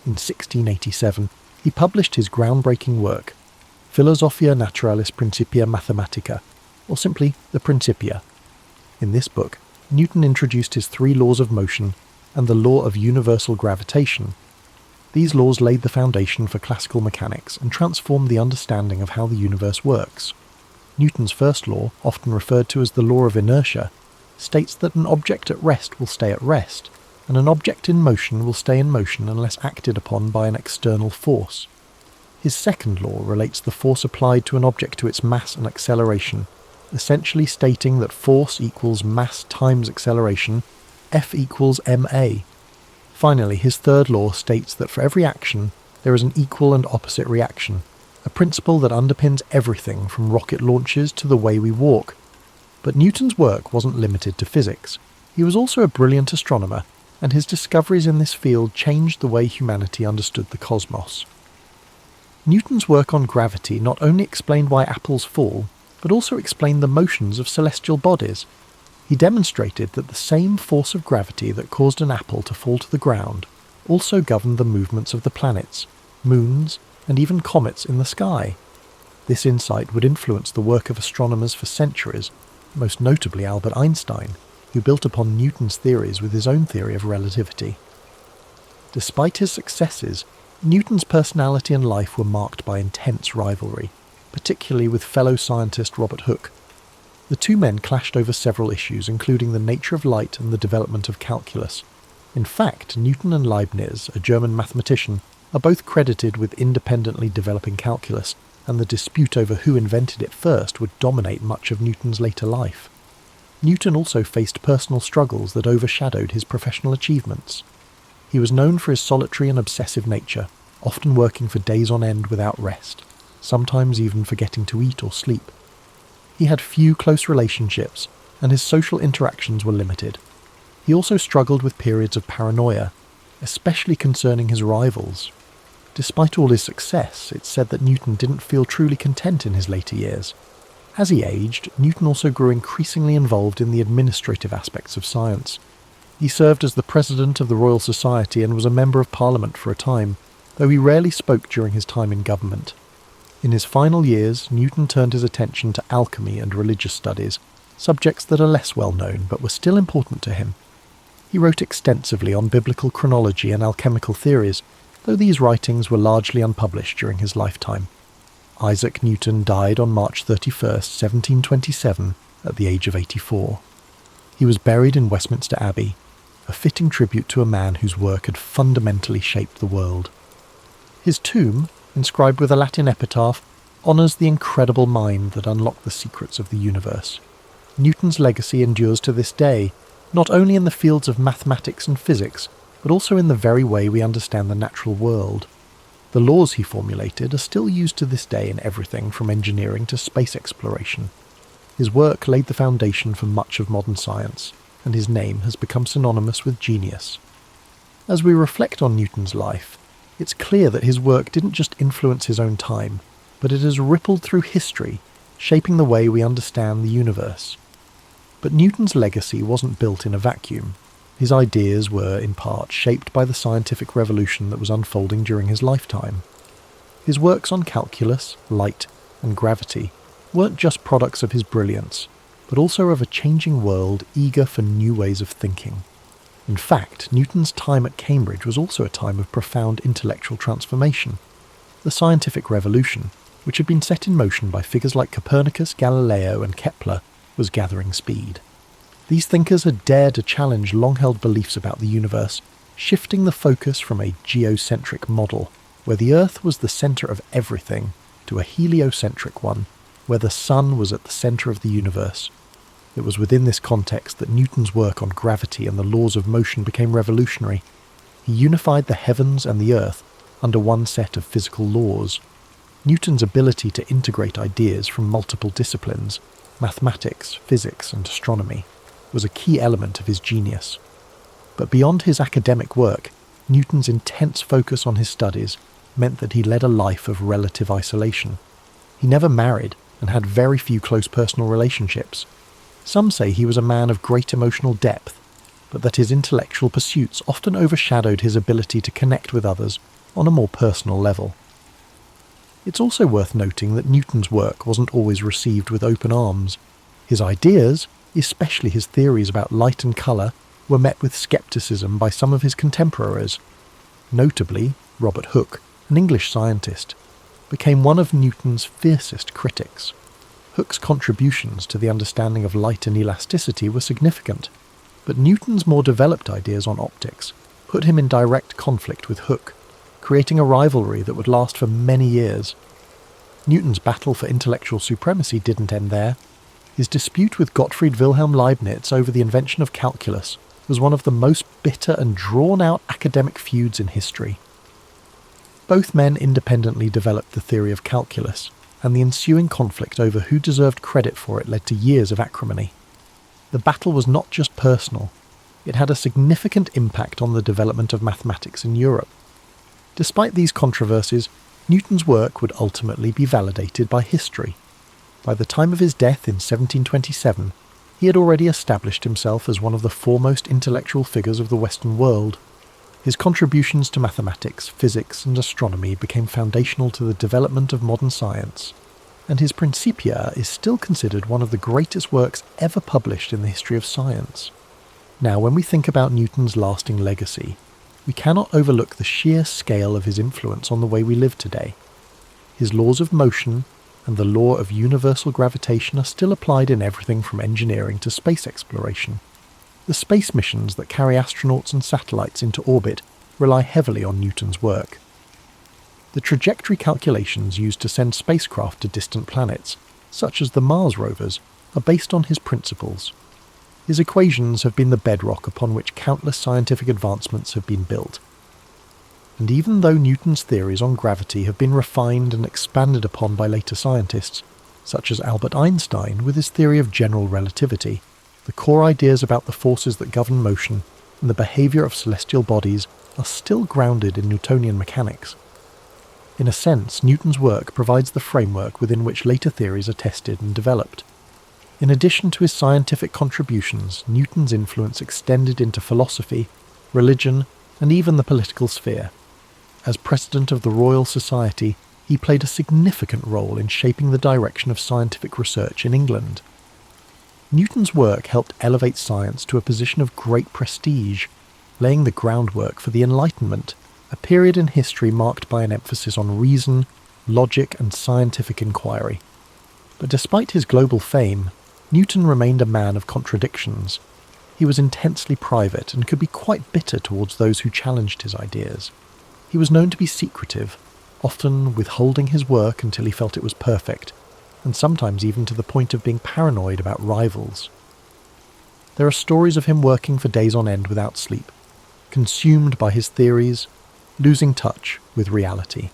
In 1687, he published his groundbreaking work, Philosophia Naturalis Principia Mathematica, or simply the Principia. In this book, Newton introduced his 3 laws of motion and the law of universal gravitation. These laws laid the foundation for classical mechanics and transformed the understanding of how the universe works. Newton's first law, often referred to as the law of inertia, states that an object at rest will stay at rest, and an object in motion will stay in motion unless acted upon by an external force. His second law relates the force applied to an object to its mass and acceleration, essentially stating that force equals mass times acceleration, F equals ma. Finally, his third law states that for every action, there is an equal and opposite reaction, a principle that underpins everything from rocket launches to the way we walk. But Newton's work wasn't limited to physics. He was also a brilliant astronomer, and his discoveries in this field changed the way humanity understood the cosmos. Newton's work on gravity not only explained why apples fall, but also explained the motions of celestial bodies. He demonstrated that the same force of gravity that caused an apple to fall to the ground also governed the movements of the planets, moons, and even comets in the sky. This insight would influence the work of astronomers for centuries, most notably Albert Einstein, who built upon Newton's theories with his own theory of relativity. Despite his successes, Newton's personality and life were marked by intense rivalry, particularly with fellow scientist Robert Hooke. The two men clashed over several issues, including the nature of light and the development of calculus. In fact, Newton and Leibniz, a German mathematician, are both credited with independently developing calculus, and the dispute over who invented it first would dominate much of Newton's later life. Newton also faced personal struggles that overshadowed his professional achievements. He was known for his solitary and obsessive nature, often working for days on end without rest, sometimes even forgetting to eat or sleep. He had few close relationships, and his social interactions were limited. He also struggled with periods of paranoia, especially concerning his rivals. Despite all his success, it's said that Newton didn't feel truly content in his later years. As he aged, Newton also grew increasingly involved in the administrative aspects of science. He served as the president of the Royal Society and was a member of Parliament for a time, though he rarely spoke during his time in government. In his final years, Newton turned his attention to alchemy and religious studies, subjects that are less well known but were still important to him. He wrote extensively on biblical chronology and alchemical theories, though these writings were largely unpublished during his lifetime. Isaac Newton died on March 31st, 1727, at the age of 84. He was buried in Westminster Abbey, a fitting tribute to a man whose work had fundamentally shaped the world. His tomb, inscribed with a Latin epitaph, honours the incredible mind that unlocked the secrets of the universe. Newton's legacy endures to this day, not only in the fields of mathematics and physics, but also in the very way we understand the natural world. The laws he formulated are still used to this day in everything from engineering to space exploration. His work laid the foundation for much of modern science, and his name has become synonymous with genius. As we reflect on Newton's life, it's clear that his work didn't just influence his own time, but it has rippled through history, shaping the way we understand the universe. But Newton's legacy wasn't built in a vacuum. His ideas were, in part, shaped by the scientific revolution that was unfolding during his lifetime. His works on calculus, light, and gravity weren't just products of his brilliance, but also of a changing world eager for new ways of thinking. In fact, Newton's time at Cambridge was also a time of profound intellectual transformation. The scientific revolution, which had been set in motion by figures like Copernicus, Galileo, and Kepler, was gathering speed. These thinkers had dared to challenge long-held beliefs about the universe, shifting the focus from a geocentric model, where the Earth was the centre of everything, to a heliocentric one, where the Sun was at the centre of the universe. It was within this context that Newton's work on gravity and the laws of motion became revolutionary. He unified the heavens and the earth under one set of physical laws. Newton's ability to integrate ideas from multiple disciplines, mathematics, physics, and astronomy, was a key element of his genius. But beyond his academic work, Newton's intense focus on his studies meant that he led a life of relative isolation. He never married and had very few close personal relationships. Some say he was a man of great emotional depth, but that his intellectual pursuits often overshadowed his ability to connect with others on a more personal level. It's also worth noting that Newton's work wasn't always received with open arms. His ideas, especially his theories about light and colour, were met with scepticism by some of his contemporaries. Notably, Robert Hooke, an English scientist, became one of Newton's fiercest critics. Hooke's contributions to the understanding of light and elasticity were significant, but Newton's more developed ideas on optics put him in direct conflict with Hooke, creating a rivalry that would last for many years. Newton's battle for intellectual supremacy didn't end there. His dispute with Gottfried Wilhelm Leibniz over the invention of calculus was one of the most bitter and drawn-out academic feuds in history. Both men independently developed the theory of calculus, and the ensuing conflict over who deserved credit for it led to years of acrimony. The battle was not just personal, it had a significant impact on the development of mathematics in Europe. Despite these controversies, Newton's work would ultimately be validated by history. By the time of his death in 1727, he had already established himself as one of the foremost intellectual figures of the Western world. His contributions to mathematics, physics, and astronomy became foundational to the development of modern science, and his Principia is still considered one of the greatest works ever published in the history of science. Now, when we think about Newton's lasting legacy, we cannot overlook the sheer scale of his influence on the way we live today. His laws of motion and the law of universal gravitation are still applied in everything from engineering to space exploration. The space missions that carry astronauts and satellites into orbit rely heavily on Newton's work. The trajectory calculations used to send spacecraft to distant planets, such as the Mars rovers, are based on his principles. His equations have been the bedrock upon which countless scientific advancements have been built. And even though Newton's theories on gravity have been refined and expanded upon by later scientists, such as Albert Einstein with his theory of general relativity, the core ideas about the forces that govern motion and the behaviour of celestial bodies are still grounded in Newtonian mechanics. In a sense, Newton's work provides the framework within which later theories are tested and developed. In addition to his scientific contributions, Newton's influence extended into philosophy, religion, and even the political sphere. As president of the Royal Society, he played a significant role in shaping the direction of scientific research in England. Newton's work helped elevate science to a position of great prestige, laying the groundwork for the Enlightenment, a period in history marked by an emphasis on reason, logic, and scientific inquiry. But despite his global fame, Newton remained a man of contradictions. He was intensely private and could be quite bitter towards those who challenged his ideas. He was known to be secretive, often withholding his work until he felt it was perfect, and sometimes even to the point of being paranoid about rivals. There are stories of him working for days on end without sleep, consumed by his theories, losing touch with reality.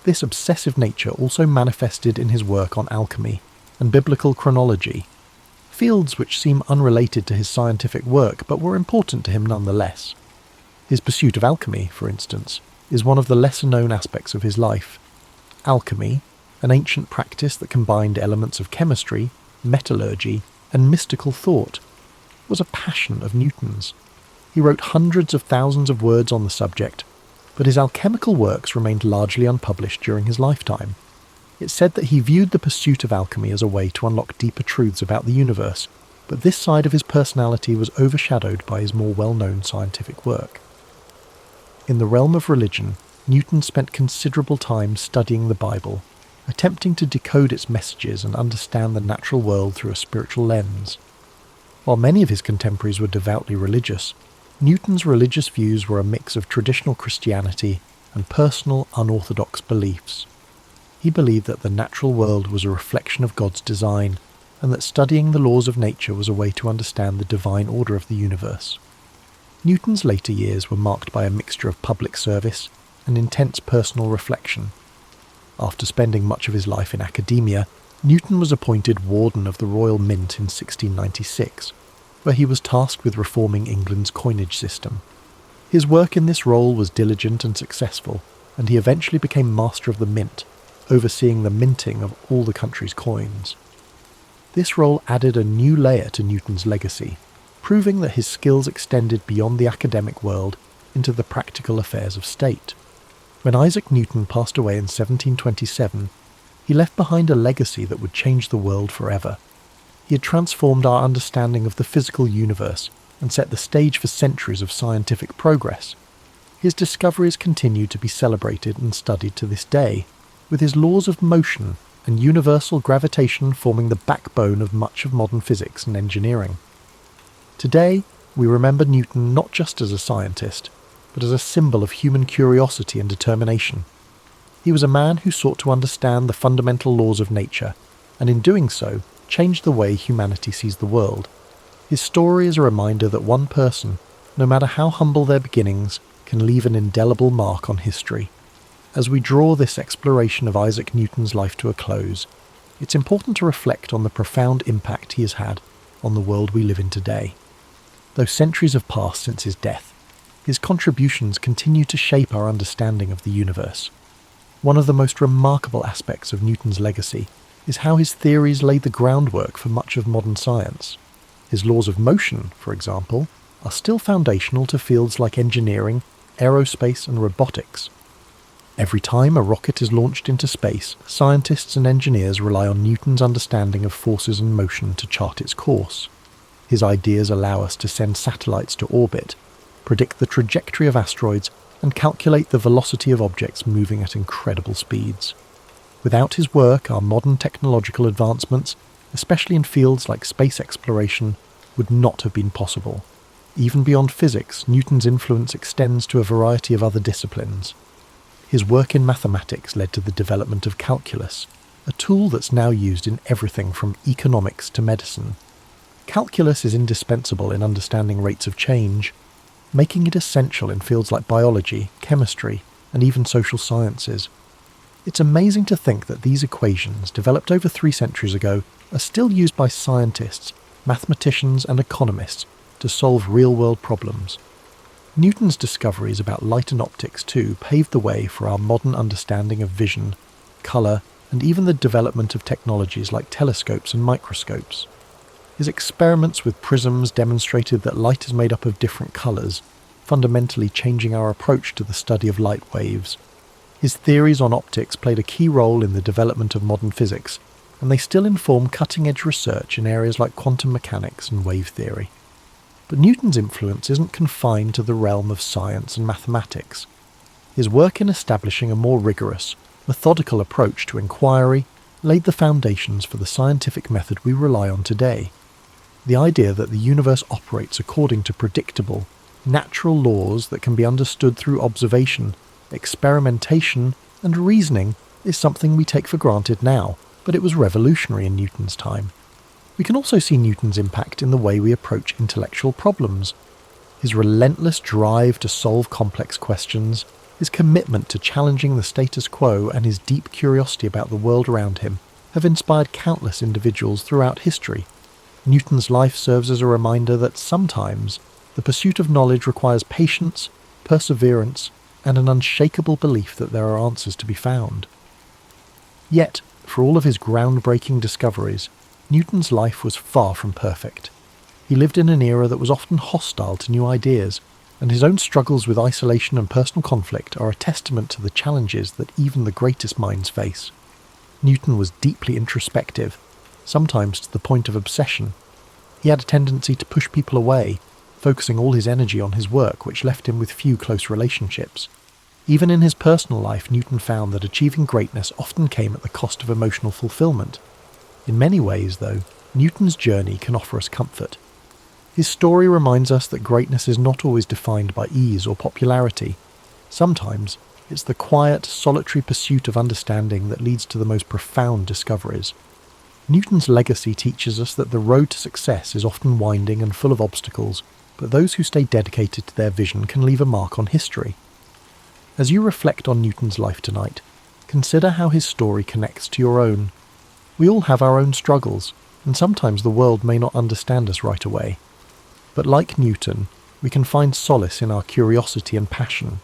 This obsessive nature also manifested in his work on alchemy and biblical chronology, fields which seem unrelated to his scientific work but were important to him nonetheless. His pursuit of alchemy, for instance, is one of the lesser-known aspects of his life. Alchemy, an ancient practice that combined elements of chemistry, metallurgy, and mystical thought, was a passion of Newton's. He wrote hundreds of thousands of words on the subject, but his alchemical works remained largely unpublished during his lifetime. It's said that he viewed the pursuit of alchemy as a way to unlock deeper truths about the universe, but this side of his personality was overshadowed by his more well-known scientific work. In the realm of religion, Newton spent considerable time studying the Bible, attempting to decode its messages and understand the natural world through a spiritual lens. While many of his contemporaries were devoutly religious, Newton's religious views were a mix of traditional Christianity and personal, unorthodox beliefs. He believed that the natural world was a reflection of God's design, and that studying the laws of nature was a way to understand the divine order of the universe. Newton's later years were marked by a mixture of public service and intense personal reflection. After spending much of his life in academia, Newton was appointed Warden of the Royal Mint in 1696, where he was tasked with reforming England's coinage system. His work in this role was diligent and successful, and he eventually became Master of the Mint, overseeing the minting of all the country's coins. This role added a new layer to Newton's legacy, proving that his skills extended beyond the academic world into the practical affairs of state. When Isaac Newton passed away in 1727, he left behind a legacy that would change the world forever. He had transformed our understanding of the physical universe and set the stage for centuries of scientific progress. His discoveries continue to be celebrated and studied to this day, with his laws of motion and universal gravitation forming the backbone of much of modern physics and engineering. Today, we remember Newton not just as a scientist, but as a symbol of human curiosity and determination. He was a man who sought to understand the fundamental laws of nature, and in doing so, changed the way humanity sees the world. His story is a reminder that one person, no matter how humble their beginnings, can leave an indelible mark on history. As we draw this exploration of Isaac Newton's life to a close, it's important to reflect on the profound impact he has had on the world we live in today. Though centuries have passed since his death, his contributions continue to shape our understanding of the universe. One of the most remarkable aspects of Newton's legacy is how his theories laid the groundwork for much of modern science. His laws of motion, for example, are still foundational to fields like engineering, aerospace, and robotics. Every time a rocket is launched into space, scientists and engineers rely on Newton's understanding of forces and motion to chart its course. His ideas allow us to send satellites to orbit, predict the trajectory of asteroids, and calculate the velocity of objects moving at incredible speeds. Without his work, our modern technological advancements, especially in fields like space exploration, would not have been possible. Even beyond physics, Newton's influence extends to a variety of other disciplines. His work in mathematics led to the development of calculus, a tool that's now used in everything from economics to medicine. Calculus is indispensable in understanding rates of change, making it essential in fields like biology, chemistry, and even social sciences. It's amazing to think that these equations, developed over 3 centuries ago, are still used by scientists, mathematicians, and economists to solve real-world problems. Newton's discoveries about light and optics, too, paved the way for our modern understanding of vision, colour, and even the development of technologies like telescopes and microscopes. His experiments with prisms demonstrated that light is made up of different colours, fundamentally changing our approach to the study of light waves. His theories on optics played a key role in the development of modern physics, and they still inform cutting-edge research in areas like quantum mechanics and wave theory. But Newton's influence isn't confined to the realm of science and mathematics. His work in establishing a more rigorous, methodical approach to inquiry laid the foundations for the scientific method we rely on today. The idea that the universe operates according to predictable, natural laws that can be understood through observation, experimentation, and reasoning is something we take for granted now, but it was revolutionary in Newton's time. We can also see Newton's impact in the way we approach intellectual problems. His relentless drive to solve complex questions, his commitment to challenging the status quo, and his deep curiosity about the world around him have inspired countless individuals throughout history. Newton's life serves as a reminder that sometimes the pursuit of knowledge requires patience, perseverance, and an unshakable belief that there are answers to be found. Yet, for all of his groundbreaking discoveries, Newton's life was far from perfect. He lived in an era that was often hostile to new ideas, and his own struggles with isolation and personal conflict are a testament to the challenges that even the greatest minds face. Newton was deeply introspective, sometimes to the point of obsession. He had a tendency to push people away, focusing all his energy on his work, which left him with few close relationships. Even in his personal life, Newton found that achieving greatness often came at the cost of emotional fulfillment. In many ways, though, Newton's journey can offer us comfort. His story reminds us that greatness is not always defined by ease or popularity. Sometimes, it's the quiet, solitary pursuit of understanding that leads to the most profound discoveries. Newton's legacy teaches us that the road to success is often winding and full of obstacles, but those who stay dedicated to their vision can leave a mark on history. As you reflect on Newton's life tonight, consider how his story connects to your own. We all have our own struggles, and sometimes the world may not understand us right away. But like Newton, we can find solace in our curiosity and passion.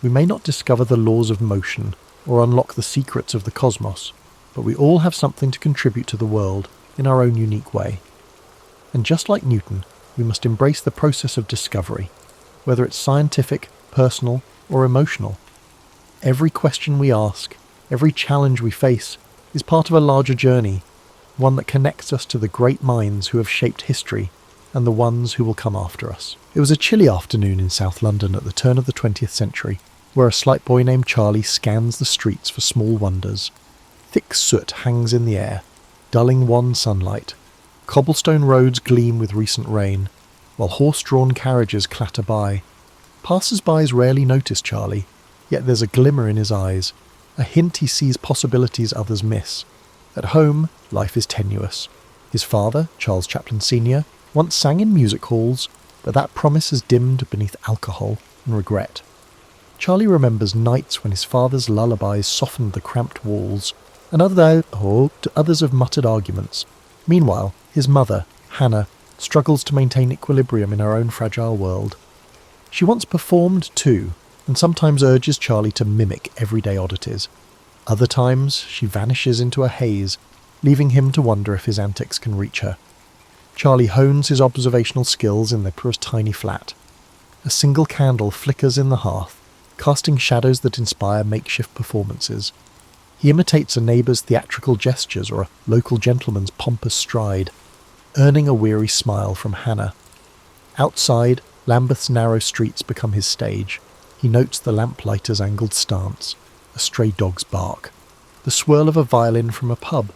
We may not discover the laws of motion, or unlock the secrets of the cosmos, but we all have something to contribute to the world in our own unique way. And just like Newton, we must embrace the process of discovery, whether it's scientific, personal, or emotional. Every question we ask, every challenge we face, is part of a larger journey, one that connects us to the great minds who have shaped history and the ones who will come after us. It was a chilly afternoon in South London at the turn of the 20th century, where a slight boy named Charlie scans the streets for small wonders. Thick soot hangs in the air, dulling wan sunlight. Cobblestone roads gleam with recent rain, while horse-drawn carriages clatter by. Passers-by rarely notice Charlie, yet there's a glimmer in his eyes, a hint he sees possibilities others miss. At home, life is tenuous. His father, Charles Chaplin Sr., once sang in music halls, but that promise has dimmed beneath alcohol and regret. Charlie remembers nights when his father's lullabies softened the cramped walls, and others have muttered arguments. Meanwhile, his mother, Hannah, struggles to maintain equilibrium in her own fragile world. She once performed too, and sometimes urges Charlie to mimic everyday oddities. Other times, she vanishes into a haze, leaving him to wonder if his antics can reach her. Charlie hones his observational skills in their tiny flat. A single candle flickers in the hearth, casting shadows that inspire makeshift performances. He imitates a neighbour's theatrical gestures or a local gentleman's pompous stride, earning a weary smile from Hannah. Outside, Lambeth's narrow streets become his stage. He notes the lamplighter's angled stance, a stray dog's bark, the swirl of a violin from a pub.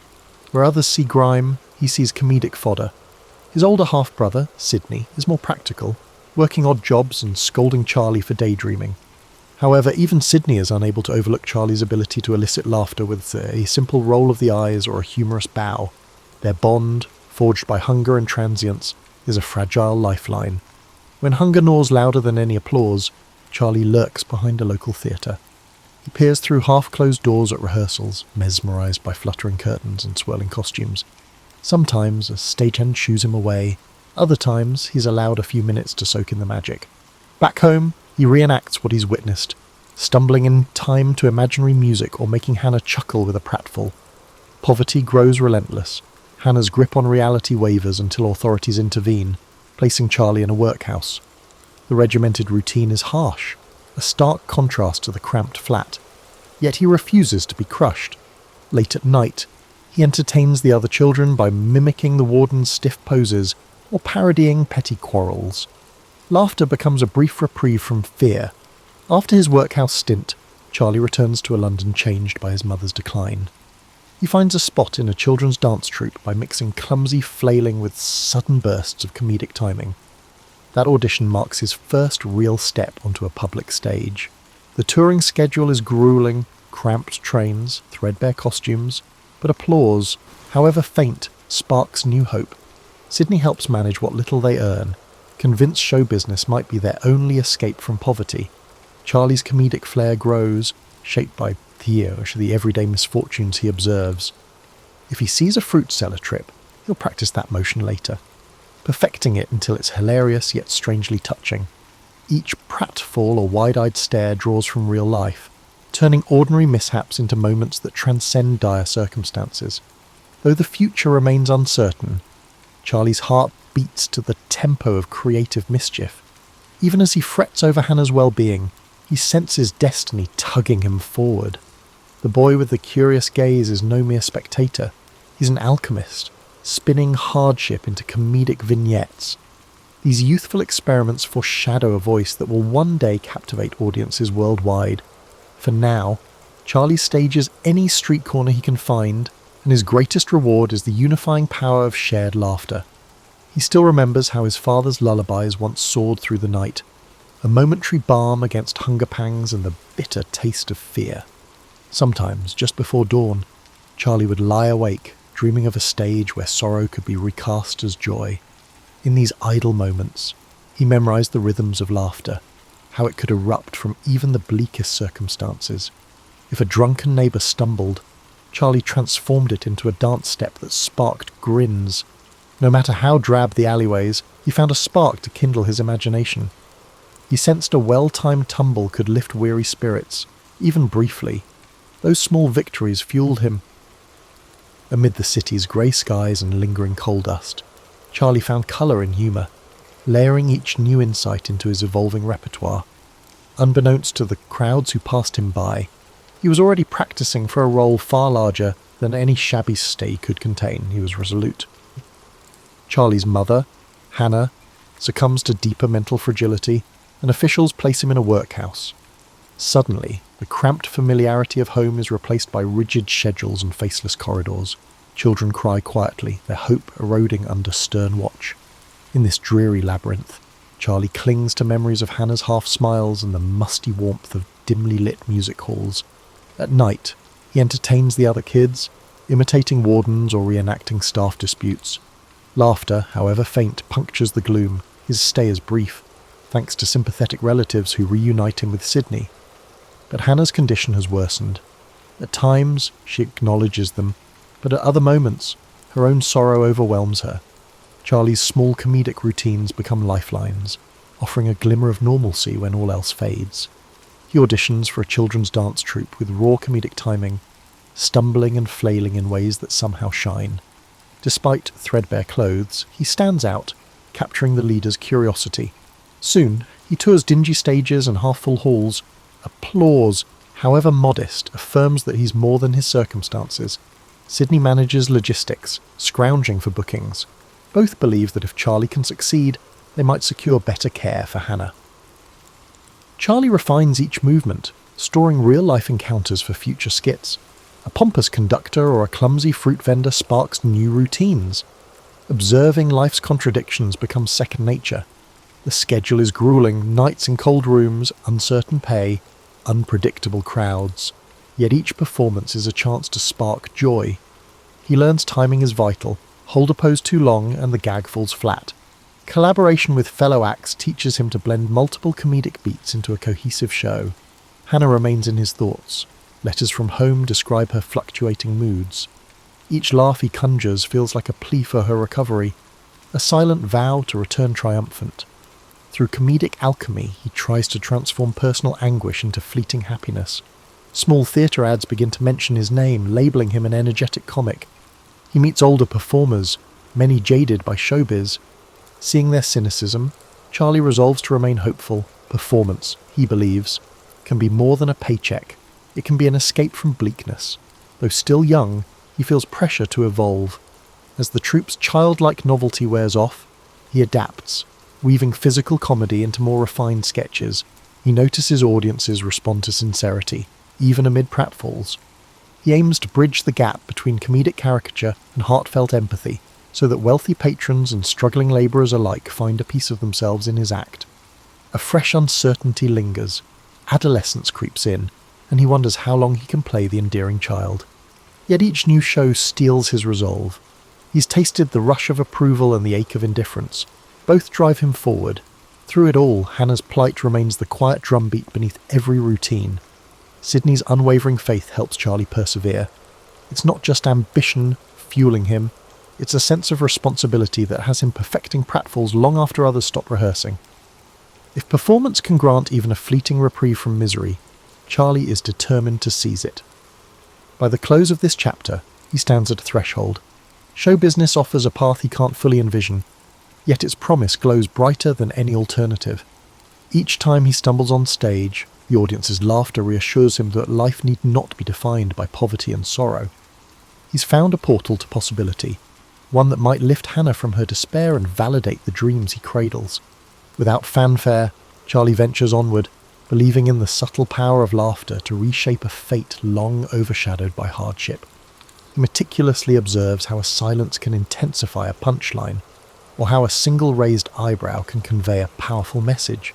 Where others see grime, he sees comedic fodder. His older half-brother, Sidney, is more practical, working odd jobs and scolding Charlie for daydreaming. However, even Sidney is unable to overlook Charlie's ability to elicit laughter with a simple roll of the eyes or a humorous bow. Their bond, forged by hunger and transience, is a fragile lifeline. When hunger gnaws louder than any applause, Charlie lurks behind a local theatre. He peers through half-closed doors at rehearsals, mesmerised by fluttering curtains and swirling costumes. Sometimes a stagehand shoos him away, other times he's allowed a few minutes to soak in the magic. Back home, he reenacts what he's witnessed, stumbling in time to imaginary music or making Hannah chuckle with a pratfall. Poverty grows relentless. Hannah's grip on reality wavers until authorities intervene, placing Charlie in a workhouse. The regimented routine is harsh, a stark contrast to the cramped flat, yet he refuses to be crushed. Late at night, he entertains the other children by mimicking the warden's stiff poses or parodying petty quarrels. Laughter becomes a brief reprieve from fear. After his workhouse stint, Charlie returns to a London changed by his mother's decline. He finds a spot in a children's dance troupe by mixing clumsy flailing with sudden bursts of comedic timing. That audition marks his first real step onto a public stage. The touring schedule is grueling, cramped trains, threadbare costumes, but applause, however faint, sparks new hope. Sidney helps manage what little they earn, convinced show business might be their only escape from poverty. Charlie's comedic flair grows, shaped by the everyday misfortunes he observes. If he sees a fruit seller trip, he'll practice that motion later, perfecting it until it's hilarious yet strangely touching. Each pratfall or wide-eyed stare draws from real life, turning ordinary mishaps into moments that transcend dire circumstances. Though the future remains uncertain, Charlie's heart beats to the tempo of creative mischief. Even as he frets over Hannah's well-being, he senses destiny tugging him forward. The boy with the curious gaze is no mere spectator. He's an alchemist, spinning hardship into comedic vignettes. These youthful experiments foreshadow a voice that will one day captivate audiences worldwide. For now, Charlie stages any street corner he can find, and his greatest reward is the unifying power of shared laughter. He still remembers how his father's lullabies once soared through the night, a momentary balm against hunger pangs and the bitter taste of fear. Sometimes, just before dawn, Charlie would lie awake, dreaming of a stage where sorrow could be recast as joy. In these idle moments, he memorized the rhythms of laughter, how it could erupt from even the bleakest circumstances. If a drunken neighbour stumbled, Charlie transformed it into a dance step that sparked grins. No matter how drab the alleyways, he found a spark to kindle his imagination. He sensed a well-timed tumble could lift weary spirits, even briefly. Those small victories fueled him. Amid the city's grey skies and lingering coal dust, Charlie found colour in humour, layering each new insight into his evolving repertoire. Unbeknownst to the crowds who passed him by, he was already practising for a role far larger than any shabby stay could contain. He was resolute. Charlie's mother, Hannah, succumbs to deeper mental fragility, and officials place him in a workhouse. Suddenly, the cramped familiarity of home is replaced by rigid schedules and faceless corridors. Children cry quietly, their hope eroding under stern watch. In this dreary labyrinth, Charlie clings to memories of Hannah's half-smiles and the musty warmth of dimly lit music halls. At night, he entertains the other kids, imitating wardens or reenacting staff disputes. Laughter, however faint, punctures the gloom. His stay is brief, thanks to sympathetic relatives who reunite him with Sydney. But Hannah's condition has worsened. At times, she acknowledges them, but at other moments, her own sorrow overwhelms her. Charlie's small comedic routines become lifelines, offering a glimmer of normalcy when all else fades. He auditions for a children's dance troupe with raw comedic timing, stumbling and flailing in ways that somehow shine. Despite threadbare clothes, he stands out, capturing the leader's curiosity. Soon, he tours dingy stages and half-full halls. Applause, however modest, affirms that he's more than his circumstances. Sydney manages logistics, scrounging for bookings. Both believe that if Charlie can succeed, they might secure better care for Hannah. Charlie refines each movement, storing real-life encounters for future skits. A pompous conductor or a clumsy fruit vendor sparks new routines. Observing life's contradictions becomes second nature. The schedule is grueling, nights in cold rooms, uncertain pay, unpredictable crowds. Yet each performance is a chance to spark joy. He learns timing is vital. Hold a pose too long and the gag falls flat. Collaboration with fellow acts teaches him to blend multiple comedic beats into a cohesive show. Hannah remains in his thoughts. Letters from home describe her fluctuating moods. Each laugh he conjures feels like a plea for her recovery, a silent vow to return triumphant. Through comedic alchemy, he tries to transform personal anguish into fleeting happiness. Small theatre ads begin to mention his name, labelling him an energetic comic. He meets older performers, many jaded by showbiz. Seeing their cynicism, Charlie resolves to remain hopeful. Performance, he believes, can be more than a paycheck. It can be an escape from bleakness. Though still young, he feels pressure to evolve. As the troupe's childlike novelty wears off, he adapts, weaving physical comedy into more refined sketches. He notices audiences respond to sincerity, even amid pratfalls. He aims to bridge the gap between comedic caricature and heartfelt empathy, so that wealthy patrons and struggling labourers alike find a piece of themselves in his act. A fresh uncertainty lingers. Adolescence creeps in, and he wonders how long he can play the endearing child. Yet each new show steels his resolve. He's tasted the rush of approval and the ache of indifference. Both drive him forward. Through it all, Hannah's plight remains the quiet drumbeat beneath every routine. Sydney's unwavering faith helps Charlie persevere. It's not just ambition fueling him, it's a sense of responsibility that has him perfecting pratfalls long after others stop rehearsing. If performance can grant even a fleeting reprieve from misery, Charlie is determined to seize it. By the close of this chapter, he stands at a threshold. Show business offers a path he can't fully envision, yet its promise glows brighter than any alternative. Each time he stumbles on stage, the audience's laughter reassures him that life need not be defined by poverty and sorrow. He's found a portal to possibility, one that might lift Hannah from her despair and validate the dreams he cradles. Without fanfare, Charlie ventures onward, believing in the subtle power of laughter to reshape a fate long overshadowed by hardship. He meticulously observes how a silence can intensify a punchline, or how a single raised eyebrow can convey a powerful message.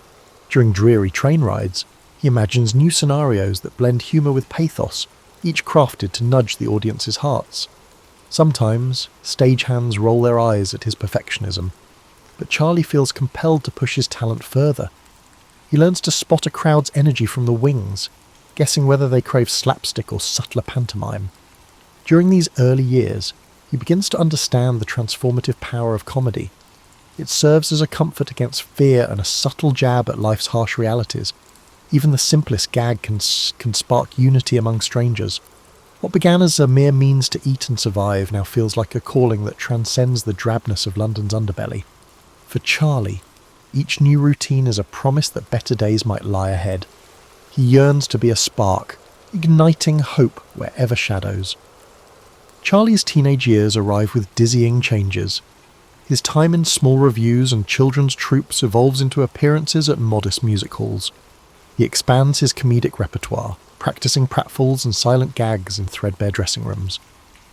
During dreary train rides, he imagines new scenarios that blend humour with pathos, each crafted to nudge the audience's hearts. Sometimes, stagehands roll their eyes at his perfectionism, but Charlie feels compelled to push his talent further. He learns to spot a crowd's energy from the wings, guessing whether they crave slapstick or subtler pantomime. During these early years, he begins to understand the transformative power of comedy. It serves as a comfort against fear and a subtle jab at life's harsh realities. Even the simplest gag can spark unity among strangers. What began as a mere means to eat and survive now feels like a calling that transcends the drabness of London's underbelly. For Charlie, each new routine is a promise that better days might lie ahead. He yearns to be a spark, igniting hope wherever shadows. Charlie's teenage years arrive with dizzying changes. His time in small revues and children's troupes evolves into appearances at modest music halls. He expands his comedic repertoire, practicing pratfalls and silent gags in threadbare dressing rooms.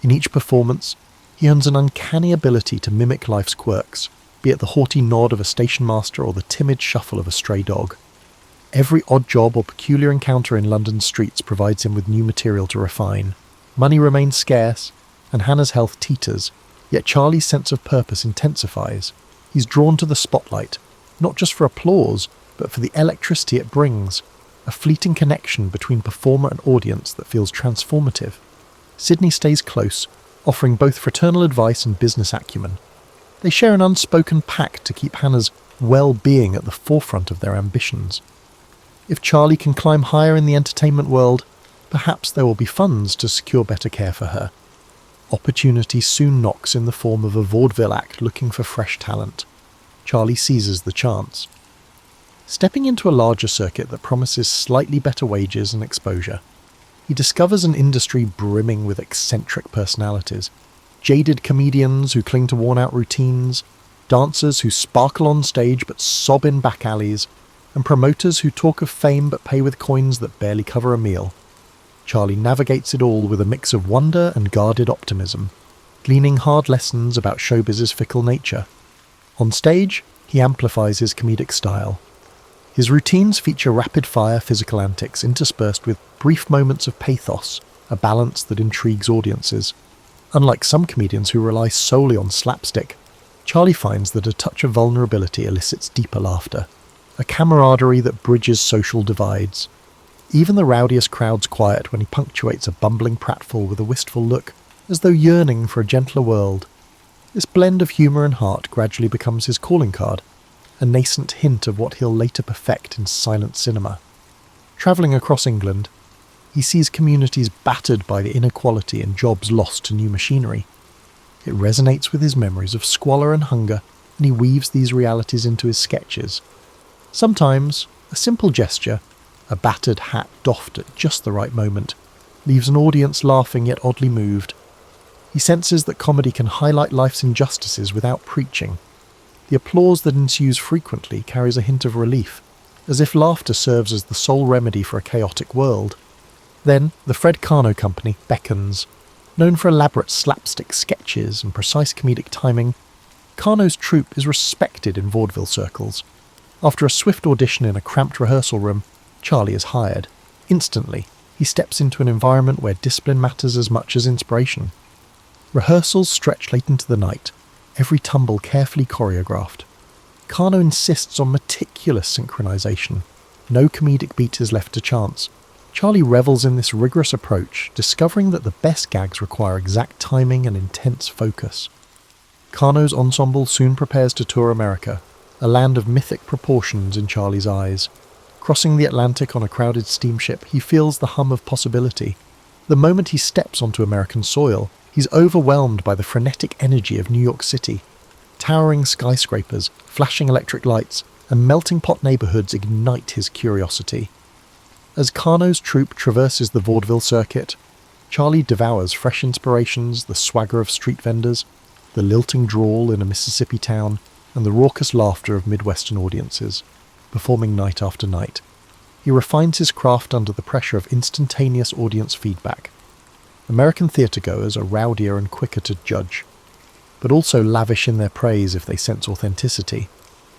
In each performance, he earns an uncanny ability to mimic life's quirks, be it the haughty nod of a station master or the timid shuffle of a stray dog. Every odd job or peculiar encounter in London's streets provides him with new material to refine. Money remains scarce, and Hannah's health teeters, yet Charlie's sense of purpose intensifies. He's drawn to the spotlight, not just for applause, but for the electricity it brings, a fleeting connection between performer and audience that feels transformative. Sydney stays close, offering both fraternal advice and business acumen. They share an unspoken pact to keep Hannah's well-being at the forefront of their ambitions. If Charlie can climb higher in the entertainment world, perhaps there will be funds to secure better care for her. Opportunity soon knocks in the form of a vaudeville act looking for fresh talent. Charlie seizes the chance. Stepping into a larger circuit that promises slightly better wages and exposure, he discovers an industry brimming with eccentric personalities, jaded comedians who cling to worn-out routines, dancers who sparkle on stage but sob in back alleys, and promoters who talk of fame but pay with coins that barely cover a meal. Charlie navigates it all with a mix of wonder and guarded optimism, gleaning hard lessons about showbiz's fickle nature. On stage, he amplifies his comedic style. His routines feature rapid-fire physical antics interspersed with brief moments of pathos, a balance that intrigues audiences. Unlike some comedians who rely solely on slapstick, Charlie finds that a touch of vulnerability elicits deeper laughter, a camaraderie that bridges social divides. Even the rowdiest crowds quiet when he punctuates a bumbling pratfall with a wistful look, as though yearning for a gentler world. This blend of humour and heart gradually becomes his calling card, a nascent hint of what he'll later perfect in silent cinema. Travelling across England, he sees communities battered by the inequality and jobs lost to new machinery. It resonates with his memories of squalor and hunger, and he weaves these realities into his sketches. Sometimes, a simple gesture, a battered hat doffed at just the right moment, leaves an audience laughing yet oddly moved. He senses that comedy can highlight life's injustices without preaching. The applause that ensues frequently carries a hint of relief, as if laughter serves as the sole remedy for a chaotic world. Then, the Fred Karno Company beckons. Known for elaborate slapstick sketches and precise comedic timing, Karno's troupe is respected in vaudeville circles. After a swift audition in a cramped rehearsal room, Charlie is hired. Instantly, he steps into an environment where discipline matters as much as inspiration. Rehearsals stretch late into the night, every tumble carefully choreographed. Karno insists on meticulous synchronization. No comedic beat is left to chance. Charlie revels in this rigorous approach, discovering that the best gags require exact timing and intense focus. Karno's ensemble soon prepares to tour America, a land of mythic proportions in Charlie's eyes. Crossing the Atlantic on a crowded steamship, he feels the hum of possibility. The moment he steps onto American soil, he's overwhelmed by the frenetic energy of New York City. Towering skyscrapers, flashing electric lights, and melting pot neighborhoods ignite his curiosity. As Karno's troupe traverses the vaudeville circuit, Charlie devours fresh inspirations, the swagger of street vendors, the lilting drawl in a Mississippi town, and the raucous laughter of Midwestern audiences, performing night after night. He refines his craft under the pressure of instantaneous audience feedback. American theatregoers are rowdier and quicker to judge, but also lavish in their praise if they sense authenticity.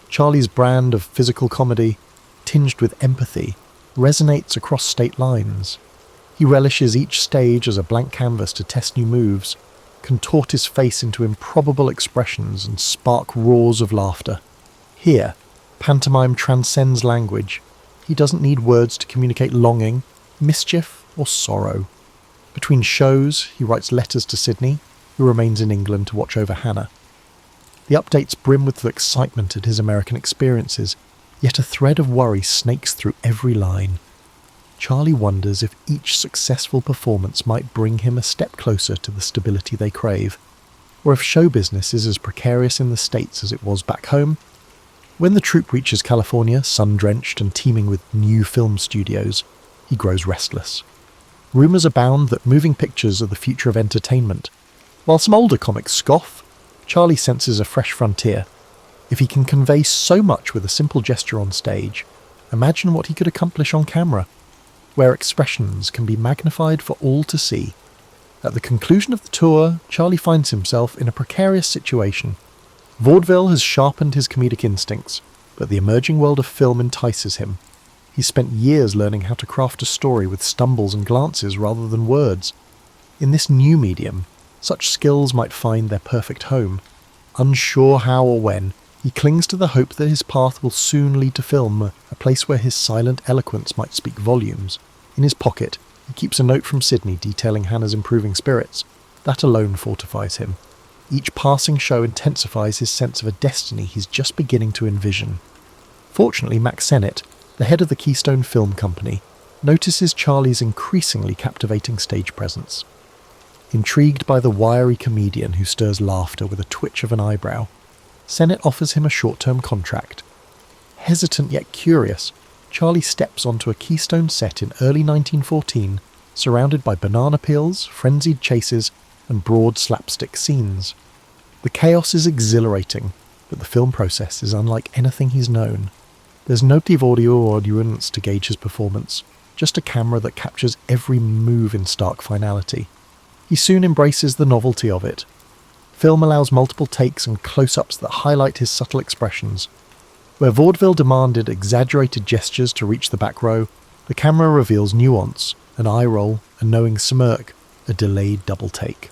Charlie's brand of physical comedy, tinged with empathy, resonates across state lines. He relishes each stage as a blank canvas to test new moves, contort his face into improbable expressions and spark roars of laughter. Here, pantomime transcends language. He doesn't need words to communicate longing, mischief, or sorrow. Between shows, he writes letters to Sydney, who remains in England to watch over Hannah. The updates brim with excitement at his American experiences, Yet a thread of worry snakes through every line. Charlie wonders if each successful performance might bring him a step closer to the stability they crave, or if show business is as precarious in the States as it was back home. When the troupe reaches California, sun-drenched and teeming with new film studios, he grows restless. Rumours abound that moving pictures are the future of entertainment. While some older comics scoff, Charlie senses a fresh frontier. If he can convey so much with a simple gesture on stage, imagine what he could accomplish on camera, where expressions can be magnified for all to see. At the conclusion of the tour, Charlie finds himself in a precarious situation. Vaudeville has sharpened his comedic instincts, but the emerging world of film entices him. He's spent years learning how to craft a story with stumbles and glances rather than words. In this new medium, such skills might find their perfect home. Unsure how or when, he clings to the hope that his path will soon lead to film, a place where his silent eloquence might speak volumes. In his pocket, he keeps a note from Sydney detailing Hannah's improving spirits. That alone fortifies him. Each passing show intensifies his sense of a destiny he's just beginning to envision. Fortunately, Max Sennett, the head of the Keystone Film Company, notices Charlie's increasingly captivating stage presence. Intrigued by the wiry comedian who stirs laughter with a twitch of an eyebrow, Sennett offers him a short-term contract. Hesitant yet curious, Charlie steps onto a Keystone set in early 1914, surrounded by banana peels, frenzied chases, and broad slapstick scenes. The chaos is exhilarating, but the film process is unlike anything he's known. There's no native audio or nuance to gauge his performance, just a camera that captures every move in stark finality. He soon embraces the novelty of it. Film allows multiple takes and close-ups that highlight his subtle expressions. Where vaudeville demanded exaggerated gestures to reach the back row, the camera reveals nuance, an eye roll, a knowing smirk, a delayed double take.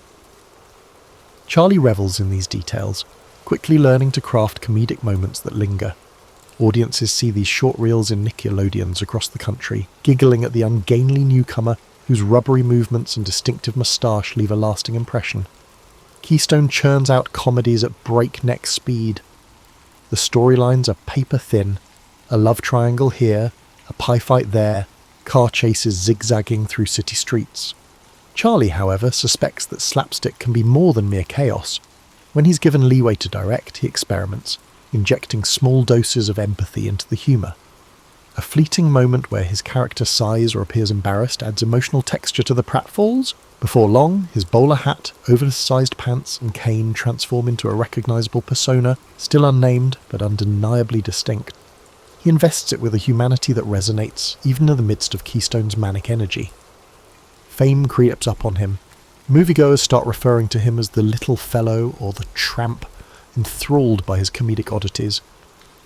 Charlie revels in these details, quickly learning to craft comedic moments that linger. Audiences see these short reels in Nickelodeons across the country, giggling at the ungainly newcomer whose rubbery movements and distinctive moustache leave a lasting impression. Keystone churns out comedies at breakneck speed. The storylines are paper-thin, a love triangle here, a pie fight there, car chases zigzagging through city streets. Charlie, however, suspects that slapstick can be more than mere chaos. When he's given leeway to direct, he experiments, injecting small doses of empathy into the humour. A fleeting moment where his character sighs or appears embarrassed adds emotional texture to the pratfalls. Before long, his bowler hat, oversized pants and cane transform into a recognisable persona, still unnamed but undeniably distinct. He invests it with a humanity that resonates, even in the midst of Keystone's manic energy. Fame creeps up on him. Moviegoers start referring to him as the little fellow or the tramp, enthralled by his comedic oddities.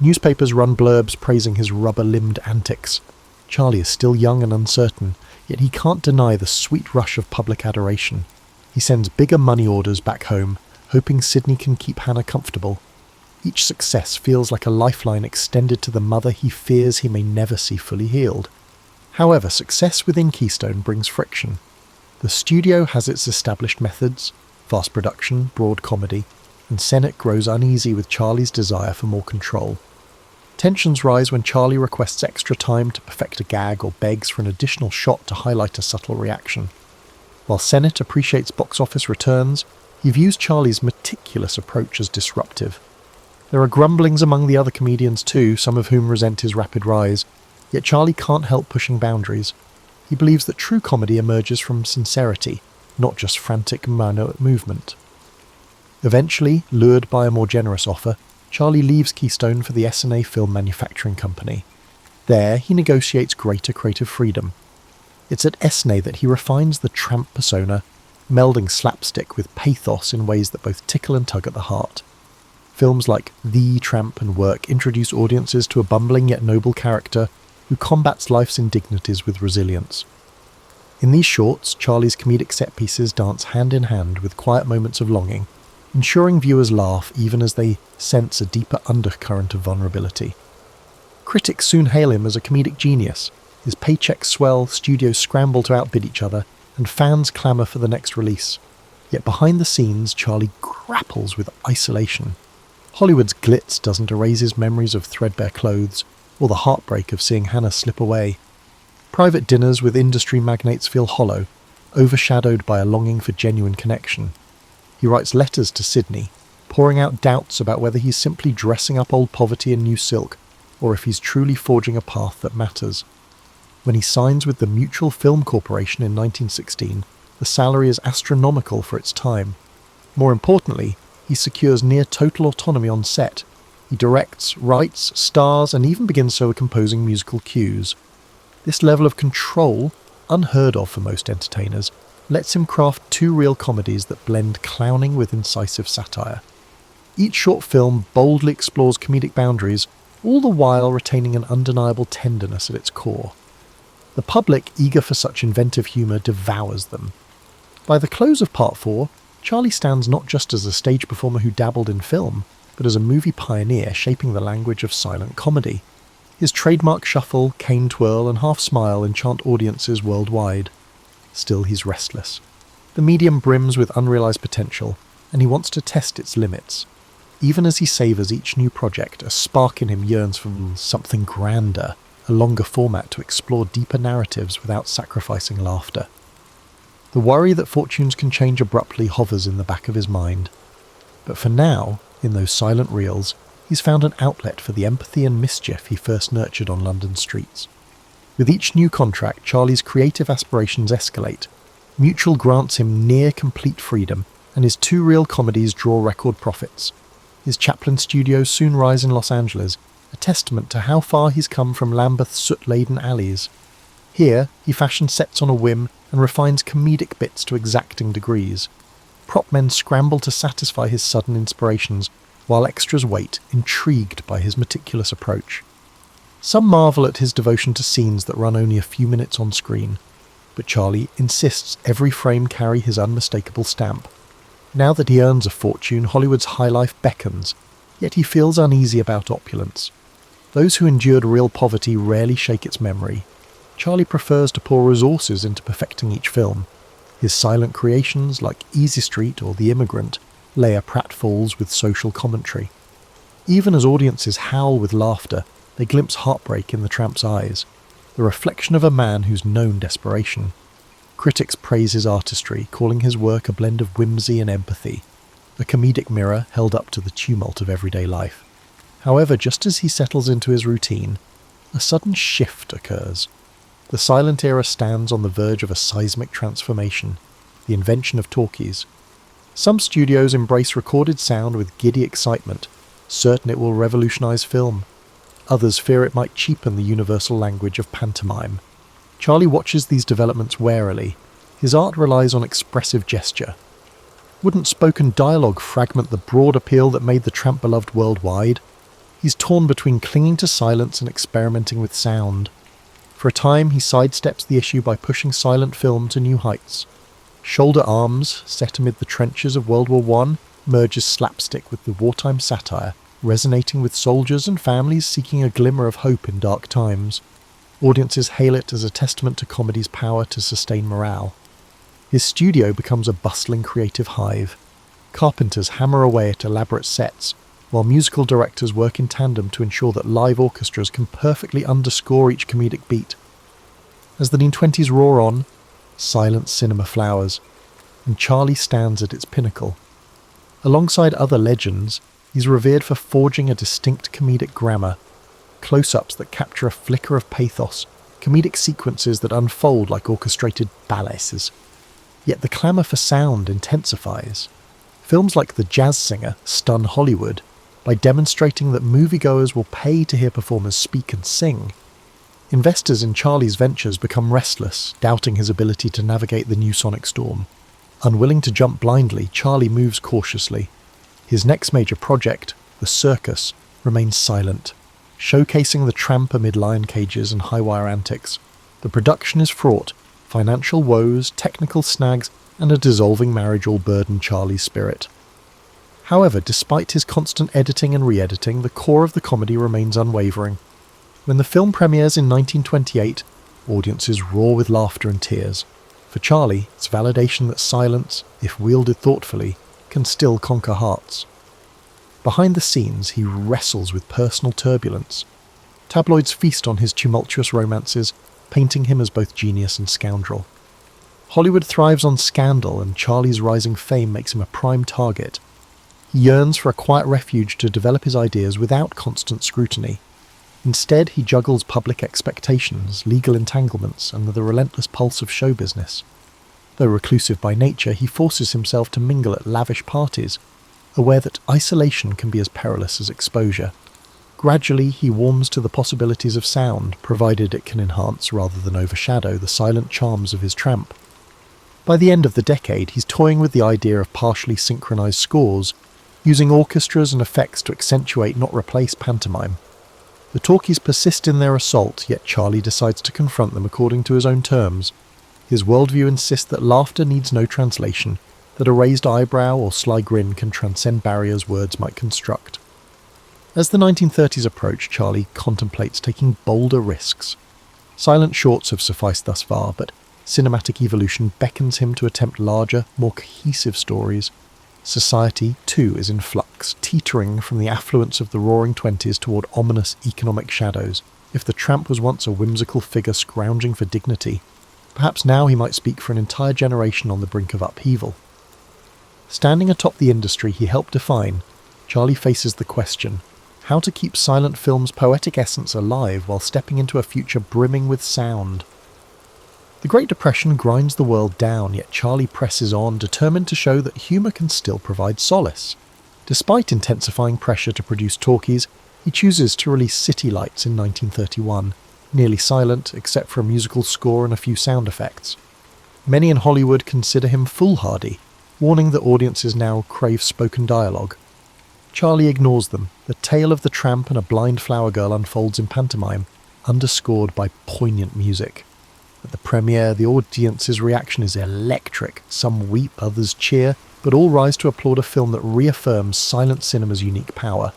Newspapers run blurbs praising his rubber-limbed antics. Charlie is still young and uncertain, yet he can't deny the sweet rush of public adoration. He sends bigger money orders back home, hoping Sydney can keep Hannah comfortable. Each success feels like a lifeline extended to the mother he fears he may never see fully healed. However, success within Keystone brings friction. The studio has its established methods, fast production, broad comedy, and Sennett grows uneasy with Charlie's desire for more control. Tensions rise when Charlie requests extra time to perfect a gag or begs for an additional shot to highlight a subtle reaction. While Sennett appreciates box office returns, he views Charlie's meticulous approach as disruptive. There are grumblings among the other comedians too, some of whom resent his rapid rise, yet Charlie can't help pushing boundaries. He believes that true comedy emerges from sincerity, not just frantic minor movement. Eventually, lured by a more generous offer, Charlie leaves Keystone for the S&A Film Manufacturing Company. There, he negotiates greater creative freedom. It's at S&A that he refines the tramp persona, melding slapstick with pathos in ways that both tickle and tug at the heart. Films like The Tramp and Work introduce audiences to a bumbling yet noble character who combats life's indignities with resilience. In these shorts, Charlie's comedic set pieces dance hand in hand with quiet moments of longing, ensuring viewers laugh even as they sense a deeper undercurrent of vulnerability. Critics soon hail him as a comedic genius. His paychecks swell, studios scramble to outbid each other, and fans clamour for the next release. Yet behind the scenes, Charlie grapples with isolation. Hollywood's glitz doesn't erase his memories of threadbare clothes, or the heartbreak of seeing Hannah slip away. Private dinners with industry magnates feel hollow, overshadowed by a longing for genuine connection. He writes letters to Sydney, pouring out doubts about whether he's simply dressing up old poverty in new silk, or if he's truly forging a path that matters. When he signs with the Mutual Film Corporation in 1916, the salary is astronomical for its time. More importantly, he secures near total autonomy on set. He directs, writes, stars, and even begins solo composing musical cues. This level of control, unheard of for most entertainers, lets him craft two real comedies that blend clowning with incisive satire. Each short film boldly explores comedic boundaries, all the while retaining an undeniable tenderness at its core. The public, eager for such inventive humour, devours them. By the close of Part 4, Charlie stands not just as a stage performer who dabbled in film, but as a movie pioneer shaping the language of silent comedy. His trademark shuffle, cane twirl, and half smile enchant audiences worldwide. Still, he's restless. The medium brims with unrealised potential, and he wants to test its limits. Even as he savours each new project, a spark in him yearns for something grander, a longer format to explore deeper narratives without sacrificing laughter. The worry that fortunes can change abruptly hovers in the back of his mind. But for now, in those silent reels, he's found an outlet for the empathy and mischief he first nurtured on London streets. With each new contract, Charlie's creative aspirations escalate. Mutual grants him near complete freedom, and his two reel comedies draw record profits. His Chaplin studios soon rise in Los Angeles, a testament to how far he's come from Lambeth's soot-laden alleys. Here, he fashions sets on a whim and refines comedic bits to exacting degrees. Prop men scramble to satisfy his sudden inspirations, while extras wait, intrigued by his meticulous approach. Some marvel at his devotion to scenes that run only a few minutes on screen, but Charlie insists every frame carry his unmistakable stamp. Now that he earns a fortune, Hollywood's high life beckons, yet he feels uneasy about opulence. Those who endured real poverty rarely shake its memory. Charlie prefers to pour resources into perfecting each film. His silent creations, like Easy Street or The Immigrant, layer pratfalls with social commentary. Even as audiences howl with laughter, they glimpse heartbreak in the tramp's eyes, the reflection of a man who's known desperation. Critics praise his artistry, calling his work a blend of whimsy and empathy, a comedic mirror held up to the tumult of everyday life. However, just as he settles into his routine, a sudden shift occurs. The silent era stands on the verge of a seismic transformation, the invention of talkies. Some studios embrace recorded sound with giddy excitement, certain it will revolutionize film. Others fear it might cheapen the universal language of pantomime. Charlie watches these developments warily. His art relies on expressive gesture. Wouldn't spoken dialogue fragment the broad appeal that made the tramp beloved worldwide? He's torn between clinging to silence and experimenting with sound. For a time, he sidesteps the issue by pushing silent film to new heights. Shoulder Arms, set amid the trenches of World War I, merges slapstick with the wartime satire, resonating with soldiers and families seeking a glimmer of hope in dark times. Audiences hail it as a testament to comedy's power to sustain morale. His studio becomes a bustling creative hive. Carpenters hammer away at elaborate sets, while musical directors work in tandem to ensure that live orchestras can perfectly underscore each comedic beat. As the 1920s roar on, silent cinema flowers, and Charlie stands at its pinnacle. Alongside other legends, he's revered for forging a distinct comedic grammar, close-ups that capture a flicker of pathos, comedic sequences that unfold like orchestrated ballets. Yet the clamour for sound intensifies. Films like The Jazz Singer stun Hollywood by demonstrating that moviegoers will pay to hear performers speak and sing. Investors in Charlie's ventures become restless, doubting his ability to navigate the new sonic storm. Unwilling to jump blindly, Charlie moves cautiously. His next major project, The Circus, remains silent, showcasing the tramp amid lion cages and high-wire antics. The production is fraught. Financial woes, technical snags, and a dissolving marriage all burden Charlie's spirit. However, despite his constant editing and re-editing, the core of the comedy remains unwavering. When the film premieres in 1928, audiences roar with laughter and tears. For Charlie, it's validation that silence, if wielded thoughtfully, can still conquer hearts. Behind the scenes, he wrestles with personal turbulence. Tabloids feast on his tumultuous romances, painting him as both genius and scoundrel. Hollywood thrives on scandal, and Charlie's rising fame makes him a prime target. He yearns for a quiet refuge to develop his ideas without constant scrutiny. Instead, he juggles public expectations, legal entanglements, and the relentless pulse of show business. Though reclusive by nature, he forces himself to mingle at lavish parties, aware that isolation can be as perilous as exposure. Gradually, he warms to the possibilities of sound, provided it can enhance rather than overshadow the silent charms of his tramp. By the end of the decade, he's toying with the idea of partially synchronized scores, using orchestras and effects to accentuate, not replace, pantomime. The talkies persist in their assault, yet Charlie decides to confront them according to his own terms. His worldview insists that laughter needs no translation, that a raised eyebrow or sly grin can transcend barriers words might construct. As the 1930s approach, Charlie contemplates taking bolder risks. Silent shorts have sufficed thus far, but cinematic evolution beckons him to attempt larger, more cohesive stories. Society, too, is in flux, teetering from the affluence of the roaring 20s toward ominous economic shadows. If the tramp was once a whimsical figure scrounging for dignity, perhaps now he might speak for an entire generation on the brink of upheaval. Standing atop the industry he helped define, Charlie faces the question: how to keep silent film's poetic essence alive while stepping into a future brimming with sound. The Great Depression grinds the world down, yet Charlie presses on, determined to show that humour can still provide solace. Despite intensifying pressure to produce talkies, he chooses to release City Lights in 1931, nearly silent except for a musical score and a few sound effects. Many in Hollywood consider him foolhardy, warning that audiences now crave spoken dialogue. Charlie ignores them. The tale of the tramp and a blind flower girl unfolds in pantomime, underscored by poignant music. At the premiere, the audience's reaction is electric. Some weep, others cheer, but all rise to applaud a film that reaffirms silent cinema's unique power.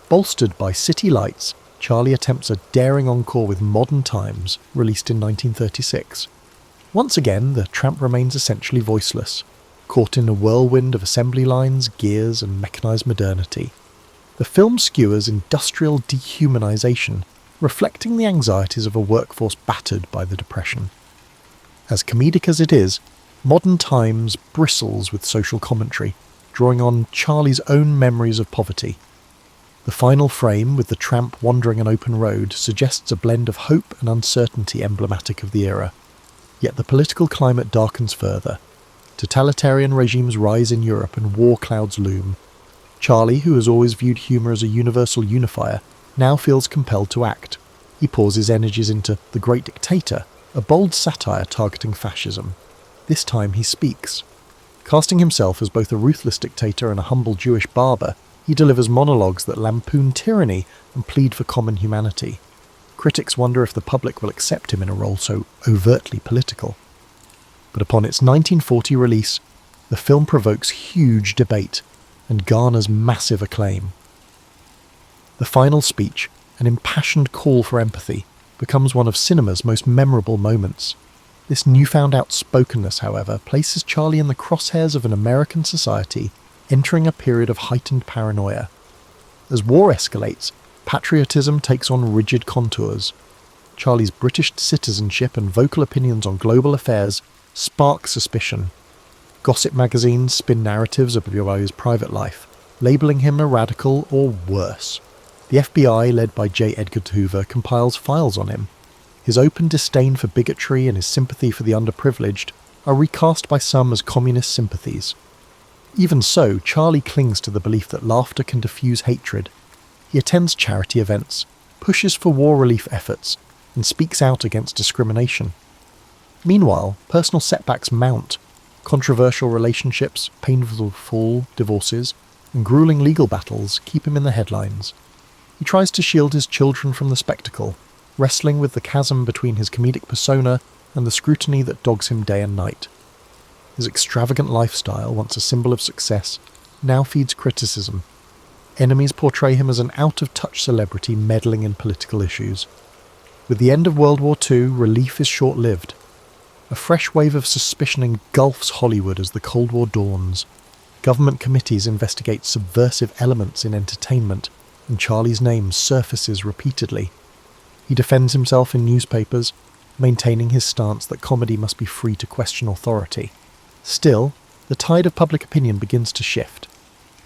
Bolstered by City Lights, Charlie attempts a daring encore with Modern Times, released in 1936. Once again, the tramp remains essentially voiceless, caught in a whirlwind of assembly lines, gears, and mechanised modernity. The film skewers industrial dehumanisation, reflecting the anxieties of a workforce battered by the Depression. As comedic as it is, Modern Times bristles with social commentary, drawing on Charlie's own memories of poverty. The final frame, with the tramp wandering an open road, suggests a blend of hope and uncertainty emblematic of the era. Yet the political climate darkens further. Totalitarian regimes rise in Europe and war clouds loom. Charlie, who has always viewed humour as a universal unifier, now feels compelled to act. He pours his energies into The Great Dictator, a bold satire targeting fascism. This time he speaks. Casting himself as both a ruthless dictator and a humble Jewish barber, he delivers monologues that lampoon tyranny and plead for common humanity. Critics wonder if the public will accept him in a role so overtly political. But upon its 1940 release, the film provokes huge debate and garners massive acclaim. The final speech, an impassioned call for empathy, becomes one of cinema's most memorable moments. This newfound outspokenness, however, places Charlie in the crosshairs of an American society entering a period of heightened paranoia. As war escalates, patriotism takes on rigid contours. Charlie's British citizenship and vocal opinions on global affairs spark suspicion. Gossip magazines spin narratives about his private life, labelling him a radical or worse. The FBI, led by J. Edgar Hoover, compiles files on him. His open disdain for bigotry and his sympathy for the underprivileged are recast by some as communist sympathies. Even so, Charlie clings to the belief that laughter can diffuse hatred. He attends charity events, pushes for war relief efforts, and speaks out against discrimination. Meanwhile, personal setbacks mount. Controversial relationships, painful divorces, and grueling legal battles keep him in the headlines. He tries to shield his children from the spectacle, wrestling with the chasm between his comedic persona and the scrutiny that dogs him day and night. His extravagant lifestyle, once a symbol of success, now feeds criticism. Enemies portray him as an out-of-touch celebrity meddling in political issues. With the end of World War II, relief is short-lived. A fresh wave of suspicion engulfs Hollywood as the Cold War dawns. Government committees investigate subversive elements in entertainment, and Charlie's name surfaces repeatedly. He defends himself in newspapers, maintaining his stance that comedy must be free to question authority. Still, the tide of public opinion begins to shift.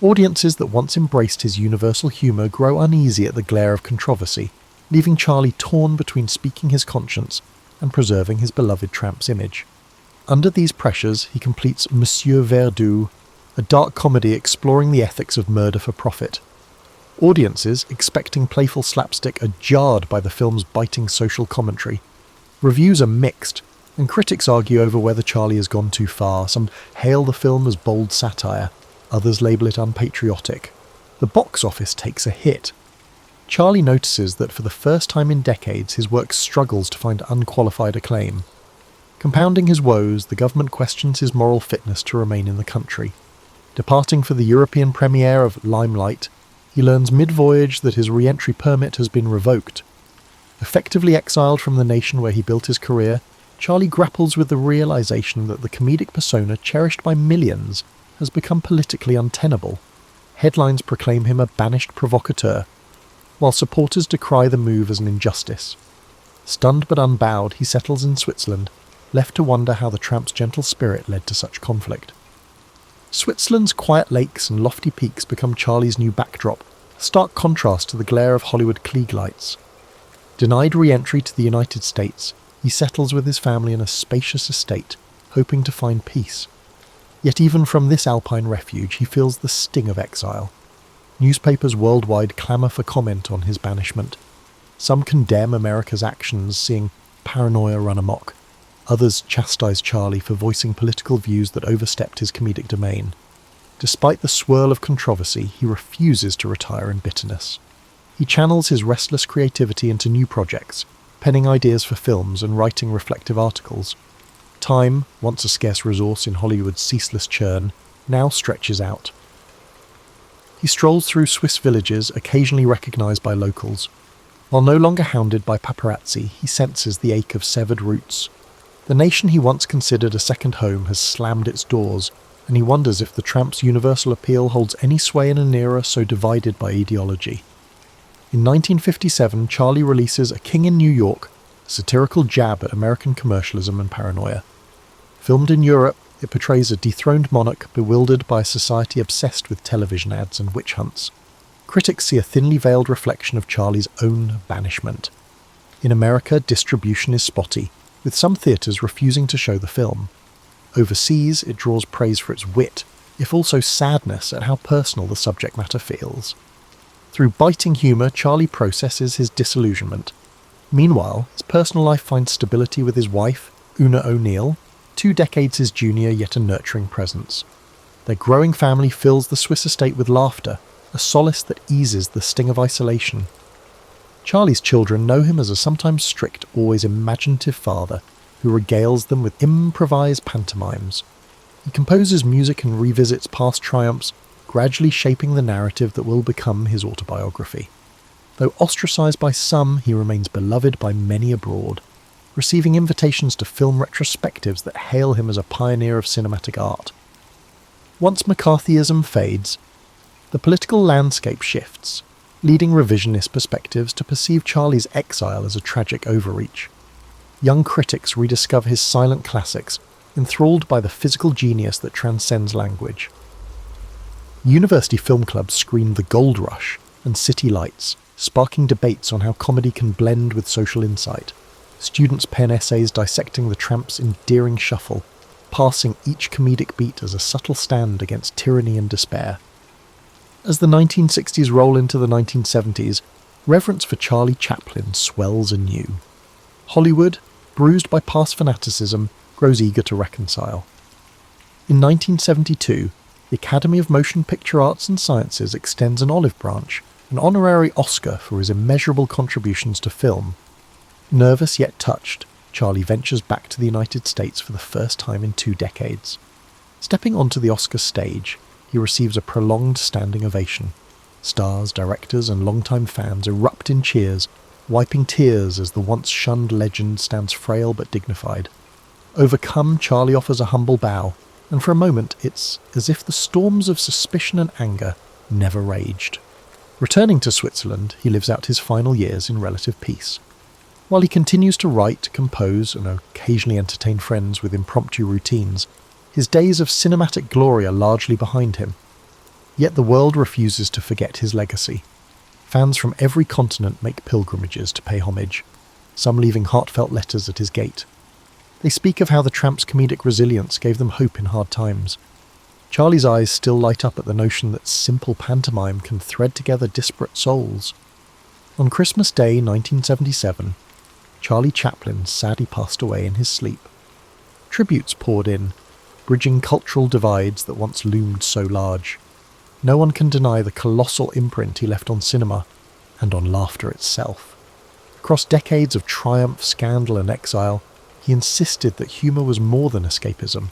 Audiences that once embraced his universal humour grow uneasy at the glare of controversy, leaving Charlie torn between speaking his conscience and preserving his beloved tramp's image. Under these pressures, he completes Monsieur Verdoux, a dark comedy exploring the ethics of murder for profit. Audiences, expecting playful slapstick, are jarred by the film's biting social commentary. Reviews are mixed, and critics argue over whether Charlie has gone too far. Some hail the film as bold satire, others label it unpatriotic. The box office takes a hit. Charlie notices that for the first time in decades his work struggles to find unqualified acclaim. Compounding his woes, the government questions his moral fitness to remain in the country. Departing for the European premiere of Limelight, he learns mid-voyage that his re-entry permit has been revoked. Effectively exiled from the nation where he built his career, Charlie grapples with the realization that the comedic persona cherished by millions has become politically untenable. Headlines proclaim him a banished provocateur, while supporters decry the move as an injustice. Stunned but unbowed, he settles in Switzerland, left to wonder how the tramp's gentle spirit led to such conflict. Switzerland's quiet lakes and lofty peaks become Charlie's new backdrop, a stark contrast to the glare of Hollywood Klieg lights. Denied re-entry to the United States, he settles with his family in a spacious estate, hoping to find peace. Yet even from this alpine refuge he feels the sting of exile. Newspapers worldwide clamour for comment on his banishment. Some condemn America's actions, seeing paranoia run amok. Others chastise Charlie for voicing political views that overstepped his comedic domain. Despite the swirl of controversy, he refuses to retire in bitterness. He channels his restless creativity into new projects, penning ideas for films and writing reflective articles. Time, once a scarce resource in Hollywood's ceaseless churn, now stretches out. He strolls through Swiss villages, occasionally recognised by locals. While no longer hounded by paparazzi, he senses the ache of severed roots. The nation he once considered a second home has slammed its doors, and he wonders if the tramp's universal appeal holds any sway in an era so divided by ideology. In 1957, Charlie releases A King in New York, a satirical jab at American commercialism and paranoia. Filmed in Europe, it portrays a dethroned monarch bewildered by a society obsessed with television ads and witch hunts. Critics see a thinly veiled reflection of Charlie's own banishment. In America, distribution is spotty, with some theatres refusing to show the film. Overseas, it draws praise for its wit, if also sadness at how personal the subject matter feels. Through biting humour, Charlie processes his disillusionment. Meanwhile, his personal life finds stability with his wife, Una O'Neill, 2 decades his junior yet a nurturing presence. Their growing family fills the Swiss estate with laughter, a solace that eases the sting of isolation. Charlie's children know him as a sometimes strict, always imaginative father who regales them with improvised pantomimes. He composes music and revisits past triumphs, gradually shaping the narrative that will become his autobiography. Though ostracised by some, he remains beloved by many abroad, receiving invitations to film retrospectives that hail him as a pioneer of cinematic art. Once McCarthyism fades, the political landscape shifts, leading revisionist perspectives to perceive Charlie's exile as a tragic overreach. Young critics rediscover his silent classics, enthralled by the physical genius that transcends language. University film clubs screen The Gold Rush and City Lights, sparking debates on how comedy can blend with social insight. Students pen essays dissecting the tramp's endearing shuffle, passing each comedic beat as a subtle stand against tyranny and despair. As the 1960s roll into the 1970s, reverence for Charlie Chaplin swells anew. Hollywood, bruised by past fanaticism, grows eager to reconcile. In 1972, the Academy of Motion Picture Arts and Sciences extends an olive branch, an honorary Oscar for his immeasurable contributions to film. Nervous yet touched, Charlie ventures back to the United States for the first time in 2 decades. Stepping onto the Oscar stage, he receives a prolonged standing ovation. Stars, directors, and longtime fans erupt in cheers, wiping tears as the once-shunned legend stands frail but dignified. Overcome, Charlie offers a humble bow, and for a moment it's as if the storms of suspicion and anger never raged. Returning to Switzerland, he lives out his final years in relative peace. While he continues to write, compose, and occasionally entertain friends with impromptu routines, his days of cinematic glory are largely behind him. Yet the world refuses to forget his legacy. Fans from every continent make pilgrimages to pay homage, some leaving heartfelt letters at his gate. They speak of how the tramp's comedic resilience gave them hope in hard times. Charlie's eyes still light up at the notion that simple pantomime can thread together disparate souls. On Christmas Day 1977, Charlie Chaplin sadly passed away in his sleep. Tributes poured in, bridging cultural divides that once loomed so large. No one can deny the colossal imprint he left on cinema and on laughter itself. Across decades of triumph, scandal and exile, he insisted that humour was more than escapism.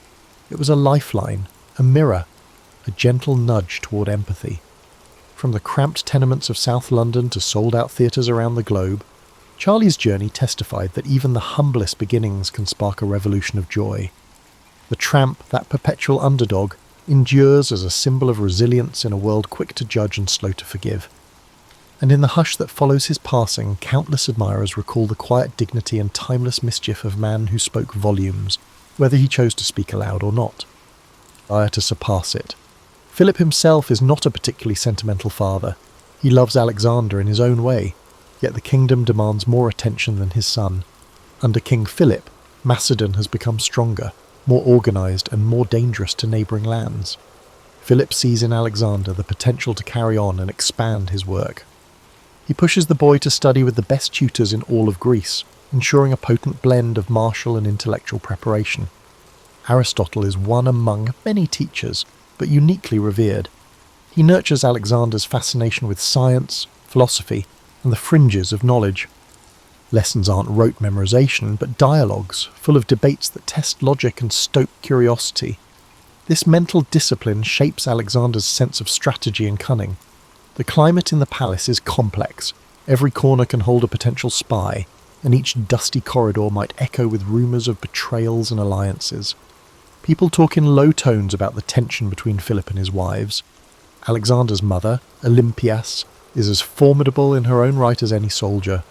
It was a lifeline, a mirror, a gentle nudge toward empathy. From the cramped tenements of South London to sold-out theatres around the globe, Charlie's journey testified that even the humblest beginnings can spark a revolution of joy. The tramp, that perpetual underdog, endures as a symbol of resilience in a world quick to judge and slow to forgive. And in the hush that follows his passing, countless admirers recall the quiet dignity and timeless mischief of man who spoke volumes, whether he chose to speak aloud or not. Desire to surpass it. Philip himself is not a particularly sentimental father. He loves Alexander in his own way, yet the kingdom demands more attention than his son. Under King Philip, Macedon has become stronger, more organised and more dangerous to neighbouring lands. Philip sees in Alexander the potential to carry on and expand his work. He pushes the boy to study with the best tutors in all of Greece, ensuring a potent blend of martial and intellectual preparation. Aristotle is one among many teachers, but uniquely revered. He nurtures Alexander's fascination with science, philosophy, and the fringes of knowledge. Lessons aren't rote memorization, but dialogues, full of debates that test logic and stoke curiosity. This mental discipline shapes Alexander's sense of strategy and cunning. The climate in the palace is complex. Every corner can hold a potential spy, and each dusty corridor might echo with rumours of betrayals and alliances. People talk in low tones about the tension between Philip and his wives. Alexander's mother, Olympias, is as formidable in her own right as any soldier.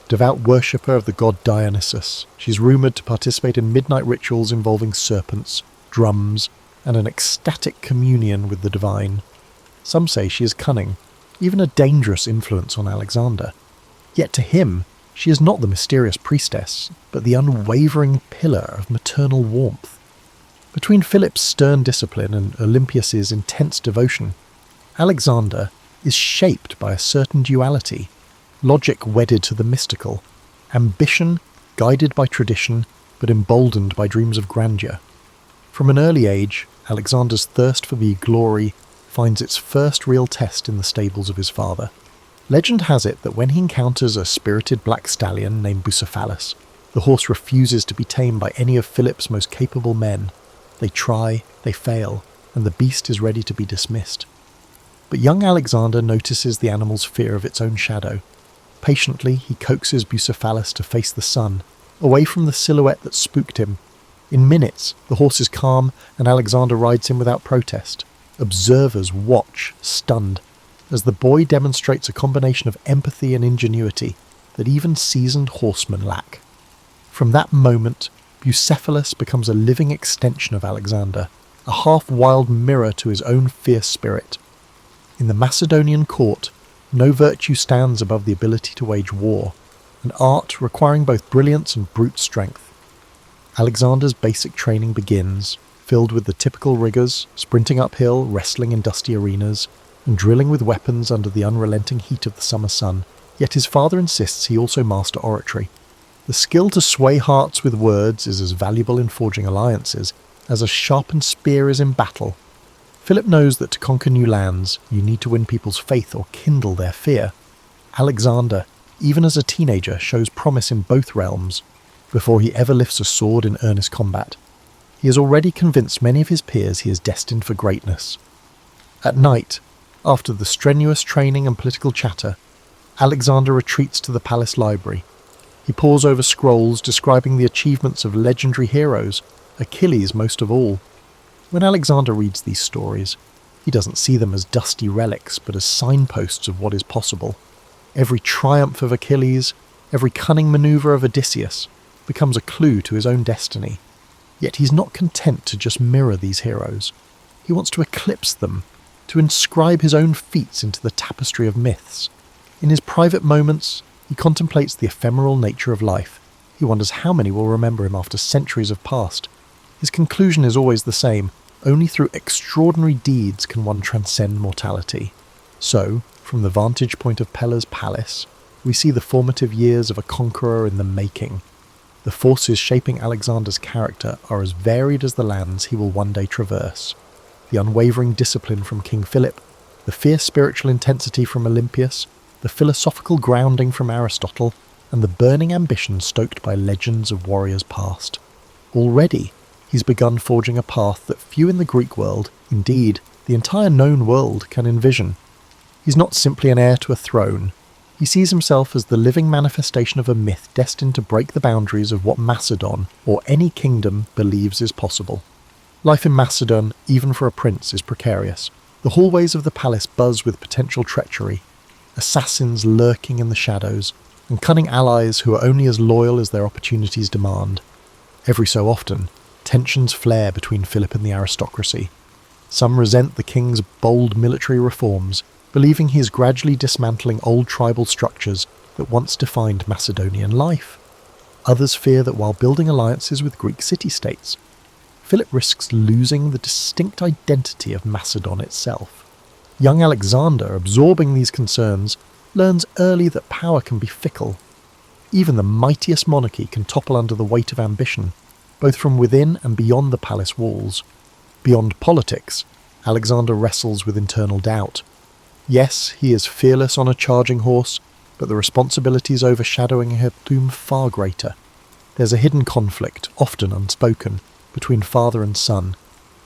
Devout worshipper of the god Dionysus, she's rumoured to participate in midnight rituals involving serpents, drums, and an ecstatic communion with the divine. Some say she is cunning, even a dangerous influence on Alexander. Yet to him, she is not the mysterious priestess, but the unwavering pillar of maternal warmth. Between Philip's stern discipline and Olympias's intense devotion, Alexander is shaped by a certain duality, logic wedded to the mystical, ambition guided by tradition but emboldened by dreams of grandeur. From an early age, Alexander's thirst for the glory finds its first real test in the stables of his father. Legend has it that when he encounters a spirited black stallion named Bucephalus, the horse refuses to be tamed by any of Philip's most capable men. They try, they fail, and the beast is ready to be dismissed. But young Alexander notices the animal's fear of its own shadow. Patiently, he coaxes Bucephalus to face the sun, away from the silhouette that spooked him. In minutes, the horse is calm, and Alexander rides him without protest. Observers watch, stunned, as the boy demonstrates a combination of empathy and ingenuity that even seasoned horsemen lack. From that moment, Bucephalus becomes a living extension of Alexander, a half-wild mirror to his own fierce spirit. In the Macedonian court, no virtue stands above the ability to wage war, an art requiring both brilliance and brute strength. Alexander's basic training begins, filled with the typical rigours, sprinting uphill, wrestling in dusty arenas, and drilling with weapons under the unrelenting heat of the summer sun. Yet his father insists he also master oratory. The skill to sway hearts with words is as valuable in forging alliances as a sharpened spear is in battle. Philip knows that to conquer new lands, you need to win people's faith or kindle their fear. Alexander, even as a teenager, shows promise in both realms before he ever lifts a sword in earnest combat. He has already convinced many of his peers he is destined for greatness. At night, after the strenuous training and political chatter, Alexander retreats to the palace library. He pores over scrolls describing the achievements of legendary heroes, Achilles most of all. When Alexander reads these stories, he doesn't see them as dusty relics, but as signposts of what is possible. Every triumph of Achilles, Every cunning manoeuvre of Odysseus becomes a clue to his own destiny. Yet he's not content to just mirror these heroes. He wants to eclipse them, to inscribe his own feats into the tapestry of myths. In his private moments, he contemplates the ephemeral nature of life. He wonders how many will remember him after centuries have passed. His conclusion is always the same: only through extraordinary deeds can one transcend mortality. So, from the vantage point of Peller's palace, we see the formative years of a conqueror in the making. The forces shaping Alexander's character are as varied as the lands he will one day traverse. The unwavering discipline from King Philip, the fierce spiritual intensity from Olympius, the philosophical grounding from Aristotle, and the burning ambition stoked by legends of warriors past. Already, he's begun forging a path that few in the Greek world, indeed, the entire known world, can envision. He's not simply an heir to a throne. He sees himself as the living manifestation of a myth destined to break the boundaries of what Macedon, or any kingdom, believes is possible. Life in Macedon, even for a prince, is precarious. The hallways of the palace buzz with potential treachery, assassins lurking in the shadows, and cunning allies who are only as loyal as their opportunities demand. Every so often, tensions flare between Philip and the aristocracy. Some resent the king's bold military reforms, believing he is gradually dismantling old tribal structures that once defined Macedonian life. Others fear that while building alliances with Greek city-states, Philip risks losing the distinct identity of Macedon itself. Young Alexander, absorbing these concerns, learns early that power can be fickle. Even the mightiest monarchy can topple under the weight of ambition, both from within and beyond the palace walls. Beyond politics, Alexander wrestles with internal doubt. Yes, he is fearless on a charging horse, but the responsibilities overshadowing him loom far greater. There's a hidden conflict, often unspoken, between father and son.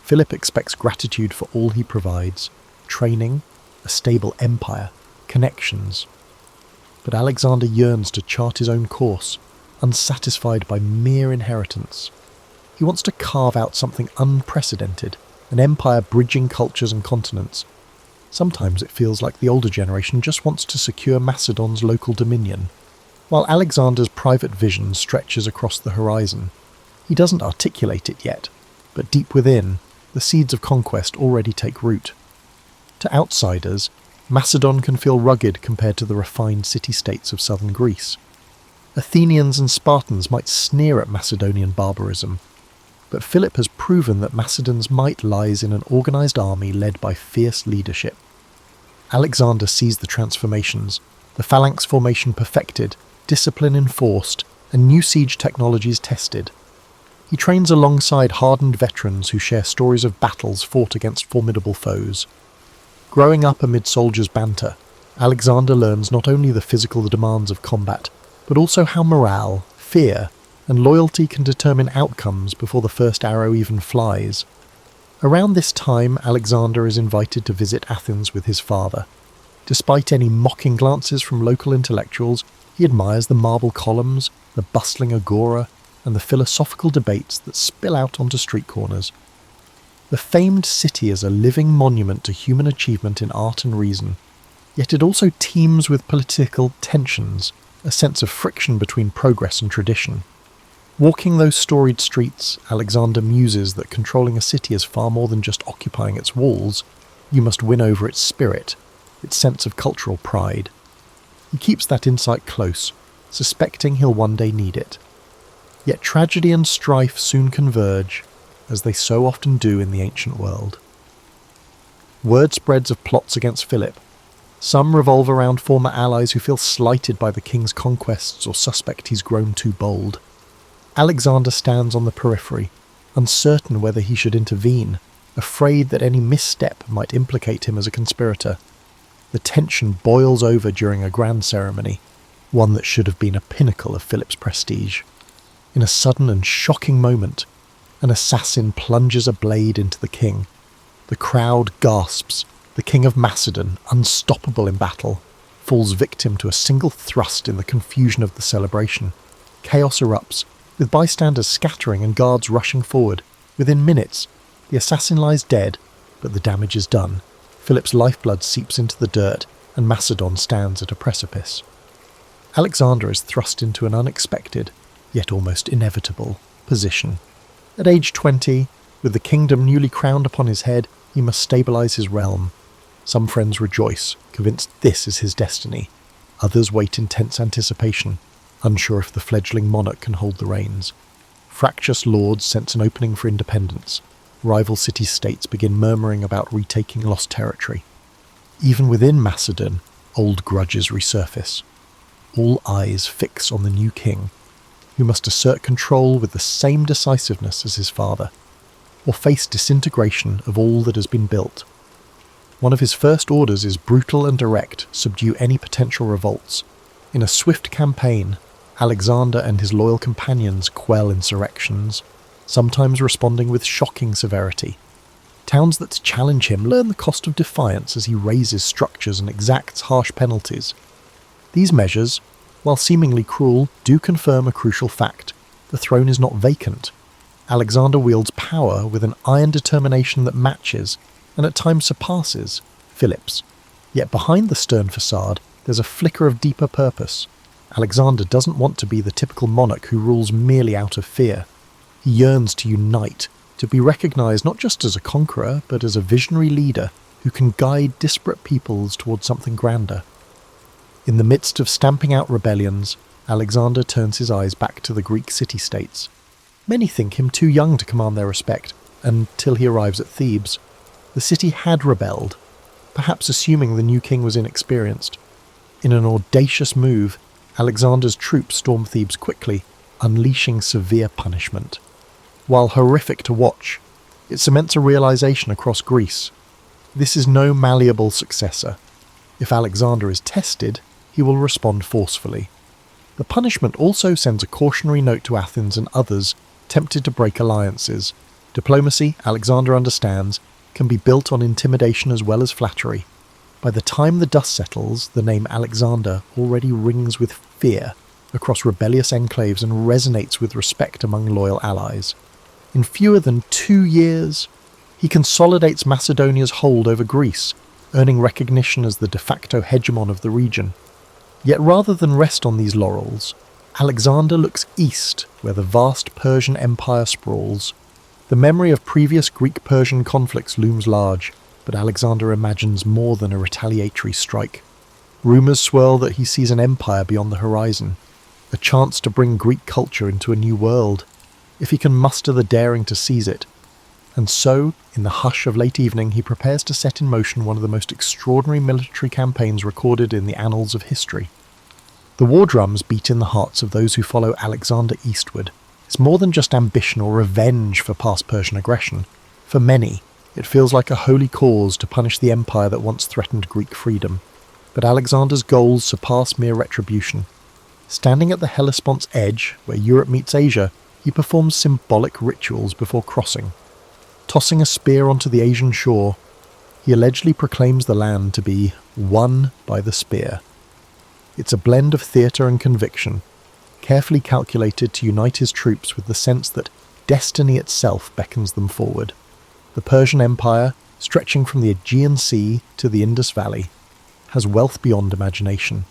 Philip expects gratitude for all he provides: training, a stable empire, connections. But Alexander yearns to chart his own course, unsatisfied by mere inheritance. He wants to carve out something unprecedented, an empire bridging cultures and continents. Sometimes it feels like the older generation just wants to secure Macedon's local dominion, while Alexander's private vision stretches across the horizon. He doesn't articulate it yet, but deep within, the seeds of conquest already take root. To outsiders, Macedon can feel rugged compared to the refined city-states of southern Greece. Athenians and Spartans might sneer at Macedonian barbarism, but Philip has proven that Macedon's might lies in an organised army led by fierce leadership. Alexander sees the transformations, the phalanx formation perfected, discipline enforced, and new siege technologies tested. He trains alongside hardened veterans who share stories of battles fought against formidable foes. Growing up amid soldiers' banter, Alexander learns not only the physical demands of combat, but also how morale, fear, and loyalty can determine outcomes before the first arrow even flies. Around this time, Alexander is invited to visit Athens with his father. Despite any mocking glances from local intellectuals, he admires the marble columns, the bustling agora, and the philosophical debates that spill out onto street corners. The famed city is a living monument to human achievement in art and reason, yet it also teems with political tensions, a sense of friction between progress and tradition. Walking those storied streets, Alexander muses that controlling a city is far more than just occupying its walls. You must win over its spirit, its sense of cultural pride. He keeps that insight close, suspecting he'll one day need it. Yet tragedy and strife soon converge, as they so often do in the ancient world. Word spreads of plots against Philip. Some revolve around former allies who feel slighted by the king's conquests or suspect he's grown too bold. Alexander stands on the periphery, uncertain whether he should intervene, afraid that any misstep might implicate him as a conspirator. The tension boils over during a grand ceremony, one that should have been a pinnacle of Philip's prestige. In a sudden and shocking moment, an assassin plunges a blade into the king. The crowd gasps. The king of Macedon, unstoppable in battle, falls victim to a single thrust in the confusion of the celebration. Chaos erupts, with bystanders scattering and guards rushing forward. Within minutes, the assassin lies dead, but the damage is done. Philip's lifeblood seeps into the dirt, and Macedon stands at a precipice. Alexander is thrust into an unexpected, yet almost inevitable, position. At age 20, with the kingdom newly crowned upon his head, he must stabilise his realm. Some friends rejoice, convinced this is his destiny. Others wait in tense anticipation, unsure if the fledgling monarch can hold the reins. Fractious lords sense an opening for independence. Rival city-states begin murmuring about retaking lost territory. Even within Macedon, old grudges resurface. All eyes fix on the new king, who must assert control with the same decisiveness as his father, or face disintegration of all that has been built. One of his first orders is brutal and direct, subdue any potential revolts. In a swift campaign, Alexander and his loyal companions quell insurrections, sometimes responding with shocking severity. Towns that challenge him learn the cost of defiance as he razes structures and exacts harsh penalties. These measures, while seemingly cruel, do confirm a crucial fact. The throne is not vacant. Alexander wields power with an iron determination that matches, and at times surpasses, Philip's. Yet behind the stern facade, there's a flicker of deeper purpose. Alexander doesn't want to be the typical monarch who rules merely out of fear. He yearns to unite, to be recognised not just as a conqueror, but as a visionary leader who can guide disparate peoples towards something grander. In the midst of stamping out rebellions, Alexander turns his eyes back to the Greek city-states. Many think him too young to command their respect, until he arrives at Thebes. The city had rebelled, perhaps assuming the new king was inexperienced. In an audacious move, Alexander's troops storm Thebes quickly, unleashing severe punishment. While horrific to watch, it cements a realization across Greece. This is no malleable successor. If Alexander is tested, he will respond forcefully. The punishment also sends a cautionary note to Athens and others tempted to break alliances. Diplomacy, Alexander understands, can be built on intimidation as well as flattery. By the time the dust settles, the name Alexander already rings with fear across rebellious enclaves and resonates with respect among loyal allies. In fewer than 2 years, he consolidates Macedonia's hold over Greece, earning recognition as the de facto hegemon of the region. Yet rather than rest on these laurels, Alexander looks east, where the vast Persian Empire sprawls. The memory of previous Greek-Persian conflicts looms large, but Alexander imagines more than a retaliatory strike. Rumours swirl that he sees an empire beyond the horizon, a chance to bring Greek culture into a new world, if he can muster the daring to seize it. And so, in the hush of late evening, he prepares to set in motion one of the most extraordinary military campaigns recorded in the annals of history. The war drums beat in the hearts of those who follow Alexander eastward. It's more than just ambition or revenge for past Persian aggression. For many, it feels like a holy cause to punish the empire that once threatened Greek freedom. But Alexander's goals surpass mere retribution. Standing at the Hellespont's edge, where Europe meets Asia, he performs symbolic rituals before crossing. Tossing a spear onto the Asian shore, he allegedly proclaims the land to be won by the spear. It's a blend of theatre and conviction, carefully calculated to unite his troops with the sense that destiny itself beckons them forward. The Persian Empire, stretching from the Aegean Sea to the Indus Valley, has wealth beyond imagination.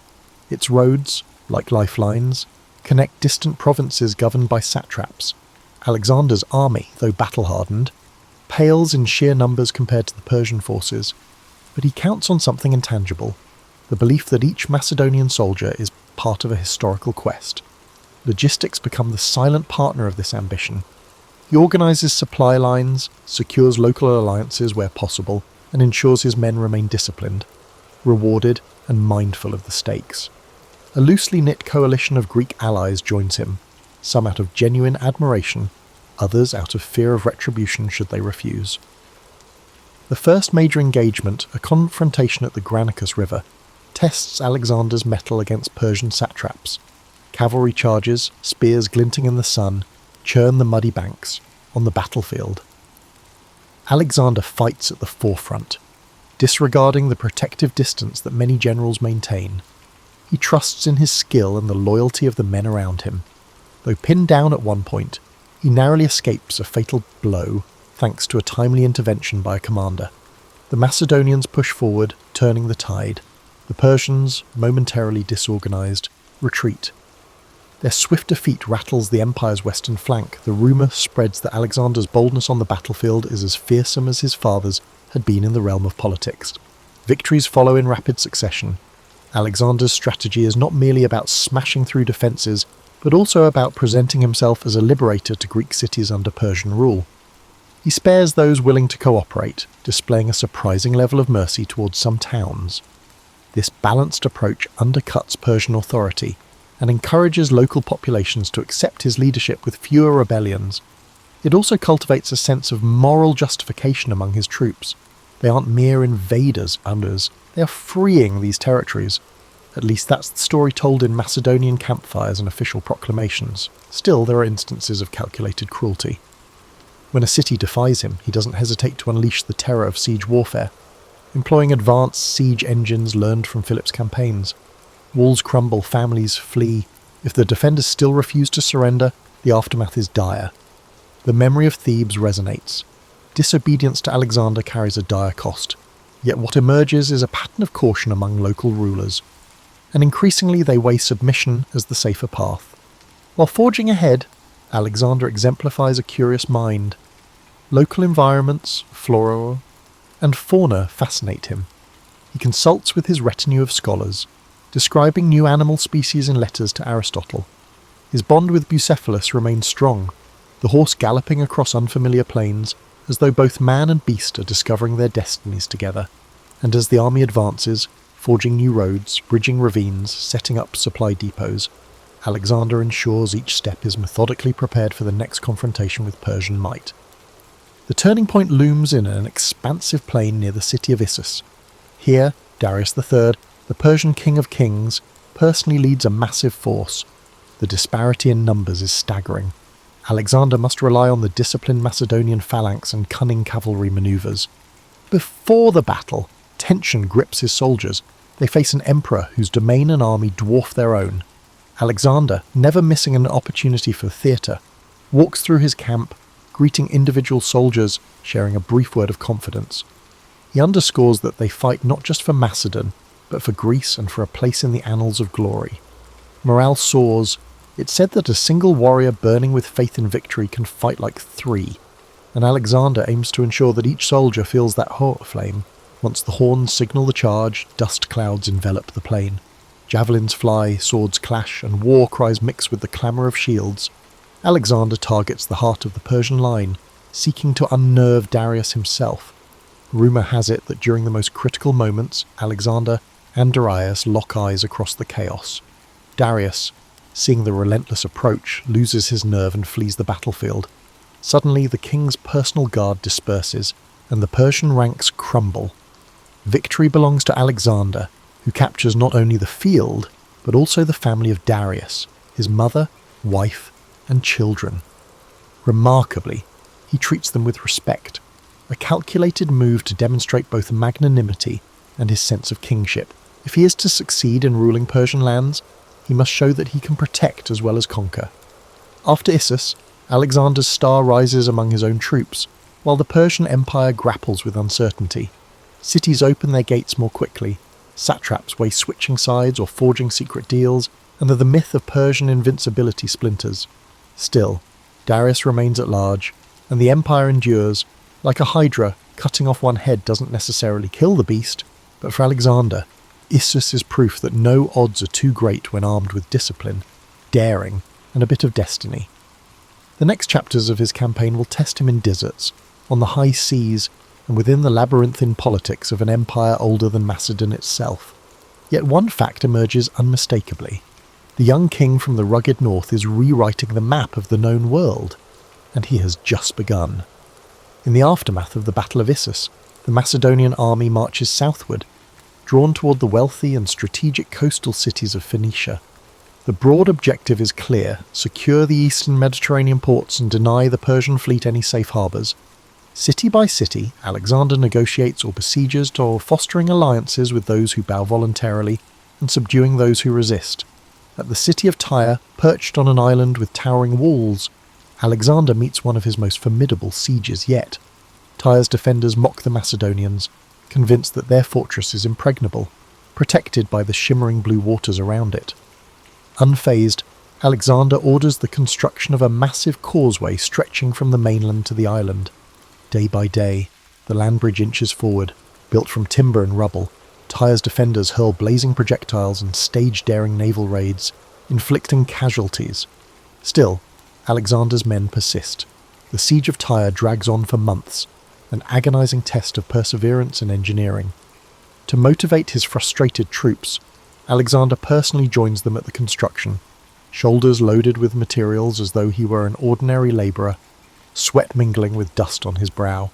Its roads, like lifelines, connect distant provinces governed by satraps. Alexander's army, though battle-hardened, pales in sheer numbers compared to the Persian forces, but he counts on something intangible, the belief that each Macedonian soldier is part of a historical quest. Logistics become the silent partner of this ambition. He organises supply lines, secures local alliances where possible, and ensures his men remain disciplined, rewarded, and mindful of the stakes. A loosely knit coalition of Greek allies joins him, some out of genuine admiration, others out of fear of retribution should they refuse. The first major engagement, a confrontation at the Granicus River, tests Alexander's mettle against Persian satraps. Cavalry charges, spears glinting in the sun, churn the muddy banks on the battlefield. Alexander fights at the forefront, disregarding the protective distance that many generals maintain. He trusts in his skill and the loyalty of the men around him. Though pinned down at one point, he narrowly escapes a fatal blow thanks to a timely intervention by a commander. The Macedonians push forward, turning the tide. The Persians, momentarily disorganized, retreat. Their swift defeat rattles the empire's western flank. The rumour spreads that Alexander's boldness on the battlefield is as fearsome as his father's had been in the realm of politics. Victories follow in rapid succession. Alexander's strategy is not merely about smashing through defences, but also about presenting himself as a liberator to Greek cities under Persian rule. He spares those willing to cooperate, displaying a surprising level of mercy towards some towns. This balanced approach undercuts Persian authority and encourages local populations to accept his leadership with fewer rebellions. It also cultivates a sense of moral justification among his troops. They aren't mere invaders, they are freeing these territories. At least that's the story told in Macedonian campfires and official proclamations. Still, there are instances of calculated cruelty. When a city defies him, he doesn't hesitate to unleash the terror of siege warfare, employing advanced siege engines learned from Philip's campaigns. Walls crumble, families flee. If the defenders still refuse to surrender, the aftermath is dire. The memory of Thebes resonates. Disobedience to Alexander carries a dire cost. Yet what emerges is a pattern of caution among local rulers, and increasingly they weigh submission as the safer path. While forging ahead, Alexander exemplifies a curious mind. Local environments, flora and fauna fascinate him. He consults with his retinue of scholars, describing new animal species in letters to Aristotle. His bond with Bucephalus remains strong, the horse galloping across unfamiliar plains, as though both man and beast are discovering their destinies together. And as the army advances, forging new roads, bridging ravines, setting up supply depots, Alexander ensures each step is methodically prepared for the next confrontation with Persian might. The turning point looms in an expansive plain near the city of Issus. Here, Darius III, the Persian king of kings, personally leads a massive force. The disparity in numbers is staggering. Alexander must rely on the disciplined Macedonian phalanx and cunning cavalry manoeuvres. Before the battle, tension grips his soldiers. They face an emperor whose domain and army dwarf their own. Alexander, never missing an opportunity for theatre, walks through his camp, greeting individual soldiers, sharing a brief word of confidence. He underscores that they fight not just for Macedon, but for Greece and for a place in the annals of glory. Morale soars. It's said that a single warrior burning with faith in victory can fight like three, and Alexander aims to ensure that each soldier feels that heart flame. Once the horns signal the charge, dust clouds envelop the plain. Javelins fly, swords clash, and war cries mix with the clamour of shields. Alexander targets the heart of the Persian line, seeking to unnerve Darius himself. Rumour has it that during the most critical moments, Alexander and Darius lock eyes across the chaos. Darius, seeing the relentless approach, loses his nerve and flees the battlefield. Suddenly, the king's personal guard disperses, and the Persian ranks crumble. Victory belongs to Alexander, who captures not only the field, but also the family of Darius, his mother, wife, and children. Remarkably, he treats them with respect, a calculated move to demonstrate both magnanimity and his sense of kingship. If he is to succeed in ruling Persian lands, he must show that he can protect as well as conquer. After Issus, Alexander's star rises among his own troops, while the Persian Empire grapples with uncertainty. Cities open their gates more quickly, satraps weigh switching sides or forging secret deals, and the myth of Persian invincibility splinters. Still, Darius remains at large, and the empire endures. Like a hydra, cutting off one head doesn't necessarily kill the beast, but for Alexander, Issus is proof that no odds are too great when armed with discipline, daring, and a bit of destiny. The next chapters of his campaign will test him in deserts, on the high seas, and within the labyrinthine politics of an empire older than Macedon itself. Yet one fact emerges unmistakably. The young king from the rugged north is rewriting the map of the known world, and he has just begun. In the aftermath of the Battle of Issus, the Macedonian army marches southward, drawn toward the wealthy and strategic coastal cities of Phoenicia. The broad objective is clear: secure the eastern Mediterranean ports and deny the Persian fleet any safe harbours. City by city, Alexander negotiates or besieges, or fostering alliances with those who bow voluntarily and subduing those who resist. At the city of Tyre, perched on an island with towering walls, Alexander meets one of his most formidable sieges yet. Tyre's defenders mock the Macedonians, convinced that their fortress is impregnable, protected by the shimmering blue waters around it. Unfazed, Alexander orders the construction of a massive causeway stretching from the mainland to the island. Day by day, the land bridge inches forward, built from timber and rubble. Tyre's defenders hurl blazing projectiles and stage daring naval raids, inflicting casualties. Still, Alexander's men persist. The siege of Tyre drags on for months, an agonizing test of perseverance and engineering. To motivate his frustrated troops, Alexander personally joins them at the construction, shoulders loaded with materials as though he were an ordinary labourer, sweat mingling with dust on his brow.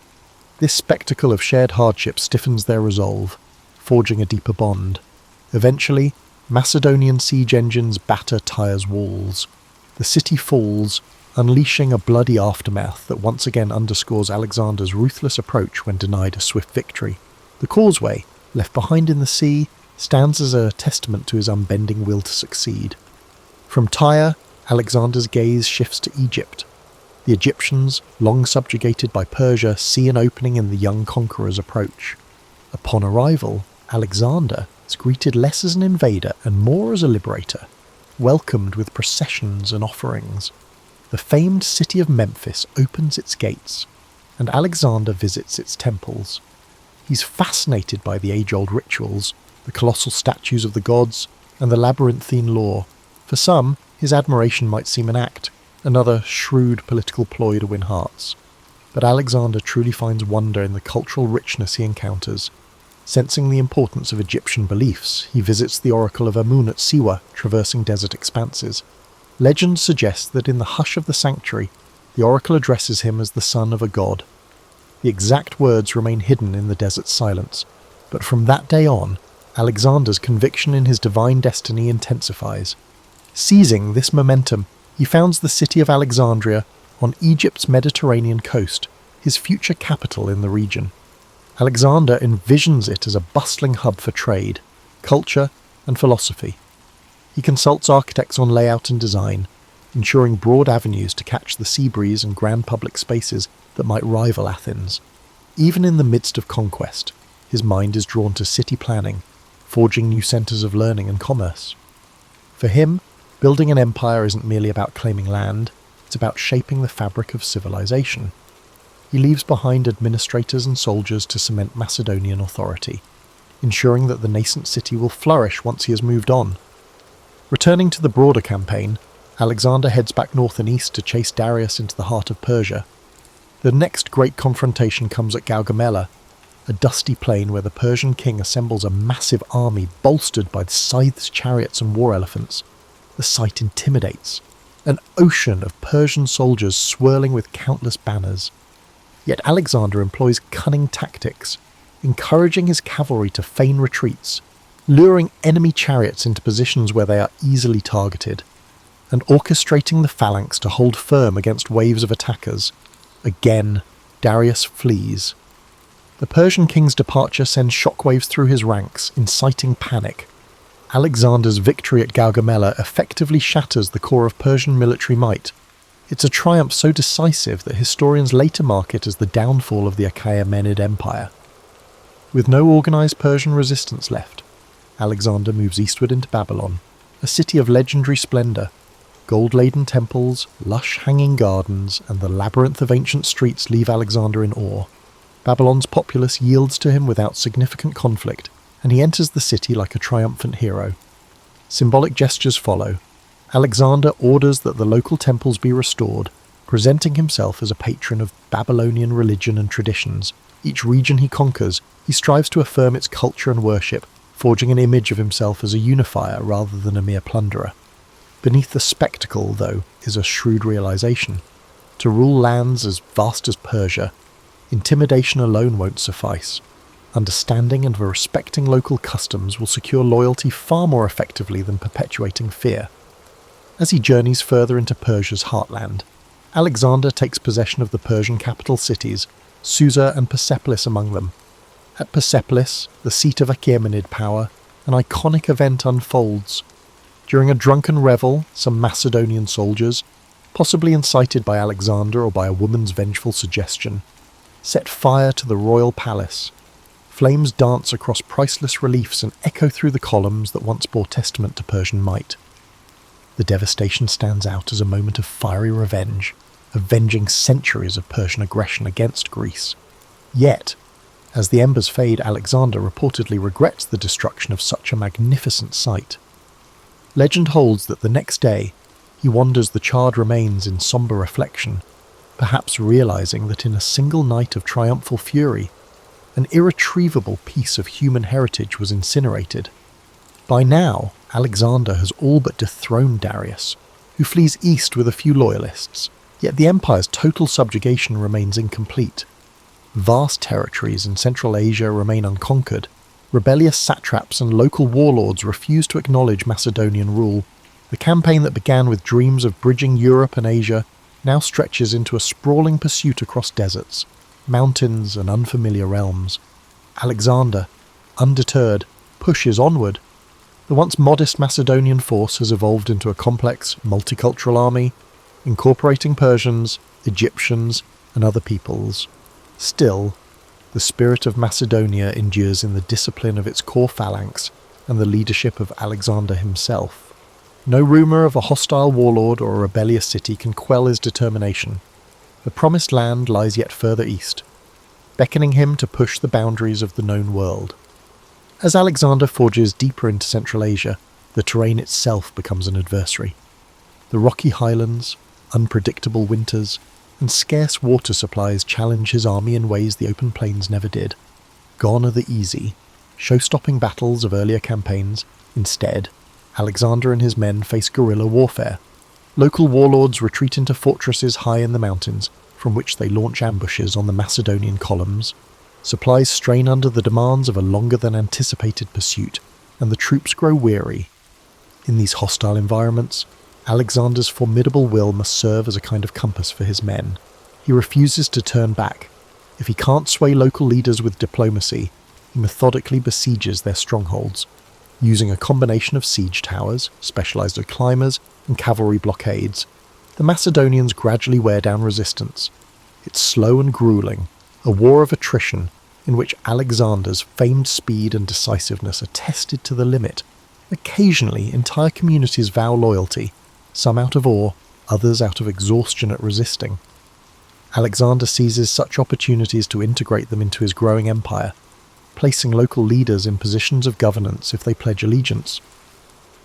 This spectacle of shared hardship stiffens their resolve, forging a deeper bond. Eventually, Macedonian siege engines batter Tyre's walls. The city falls, unleashing a bloody aftermath that once again underscores Alexander's ruthless approach when denied a swift victory. The causeway, left behind in the sea, stands as a testament to his unbending will to succeed. From Tyre, Alexander's gaze shifts to Egypt. The Egyptians, long subjugated by Persia, see an opening in the young conqueror's approach. Upon arrival, Alexander is greeted less as an invader and more as a liberator, welcomed with processions and offerings. The famed city of Memphis opens its gates, and Alexander visits its temples. He's fascinated by the age-old rituals, the colossal statues of the gods, and the labyrinthine lore. For some, his admiration might seem an act, another shrewd political ploy to win hearts. But Alexander truly finds wonder in the cultural richness he encounters. Sensing the importance of Egyptian beliefs, he visits the oracle of Amun at Siwa, traversing desert expanses. Legend suggests that in the hush of the sanctuary, the oracle addresses him as the son of a god. The exact words remain hidden in the desert's silence, but from that day on, Alexander's conviction in his divine destiny intensifies. Seizing this momentum, he founds the city of Alexandria on Egypt's Mediterranean coast, his future capital in the region. Alexander envisions it as a bustling hub for trade, culture, and philosophy. He consults architects on layout and design, ensuring broad avenues to catch the sea breeze and grand public spaces that might rival Athens. Even in the midst of conquest, his mind is drawn to city planning, forging new centres of learning and commerce. For him, building an empire isn't merely about claiming land, it's about shaping the fabric of civilization. He leaves behind administrators and soldiers to cement Macedonian authority, ensuring that the nascent city will flourish once he has moved on. Returning to the broader campaign, Alexander heads back north and east to chase Darius into the heart of Persia. The next great confrontation comes at Gaugamela, a dusty plain where the Persian king assembles a massive army bolstered by scythes, chariots and war elephants. The sight intimidates, an ocean of Persian soldiers swirling with countless banners. Yet Alexander employs cunning tactics, encouraging his cavalry to feign retreats, luring enemy chariots into positions where they are easily targeted, and orchestrating the phalanx to hold firm against waves of attackers. Again, Darius flees. The Persian king's departure sends shockwaves through his ranks, inciting panic. Alexander's victory at Gaugamela effectively shatters the core of Persian military might. It's a triumph so decisive that historians later mark it as the downfall of the Achaemenid Empire. With no organised Persian resistance left, Alexander moves eastward into Babylon, a city of legendary splendour. Gold-laden temples, lush hanging gardens, and the labyrinth of ancient streets leave Alexander in awe. Babylon's populace yields to him without significant conflict, and he enters the city like a triumphant hero. Symbolic gestures follow. Alexander orders that the local temples be restored, presenting himself as a patron of Babylonian religion and traditions. Each region he conquers, he strives to affirm its culture and worship, forging an image of himself as a unifier rather than a mere plunderer. Beneath the spectacle, though, is a shrewd realization. To rule lands as vast as Persia, intimidation alone won't suffice. Understanding and respecting local customs will secure loyalty far more effectively than perpetuating fear. As he journeys further into Persia's heartland, Alexander takes possession of the Persian capital cities, Susa and Persepolis among them. At Persepolis, the seat of Achaemenid power, an iconic event unfolds. During a drunken revel, some Macedonian soldiers, possibly incited by Alexander or by a woman's vengeful suggestion, set fire to the royal palace. Flames dance across priceless reliefs and echo through the columns that once bore testament to Persian might. The devastation stands out as a moment of fiery revenge, avenging centuries of Persian aggression against Greece. Yet, as the embers fade, Alexander reportedly regrets the destruction of such a magnificent sight. Legend holds that the next day, he wanders the charred remains in sombre reflection, perhaps realizing that in a single night of triumphal fury, an irretrievable piece of human heritage was incinerated. By now, Alexander has all but dethroned Darius, who flees east with a few loyalists, yet the empire's total subjugation remains incomplete. Vast territories in Central Asia remain unconquered. Rebellious satraps and local warlords refuse to acknowledge Macedonian rule. The campaign that began with dreams of bridging Europe and Asia now stretches into a sprawling pursuit across deserts, mountains and unfamiliar realms. Alexander, undeterred, pushes onward. The once modest Macedonian force has evolved into a complex, multicultural army, incorporating Persians, Egyptians, and other peoples. Still, the spirit of Macedonia endures in the discipline of its core phalanx and the leadership of Alexander himself. No rumour of a hostile warlord or a rebellious city can quell his determination. The promised land lies yet further east, beckoning him to push the boundaries of the known world. As Alexander forges deeper into Central Asia, the terrain itself becomes an adversary. The rocky highlands, unpredictable winters, and scarce water supplies challenge his army in ways the open plains never did. Gone are the easy, show-stopping battles of earlier campaigns. Instead, Alexander and his men face guerrilla warfare. Local warlords retreat into fortresses high in the mountains, from which they launch ambushes on the Macedonian columns. Supplies strain under the demands of a longer-than-anticipated pursuit, and the troops grow weary. In these hostile environments, Alexander's formidable will must serve as a kind of compass for his men. He refuses to turn back. If he can't sway local leaders with diplomacy, he methodically besieges their strongholds, using a combination of siege towers, specialized climbers, and cavalry blockades. The Macedonians gradually wear down resistance. It's slow and grueling, a war of attrition in which Alexander's famed speed and decisiveness are tested to the limit. Occasionally, entire communities vow loyalty, some out of awe, others out of exhaustion at resisting. Alexander seizes such opportunities to integrate them into his growing empire, placing local leaders in positions of governance if they pledge allegiance.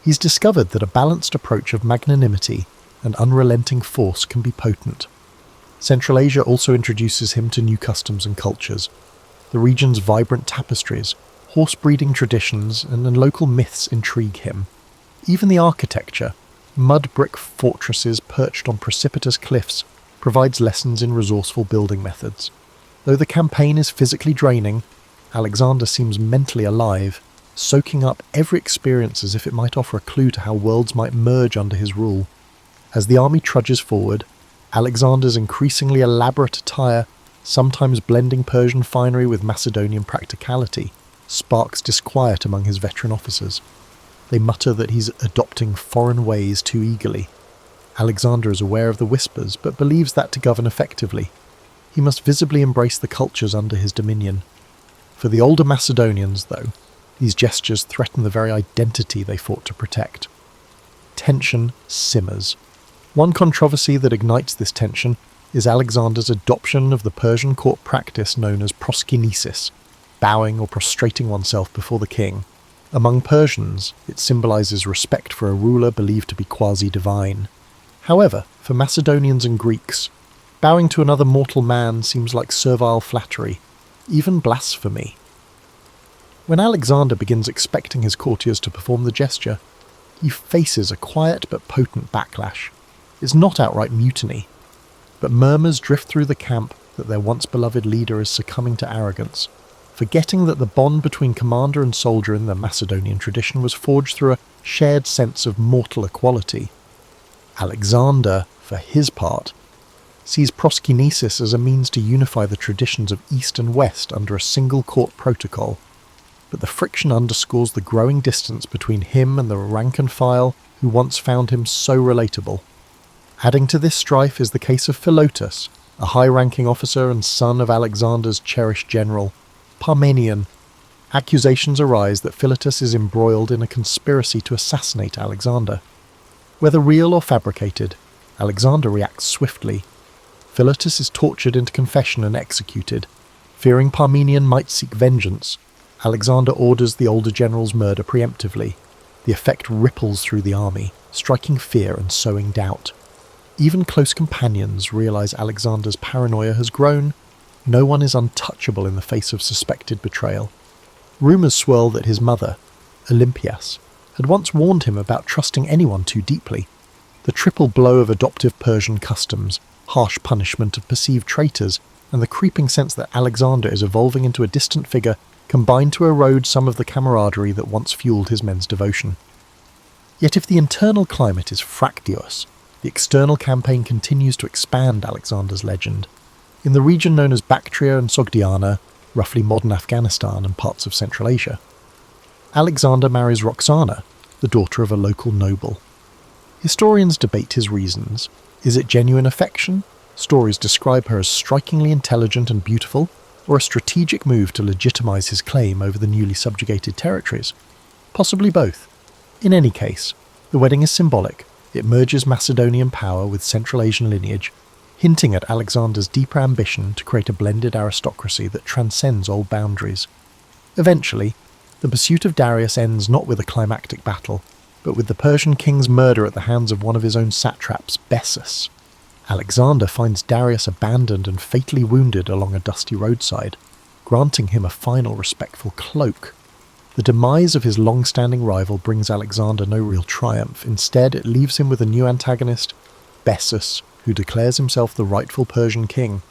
He's discovered that a balanced approach of magnanimity and unrelenting force can be potent. Central Asia also introduces him to new customs and cultures. The region's vibrant tapestries, horse-breeding traditions, and local myths intrigue him. Even the architecture, mud-brick fortresses perched on precipitous cliffs, provides lessons in resourceful building methods. Though the campaign is physically draining, Alexander seems mentally alive, soaking up every experience as if it might offer a clue to how worlds might merge under his rule. As the army trudges forward, Alexander's increasingly elaborate attire, sometimes blending Persian finery with Macedonian practicality, sparks disquiet among his veteran officers. They mutter that he's adopting foreign ways too eagerly. Alexander is aware of the whispers, but believes that to govern effectively, he must visibly embrace the cultures under his dominion. For the older Macedonians, though, these gestures threaten the very identity they fought to protect. Tension simmers. One controversy that ignites this tension is Alexander's adoption of the Persian court practice known as proskinesis, bowing or prostrating oneself before the king. Among Persians, it symbolizes respect for a ruler believed to be quasi-divine. However, for Macedonians and Greeks, bowing to another mortal man seems like servile flattery, even blasphemy. When Alexander begins expecting his courtiers to perform the gesture, he faces a quiet but potent backlash. It's not outright mutiny, but murmurs drift through the camp that their once-beloved leader is succumbing to arrogance, forgetting that the bond between commander and soldier in the Macedonian tradition was forged through a shared sense of mortal equality. Alexander, for his part, sees proskinesis as a means to unify the traditions of East and West under a single court protocol, but the friction underscores the growing distance between him and the rank and file who once found him so relatable. Adding to this strife is the case of Philotas, a high-ranking officer and son of Alexander's cherished general, Parmenion. Accusations arise that Philotas is embroiled in a conspiracy to assassinate Alexander. Whether real or fabricated, Alexander reacts swiftly. Philotas is tortured into confession and executed. Fearing Parmenion might seek vengeance, Alexander orders the older general's murder preemptively. The effect ripples through the army, striking fear and sowing doubt. Even close companions realize Alexander's paranoia has grown. No one is untouchable in the face of suspected betrayal. Rumours swirl that his mother, Olympias, had once warned him about trusting anyone too deeply. The triple blow of adoptive Persian customs, harsh punishment of perceived traitors, and the creeping sense that Alexander is evolving into a distant figure combine to erode some of the camaraderie that once fueled his men's devotion. Yet if the internal climate is fractious, the external campaign continues to expand Alexander's legend. In the region known as Bactria and Sogdiana, roughly modern Afghanistan and parts of Central Asia, Alexander marries Roxana, the daughter of a local noble. Historians debate his reasons. Is it genuine affection? Stories describe her as strikingly intelligent and beautiful, or a strategic move to legitimize his claim over the newly subjugated territories? Possibly both. In any case, the wedding is symbolic. It merges Macedonian power with Central Asian lineage, hinting at Alexander's deeper ambition to create a blended aristocracy that transcends old boundaries. Eventually, the pursuit of Darius ends not with a climactic battle, but with the Persian king's murder at the hands of one of his own satraps, Bessus. Alexander finds Darius abandoned and fatally wounded along a dusty roadside, granting him a final respectful cloak. The demise of his long-standing rival brings Alexander no real triumph. Instead, it leaves him with a new antagonist, Bessus, who declares himself the rightful Persian king.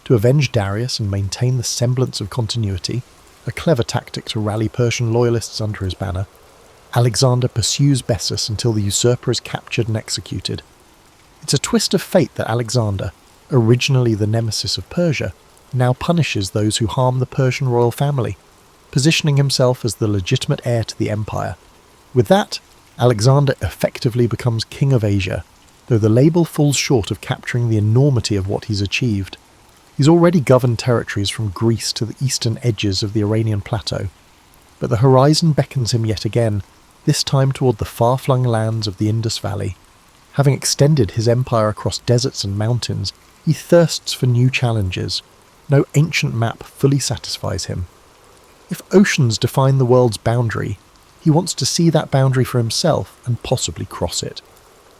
To avenge Darius and maintain the semblance of continuity, a clever tactic to rally Persian loyalists under his banner, Alexander pursues Bessus until the usurper is captured and executed. It's a twist of fate that Alexander, originally the nemesis of Persia, now punishes those who harm the Persian royal family, positioning himself as the legitimate heir to the empire. With that, Alexander effectively becomes king of Asia, though the label falls short of capturing the enormity of what he's achieved. He's already governed territories from Greece to the eastern edges of the Iranian plateau, but the horizon beckons him yet again, this time toward the far-flung lands of the Indus Valley. Having extended his empire across deserts and mountains, he thirsts for new challenges. No ancient map fully satisfies him. If oceans define the world's boundary, he wants to see that boundary for himself and possibly cross it.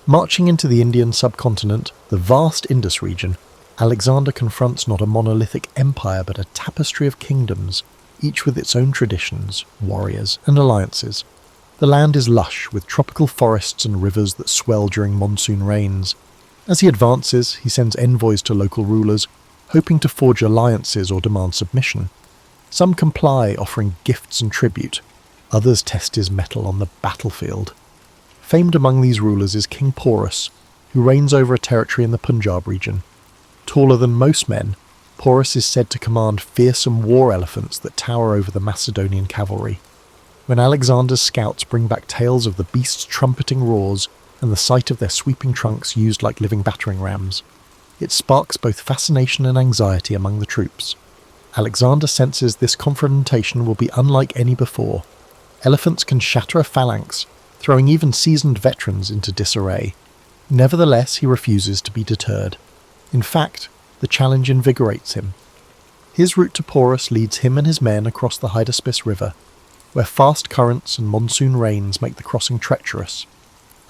Marching into the Indian subcontinent, the vast Indus region, Alexander confronts not a monolithic empire but a tapestry of kingdoms, each with its own traditions, warriors, and alliances. The land is lush, with tropical forests and rivers that swell during monsoon rains. As he advances, he sends envoys to local rulers, hoping to forge alliances or demand submission. Some comply, offering gifts and tribute. Others test his mettle on the battlefield. Famed among these rulers is King Porus, who reigns over a territory in the Punjab region. Taller than most men, Porus is said to command fearsome war elephants that tower over the Macedonian cavalry. When Alexander's scouts bring back tales of the beasts' trumpeting roars and the sight of their sweeping trunks used like living battering rams, it sparks both fascination and anxiety among the troops. Alexander senses this confrontation will be unlike any before. Elephants can shatter a phalanx, throwing even seasoned veterans into disarray. Nevertheless, he refuses to be deterred. In fact, the challenge invigorates him. His route to Porus leads him and his men across the Hydaspes River, where fast currents and monsoon rains make the crossing treacherous.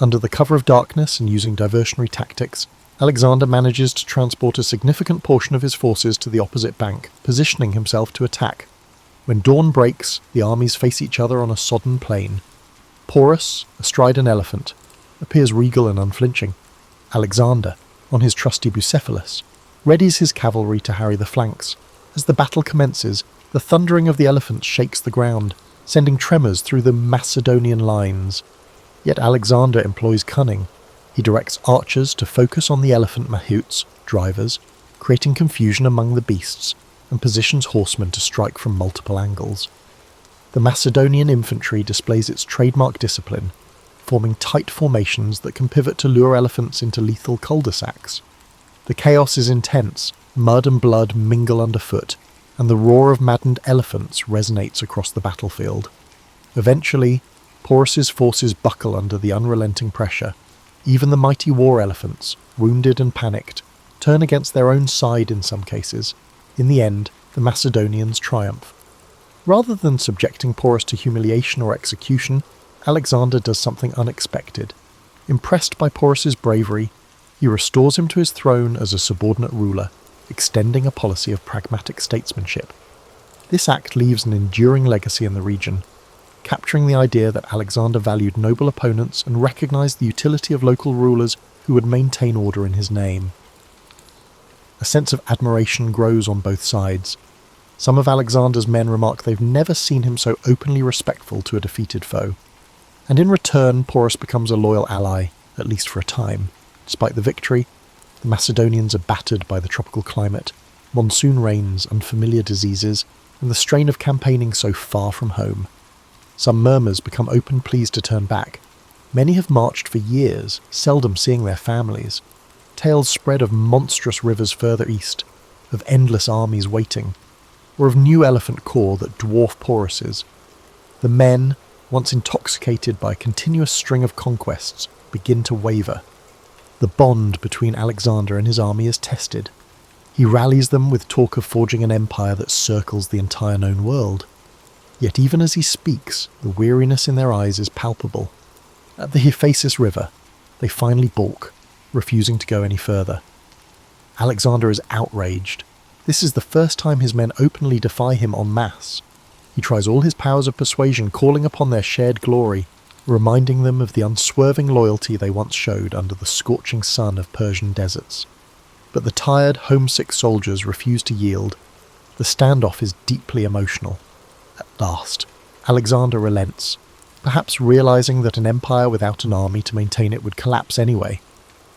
Under the cover of darkness and using diversionary tactics, Alexander manages to transport a significant portion of his forces to the opposite bank, positioning himself to attack. When dawn breaks, the armies face each other on a sodden plain. Porus, astride an elephant, appears regal and unflinching. Alexander, on his trusty Bucephalus, readies his cavalry to harry the flanks. As the battle commences, the thundering of the elephants shakes the ground, sending tremors through the Macedonian lines. Yet Alexander employs cunning. He directs archers to focus on the elephant mahouts, drivers, creating confusion among the beasts, and positions horsemen to strike from multiple angles. The Macedonian infantry displays its trademark discipline, forming tight formations that can pivot to lure elephants into lethal cul-de-sacs. The chaos is intense, mud and blood mingle underfoot, and the roar of maddened elephants resonates across the battlefield. Eventually, Porus's forces buckle under the unrelenting pressure. Even the mighty war elephants, wounded and panicked, turn against their own side in some cases. In the end, the Macedonians triumph. Rather than subjecting Porus to humiliation or execution, Alexander does something unexpected. Impressed by Porus's bravery, he restores him to his throne as a subordinate ruler, extending a policy of pragmatic statesmanship. This act leaves an enduring legacy in the region, capturing the idea that Alexander valued noble opponents and recognised the utility of local rulers who would maintain order in his name. A sense of admiration grows on both sides. Some of Alexander's men remark they've never seen him so openly respectful to a defeated foe. And in return, Porus becomes a loyal ally, at least for a time. Despite the victory, the Macedonians are battered by the tropical climate, monsoon rains, unfamiliar diseases, and the strain of campaigning so far from home. Some murmurs become open pleas to turn back. Many have marched for years, seldom seeing their families. Tales spread of monstrous rivers further east, of endless armies waiting, or of new elephant corps that dwarf Porus's. The men, once intoxicated by a continuous string of conquests, begin to waver. The bond between Alexander and his army is tested. He rallies them with talk of forging an empire that circles the entire known world. Yet even as he speaks, the weariness in their eyes is palpable. At the Hephaestus River, they finally balk, refusing to go any further. Alexander is outraged. This is the first time his men openly defy him en masse. He tries all his powers of persuasion, calling upon their shared glory, reminding them of the unswerving loyalty they once showed under the scorching sun of Persian deserts. But the tired, homesick soldiers refuse to yield. The standoff is deeply emotional. At last, Alexander relents, perhaps realizing that an empire without an army to maintain it would collapse anyway.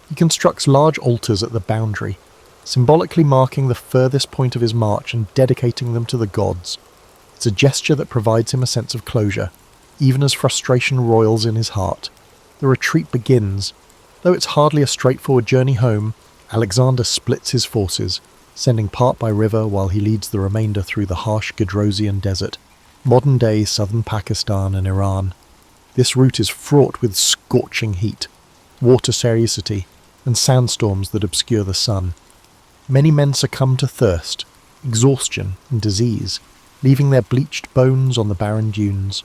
He constructs large altars at the boundary, symbolically marking the furthest point of his march and dedicating them to the gods. It's a gesture that provides him a sense of closure, even as frustration roils in his heart. The retreat begins. Though it's hardly a straightforward journey home, Alexander splits his forces, sending part by river while he leads the remainder through the harsh Gedrosian desert, modern-day southern Pakistan and Iran. This route is fraught with scorching heat, water scarcity, and sandstorms that obscure the sun. Many men succumb to thirst, exhaustion, and disease, leaving their bleached bones on the barren dunes.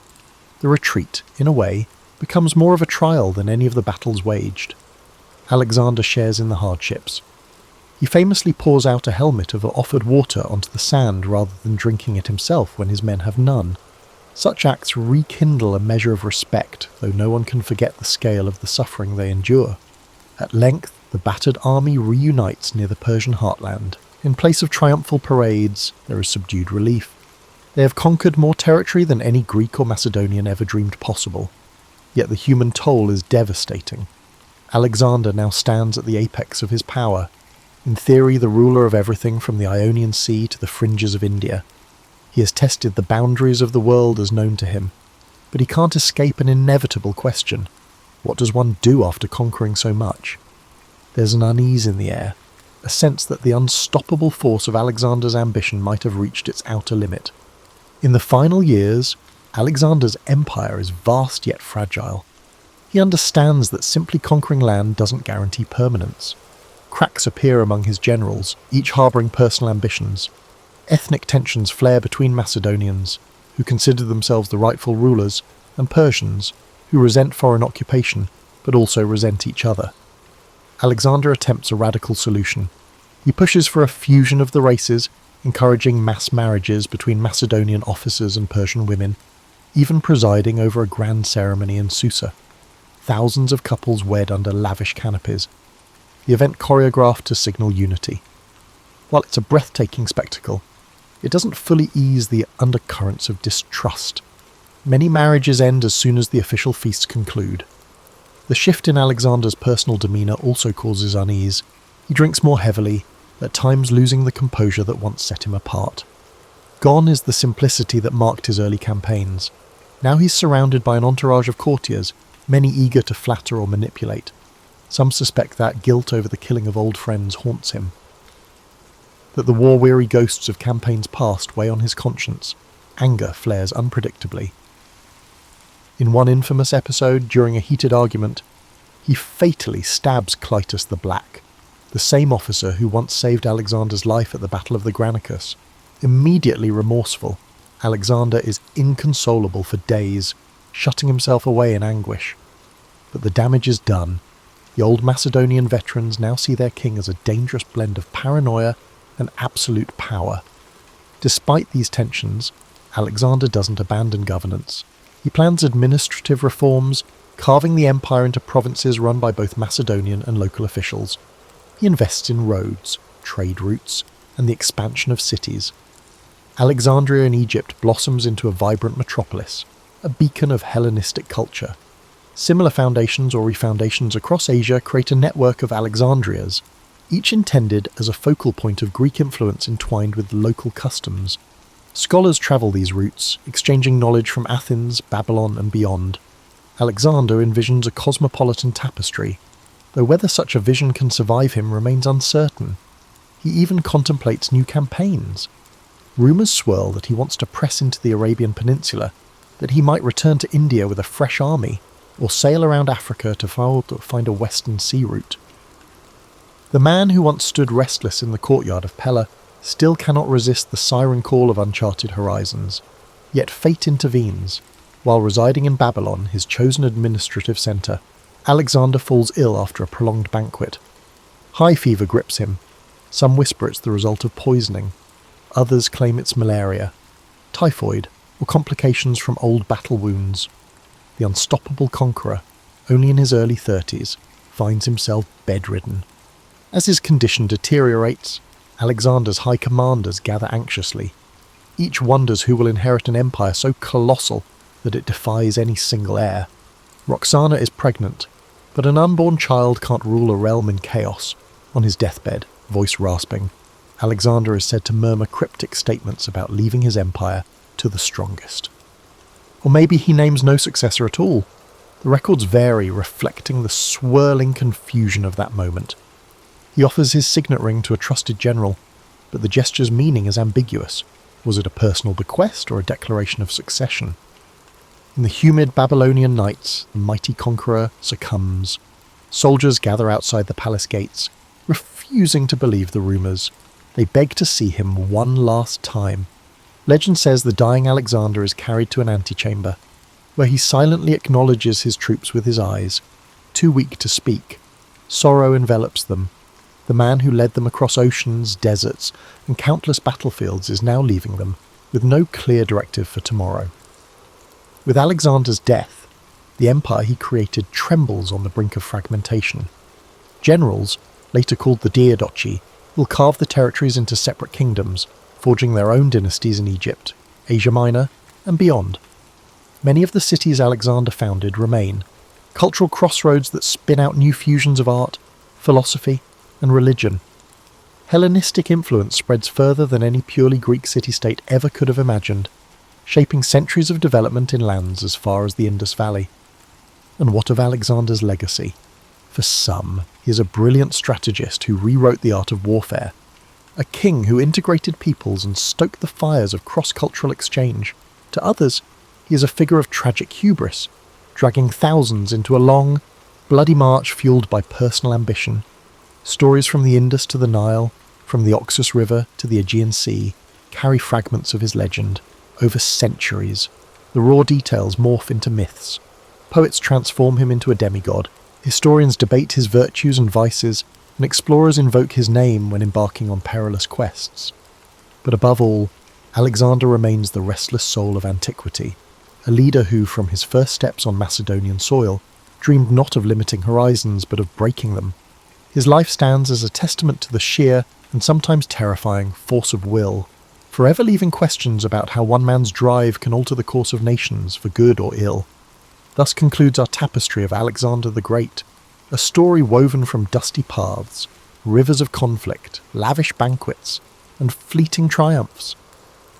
The retreat, in a way, becomes more of a trial than any of the battles waged. Alexander shares in the hardships. He famously pours out a helmet of offered water onto the sand rather than drinking it himself when his men have none. Such acts rekindle a measure of respect, though no one can forget the scale of the suffering they endure. At length, the battered army reunites near the Persian heartland. In place of triumphal parades, there is subdued relief. They have conquered more territory than any Greek or Macedonian ever dreamed possible. Yet the human toll is devastating. Alexander now stands at the apex of his power, in theory the ruler of everything from the Ionian Sea to the fringes of India. He has tested the boundaries of the world as known to him, but he can't escape an inevitable question. What does one do after conquering so much? There's an unease in the air, a sense that the unstoppable force of Alexander's ambition might have reached its outer limit. In the final years, Alexander's empire is vast yet fragile. He understands that simply conquering land doesn't guarantee permanence. Cracks appear among his generals, each harbouring personal ambitions. Ethnic tensions flare between Macedonians, who consider themselves the rightful rulers, and Persians, who resent foreign occupation, but also resent each other. Alexander attempts a radical solution. He pushes for a fusion of the races, encouraging mass marriages between Macedonian officers and Persian women, even presiding over a grand ceremony in Susa. Thousands of couples wed under lavish canopies, the event choreographed to signal unity. While it's a breathtaking spectacle, it doesn't fully ease the undercurrents of distrust. Many marriages end as soon as the official feasts conclude. The shift in Alexander's personal demeanour also causes unease. He drinks more heavily, at times losing the composure that once set him apart. Gone is the simplicity that marked his early campaigns. Now he's surrounded by an entourage of courtiers, many eager to flatter or manipulate. Some suspect that guilt over the killing of old friends haunts him. That the war-weary ghosts of campaigns past weigh on his conscience. Anger flares unpredictably. In one infamous episode, during a heated argument, he fatally stabs Clytus the Black, the same officer who once saved Alexander's life at the Battle of the Granicus. Immediately remorseful, Alexander is inconsolable for days, shutting himself away in anguish. But the damage is done. The old Macedonian veterans now see their king as a dangerous blend of paranoia and absolute power. Despite these tensions, Alexander doesn't abandon governance. He plans administrative reforms, carving the empire into provinces run by both Macedonian and local officials. He invests in roads, trade routes, and the expansion of cities. Alexandria in Egypt blossoms into a vibrant metropolis, a beacon of Hellenistic culture. Similar foundations or refoundations across Asia create a network of Alexandrias, each intended as a focal point of Greek influence entwined with local customs. Scholars travel these routes, exchanging knowledge from Athens, Babylon, and beyond. Alexander envisions a cosmopolitan tapestry, though whether such a vision can survive him remains uncertain. He even contemplates new campaigns. Rumours swirl that he wants to press into the Arabian Peninsula, that he might return to India with a fresh army, or sail around Africa to find a western sea route. The man who once stood restless in the courtyard of Pella still cannot resist the siren call of uncharted horizons. Yet fate intervenes. While residing in Babylon, his chosen administrative centre, Alexander falls ill after a prolonged banquet. High fever grips him. Some whisper it's the result of poisoning. Others claim it's malaria, typhoid, or complications from old battle wounds. The unstoppable conqueror, only in his early 30s, finds himself bedridden. As his condition deteriorates, Alexander's high commanders gather anxiously. Each wonders who will inherit an empire so colossal that it defies any single heir. Roxana is pregnant, but an unborn child can't rule a realm in chaos. On his deathbed, voice rasping, Alexander is said to murmur cryptic statements about leaving his empire to the strongest. Or maybe he names no successor at all. The records vary, reflecting the swirling confusion of that moment. He offers his signet ring to a trusted general, but the gesture's meaning is ambiguous. Was it a personal bequest or a declaration of succession? In the humid Babylonian nights, the mighty conqueror succumbs. Soldiers gather outside the palace gates, refusing to believe the rumours. They beg to see him one last time. Legend says the dying Alexander is carried to an antechamber, where he silently acknowledges his troops with his eyes. Too weak to speak, sorrow envelops them. The man who led them across oceans, deserts, and countless battlefields is now leaving them, with no clear directive for tomorrow. With Alexander's death, the empire he created trembles on the brink of fragmentation. Generals, later called the Diadochi, will carve the territories into separate kingdoms, forging their own dynasties in Egypt, Asia Minor, and beyond. Many of the cities Alexander founded remain, cultural crossroads that spin out new fusions of art, philosophy, and religion. Hellenistic influence spreads further than any purely Greek city-state ever could have imagined, shaping centuries of development in lands as far as the Indus Valley. And what of Alexander's legacy? For some, he is a brilliant strategist who rewrote the art of warfare, a king who integrated peoples and stoked the fires of cross-cultural exchange. To others, he is a figure of tragic hubris, dragging thousands into a long, bloody march fueled by personal ambition. Stories from the Indus to the Nile, from the Oxus River to the Aegean Sea, carry fragments of his legend. Over centuries, the raw details morph into myths. Poets transform him into a demigod. Historians debate his virtues and vices, and explorers invoke his name when embarking on perilous quests. But above all, Alexander remains the restless soul of antiquity, a leader who, from his first steps on Macedonian soil, dreamed not of limiting horizons but of breaking them. His life stands as a testament to the sheer, and sometimes terrifying, force of will, forever leaving questions about how one man's drive can alter the course of nations for good or ill. Thus concludes our tapestry of Alexander the Great, a story woven from dusty paths, rivers of conflict, lavish banquets, and fleeting triumphs.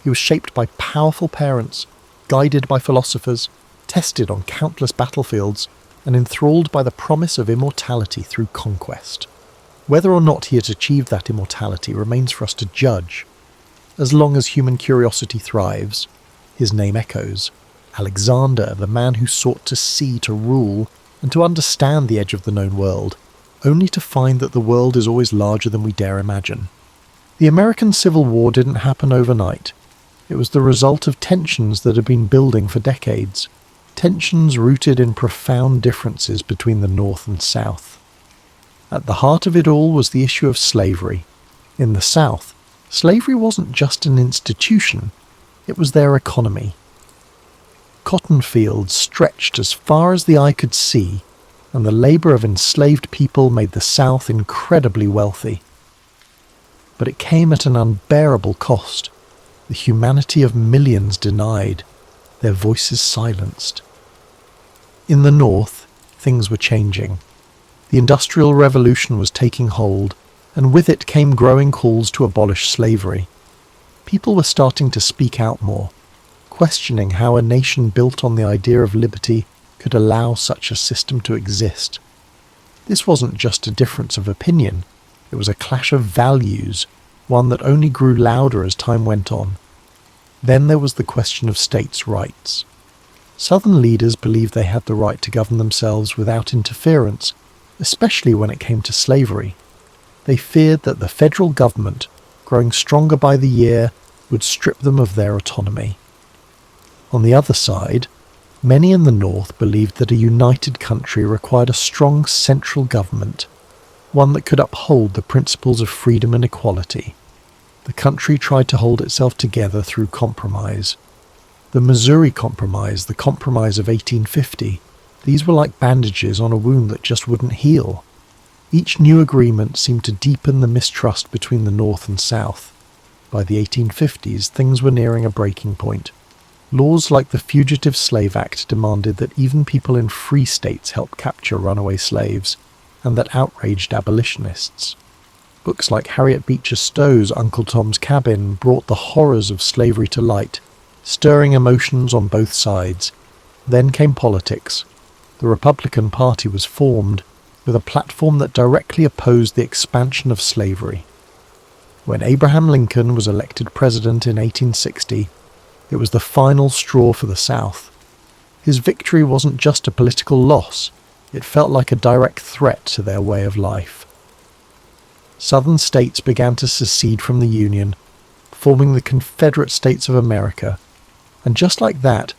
He was shaped by powerful parents, guided by philosophers, tested on countless battlefields, and enthralled by the promise of immortality through conquest. Whether or not he had achieved that immortality remains for us to judge. As long as human curiosity thrives, his name echoes. Alexander, the man who sought to see, to rule, and to understand the edge of the known world, only to find that the world is always larger than we dare imagine. The American Civil War didn't happen overnight. It was the result of tensions that had been building for decades, tensions rooted in profound differences between the North and South. At the heart of it all was the issue of slavery. In the South, slavery wasn't just an institution, it was their economy. Cotton fields stretched as far as the eye could see, and the labour of enslaved people made the South incredibly wealthy. But it came at an unbearable cost, the humanity of millions denied, their voices silenced. In the North, things were changing. The Industrial Revolution was taking hold, and with it came growing calls to abolish slavery. People were starting to speak out more, questioning how a nation built on the idea of liberty could allow such a system to exist. This wasn't just a difference of opinion, it was a clash of values, one that only grew louder as time went on. Then there was the question of states' rights. Southern leaders believed they had the right to govern themselves without interference, especially when it came to slavery. They feared that the federal government, growing stronger by the year, would strip them of their autonomy. On the other side, many in the North believed that a united country required a strong central government, one that could uphold the principles of freedom and equality. The country tried to hold itself together through compromise. The Missouri Compromise, the Compromise of 1850, these were like bandages on a wound that just wouldn't heal. Each new agreement seemed to deepen the mistrust between the North and South. By the 1850s, things were nearing a breaking point. Laws like the Fugitive Slave Act demanded that even people in free states help capture runaway slaves, and that outraged abolitionists. Books like Harriet Beecher Stowe's Uncle Tom's Cabin brought the horrors of slavery to light, stirring emotions on both sides. Then came politics. The Republican Party was formed, with a platform that directly opposed the expansion of slavery. When Abraham Lincoln was elected president in 1860, it was the final straw for the South. His victory wasn't just a political loss, it felt like a direct threat to their way of life. Southern states began to secede from the Union, forming the Confederate States of America, and just like that,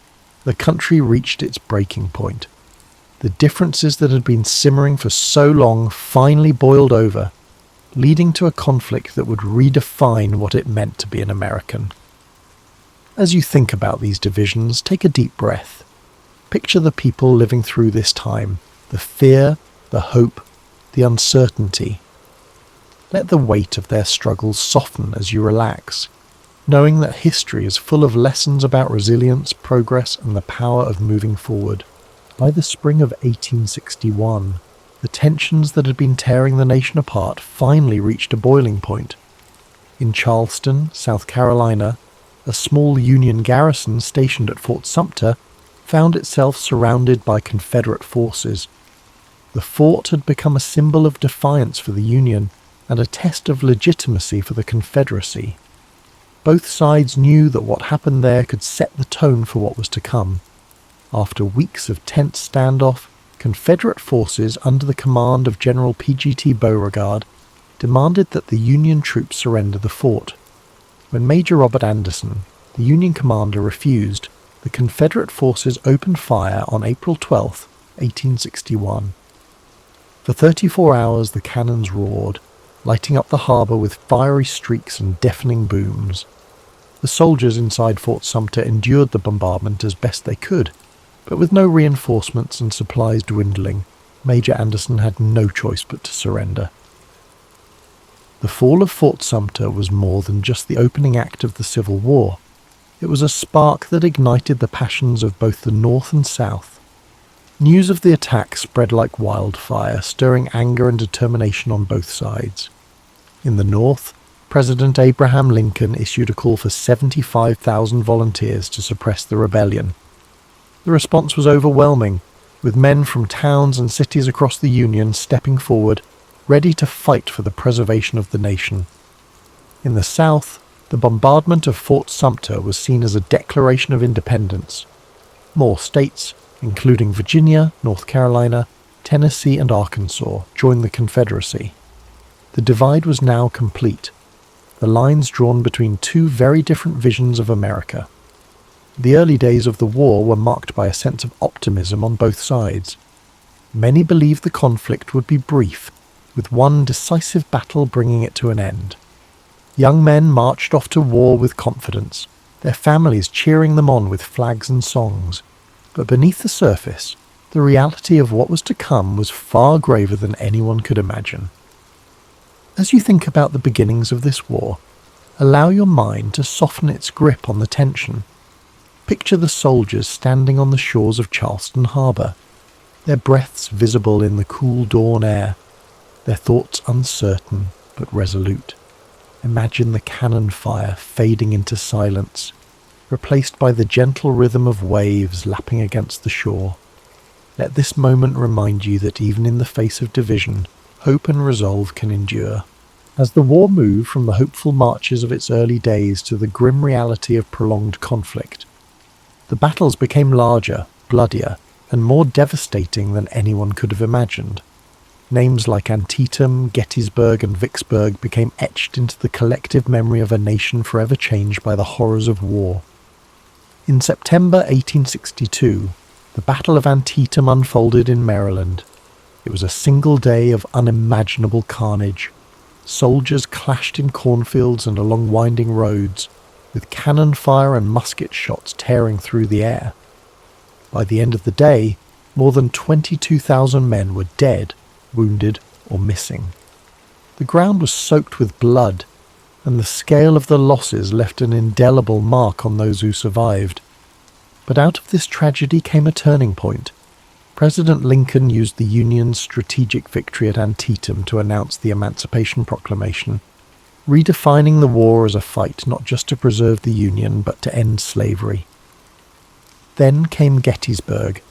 the country reached its breaking point. The differences that had been simmering for so long finally boiled over, leading to a conflict that would redefine what it meant to be an American. As you think about these divisions, take a deep breath. Picture the people living through this time, the fear, the hope, the uncertainty. Let the weight of their struggles soften as you relax, knowing that history is full of lessons about resilience, progress, and the power of moving forward. By the spring of 1861, the tensions that had been tearing the nation apart finally reached a boiling point. In Charleston, South Carolina, a small Union garrison stationed at Fort Sumter found itself surrounded by Confederate forces. The fort had become a symbol of defiance for the Union and a test of legitimacy for the Confederacy. Both sides knew that what happened there could set the tone for what was to come. After weeks of tense standoff, Confederate forces under the command of General P.G.T. Beauregard demanded that the Union troops surrender the fort. When Major Robert Anderson, the Union commander, refused, the Confederate forces opened fire on April 12, 1861. For 34 hours the cannons roared, lighting up the harbour with fiery streaks and deafening booms. The soldiers inside Fort Sumter endured the bombardment as best they could, but with no reinforcements and supplies dwindling, Major Anderson had no choice but to surrender. The fall of Fort Sumter was more than just the opening act of the Civil War. It was a spark that ignited the passions of both the North and South. News of the attack spread like wildfire, stirring anger and determination on both sides. In the North, President Abraham Lincoln issued a call for 75,000 volunteers to suppress the rebellion. The response was overwhelming, with men from towns and cities across the Union stepping forward, ready to fight for the preservation of the nation. In the South, the bombardment of Fort Sumter was seen as a declaration of independence. More states, including Virginia, North Carolina, Tennessee and Arkansas, joined the Confederacy. The divide was now complete, the lines drawn between two very different visions of America. The early days of the war were marked by a sense of optimism on both sides. Many believed the conflict would be brief, with one decisive battle bringing it to an end. Young men marched off to war with confidence, their families cheering them on with flags and songs. But beneath the surface, the reality of what was to come was far graver than anyone could imagine. As you think about the beginnings of this war, allow your mind to soften its grip on the tension. Picture the soldiers standing on the shores of Charleston Harbour, their breaths visible in the cool dawn air, their thoughts uncertain but resolute. Imagine the cannon fire fading into silence, replaced by the gentle rhythm of waves lapping against the shore. Let this moment remind you that even in the face of division, hope and resolve can endure. As the war moved from the hopeful marches of its early days to the grim reality of prolonged conflict, the battles became larger, bloodier, and more devastating than anyone could have imagined. Names like Antietam, Gettysburg, and Vicksburg became etched into the collective memory of a nation forever changed by the horrors of war. In September 1862, the Battle of Antietam unfolded in Maryland. It was a single day of unimaginable carnage. Soldiers clashed in cornfields and along winding roads, with cannon fire and musket shots tearing through the air. By the end of the day, more than 22,000 men were dead, wounded, or missing. The ground was soaked with blood, and the scale of the losses left an indelible mark on those who survived. But out of this tragedy came a turning point. President Lincoln used the Union's strategic victory at Antietam to announce the Emancipation Proclamation, redefining the war as a fight not just to preserve the Union but to end slavery. Then came Gettysburg,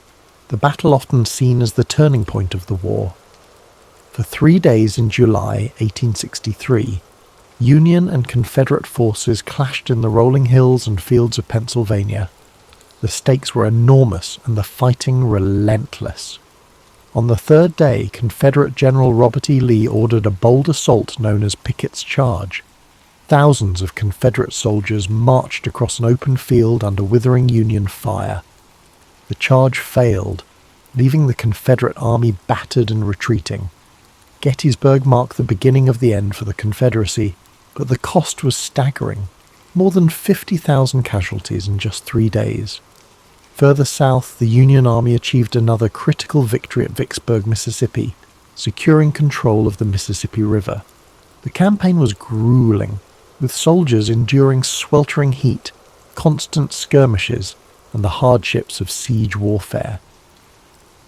the battle often seen as the turning point of the war. For 3 days in July 1863, Union and Confederate forces clashed in the rolling hills and fields of Pennsylvania. The stakes were enormous and the fighting relentless. On the third day, Confederate General Robert E. Lee ordered a bold assault known as Pickett's Charge. Thousands of Confederate soldiers marched across an open field under withering Union fire. The charge failed, leaving the Confederate army battered and retreating. Gettysburg marked the beginning of the end for the Confederacy, but the cost was staggering. More than 50,000 casualties in just 3 days. Further south, the Union Army achieved another critical victory at Vicksburg, Mississippi, securing control of the Mississippi River. The campaign was grueling, with soldiers enduring sweltering heat, constant skirmishes, and the hardships of siege warfare.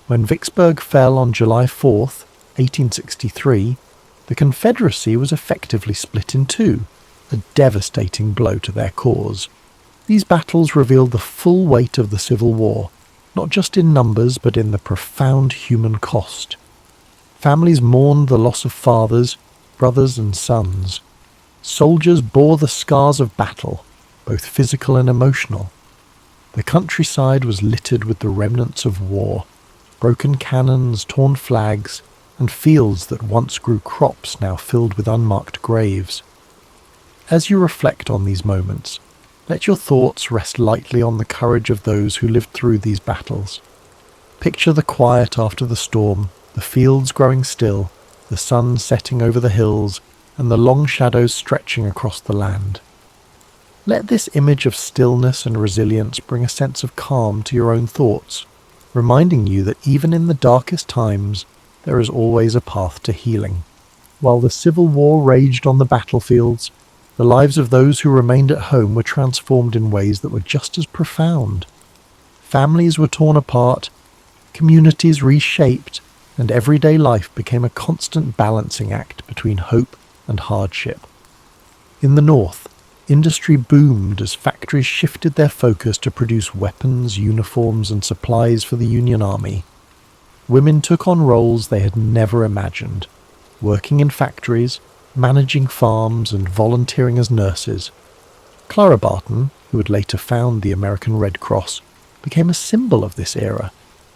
When Vicksburg fell on July 4th, 1863, the Confederacy was effectively split in two, a devastating blow to their cause. These battles revealed the full weight of the Civil War, not just in numbers but in the profound human cost. Families mourned the loss of fathers, brothers and sons. Soldiers bore the scars of battle, both physical and emotional. The countryside was littered with the remnants of war, broken cannons, torn flags, and fields that once grew crops now filled with unmarked graves. As you reflect on these moments, let your thoughts rest lightly on the courage of those who lived through these battles. Picture the quiet after the storm, the fields growing still, the sun setting over the hills, and the long shadows stretching across the land. Let this image of stillness and resilience bring a sense of calm to your own thoughts, reminding you that even in the darkest times, there is always a path to healing. While the Civil War raged on the battlefields, the lives of those who remained at home were transformed in ways that were just as profound. Families were torn apart, communities reshaped, and everyday life became a constant balancing act between hope and hardship. In the North, industry boomed as factories shifted their focus to produce weapons, uniforms, and supplies for the Union Army. Women took on roles they had never imagined, working in factories, managing farms, and volunteering as nurses. Clara Barton, who would later found the American Red Cross, became a symbol of this era,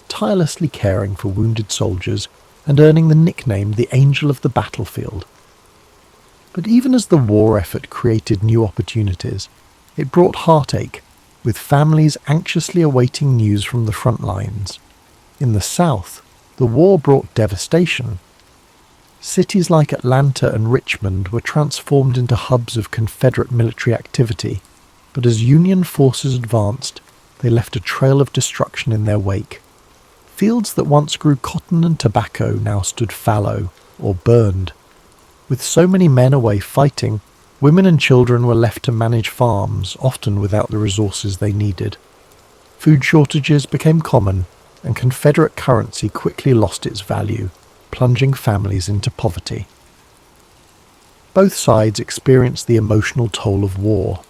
tirelessly caring for wounded soldiers and earning the nickname the Angel of the Battlefield. But even as the war effort created new opportunities, it brought heartache, with families anxiously awaiting news from the front lines. In the South, the war brought devastation. Cities like Atlanta and Richmond were transformed into hubs of Confederate military activity, but as Union forces advanced, they left a trail of destruction in their wake. Fields that once grew cotton and tobacco now stood fallow or burned. With so many men away fighting, women and children were left to manage farms, often without the resources they needed. Food shortages became common, and Confederate currency quickly lost its value, plunging families into poverty. Both sides experienced the emotional toll of war.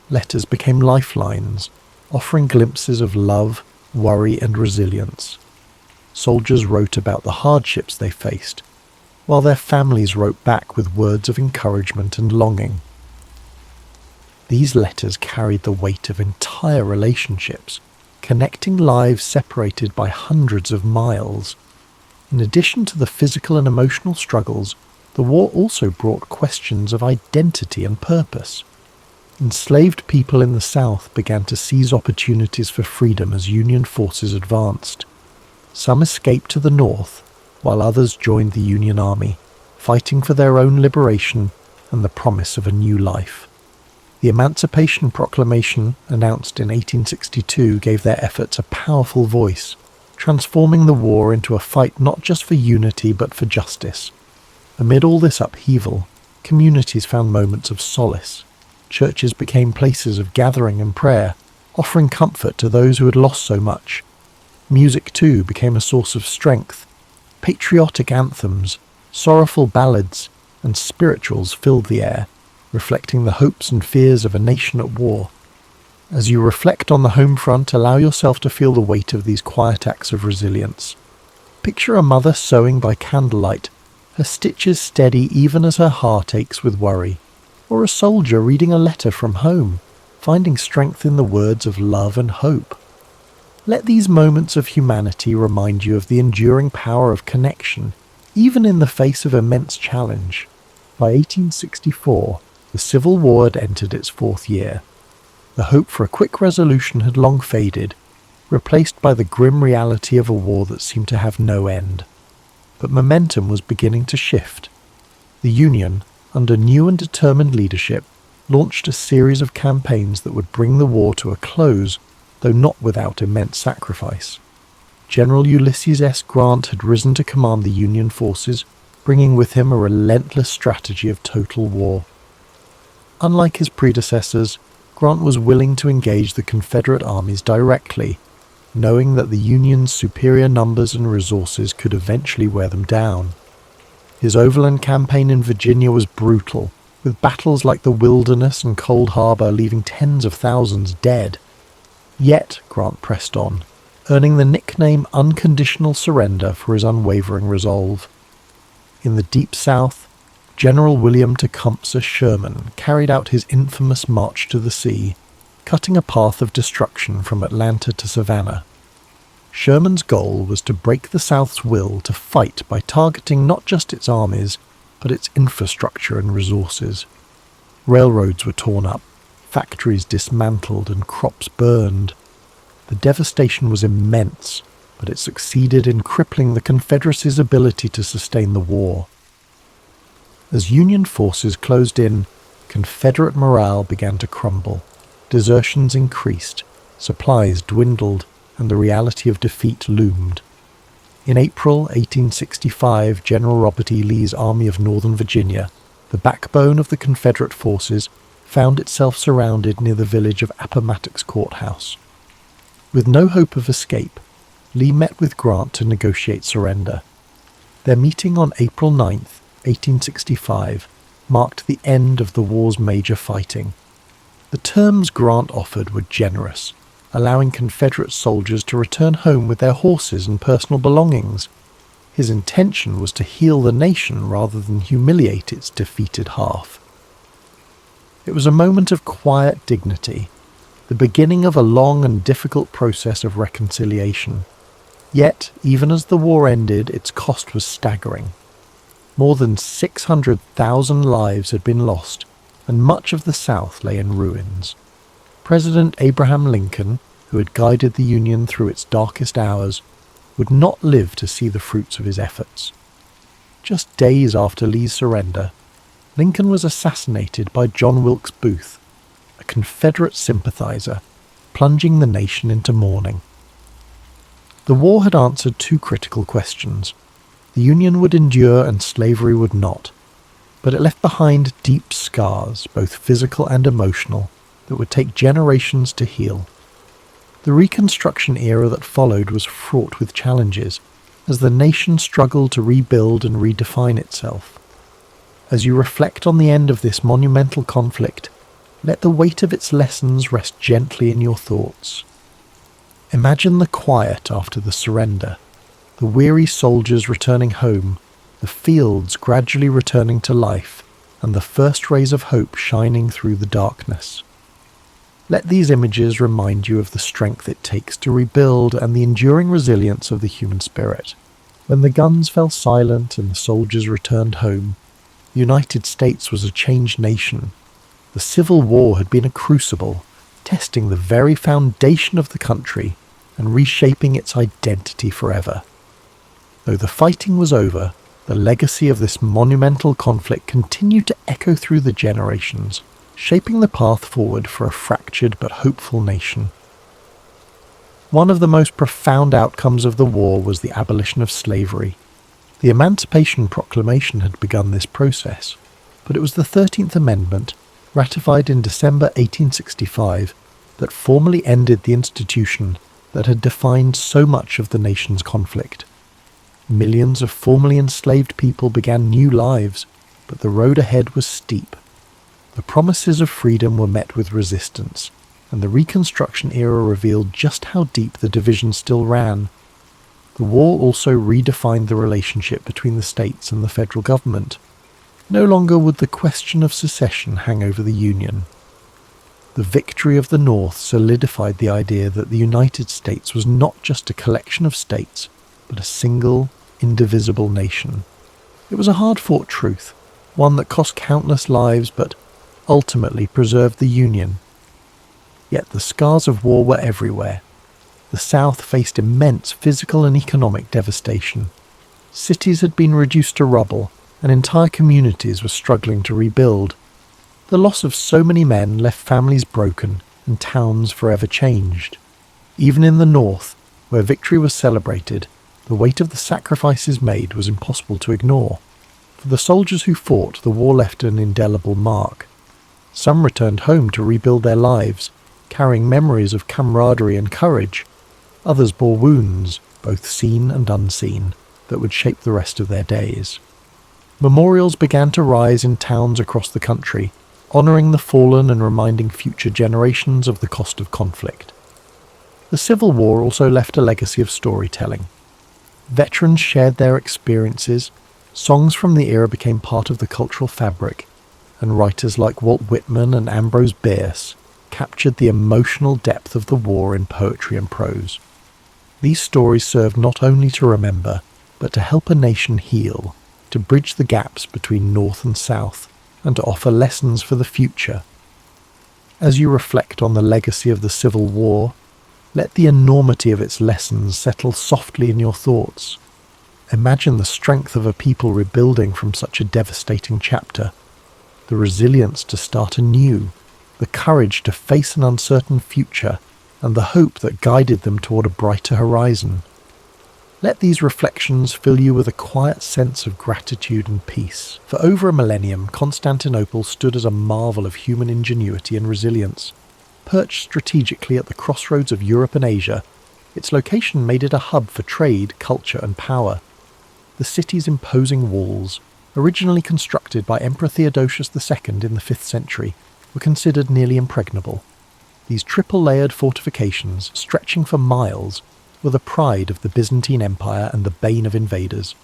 Letters became lifelines, offering glimpses of love, worry, and resilience. Soldiers wrote about the hardships they faced, while their families wrote back with words of encouragement and longing. These letters carried the weight of entire relationships, connecting lives separated by hundreds of miles. In addition to the physical and emotional struggles, the war also brought questions of identity and purpose. Enslaved people in the South began to seize opportunities for freedom as Union forces advanced. Some escaped to the North, while others joined the Union Army, fighting for their own liberation and the promise of a new life. The Emancipation Proclamation, announced in 1862, gave their efforts a powerful voice, transforming the war into a fight not just for unity but for justice. Amid all this upheaval, communities found moments of solace. Churches became places of gathering and prayer, offering comfort to those who had lost so much. Music, too, became a source of strength. Patriotic anthems, sorrowful ballads, and spirituals filled the air, reflecting the hopes and fears of a nation at war. As you reflect on the home front, allow yourself to feel the weight of these quiet acts of resilience. Picture a mother sewing by candlelight, her stitches steady even as her heart aches with worry, or a soldier reading a letter from home, finding strength in the words of love and hope. Let these moments of humanity remind you of the enduring power of connection, even in the face of immense challenge. By 1864, the Civil War had entered its fourth year. The hope for a quick resolution had long faded, replaced by the grim reality of a war that seemed to have no end. But momentum was beginning to shift. The Union, under new and determined leadership, launched a series of campaigns that would bring the war to a close, though not without immense sacrifice. General Ulysses S. Grant had risen to command the Union forces, bringing with him a relentless strategy of total war. Unlike his predecessors, Grant was willing to engage the Confederate armies directly, knowing that the Union's superior numbers and resources could eventually wear them down. His overland campaign in Virginia was brutal, with battles like the Wilderness and Cold Harbor leaving tens of thousands dead. Yet Grant pressed on, earning the nickname Unconditional Surrender for his unwavering resolve. In the Deep South, General William Tecumseh Sherman carried out his infamous March to the Sea, cutting a path of destruction from Atlanta to Savannah. Sherman's goal was to break the South's will to fight by targeting not just its armies, but its infrastructure and resources. Railroads were torn up, factories dismantled, and crops burned. The devastation was immense, but it succeeded in crippling the Confederacy's ability to sustain the war. As Union forces closed in, Confederate morale began to crumble. Desertions increased, supplies dwindled, and the reality of defeat loomed. In April 1865, General Robert E. Lee's Army of Northern Virginia, the backbone of the Confederate forces, found itself surrounded near the village of Appomattox Courthouse. With no hope of escape, Lee met with Grant to negotiate surrender. Their meeting on April 9th, 1865, marked the end of the war's major fighting. The terms Grant offered were generous, allowing Confederate soldiers to return home with their horses and personal belongings. His intention was to heal the nation rather than humiliate its defeated half. It was a moment of quiet dignity, the beginning of a long and difficult process of reconciliation. Yet, even as the war ended, its cost was staggering. More than 600,000 lives had been lost, and much of the South lay in ruins. President Abraham Lincoln, who had guided the Union through its darkest hours, would not live to see the fruits of his efforts. Just days after Lee's surrender, Lincoln was assassinated by John Wilkes Booth, a Confederate sympathizer, plunging the nation into mourning. The war had answered two critical questions. The Union would endure and slavery would not, but it left behind deep scars, both physical and emotional, that would take generations to heal. The Reconstruction era that followed was fraught with challenges, as the nation struggled to rebuild and redefine itself. As you reflect on the end of this monumental conflict, let the weight of its lessons rest gently in your thoughts. Imagine the quiet after the surrender, the weary soldiers returning home, the fields gradually returning to life, and the first rays of hope shining through the darkness. Let these images remind you of the strength it takes to rebuild and the enduring resilience of the human spirit. When the guns fell silent and the soldiers returned home, the United States was a changed nation. The Civil War had been a crucible, testing the very foundation of the country and reshaping its identity forever. Though the fighting was over, the legacy of this monumental conflict continued to echo through the generations, shaping the path forward for a fractured but hopeful nation. One of the most profound outcomes of the war was the abolition of slavery. The Emancipation Proclamation had begun this process, but it was the 13th Amendment, ratified in December 1865, that formally ended the institution that had defined so much of the nation's conflict. Millions of formerly enslaved people began new lives, but the road ahead was steep. The promises of freedom were met with resistance, and the Reconstruction era revealed just how deep the division still ran. The war also redefined the relationship between the states and the federal government. No longer would the question of secession hang over the Union. The victory of the North solidified the idea that the United States was not just a collection of states, but a single, indivisible nation. It was a hard-fought truth, one that cost countless lives but ultimately preserved the Union. Yet the scars of war were everywhere. The South faced immense physical and economic devastation. Cities had been reduced to rubble, and entire communities were struggling to rebuild. The loss of so many men left families broken and towns forever changed. Even in the North, where victory was celebrated, the weight of the sacrifices made was impossible to ignore. For the soldiers who fought, the war left an indelible mark. Some returned home to rebuild their lives, carrying memories of camaraderie and courage. Others bore wounds, both seen and unseen, that would shape the rest of their days. Memorials began to rise in towns across the country, honouring the fallen and reminding future generations of the cost of conflict. The Civil War also left a legacy of storytelling. Veterans shared their experiences, songs from the era became part of the cultural fabric, and writers like Walt Whitman and Ambrose Bierce captured the emotional depth of the war in poetry and prose. These stories served not only to remember, but to help a nation heal, to bridge the gaps between North and South, and to offer lessons for the future. As you reflect on the legacy of the Civil War, let the enormity of its lessons settle softly in your thoughts. Imagine the strength of a people rebuilding from such a devastating chapter, the resilience to start anew, the courage to face an uncertain future, and the hope that guided them toward a brighter horizon. Let these reflections fill you with a quiet sense of gratitude and peace. For over a millennium, Constantinople stood as a marvel of human ingenuity and resilience. Perched strategically at the crossroads of Europe and Asia, its location made it a hub for trade, culture, and power. The city's imposing walls, originally constructed by Emperor Theodosius II in the 5th century, were considered nearly impregnable. These triple-layered fortifications, stretching for miles, were the pride of the Byzantine Empire and the bane of invaders.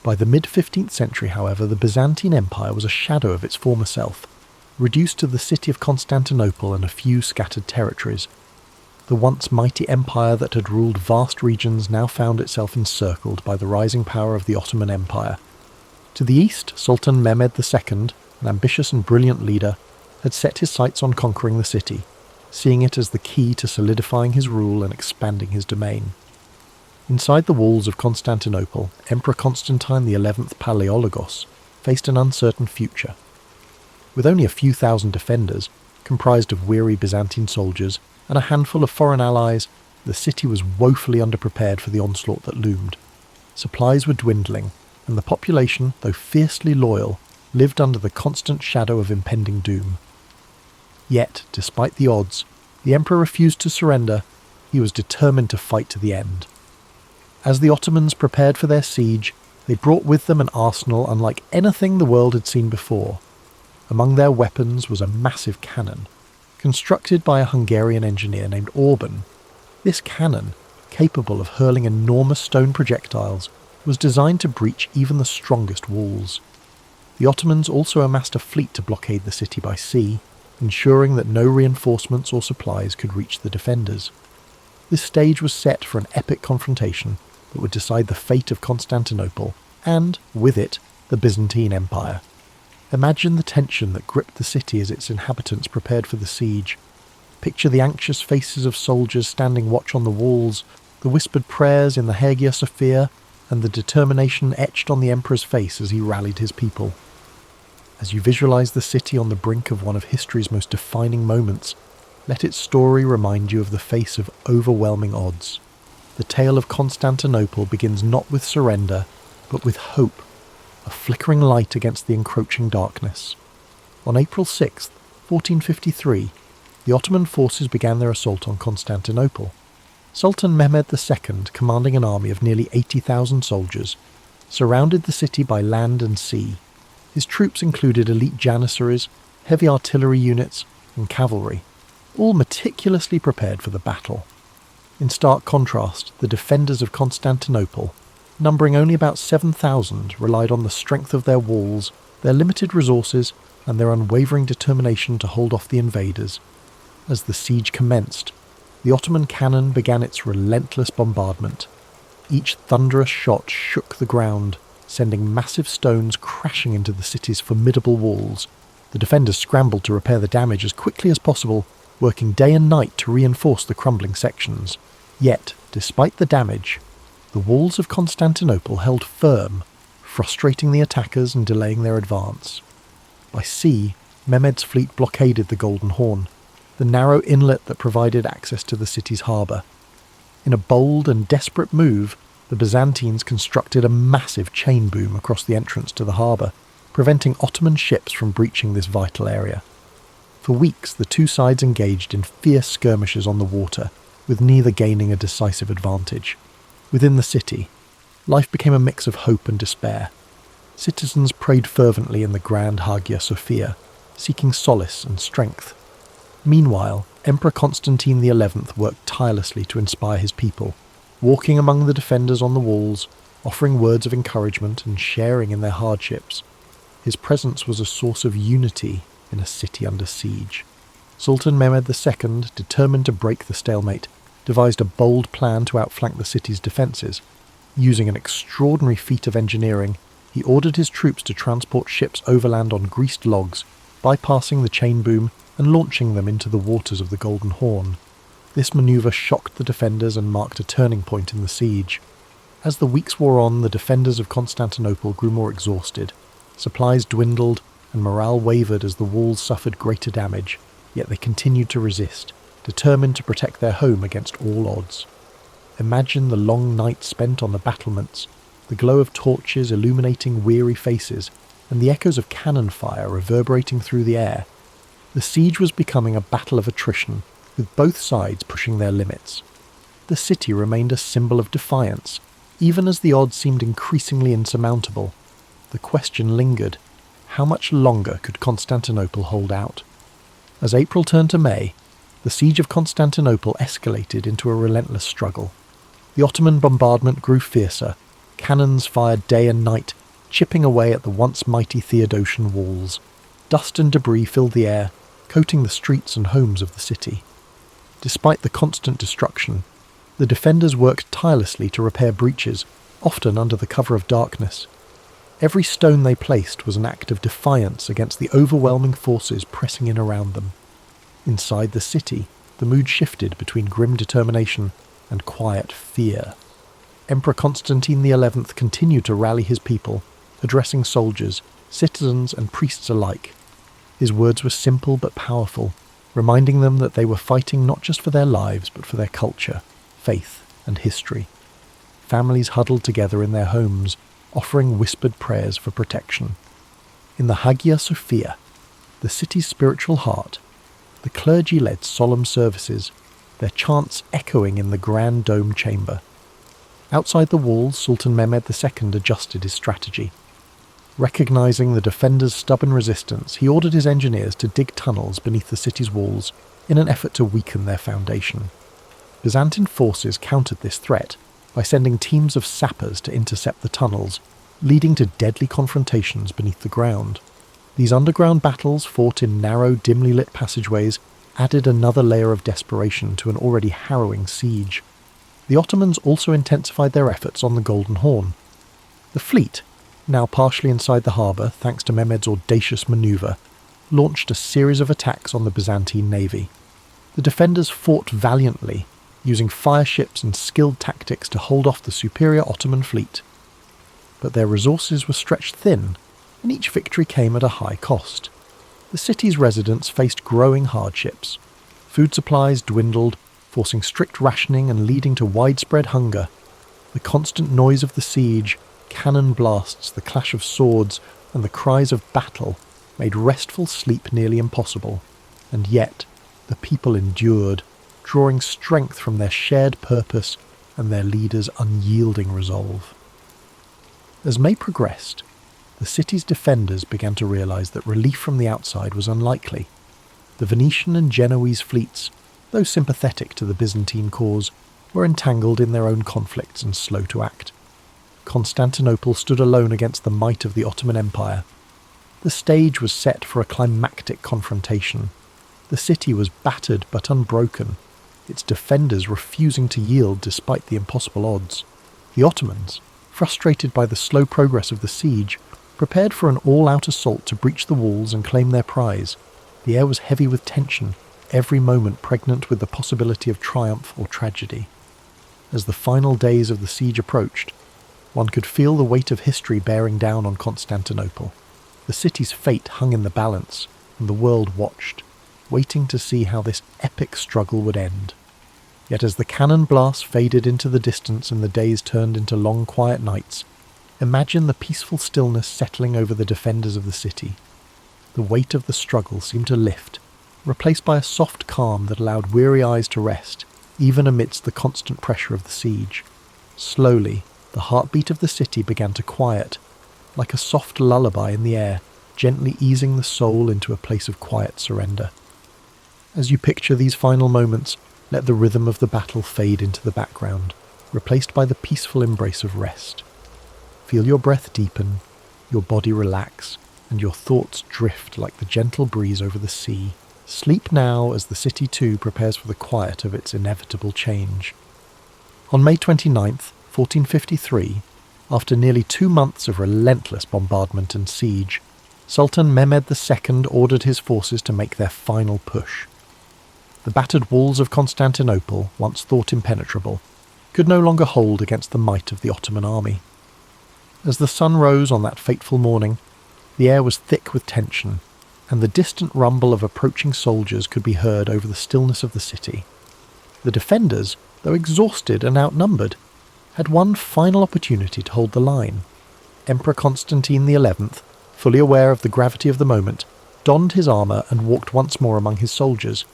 By the mid-15th century, however, the Byzantine Empire was a shadow of its former self, reduced to the city of Constantinople and a few scattered territories. The once mighty empire that had ruled vast regions now found itself encircled by the rising power of the Ottoman Empire. To the east, Sultan Mehmed II, an ambitious and brilliant leader, had set his sights on conquering the city, seeing it as the key to solidifying his rule and expanding his domain. Inside the walls of Constantinople, Emperor Constantine XI Palaiologos faced an uncertain future. With only a few thousand defenders, comprised of weary Byzantine soldiers, and a handful of foreign allies, the city was woefully underprepared for the onslaught that loomed. Supplies were dwindling, and the population, though fiercely loyal, lived under the constant shadow of impending doom. Yet, despite the odds, the emperor refused to surrender. He was determined to fight to the end. As the Ottomans prepared for their siege, they brought with them an arsenal unlike anything the world had seen before. Among their weapons was a massive cannon, constructed by a Hungarian engineer named Orban. This cannon, capable of hurling enormous stone projectiles, was designed to breach even the strongest walls. The Ottomans also amassed a fleet to blockade the city by sea, ensuring that no reinforcements or supplies could reach the defenders. This stage was set for an epic confrontation that would decide the fate of Constantinople and, with it, the Byzantine Empire. Imagine the tension that gripped the city as its inhabitants prepared for the siege. Picture the anxious faces of soldiers standing watch on the walls, the whispered prayers in the Hagia Sophia, and the determination etched on the emperor's face as he rallied his people. As you visualize the city on the brink of one of history's most defining moments, let its story remind you of the face of overwhelming odds. The tale of Constantinople begins not with surrender, but with hope, a flickering light against the encroaching darkness. On April 6, 1453, the Ottoman forces began their assault on Constantinople. Sultan Mehmed II, commanding an army of nearly 80,000 soldiers, surrounded the city by land and sea. His troops included elite janissaries, heavy artillery units, and cavalry, all meticulously prepared for the battle. In stark contrast, the defenders of Constantinople, numbering only about 7,000, relied on the strength of their walls, their limited resources, and their unwavering determination to hold off the invaders. As the siege commenced, the Ottoman cannon began its relentless bombardment. Each thunderous shot shook the ground, sending massive stones crashing into the city's formidable walls. The defenders scrambled to repair the damage as quickly as possible, working day and night to reinforce the crumbling sections. Yet, despite the damage, the walls of Constantinople held firm, frustrating the attackers and delaying their advance. By sea, Mehmed's fleet blockaded the Golden Horn, the narrow inlet that provided access to the city's harbour. In a bold and desperate move, the Byzantines constructed a massive chain boom across the entrance to the harbour, preventing Ottoman ships from breaching this vital area. For weeks, the two sides engaged in fierce skirmishes on the water, with neither gaining a decisive advantage. Within the city, life became a mix of hope and despair. Citizens prayed fervently in the grand Hagia Sophia, seeking solace and strength. Meanwhile, Emperor Constantine XI worked tirelessly to inspire his people, walking among the defenders on the walls, offering words of encouragement and sharing in their hardships. His presence was a source of unity in a city under siege. Sultan Mehmed II, determined to break the stalemate, devised a bold plan to outflank the city's defences. Using an extraordinary feat of engineering, he ordered his troops to transport ships overland on greased logs, bypassing the chain boom and launching them into the waters of the Golden Horn. This manoeuvre shocked the defenders and marked a turning point in the siege. As the weeks wore on, the defenders of Constantinople grew more exhausted. Supplies dwindled, and morale wavered as the walls suffered greater damage, yet they continued to resist, determined to protect their home against all odds. Imagine the long nights spent on the battlements, the glow of torches illuminating weary faces, and the echoes of cannon fire reverberating through the air. The siege was becoming a battle of attrition, with both sides pushing their limits. The city remained a symbol of defiance, even as the odds seemed increasingly insurmountable. The question lingered: how much longer could Constantinople hold out? As April turned to May, the siege of Constantinople escalated into a relentless struggle. The Ottoman bombardment grew fiercer, cannons fired day and night, chipping away at the once mighty Theodosian walls. Dust and debris filled the air, coating the streets and homes of the city. Despite the constant destruction, the defenders worked tirelessly to repair breaches, often under the cover of darkness. Every stone they placed was an act of defiance against the overwhelming forces pressing in around them. Inside the city, the mood shifted between grim determination and quiet fear. Emperor Constantine XI continued to rally his people, addressing soldiers, citizens and priests alike. His words were simple but powerful, reminding them that they were fighting not just for their lives but for their culture, faith and history. Families huddled together in their homes, offering whispered prayers for protection. In the Hagia Sophia, the city's spiritual heart, the clergy led solemn services, their chants echoing in the grand dome chamber. Outside the walls, Sultan Mehmed II adjusted his strategy. Recognizing the defenders' stubborn resistance, he ordered his engineers to dig tunnels beneath the city's walls in an effort to weaken their foundation. Byzantine forces countered this threat by sending teams of sappers to intercept the tunnels, leading to deadly confrontations beneath the ground. These underground battles, fought in narrow, dimly lit passageways, added another layer of desperation to an already harrowing siege. The Ottomans also intensified their efforts on the Golden Horn. The fleet, now partially inside the harbour thanks to Mehmed's audacious manoeuvre, launched a series of attacks on the Byzantine navy. The defenders fought valiantly, using fire ships and skilled tactics to hold off the superior Ottoman fleet. But their resources were stretched thin, and each victory came at a high cost. The city's residents faced growing hardships. Food supplies dwindled, forcing strict rationing and leading to widespread hunger. The constant noise of the siege, cannon blasts, the clash of swords, and the cries of battle made restful sleep nearly impossible. And yet, the people endured, drawing strength from their shared purpose and their leaders' unyielding resolve. As May progressed, the city's defenders began to realize that relief from the outside was unlikely. The Venetian and Genoese fleets, though sympathetic to the Byzantine cause, were entangled in their own conflicts and slow to act. Constantinople stood alone against the might of the Ottoman Empire. The stage was set for a climactic confrontation. The city was battered but unbroken, its defenders refusing to yield despite the impossible odds. The Ottomans, frustrated by the slow progress of the siege, prepared for an all-out assault to breach the walls and claim their prize. The air was heavy with tension, every moment pregnant with the possibility of triumph or tragedy. As the final days of the siege approached, one could feel the weight of history bearing down on Constantinople. The city's fate hung in the balance, and the world watched, waiting to see how this epic struggle would end. Yet as the cannon blasts faded into the distance and the days turned into long quiet nights, imagine the peaceful stillness settling over the defenders of the city. The weight of the struggle seemed to lift, replaced by a soft calm that allowed weary eyes to rest, even amidst the constant pressure of the siege. Slowly, the heartbeat of the city began to quiet, like a soft lullaby in the air, gently easing the soul into a place of quiet surrender. As you picture these final moments, let the rhythm of the battle fade into the background, replaced by the peaceful embrace of rest. Feel your breath deepen, your body relax, and your thoughts drift like the gentle breeze over the sea. Sleep now as the city too prepares for the quiet of its inevitable change. On May 29th, 1453, after nearly 2 months of relentless bombardment and siege, Sultan Mehmed II ordered his forces to make their final push. The battered walls of Constantinople, once thought impenetrable, could no longer hold against the might of the Ottoman army. As the sun rose on that fateful morning, the air was thick with tension, and the distant rumble of approaching soldiers could be heard over the stillness of the city. The defenders, though exhausted and outnumbered, had one final opportunity to hold the line. Emperor Constantine XI, fully aware of the gravity of the moment, donned his armour and walked once more among his soldiers.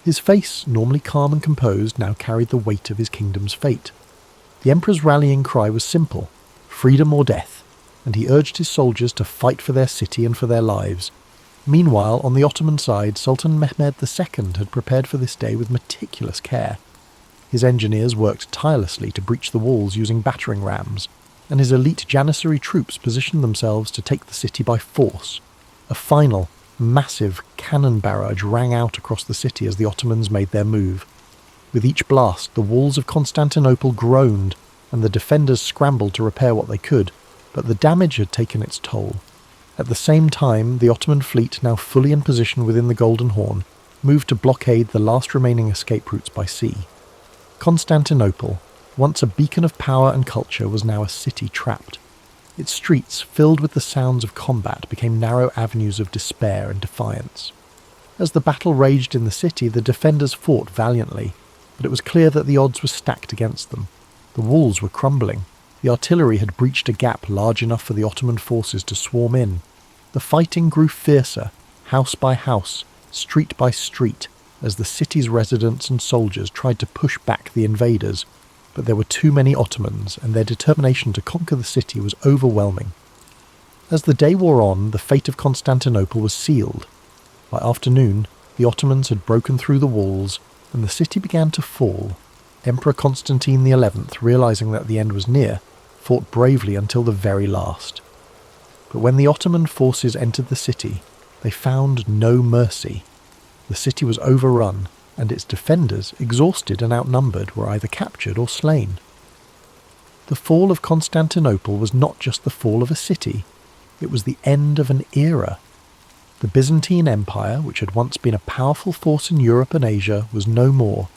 His face, normally calm and composed, now carried the weight of his kingdom's fate. The emperor's rallying cry was simple: freedom or death, and he urged his soldiers to fight for their city and for their lives. Meanwhile, on the Ottoman side, Sultan Mehmed II had prepared for this day with meticulous care. His engineers worked tirelessly to breach the walls using battering rams, and his elite Janissary troops positioned themselves to take the city by force. A final, massive cannon barrage rang out across the city as the Ottomans made their move. With each blast, the walls of Constantinople groaned, and the defenders scrambled to repair what they could, but the damage had taken its toll. At the same time, the Ottoman fleet, now fully in position within the Golden Horn, moved to blockade the last remaining escape routes by sea. Constantinople, once a beacon of power and culture, was now a city trapped. Its streets, filled with the sounds of combat, became narrow avenues of despair and defiance. As the battle raged in the city, the defenders fought valiantly, but it was clear that the odds were stacked against them. The walls were crumbling. The artillery had breached a gap large enough for the Ottoman forces to swarm in. The fighting grew fiercer, house by house, street by street, as the city's residents and soldiers tried to push back the invaders, but there were too many Ottomans, and their determination to conquer the city was overwhelming. As the day wore on, the fate of Constantinople was sealed. By afternoon, the Ottomans had broken through the walls, and the city began to fall. Emperor Constantine XI, realizing that the end was near, fought bravely until the very last. But when the Ottoman forces entered the city, they found no mercy. The city was overrun, and its defenders, exhausted and outnumbered, were either captured or slain. The fall of Constantinople was not just the fall of a city, it was the end of an era. The Byzantine Empire, which had once been a powerful force in Europe and Asia, was no more.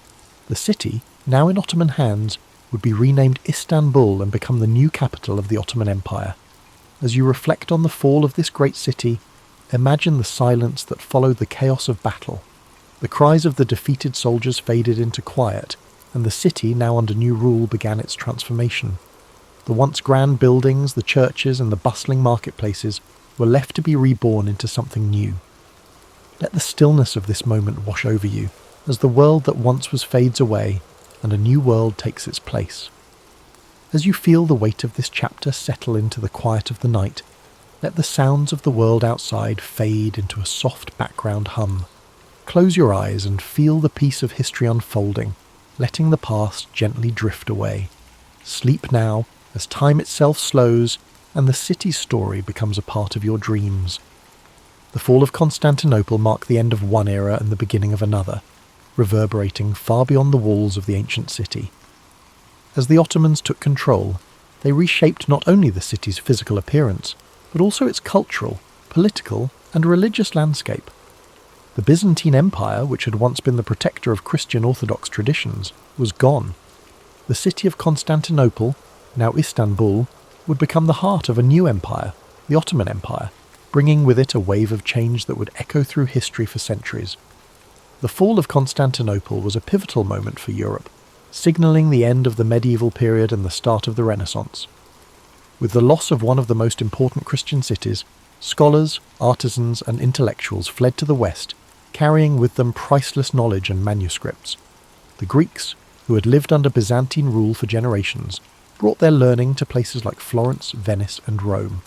The city, now in Ottoman hands, would be renamed Istanbul and become the new capital of the Ottoman Empire. As you reflect on the fall of this great city, imagine the silence that followed the chaos of battle. The cries of the defeated soldiers faded into quiet, and the city, now under new rule, began its transformation. The once grand buildings, the churches, and the bustling marketplaces were left to be reborn into something new. Let the stillness of this moment wash over you, as the world that once was fades away, and a new world takes its place. As you feel the weight of this chapter settle into the quiet of the night, let the sounds of the world outside fade into a soft background hum. Close your eyes and feel the peace of history unfolding, letting the past gently drift away. Sleep now, as time itself slows, and the city's story becomes a part of your dreams. The fall of Constantinople marked the end of one era and the beginning of another, reverberating far beyond the walls of the ancient city. As the Ottomans took control, they reshaped not only the city's physical appearance, but also its cultural, political, and religious landscape. The Byzantine Empire, which had once been the protector of Christian Orthodox traditions, was gone. The city of Constantinople, now Istanbul, would become the heart of a new empire, the Ottoman Empire, bringing with it a wave of change that would echo through history for centuries. The fall of Constantinople was a pivotal moment for Europe, signalling the end of the medieval period and the start of the Renaissance. With the loss of one of the most important Christian cities, scholars, artisans, and intellectuals fled to the west, carrying with them priceless knowledge and manuscripts. The Greeks, who had lived under Byzantine rule for generations, brought their learning to places like Florence, Venice, and Rome.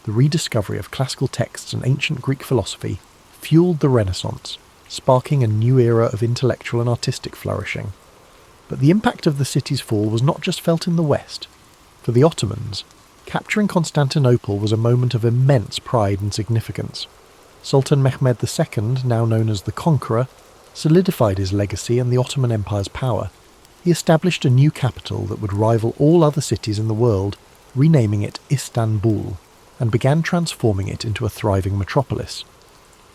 The rediscovery of classical texts and ancient Greek philosophy fueled the Renaissance, sparking a new era of intellectual and artistic flourishing. But the impact of the city's fall was not just felt in the West. For the Ottomans, capturing Constantinople was a moment of immense pride and significance. Sultan Mehmed II, now known as the Conqueror, solidified his legacy and the Ottoman Empire's power. He established a new capital that would rival all other cities in the world, renaming it Istanbul, and began transforming it into a thriving metropolis.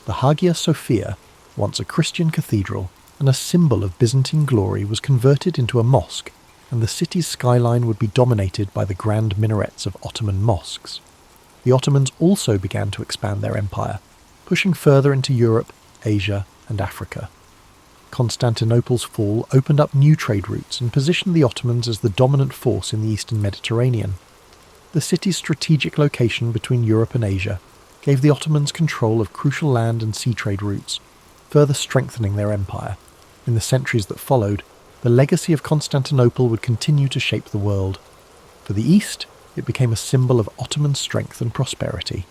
The Hagia Sophia, once a Christian cathedral and a symbol of Byzantine glory, was converted into a mosque, and the city's skyline would be dominated by the grand minarets of Ottoman mosques. The Ottomans also began to expand their empire, pushing further into Europe, Asia, and Africa. Constantinople's fall opened up new trade routes and positioned the Ottomans as the dominant force in the eastern Mediterranean. The city's strategic location between Europe and Asia gave the Ottomans control of crucial land and sea trade routes, further strengthening their empire. In the centuries that followed, the legacy of Constantinople would continue to shape the world. For the East, it became a symbol of Ottoman strength and prosperity.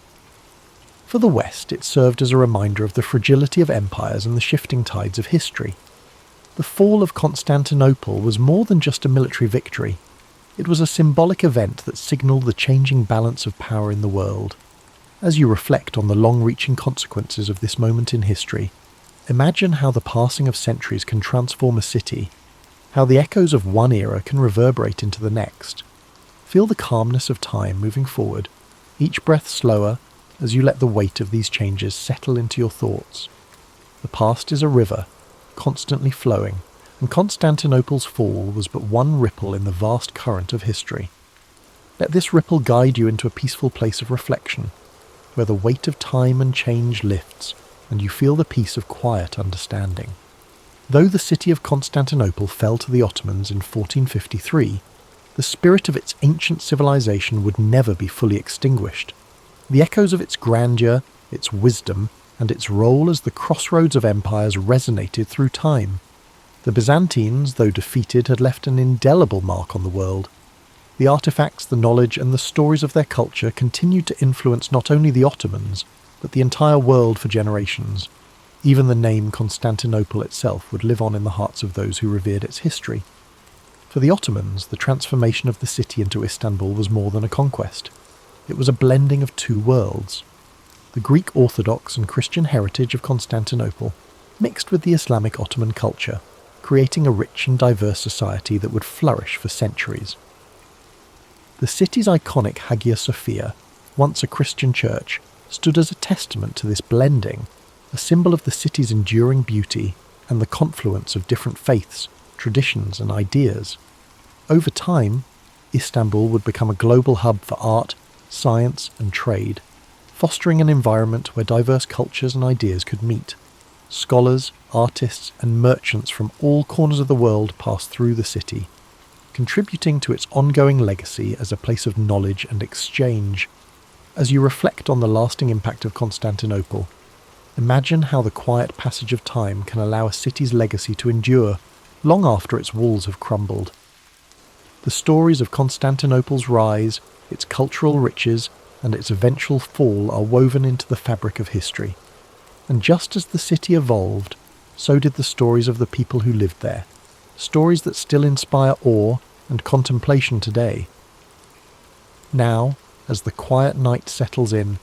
For the West, it served as a reminder of the fragility of empires and the shifting tides of history. The fall of Constantinople was more than just a military victory. It was a symbolic event that signalled the changing balance of power in the world. As you reflect on the long-reaching consequences of this moment in history, imagine how the passing of centuries can transform a city how the echoes of one era can reverberate into the next. Feel the calmness of time moving forward, each breath slower as you let the weight of these changes settle into your thoughts. The past is a river, constantly flowing, and Constantinople's fall was but one ripple in the vast current of history. Let this ripple guide you into a peaceful place of reflection, where the weight of time and change lifts, and you feel the peace of quiet understanding. Though the city of Constantinople fell to the Ottomans in 1453, the spirit of its ancient civilization would never be fully extinguished. The echoes of its grandeur, its wisdom, and its role as the crossroads of empires resonated through time. The Byzantines, though defeated, had left an indelible mark on the world. The artifacts, the knowledge, and the stories of their culture continued to influence not only the Ottomans, but the entire world for generations. Even the name Constantinople itself would live on in the hearts of those who revered its history. For the Ottomans, the transformation of the city into Istanbul was more than a conquest. It was a blending of two worlds. The Greek Orthodox and Christian heritage of Constantinople mixed with the Islamic Ottoman culture, creating a rich and diverse society that would flourish for centuries. The city's iconic Hagia Sophia, once a Christian church, stood as a testament to this blending, a symbol of the city's enduring beauty and the confluence of different faiths, traditions and ideas. Over time, Istanbul would become a global hub for art, science and trade, fostering an environment where diverse cultures and ideas could meet. Scholars, artists and merchants from all corners of the world passed through the city, contributing to its ongoing legacy as a place of knowledge and exchange. As you reflect on the lasting impact of Constantinople, imagine how the quiet passage of time can allow a city's legacy to endure long after its walls have crumbled. The stories of Constantinople's rise, its cultural riches, and its eventual fall are woven into the fabric of history. And just as the city evolved, so did the stories of the people who lived there, stories that still inspire awe and contemplation today. Now, as the quiet night settles in,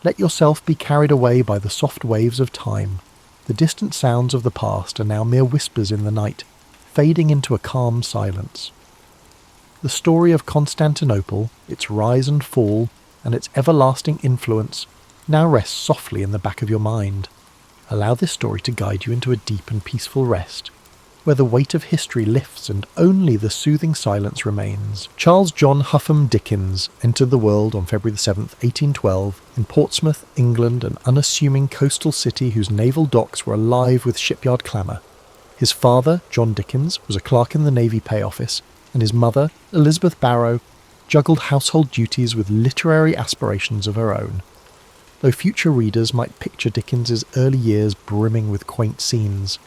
let yourself be carried away by the soft waves of time. The distant sounds of the past are now mere whispers in the night, fading into a calm silence. The story of Constantinople, its rise and fall, and its everlasting influence now rests softly in the back of your mind. Allow this story to guide you into a deep and peaceful rest, where the weight of history lifts and only the soothing silence remains. Charles John Huffam Dickens entered the world on February 7, 1812, in Portsmouth, England, an unassuming coastal city whose naval docks were alive with shipyard clamour. His father, John Dickens, was a clerk in the Navy Pay Office, and his mother, Elizabeth Barrow, juggled household duties with literary aspirations of her own. Though future readers might picture Dickens's early years brimming with quaint scenes,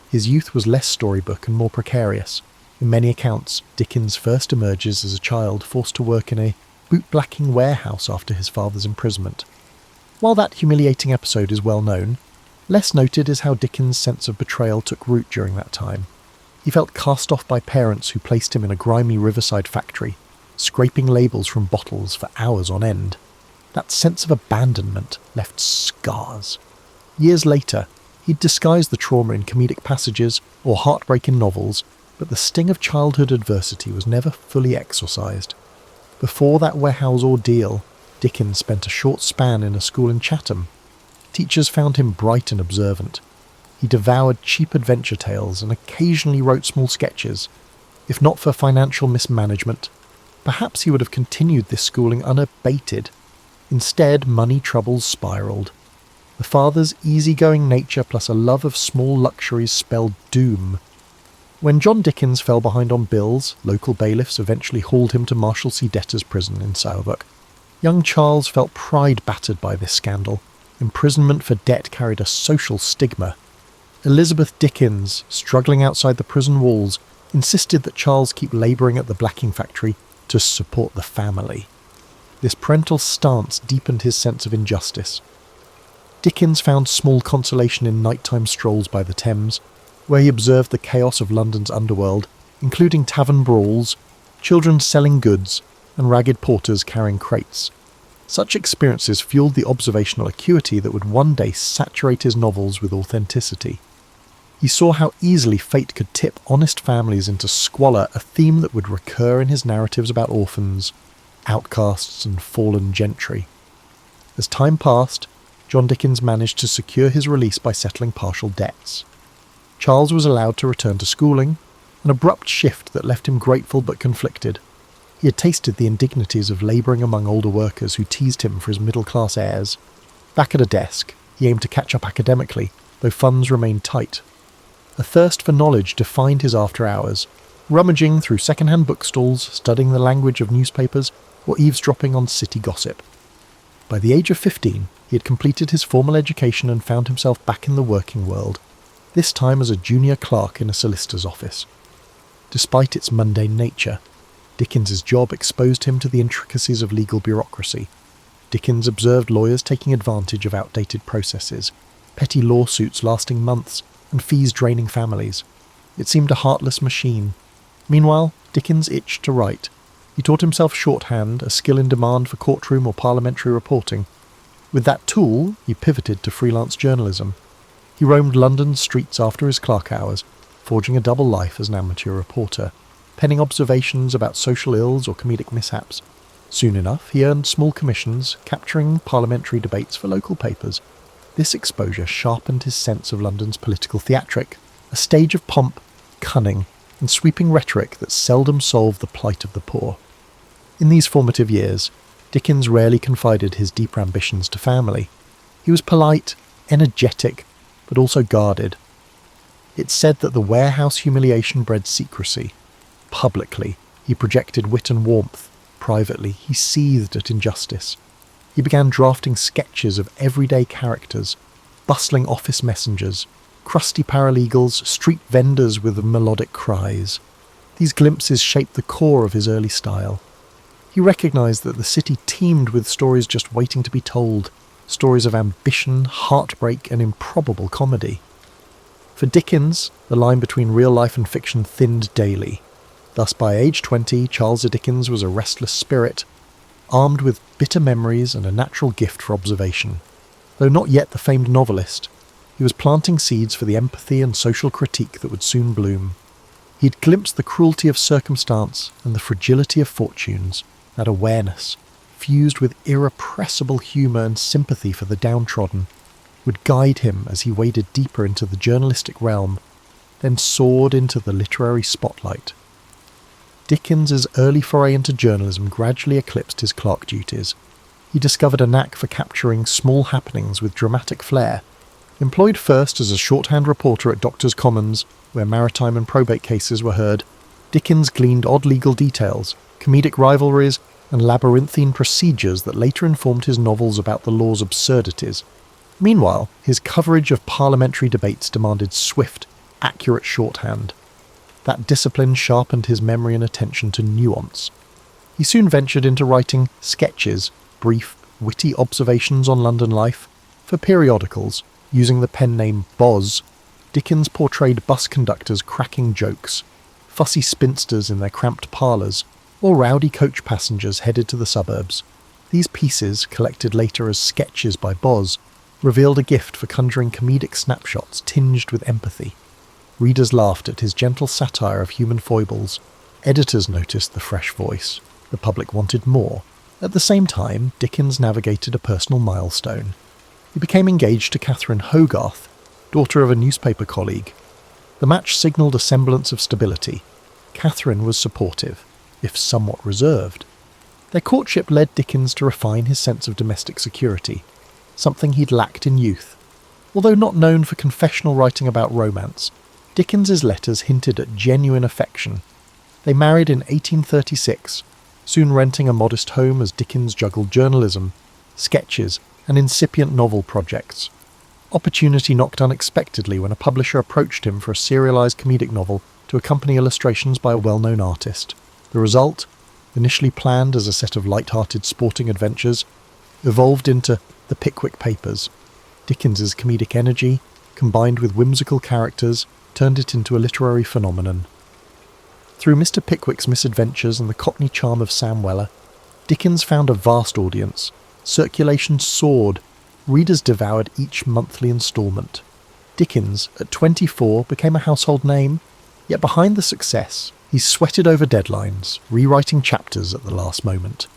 his youth was less storybook and more precarious. In many accounts, Dickens first emerges as a child forced to work in a boot-blacking warehouse after his father's imprisonment. While that humiliating episode is well known, less noted is how Dickens' sense of betrayal took root during that time. He felt cast off by parents who placed him in a grimy riverside factory, scraping labels from bottles for hours on end. That sense of abandonment left scars. Years later, he'd disguised the trauma in comedic passages or heartbreak in novels, but the sting of childhood adversity was never fully exorcised. Before that warehouse ordeal, Dickens spent a short span in a school in Chatham. Teachers found him bright and observant. He devoured cheap adventure tales and occasionally wrote small sketches. If not for financial mismanagement, perhaps he would have continued this schooling unabated. Instead, money troubles spiralled. The father's easygoing nature plus a love of small luxuries spelled doom. When John Dickens fell behind on bills, local bailiffs eventually hauled him to Marshalsea debtors' prison in Southwark. Young Charles felt pride battered by this scandal. Imprisonment for debt carried a social stigma. Elizabeth Dickens, struggling outside the prison walls, insisted that Charles keep labouring at the blacking factory to support the family. This parental stance deepened his sense of injustice. Dickens found small consolation in nighttime strolls by the Thames, where he observed the chaos of London's underworld, including tavern brawls, children selling goods, and ragged porters carrying crates. Such experiences fueled the observational acuity that would one day saturate his novels with authenticity. He saw how easily fate could tip honest families into squalor, a theme that would recur in his narratives about orphans, outcasts and fallen gentry. As time passed, John Dickens managed to secure his release by settling partial debts. Charles was allowed to return to schooling, an abrupt shift that left him grateful but conflicted. He had tasted the indignities of labouring among older workers who teased him for his middle-class airs. Back at a desk, he aimed to catch up academically, though funds remained tight. A thirst for knowledge defined his after-hours, rummaging through second-hand bookstalls, studying the language of newspapers, or eavesdropping on city gossip. By the age of 15, he had completed his formal education and found himself back in the working world, this time as a junior clerk in a solicitor's office. Despite its mundane nature, Dickens's job exposed him to the intricacies of legal bureaucracy. Dickens observed lawyers taking advantage of outdated processes, petty lawsuits lasting months, and fees draining families. It seemed a heartless machine. Meanwhile, Dickens itched to write. He taught himself shorthand, a skill in demand for courtroom or parliamentary reporting. With that tool, he pivoted to freelance journalism. He roamed London's streets after his clerk hours, forging a double life as an amateur reporter, penning observations about social ills or comedic mishaps. Soon enough, he earned small commissions, capturing parliamentary debates for local papers. This exposure sharpened his sense of London's political theatric, a stage of pomp, cunning, and sweeping rhetoric that seldom solved the plight of the poor. In these formative years, Dickens rarely confided his deeper ambitions to family. He was polite, energetic, but also guarded. It's said that the warehouse humiliation bred secrecy. Publicly, he projected wit and warmth. Privately, he seethed at injustice. He began drafting sketches of everyday characters, bustling office messengers, crusty paralegals, street vendors with melodic cries. These glimpses shaped the core of his early style. He recognised that the city teemed with stories just waiting to be told, stories of ambition, heartbreak, and improbable comedy. For Dickens, the line between real life and fiction thinned daily. Thus, by age 20, Charles Dickens was a restless spirit, armed with bitter memories and a natural gift for observation. Though not yet the famed novelist, he was planting seeds for the empathy and social critique that would soon bloom. He'd glimpsed the cruelty of circumstance and the fragility of fortunes. That awareness, fused with irrepressible humour and sympathy for the downtrodden, would guide him as he waded deeper into the journalistic realm, then soared into the literary spotlight. Dickens's early foray into journalism gradually eclipsed his clerk duties. He discovered a knack for capturing small happenings with dramatic flair. Employed first as a shorthand reporter at Doctors' Commons, where maritime and probate cases were heard, Dickens gleaned odd legal details, comedic rivalries, and labyrinthine procedures that later informed his novels about the law's absurdities. Meanwhile, his coverage of parliamentary debates demanded swift, accurate shorthand. That discipline sharpened his memory and attention to nuance. He soon ventured into writing sketches, brief, witty observations on London life. For periodicals, using the pen name Boz, Dickens portrayed bus conductors cracking jokes, fussy spinsters in their cramped parlours, or rowdy coach passengers headed to the suburbs. These pieces, collected later as sketches by Boz, revealed a gift for conjuring comedic snapshots tinged with empathy. Readers laughed at his gentle satire of human foibles. Editors noticed the fresh voice. The public wanted more. At the same time, Dickens navigated a personal milestone. He became engaged to Catherine Hogarth, daughter of a newspaper colleague. The match signalled a semblance of stability. Catherine was supportive, if somewhat reserved. Their courtship led Dickens to refine his sense of domestic security, something he'd lacked in youth. Although not known for confessional writing about romance, Dickens's letters hinted at genuine affection. They married in 1836, soon renting a modest home as Dickens juggled journalism, sketches, and incipient novel projects. Opportunity knocked unexpectedly when a publisher approached him for a serialised comedic novel to accompany illustrations by a well-known artist. The result, initially planned as a set of light-hearted sporting adventures, evolved into The Pickwick Papers. Dickens's comedic energy, combined with whimsical characters, turned it into a literary phenomenon. Through Mr. Pickwick's misadventures and the Cockney charm of Sam Weller, Dickens found a vast audience. Circulation soared. Readers devoured each monthly instalment. Dickens, at 24, became a household name, yet behind the success, he sweated over deadlines, rewriting chapters at the last moment.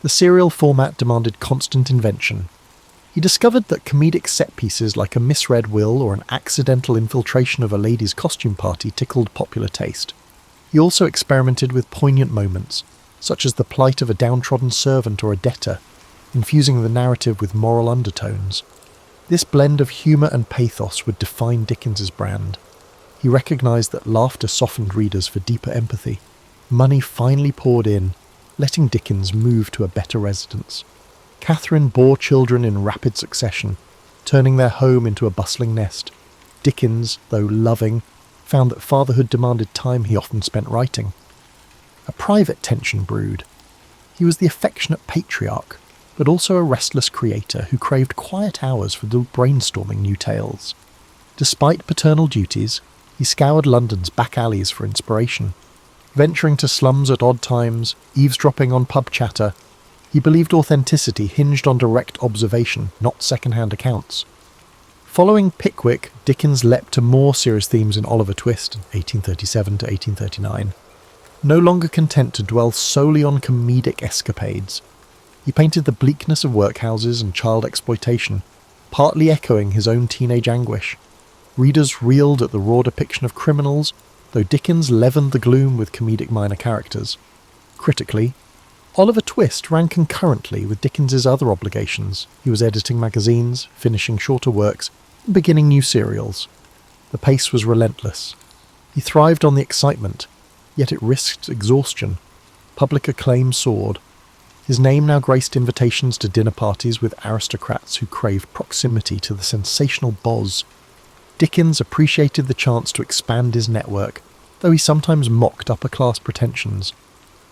The serial format demanded constant invention. He discovered that comedic set pieces like a misread will or an accidental infiltration of a lady's costume party tickled popular taste. He also experimented with poignant moments, such as the plight of a downtrodden servant or a debtor, infusing the narrative with moral undertones. This blend of humour and pathos would define Dickens's brand. He recognised that laughter softened readers for deeper empathy. Money finally poured in, letting Dickens move to a better residence. Catherine bore children in rapid succession, turning their home into a bustling nest. Dickens, though loving, found that fatherhood demanded time he often spent writing. A private tension brewed. He was the affectionate patriarch, but also a restless creator who craved quiet hours for brainstorming new tales. Despite paternal duties, he scoured London's back alleys for inspiration. Venturing to slums at odd times, eavesdropping on pub chatter, he believed authenticity hinged on direct observation, not second-hand accounts. Following Pickwick, Dickens leapt to more serious themes in Oliver Twist, 1837 to 1839. No longer content to dwell solely on comedic escapades, he painted the bleakness of workhouses and child exploitation, partly echoing his own teenage anguish. Readers reeled at the raw depiction of criminals, though Dickens leavened the gloom with comedic minor characters. Critically, Oliver Twist ran concurrently with Dickens's other obligations. He was editing magazines, finishing shorter works, and beginning new serials. The pace was relentless. He thrived on the excitement, yet it risked exhaustion. Public acclaim soared. His name now graced invitations to dinner parties with aristocrats who craved proximity to the sensational Boz. Dickens appreciated the chance to expand his network, though he sometimes mocked upper-class pretensions.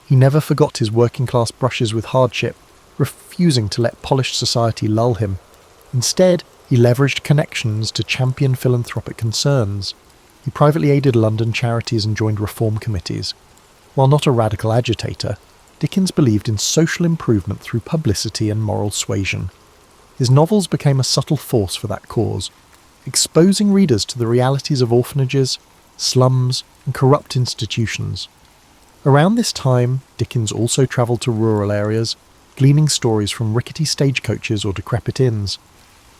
He never forgot his working-class brushes with hardship, refusing to let polished society lull him. Instead, he leveraged connections to champion philanthropic concerns. He privately aided London charities and joined reform committees. While not a radical agitator, Dickens believed in social improvement through publicity and moral suasion. His novels became a subtle force for that cause, exposing readers to the realities of orphanages, slums, and corrupt institutions. Around this time, Dickens also travelled to rural areas, gleaning stories from rickety stagecoaches or decrepit inns.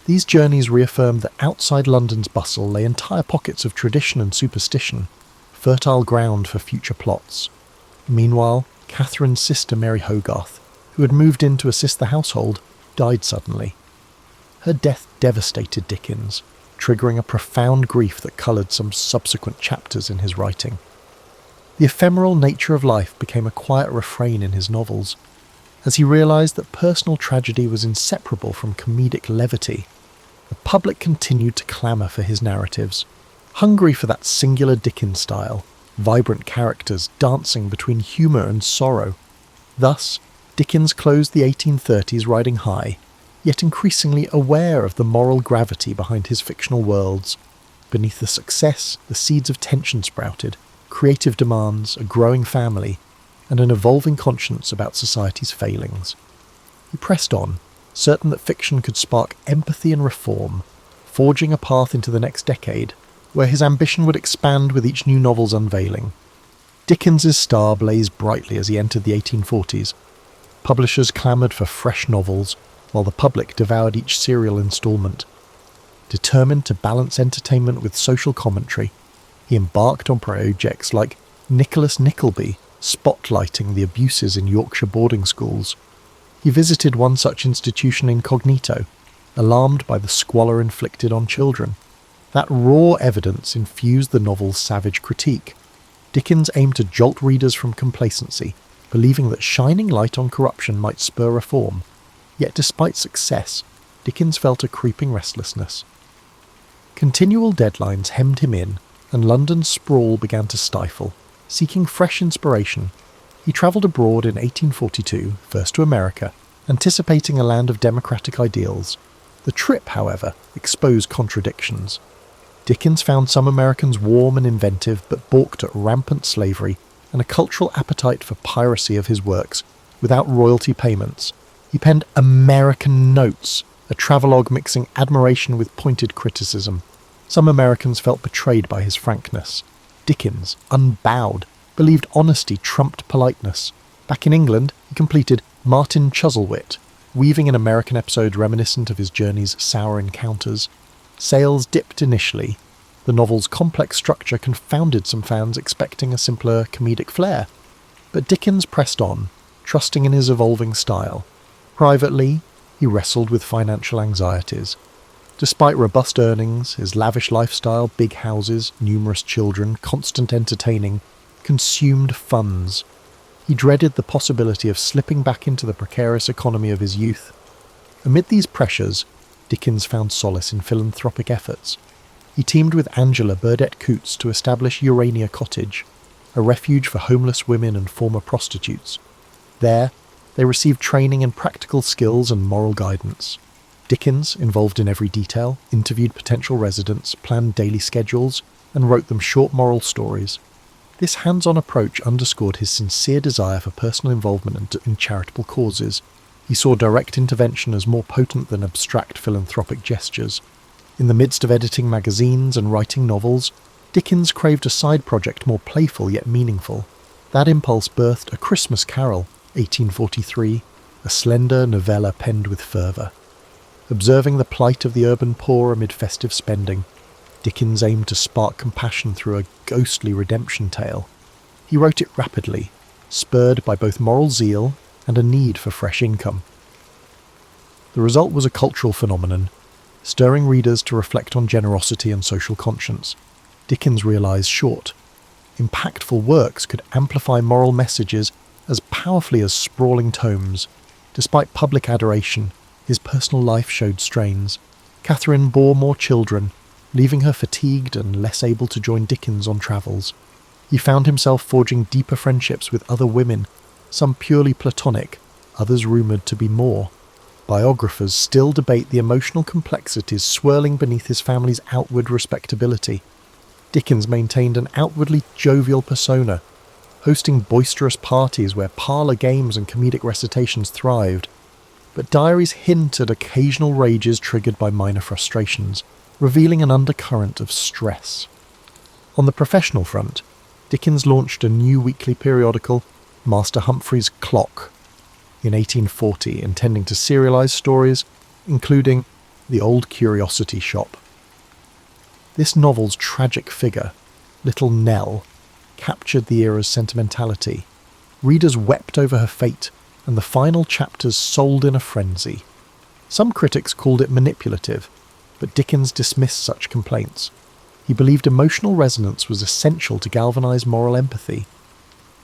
These journeys reaffirmed that outside London's bustle lay entire pockets of tradition and superstition, fertile ground for future plots. Meanwhile, Catherine's sister Mary Hogarth, who had moved in to assist the household, died suddenly. Her death devastated Dickens, triggering a profound grief that coloured some subsequent chapters in his writing. The ephemeral nature of life became a quiet refrain in his novels, as he realised that personal tragedy was inseparable from comedic levity. The public continued to clamour for his narratives, hungry for that singular Dickens style, vibrant characters dancing between humour and sorrow. Thus, Dickens closed the 1830s riding high, yet increasingly aware of the moral gravity behind his fictional worlds. Beneath the success, the seeds of tension sprouted, creative demands, a growing family, and an evolving conscience about society's failings. He pressed on, certain that fiction could spark empathy and reform, forging a path into the next decade, where his ambition would expand with each new novel's unveiling. Dickens's star blazed brightly as he entered the 1840s. Publishers clamoured for fresh novels, while the public devoured each serial instalment. Determined to balance entertainment with social commentary, he embarked on projects like Nicholas Nickleby, spotlighting the abuses in Yorkshire boarding schools. He visited one such institution incognito, alarmed by the squalor inflicted on children. That raw evidence infused the novel's savage critique. Dickens aimed to jolt readers from complacency, believing that shining light on corruption might spur reform. Yet despite success, Dickens felt a creeping restlessness. Continual deadlines hemmed him in, and London's sprawl began to stifle. Seeking fresh inspiration, he travelled abroad in 1842, first to America, anticipating a land of democratic ideals. The trip, however, exposed contradictions. Dickens found some Americans warm and inventive, but balked at rampant slavery and a cultural appetite for piracy of his works, without royalty payments. He penned American Notes, a travelogue mixing admiration with pointed criticism. Some Americans felt betrayed by his frankness. Dickens, unbowed, believed honesty trumped politeness. Back in England, he completed Martin Chuzzlewit, weaving an American episode reminiscent of his journey's sour encounters. Sales dipped initially. The novel's complex structure confounded some fans expecting a simpler comedic flair. But Dickens pressed on, trusting in his evolving style. Privately, he wrestled with financial anxieties. Despite robust earnings, his lavish lifestyle, big houses, numerous children, constant entertaining, consumed funds. He dreaded the possibility of slipping back into the precarious economy of his youth. Amid these pressures, Dickens found solace in philanthropic efforts. He teamed with Angela Burdett Coutts to establish Urania Cottage, a refuge for homeless women and former prostitutes. There, they received training in practical skills and moral guidance. Dickens, involved in every detail, interviewed potential residents, planned daily schedules, and wrote them short moral stories. This hands-on approach underscored his sincere desire for personal involvement in charitable causes. He saw direct intervention as more potent than abstract philanthropic gestures. In the midst of editing magazines and writing novels, Dickens craved a side project more playful yet meaningful. That impulse birthed A Christmas Carol, 1843, a slender novella penned with fervour. Observing the plight of the urban poor amid festive spending, Dickens aimed to spark compassion through a ghostly redemption tale. He wrote it rapidly, spurred by both moral zeal and a need for fresh income. The result was a cultural phenomenon, stirring readers to reflect on generosity and social conscience. Dickens realised short, impactful works could amplify moral messages as powerfully as sprawling tomes. Despite public adoration, his personal life showed strains. Catherine bore more children, leaving her fatigued and less able to join Dickens on travels. He found himself forging deeper friendships with other women, some purely platonic, others rumoured to be more. Biographers still debate the emotional complexities swirling beneath his family's outward respectability. Dickens maintained an outwardly jovial persona, hosting boisterous parties where parlour games and comedic recitations thrived. But diaries hint at occasional rages triggered by minor frustrations, revealing an undercurrent of stress. On the professional front, Dickens launched a new weekly periodical, Master Humphrey's Clock, in 1840, intending to serialise stories, including The Old Curiosity Shop. This novel's tragic figure, Little Nell, captured the era's sentimentality. Readers wept over her fate, and the final chapters sold in a frenzy. Some critics called it manipulative, but Dickens dismissed such complaints. He believed emotional resonance was essential to galvanise moral empathy.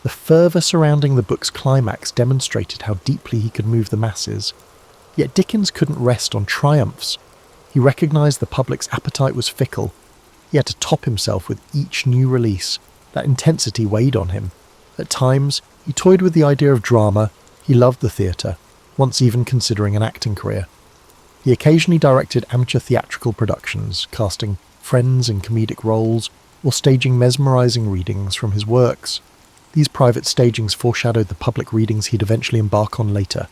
The fervour surrounding the book's climax demonstrated how deeply he could move the masses. Yet Dickens couldn't rest on triumphs. He recognised the public's appetite was fickle. He had to top himself with each new release. That intensity weighed on him. At times, he toyed with the idea of drama. He loved the theatre, once even considering an acting career. He occasionally directed amateur theatrical productions, casting friends in comedic roles, or staging mesmerising readings from his works. These private stagings foreshadowed the public readings he'd eventually embark on later,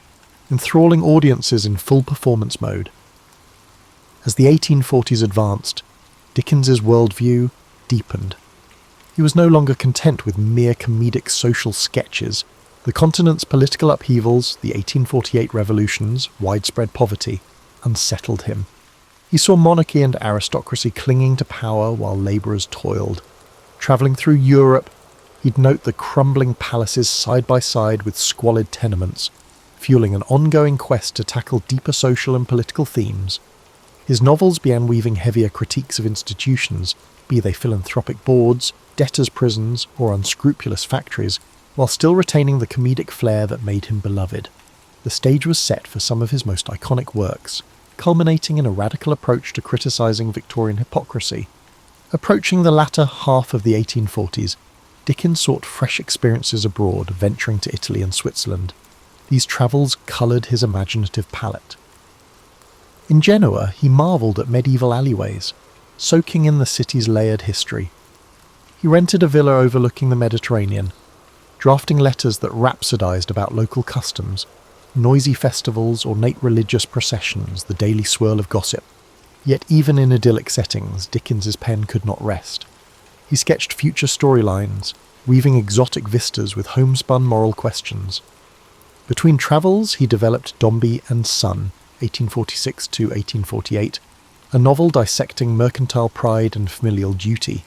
enthralling audiences in full performance mode. As the 1840s advanced, Dickens's worldview deepened. He was no longer content with mere comedic social sketches. The continent's political upheavals, the 1848 revolutions, widespread poverty, unsettled him. He saw monarchy and aristocracy clinging to power while labourers toiled. Travelling through Europe, he'd note the crumbling palaces side by side with squalid tenements, fueling an ongoing quest to tackle deeper social and political themes. His novels began weaving heavier critiques of institutions, be they philanthropic boards, debtors' prisons, or unscrupulous factories, while still retaining the comedic flair that made him beloved. The stage was set for some of his most iconic works, culminating in a radical approach to criticising Victorian hypocrisy. Approaching the latter half of the 1840s, Dickens sought fresh experiences abroad, venturing to Italy and Switzerland. These travels coloured his imaginative palette. In Genoa, he marvelled at medieval alleyways, soaking in the city's layered history. He rented a villa overlooking the Mediterranean, drafting letters that rhapsodised about local customs, noisy festivals, ornate religious processions, the daily swirl of gossip. Yet even in idyllic settings, Dickens's pen could not rest. He sketched future storylines, weaving exotic vistas with homespun moral questions. Between travels, he developed Dombey and Son, 1846 to 1848, a novel dissecting mercantile pride and familial duty.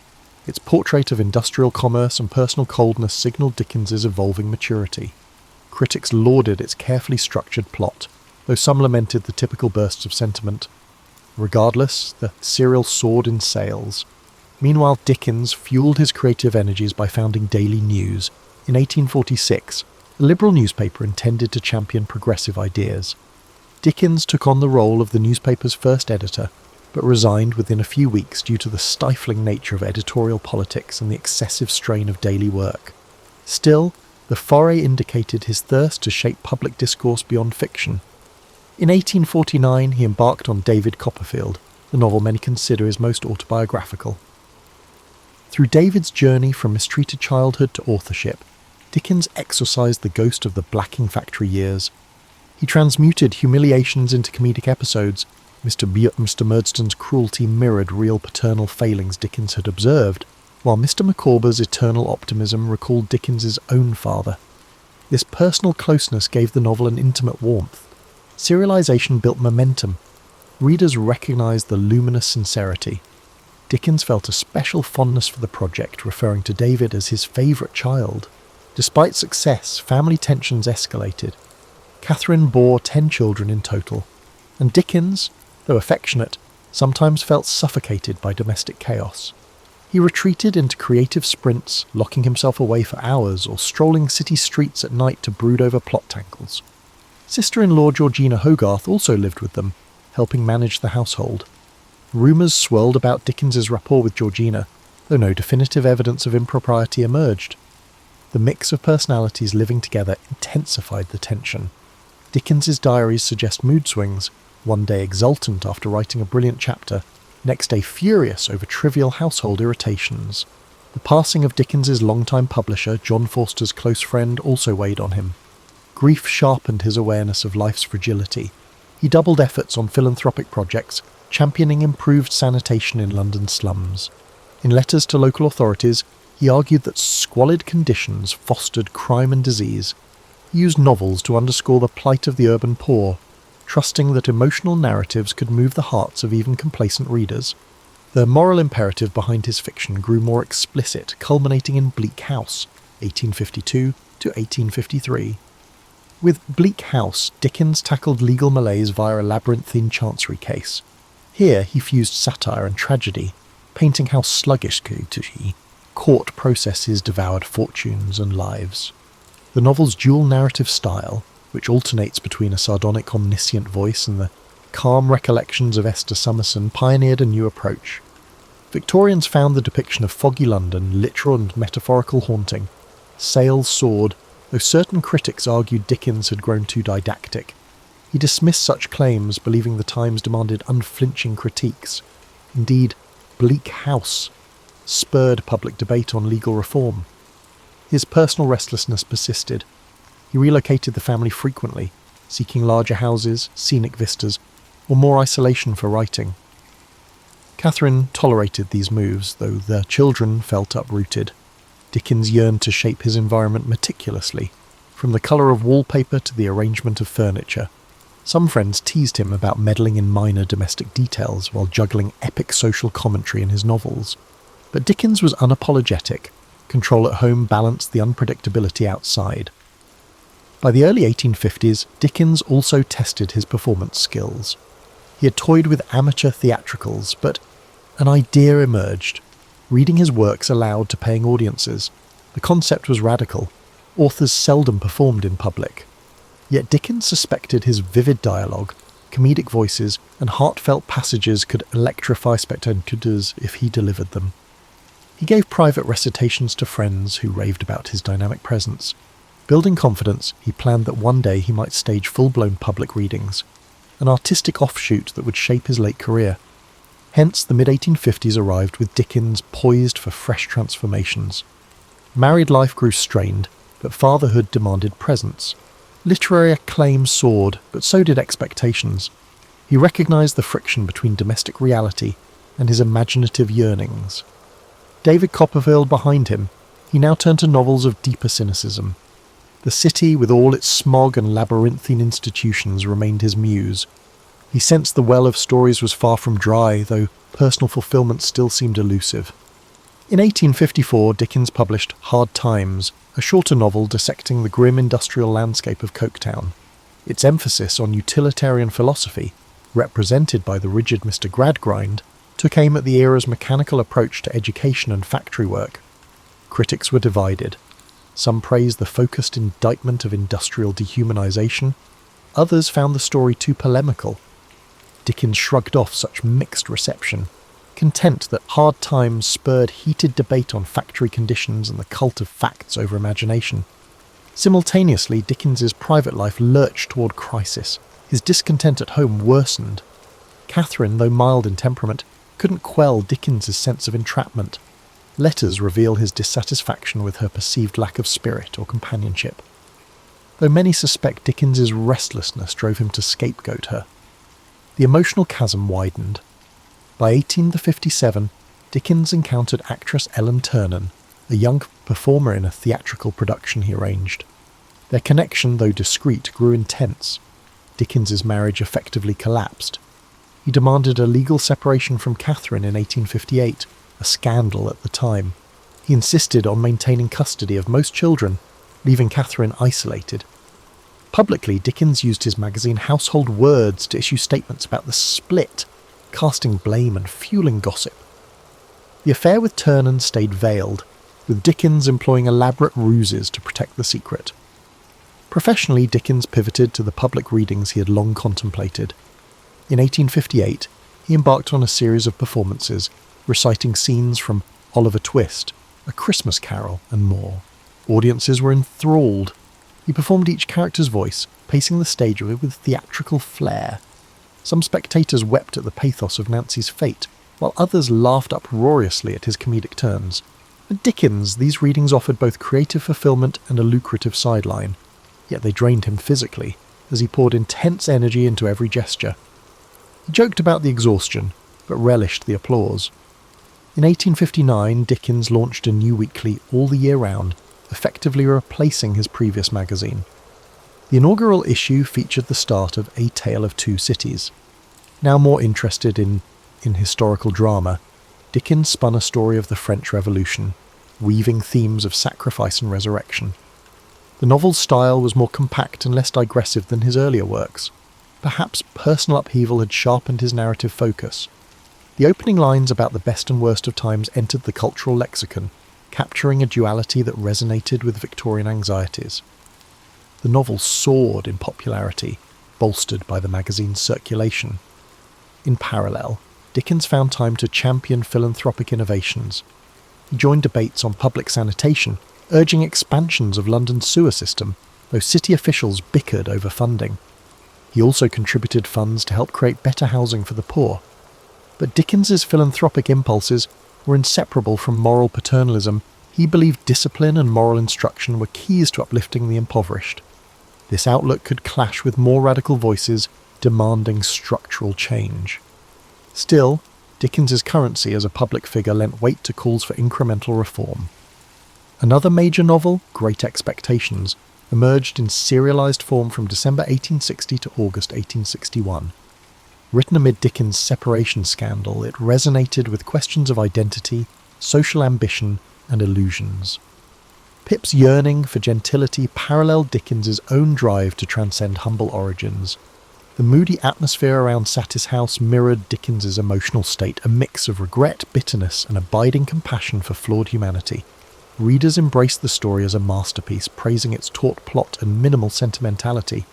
Its portrait of industrial commerce and personal coldness signalled Dickens's evolving maturity. Critics lauded its carefully structured plot, though some lamented the typical bursts of sentiment. Regardless, the serial soared in sales. Meanwhile, Dickens fueled his creative energies by founding Daily News. In 1846, a liberal newspaper intended to champion progressive ideas. Dickens took on the role of the newspaper's first editor, but resigned within a few weeks due to the stifling nature of editorial politics and the excessive strain of daily work. Still, the foray indicated his thirst to shape public discourse beyond fiction. In 1849, he embarked on David Copperfield, the novel many consider his most autobiographical. Through David's journey from mistreated childhood to authorship, Dickens exorcised the ghost of the blacking factory years. He transmuted humiliations into comedic episodes. Mr. Murdstone's cruelty mirrored real paternal failings Dickens had observed, while Mr. Micawber's eternal optimism recalled Dickens's own father. This personal closeness gave the novel an intimate warmth. Serialization built momentum. Readers recognized the luminous sincerity. Dickens felt a special fondness for the project, referring to David as his favourite child. Despite success, family tensions escalated. Catherine bore 10 children in total, and Dickens, though affectionate, sometimes felt suffocated by domestic chaos. He retreated into creative sprints, locking himself away for hours or strolling city streets at night to brood over plot tangles. Sister-in-law Georgina Hogarth also lived with them, helping manage the household. Rumours swirled about Dickens's rapport with Georgina, though no definitive evidence of impropriety emerged. The mix of personalities living together intensified the tension. Dickens's diaries suggest mood swings, one day exultant after writing a brilliant chapter, next day furious over trivial household irritations. The passing of Dickens's longtime publisher, John Forster's close friend, also weighed on him. Grief sharpened his awareness of life's fragility. He doubled efforts on philanthropic projects, championing improved sanitation in London slums. In letters to local authorities, he argued that squalid conditions fostered crime and disease. He used novels to underscore the plight of the urban poor, trusting that emotional narratives could move the hearts of even complacent readers. The moral imperative behind his fiction grew more explicit, culminating in Bleak House, 1852 to 1853. With Bleak House, Dickens tackled legal malaise via a labyrinthine chancery case. Here he fused satire and tragedy, painting how sluggishly court processes devoured fortunes and lives. The novel's dual narrative style, which alternates between a sardonic omniscient voice and the calm recollections of Esther Summerson, pioneered a new approach. Victorians found the depiction of foggy London literal and metaphorical haunting. Sales soared, though certain critics argued Dickens had grown too didactic. He dismissed such claims, believing the times demanded unflinching critiques. Indeed, Bleak House spurred public debate on legal reform. His personal restlessness persisted. He relocated the family frequently, seeking larger houses, scenic vistas, or more isolation for writing. Catherine tolerated these moves, though their children felt uprooted. Dickens yearned to shape his environment meticulously, from the colour of wallpaper to the arrangement of furniture. Some friends teased him about meddling in minor domestic details while juggling epic social commentary in his novels. But Dickens was unapologetic. Control at home balanced the unpredictability outside. By the early 1850s, Dickens also tested his performance skills. He had toyed with amateur theatricals, but an idea emerged. Reading his works aloud to paying audiences. The concept was radical. Authors seldom performed in public. Yet Dickens suspected his vivid dialogue, comedic voices, and heartfelt passages could electrify spectators if he delivered them. He gave private recitations to friends who raved about his dynamic presence. Building confidence, he planned that one day he might stage full-blown public readings, an artistic offshoot that would shape his late career. Hence, the mid-1850s arrived with Dickens poised for fresh transformations. Married life grew strained, but fatherhood demanded presence. Literary acclaim soared, but so did expectations. He recognised the friction between domestic reality and his imaginative yearnings. David Copperfield behind him, he now turned to novels of deeper cynicism. The city, with all its smog and labyrinthine institutions, remained his muse. He sensed the well of stories was far from dry, though personal fulfilment still seemed elusive. In 1854, Dickens published Hard Times, a shorter novel dissecting the grim industrial landscape of Coketown. Its emphasis on utilitarian philosophy, represented by the rigid Mr. Gradgrind, took aim at the era's mechanical approach to education and factory work. Critics were divided. Some praised the focused indictment of industrial dehumanization. Others found the story too polemical. Dickens shrugged off such mixed reception, content that Hard Times spurred heated debate on factory conditions and the cult of facts over imagination. Simultaneously, Dickens's private life lurched toward crisis. His discontent at home worsened. Catherine, though mild in temperament, couldn't quell Dickens's sense of entrapment. Letters reveal his dissatisfaction with her perceived lack of spirit or companionship. Though many suspect Dickens's restlessness drove him to scapegoat her. The emotional chasm widened. By 1857, Dickens encountered actress Ellen Ternan, a young performer in a theatrical production he arranged. Their connection, though discreet, grew intense. Dickens's marriage effectively collapsed. He demanded a legal separation from Catherine in 1858, a scandal at the time. He insisted on maintaining custody of most children, leaving Catherine isolated. Publicly, Dickens used his magazine Household Words to issue statements about the split, casting blame and fueling gossip. The affair with Ternan stayed veiled, with Dickens employing elaborate ruses to protect the secret. Professionally, Dickens pivoted to the public readings he had long contemplated. In 1858, he embarked on a series of performances, reciting scenes from Oliver Twist, A Christmas Carol, and more. Audiences were enthralled. He performed each character's voice, pacing the stage with theatrical flair. Some spectators wept at the pathos of Nancy's fate, while others laughed uproariously at his comedic turns. For Dickens, these readings offered both creative fulfillment and a lucrative sideline, yet they drained him physically, as he poured intense energy into every gesture. He joked about the exhaustion, but relished the applause. In 1859, Dickens launched a new weekly all the year round, effectively replacing his previous magazine. The inaugural issue featured the start of A Tale of Two Cities. Now more interested in historical drama, Dickens spun a story of the French Revolution, weaving themes of sacrifice and resurrection. The novel's style was more compact and less digressive than his earlier works. Perhaps personal upheaval had sharpened his narrative focus. The opening lines about the best and worst of times entered the cultural lexicon, capturing a duality that resonated with Victorian anxieties. The novel soared in popularity, bolstered by the magazine's circulation. In parallel, Dickens found time to champion philanthropic innovations. He joined debates on public sanitation, urging expansions of London's sewer system, though city officials bickered over funding. He also contributed funds to help create better housing for the poor. But Dickens's philanthropic impulses were inseparable from moral paternalism. He believed discipline and moral instruction were keys to uplifting the impoverished. This outlook could clash with more radical voices demanding structural change. Still, Dickens's currency as a public figure lent weight to calls for incremental reform. Another major novel, Great Expectations, emerged in serialized form from December 1860 to August 1861. Written amid Dickens' separation scandal, it resonated with questions of identity, social ambition, and illusions. Pip's yearning for gentility paralleled Dickens's own drive to transcend humble origins. The moody atmosphere around Satis House mirrored Dickens's emotional state, a mix of regret, bitterness, and abiding compassion for flawed humanity. Readers embraced the story as a masterpiece, praising its taut plot and minimal sentimentality.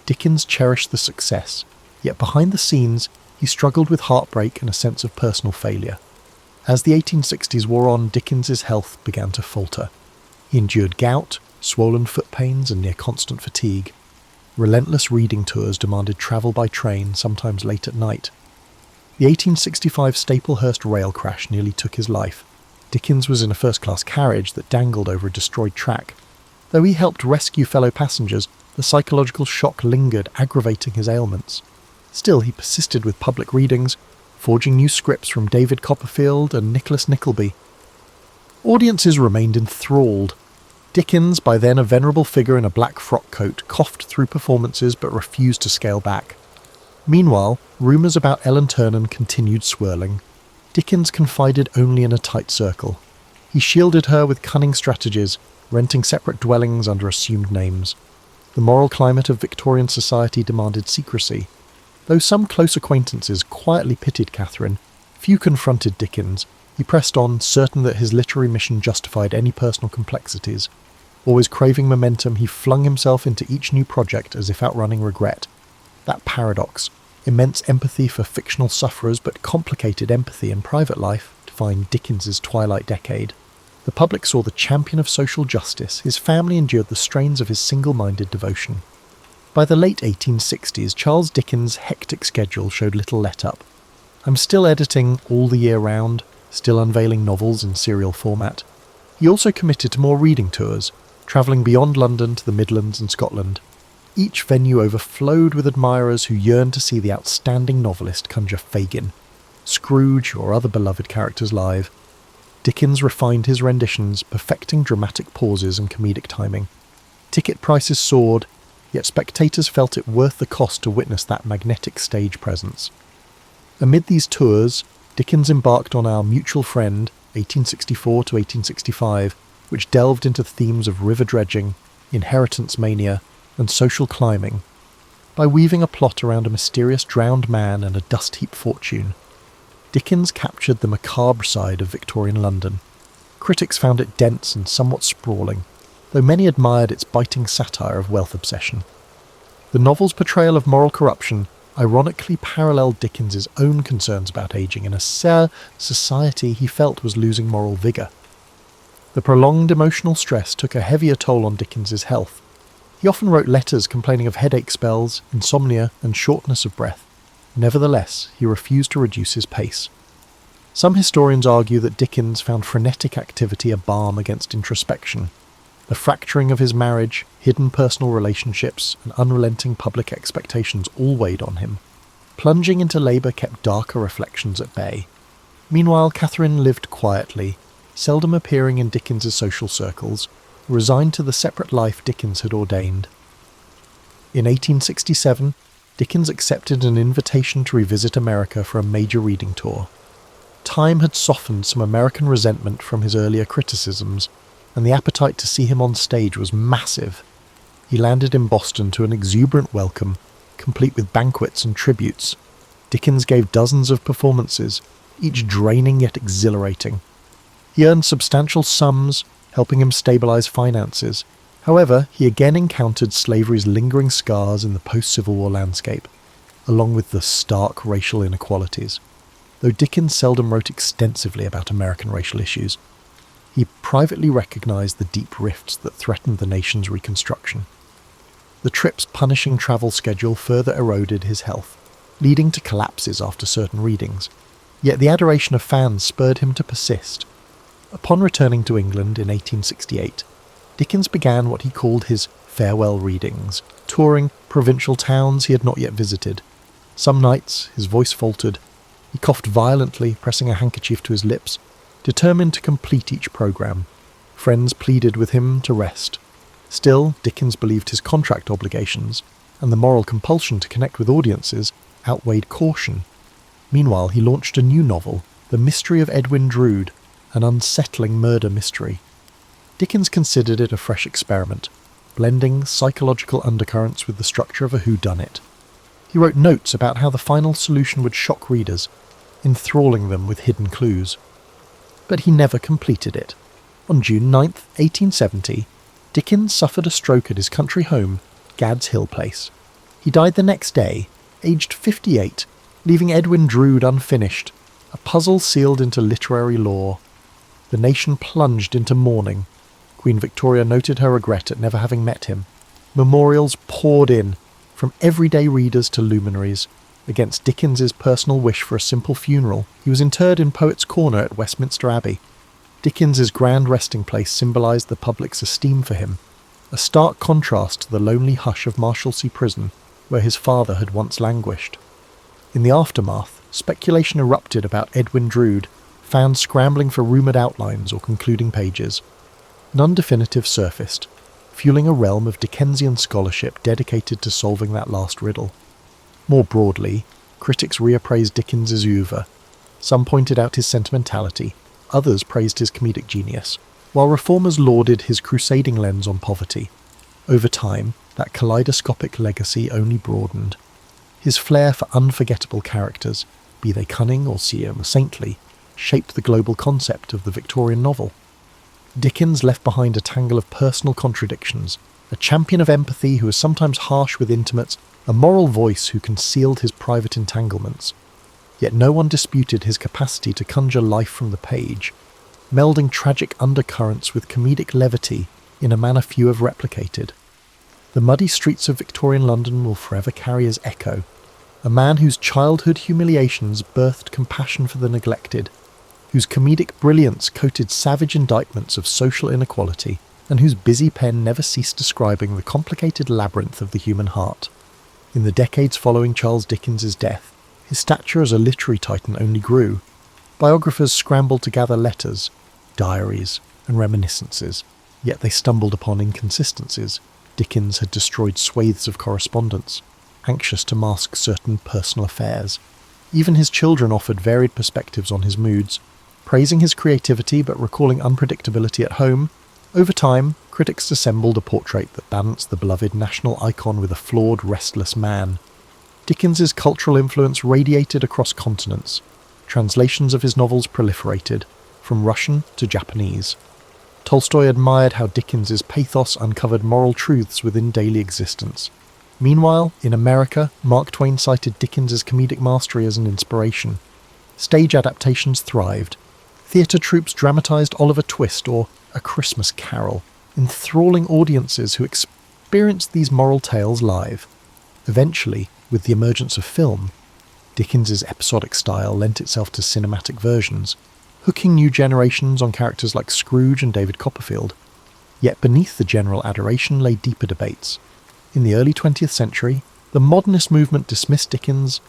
Dickens cherished the success, yet behind the scenes, he struggled with heartbreak and a sense of personal failure. As the 1860s wore on, Dickens's health began to falter. He endured gout, swollen foot pains, and near constant fatigue. Relentless reading tours demanded travel by train, sometimes late at night. The 1865 Staplehurst rail crash nearly took his life. Dickens was in a first-class carriage that dangled over a destroyed track. Though he helped rescue fellow passengers, the psychological shock lingered, aggravating his ailments. Still, he persisted with public readings, forging new scripts from David Copperfield and Nicholas Nickleby. Audiences remained enthralled. Dickens, by then a venerable figure in a black frock coat, coughed through performances but refused to scale back. Meanwhile, rumours about Ellen Ternan continued swirling. Dickens confided only in a tight circle. He shielded her with cunning strategies, renting separate dwellings under assumed names. The moral climate of Victorian society demanded secrecy. Though some close acquaintances quietly pitied Catherine, few confronted Dickens. He pressed on, certain that his literary mission justified any personal complexities. Always craving momentum, he flung himself into each new project as if outrunning regret. That paradox, immense empathy for fictional sufferers but complicated empathy in private life, defined Dickens's twilight decade. The public saw the champion of social justice. His family endured the strains of his single-minded devotion. By the late 1860s, Charles Dickens' hectic schedule showed little let-up. I'm still editing all the year round, still unveiling novels in serial format. He also committed to more reading tours, travelling beyond London to the Midlands and Scotland. Each venue overflowed with admirers who yearned to see the outstanding novelist conjure Fagin, Scrooge, or other beloved characters live. Dickens refined his renditions, perfecting dramatic pauses and comedic timing. Ticket prices soared, yet spectators felt it worth the cost to witness that magnetic stage presence. Amid these tours, Dickens embarked on Our Mutual Friend, 1864 to 1865, which delved into themes of river dredging, inheritance mania, and social climbing. By weaving a plot around a mysterious drowned man and a dust-heap fortune, Dickens captured the macabre side of Victorian London. Critics found it dense and somewhat sprawling, though many admired its biting satire of wealth obsession. The novel's portrayal of moral corruption ironically paralleled Dickens's own concerns about ageing in a society he felt was losing moral vigour. The prolonged emotional stress took a heavier toll on Dickens's health. He often wrote letters complaining of headache spells, insomnia, and shortness of breath. Nevertheless, he refused to reduce his pace. Some historians argue that Dickens found frenetic activity a balm against introspection. The fracturing of his marriage, hidden personal relationships, and unrelenting public expectations all weighed on him. Plunging into labour kept darker reflections at bay. Meanwhile, Catherine lived quietly, seldom appearing in Dickens's social circles, resigned to the separate life Dickens had ordained. In 1867, Dickens accepted an invitation to revisit America for a major reading tour. Time had softened some American resentment from his earlier criticisms, and the appetite to see him on stage was massive. He landed in Boston to an exuberant welcome, complete with banquets and tributes. Dickens gave dozens of performances, each draining yet exhilarating. He earned substantial sums, helping him stabilize finances. However, he again encountered slavery's lingering scars in the post-Civil War landscape, along with the stark racial inequalities. Though Dickens seldom wrote extensively about American racial issues, he privately recognized the deep rifts that threatened the nation's reconstruction. The trip's punishing travel schedule further eroded his health, leading to collapses after certain readings. Yet the adoration of fans spurred him to persist. Upon returning to England in 1868, Dickens began what he called his farewell readings, touring provincial towns he had not yet visited. Some nights his voice faltered. He coughed violently, pressing a handkerchief to his lips, determined to complete each programme. Friends pleaded with him to rest. Still, Dickens believed his contract obligations, and the moral compulsion to connect with audiences, outweighed caution. Meanwhile, he launched a new novel, The Mystery of Edwin Drood, an unsettling murder mystery. Dickens considered it a fresh experiment, blending psychological undercurrents with the structure of a whodunit. He wrote notes about how the final solution would shock readers, enthralling them with hidden clues. But he never completed it. On June 9, 1870, Dickens suffered a stroke at his country home, Gad's Hill Place. He died the next day, aged 58, leaving Edwin Drood unfinished, a puzzle sealed into literary lore. The nation plunged into mourning. Queen Victoria noted her regret at never having met him. Memorials poured in, from everyday readers to luminaries. Against Dickens's personal wish for a simple funeral, he was interred in Poets' Corner at Westminster Abbey. Dickens's grand resting place symbolised the public's esteem for him, a stark contrast to the lonely hush of Marshalsea Prison, where his father had once languished. In the aftermath, speculation erupted about Edwin Drood, fans scrambling for rumoured outlines or concluding pages. None definitive surfaced, fueling a realm of Dickensian scholarship dedicated to solving that last riddle. More broadly, critics reappraised Dickens's oeuvre. Some pointed out his sentimentality, others praised his comedic genius, while reformers lauded his crusading lens on poverty. Over time, that kaleidoscopic legacy only broadened. His flair for unforgettable characters, be they cunning or saintly, shaped the global concept of the Victorian novel. Dickens left behind a tangle of personal contradictions, a champion of empathy who was sometimes harsh with intimates, a moral voice who concealed his private entanglements. Yet no one disputed his capacity to conjure life from the page, melding tragic undercurrents with comedic levity in a manner few have replicated. The muddy streets of Victorian London will forever carry his echo, a man whose childhood humiliations birthed compassion for the neglected, whose comedic brilliance coated savage indictments of social inequality, and whose busy pen never ceased describing the complicated labyrinth of the human heart. In the decades following Charles Dickens's death, his stature as a literary titan only grew. Biographers scrambled to gather letters, diaries, and reminiscences, yet they stumbled upon inconsistencies. Dickens had destroyed swathes of correspondence, anxious to mask certain personal affairs. Even his children offered varied perspectives on his moods, praising his creativity but recalling unpredictability at home. Over time, critics assembled a portrait that balanced the beloved national icon with a flawed, restless man. Dickens's cultural influence radiated across continents. Translations of his novels proliferated, from Russian to Japanese. Tolstoy admired how Dickens's pathos uncovered moral truths within daily existence. Meanwhile, in America, Mark Twain cited Dickens's comedic mastery as an inspiration. Stage adaptations thrived. Theatre troupes dramatised Oliver Twist or A Christmas Carol, enthralling audiences who experienced these moral tales live. Eventually, with the emergence of film, Dickens's episodic style lent itself to cinematic versions, hooking new generations on characters like Scrooge and David Copperfield. Yet beneath the general adoration lay deeper debates. In the early 20th century, the modernist movement dismissed Dickens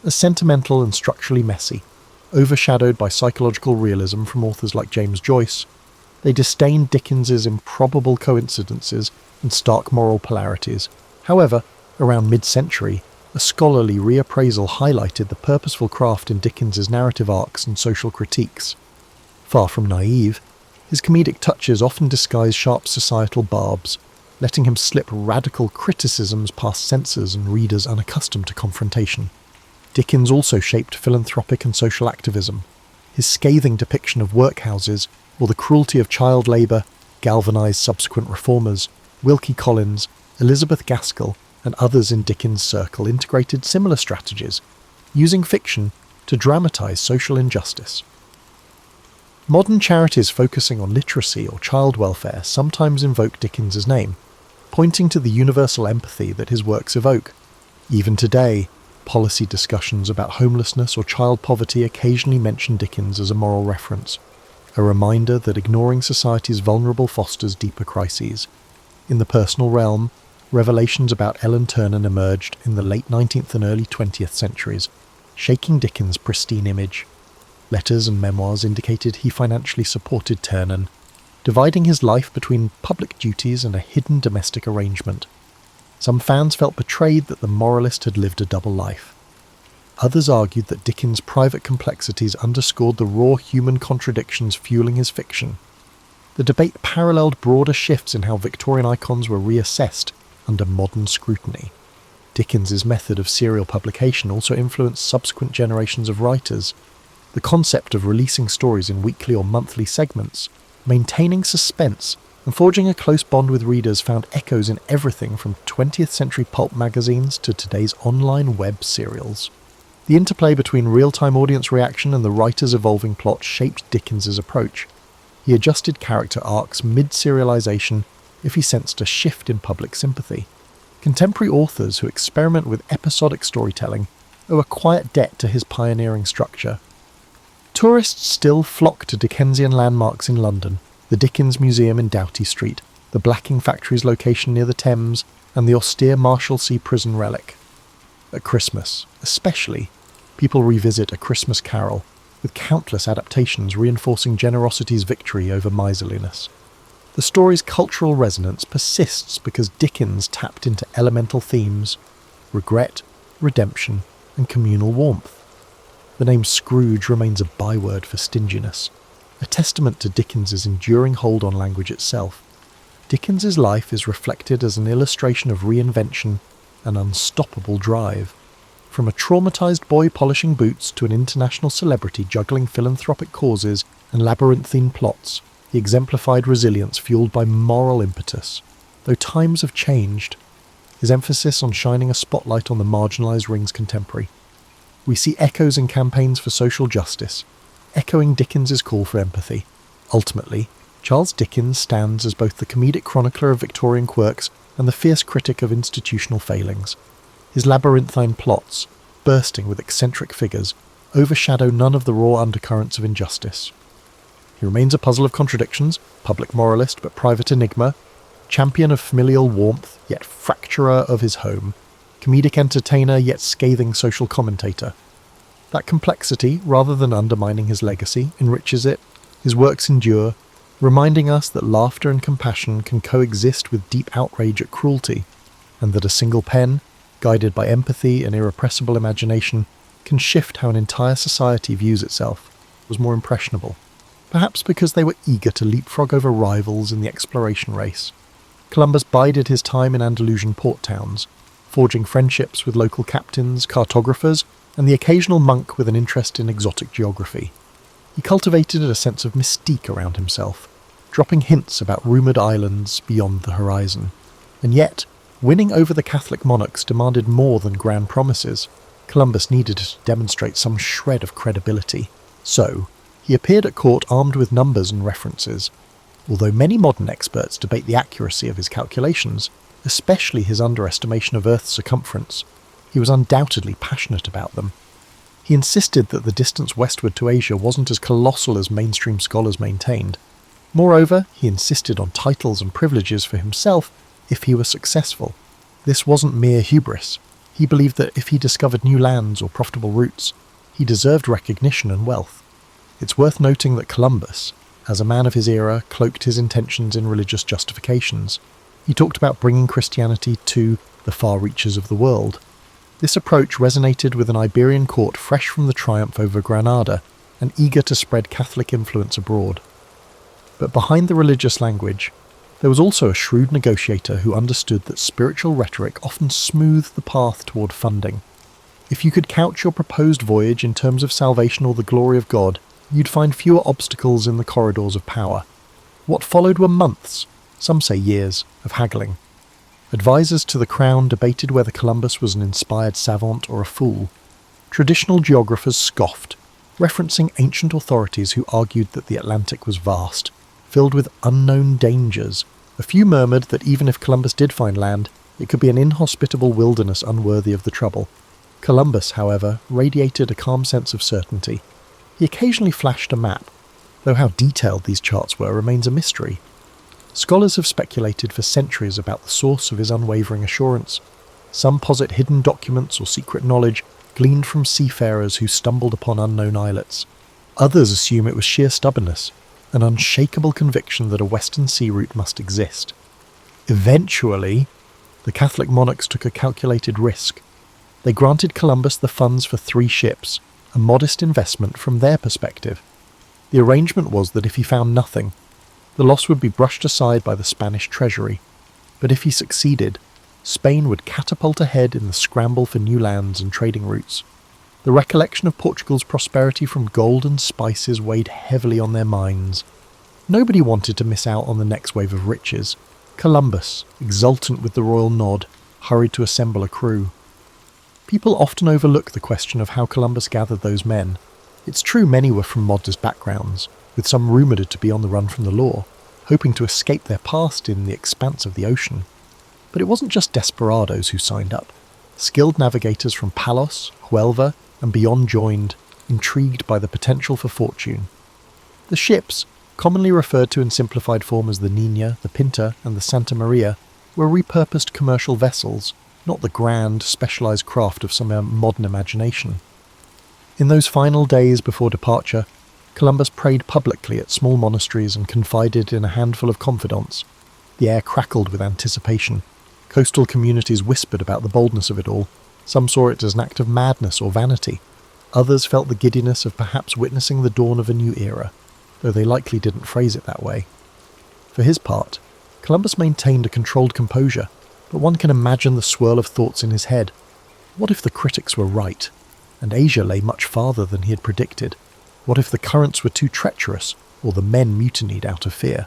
as sentimental and structurally messy. Overshadowed by psychological realism from authors like James Joyce, they disdained Dickens's improbable coincidences and stark moral polarities. However, around mid-century, a scholarly reappraisal highlighted the purposeful craft in Dickens's narrative arcs and social critiques. Far from naive, his comedic touches often disguise sharp societal barbs, letting him slip radical criticisms past censors and readers unaccustomed to confrontation. Dickens also shaped philanthropic and social activism. His scathing depiction of workhouses, or the cruelty of child labour, galvanised subsequent reformers. Wilkie Collins, Elizabeth Gaskell, and others in Dickens' circle integrated similar strategies, using fiction to dramatise social injustice. Modern charities focusing on literacy or child welfare sometimes invoke Dickens's name, pointing to the universal empathy that his works evoke. Even today, policy discussions about homelessness or child poverty occasionally mention Dickens as a moral reference, a reminder that ignoring society's vulnerable fosters deeper crises. In the personal realm, revelations about Ellen Ternan emerged in the late 19th and early 20th centuries, shaking Dickens' pristine image. Letters and memoirs indicated he financially supported Ternan, dividing his life between public duties and a hidden domestic arrangement. Some fans felt betrayed that the moralist had lived a double life. Others argued that Dickens' private complexities underscored the raw human contradictions fueling his fiction. The debate paralleled broader shifts in how Victorian icons were reassessed under modern scrutiny. Dickens's method of serial publication also influenced subsequent generations of writers. The concept of releasing stories in weekly or monthly segments, maintaining suspense, and forging a close bond with readers found echoes in everything from 20th century pulp magazines to today's online web serials. The interplay between real-time audience reaction and the writer's evolving plot shaped Dickens's approach. He adjusted character arcs mid-serialization if he sensed a shift in public sympathy. Contemporary authors who experiment with episodic storytelling owe a quiet debt to his pioneering structure. Tourists still flock to Dickensian landmarks in London, the Dickens Museum in Doughty Street, the blacking factory's location near the Thames, and the austere Marshalsea prison relic. At Christmas, especially, people revisit A Christmas Carol, with countless adaptations reinforcing generosity's victory over miserliness. The story's cultural resonance persists because Dickens tapped into elemental themes: regret, redemption, and communal warmth. The name Scrooge remains a byword for stinginess, a testament to Dickens's enduring hold on language itself. Dickens's life is reflected as an illustration of reinvention and unstoppable drive. From a traumatized boy polishing boots to an international celebrity juggling philanthropic causes and labyrinthine plots, he exemplified resilience fueled by moral impetus. Though times have changed, his emphasis on shining a spotlight on the marginalized rings contemporary. We see echoes in campaigns for social justice, echoing Dickens's call for empathy. Ultimately, Charles Dickens stands as both the comedic chronicler of Victorian quirks and the fierce critic of institutional failings. His labyrinthine plots, bursting with eccentric figures, overshadow none of the raw undercurrents of injustice. He remains a puzzle of contradictions, public moralist but private enigma, champion of familial warmth yet fracturer of his home, comedic entertainer yet scathing social commentator. That complexity, rather than undermining his legacy, enriches it. His works endure, reminding us that laughter and compassion can coexist with deep outrage at cruelty, and that a single pen, guided by empathy and irrepressible imagination, can shift how an entire society views itself, was more impressionable. Perhaps because they were eager to leapfrog over rivals in the exploration race. Columbus bided his time in Andalusian port towns, forging friendships with local captains, cartographers, and the occasional monk with an interest in exotic geography. He cultivated a sense of mystique around himself, dropping hints about rumoured islands beyond the horizon. And yet, winning over the Catholic monarchs demanded more than grand promises. Columbus needed to demonstrate some shred of credibility. So, he appeared at court armed with numbers and references. Although many modern experts debate the accuracy of his calculations, especially his underestimation of Earth's circumference, he was undoubtedly passionate about them. He insisted that the distance westward to Asia wasn't as colossal as mainstream scholars maintained. Moreover, he insisted on titles and privileges for himself if he were successful. This wasn't mere hubris. He believed that if he discovered new lands or profitable routes, he deserved recognition and wealth. It's worth noting that Columbus, as a man of his era, cloaked his intentions in religious justifications. He talked about bringing Christianity to the far reaches of the world. This approach resonated with an Iberian court fresh from the triumph over Granada and eager to spread Catholic influence abroad. But behind the religious language, there was also a shrewd negotiator who understood that spiritual rhetoric often smoothed the path toward funding. If you could couch your proposed voyage in terms of salvation or the glory of God, you'd find fewer obstacles in the corridors of power. What followed were months, some say years, of haggling. Advisors to the crown debated whether Columbus was an inspired savant or a fool. Traditional geographers scoffed, referencing ancient authorities who argued that the Atlantic was vast, filled with unknown dangers. A few murmured that even if Columbus did find land, it could be an inhospitable wilderness unworthy of the trouble. Columbus, however, radiated a calm sense of certainty. He occasionally flashed a map, though how detailed these charts were remains a mystery. Scholars have speculated for centuries about the source of his unwavering assurance. Some posit hidden documents or secret knowledge gleaned from seafarers who stumbled upon unknown islets. Others assume it was sheer stubbornness, an unshakable conviction that a western sea route must exist. Eventually, the Catholic monarchs took a calculated risk. They granted Columbus the funds for 3 ships, a modest investment from their perspective. The arrangement was that if he found nothing, the loss would be brushed aside by the Spanish treasury, but if he succeeded, Spain would catapult ahead in the scramble for new lands and trading routes. The recollection of Portugal's prosperity from gold and spices weighed heavily on their minds. Nobody wanted to miss out on the next wave of riches. Columbus, exultant with the royal nod, hurried to assemble a crew. People often overlook the question of how Columbus gathered those men. It's true many were from modest backgrounds, with some rumoured to be on the run from the law, hoping to escape their past in the expanse of the ocean. But it wasn't just desperados who signed up. Skilled navigators from Palos, Huelva, and beyond joined, intrigued by the potential for fortune. The ships, commonly referred to in simplified form as the Nina, the Pinta, and the Santa Maria, were repurposed commercial vessels, not the grand, specialised craft of some modern imagination. In those final days before departure, Columbus prayed publicly at small monasteries and confided in a handful of confidants. The air crackled with anticipation. Coastal communities whispered about the boldness of it all. Some saw it as an act of madness or vanity. Others felt the giddiness of perhaps witnessing the dawn of a new era, though they likely didn't phrase it that way. For his part, Columbus maintained a controlled composure, but one can imagine the swirl of thoughts in his head. What if the critics were right, and Asia lay much farther than he had predicted? What if the currents were too treacherous, or the men mutinied out of fear?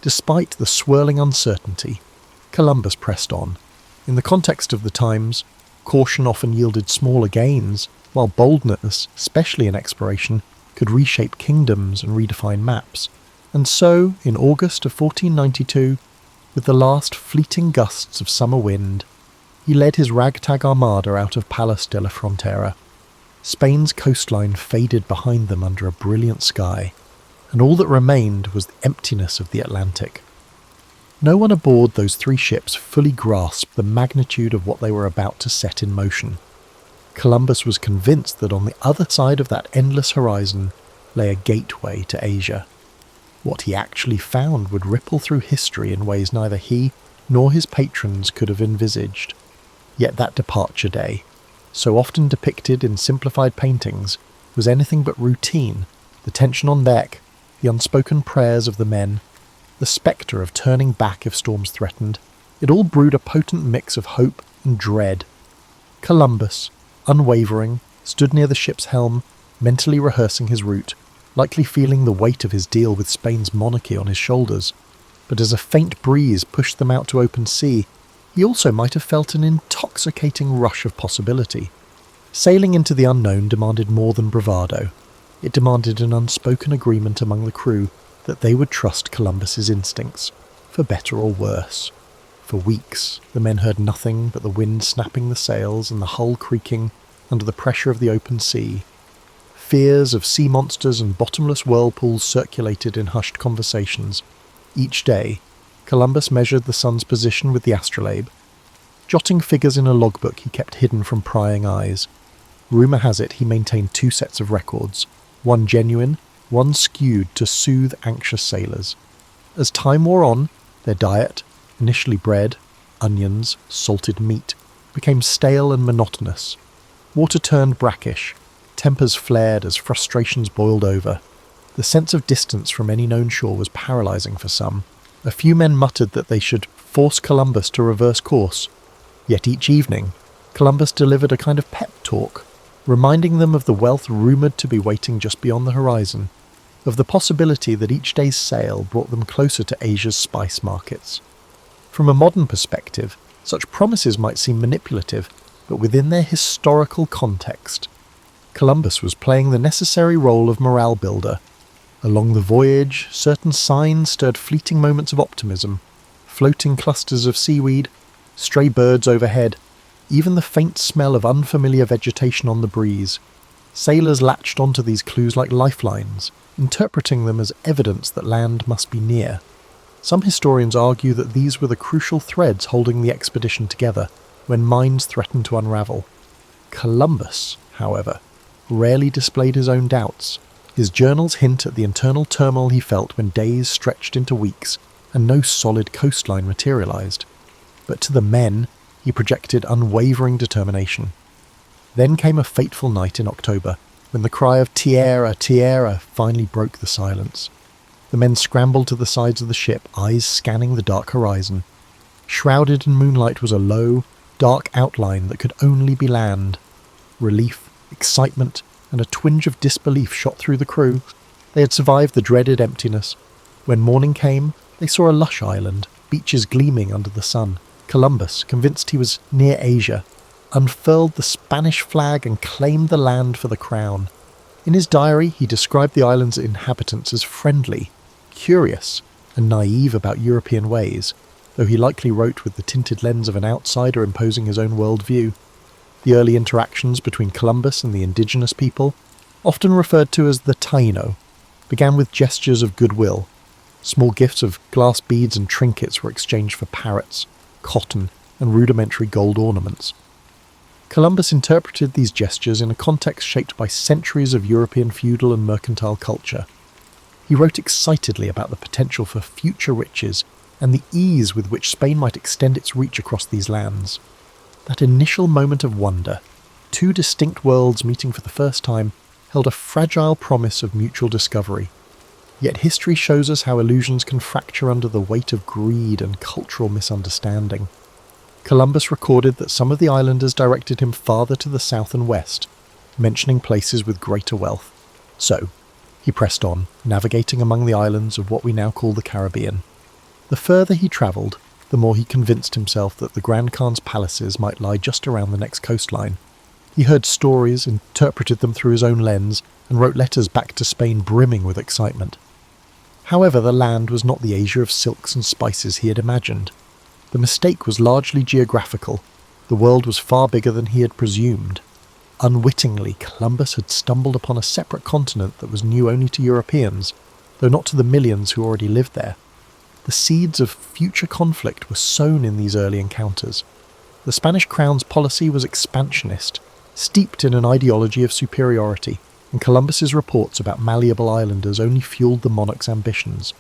Despite the swirling uncertainty, Columbus pressed on. In the context of the times, caution often yielded smaller gains, while boldness, especially in exploration, could reshape kingdoms and redefine maps. And so, in August of 1492, with the last fleeting gusts of summer wind, he led his ragtag armada out of Palos de la Frontera. Spain's coastline faded behind them under a brilliant sky, and all that remained was the emptiness of the Atlantic. No one aboard those 3 ships fully grasped the magnitude of what they were about to set in motion. Columbus was convinced that on the other side of that endless horizon lay a gateway to Asia. What he actually found would ripple through history in ways neither he nor his patrons could have envisaged. Yet that departure day, so often depicted in simplified paintings, was anything but routine. The tension on deck, the unspoken prayers of the men, the spectre of turning back if storms threatened, it all brewed a potent mix of hope and dread. Columbus, unwavering, stood near the ship's helm, mentally rehearsing his route, likely feeling the weight of his deal with Spain's monarchy on his shoulders. But as a faint breeze pushed them out to open sea, he also might have felt an intoxicating rush of possibility. Sailing into the unknown demanded more than bravado. It demanded an unspoken agreement among the crew that they would trust Columbus's instincts, for better or worse. For weeks, the men heard nothing but the wind snapping the sails and the hull creaking under the pressure of the open sea. Fears of sea monsters and bottomless whirlpools circulated in hushed conversations. Each day, Columbus measured the sun's position with the astrolabe, jotting figures in a logbook he kept hidden from prying eyes. Rumour has it he maintained 2 sets of records, one genuine, one skewed to soothe anxious sailors. As time wore on, their diet, initially bread, onions, salted meat, became stale and monotonous. Water turned brackish, tempers flared as frustrations boiled over. The sense of distance from any known shore was paralysing for some. A few men muttered that they should force Columbus to reverse course. Yet each evening, Columbus delivered a kind of pep talk, reminding them of the wealth rumoured to be waiting just beyond the horizon, of the possibility that each day's sail brought them closer to Asia's spice markets. From a modern perspective, such promises might seem manipulative, but within their historical context, Columbus was playing the necessary role of morale builder. Along the voyage, certain signs stirred fleeting moments of optimism. Floating clusters of seaweed, stray birds overhead, even the faint smell of unfamiliar vegetation on the breeze. Sailors latched onto these clues like lifelines, interpreting them as evidence that land must be near. Some historians argue that these were the crucial threads holding the expedition together when minds threatened to unravel. Columbus, however, rarely displayed his own doubts. His journals hint at the internal turmoil he felt when days stretched into weeks and no solid coastline materialized. But to the men, he projected unwavering determination. Then came a fateful night in October, when the cry of "Tierra, Tierra" finally broke the silence. The men scrambled to the sides of the ship, eyes scanning the dark horizon. Shrouded in moonlight was a low, dark outline that could only be land. Relief, excitement, and a twinge of disbelief shot through the crew. They had survived the dreaded emptiness. When morning came, they saw a lush island, beaches gleaming under the sun. Columbus, convinced he was near Asia, unfurled the Spanish flag and claimed the land for the crown. In his diary, he described the island's inhabitants as friendly, curious, and naive about European ways, though he likely wrote with the tinted lens of an outsider imposing his own worldview. The early interactions between Columbus and the indigenous people, often referred to as the Taino, began with gestures of goodwill. Small gifts of glass beads and trinkets were exchanged for parrots, cotton, and rudimentary gold ornaments. Columbus interpreted these gestures in a context shaped by centuries of European feudal and mercantile culture. He wrote excitedly about the potential for future riches and the ease with which Spain might extend its reach across these lands. That initial moment of wonder, two distinct worlds meeting for the first time, held a fragile promise of mutual discovery. Yet history shows us how illusions can fracture under the weight of greed and cultural misunderstanding. Columbus recorded that some of the islanders directed him farther to the south and west, mentioning places with greater wealth. So, he pressed on, navigating among the islands of what we now call the Caribbean. The further he travelled, the more he convinced himself that the Grand Khan's palaces might lie just around the next coastline. He heard stories, interpreted them through his own lens, and wrote letters back to Spain brimming with excitement. However, the land was not the Asia of silks and spices he had imagined. The mistake was largely geographical. The world was far bigger than he had presumed. Unwittingly, Columbus had stumbled upon a separate continent that was new only to Europeans, though not to the millions who already lived there. The seeds of future conflict were sown in these early encounters. The Spanish crown's policy was expansionist, steeped in an ideology of superiority, and Columbus's reports about malleable islanders only fueled the monarch's ambitions.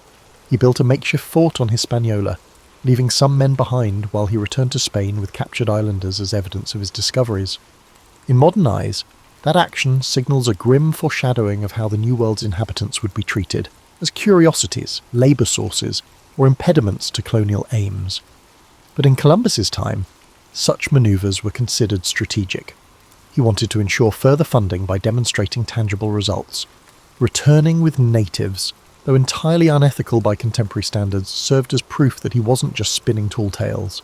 He built a makeshift fort on Hispaniola, leaving some men behind while he returned to Spain with captured islanders as evidence of his discoveries. In modern eyes, that action signals a grim foreshadowing of how the New World's inhabitants would be treated, as curiosities, labour sources, or impediments to colonial aims. But in Columbus's time, such manoeuvres were considered strategic. He wanted to ensure further funding by demonstrating tangible results. Returning with natives, though entirely unethical by contemporary standards, served as proof that he wasn't just spinning tall tales.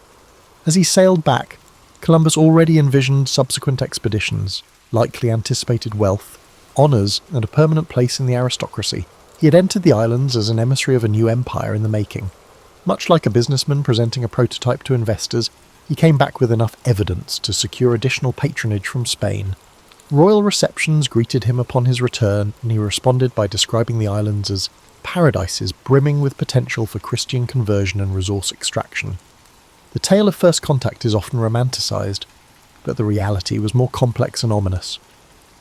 As he sailed back, Columbus already envisioned subsequent expeditions, likely anticipated wealth, honours, and a permanent place in the aristocracy. He had entered the islands as an emissary of a new empire in the making. Much like a businessman presenting a prototype to investors, he came back with enough evidence to secure additional patronage from Spain. Royal receptions greeted him upon his return, and he responded by describing the islands as paradises brimming with potential for Christian conversion and resource extraction. The tale of first contact is often romanticised, but the reality was more complex and ominous.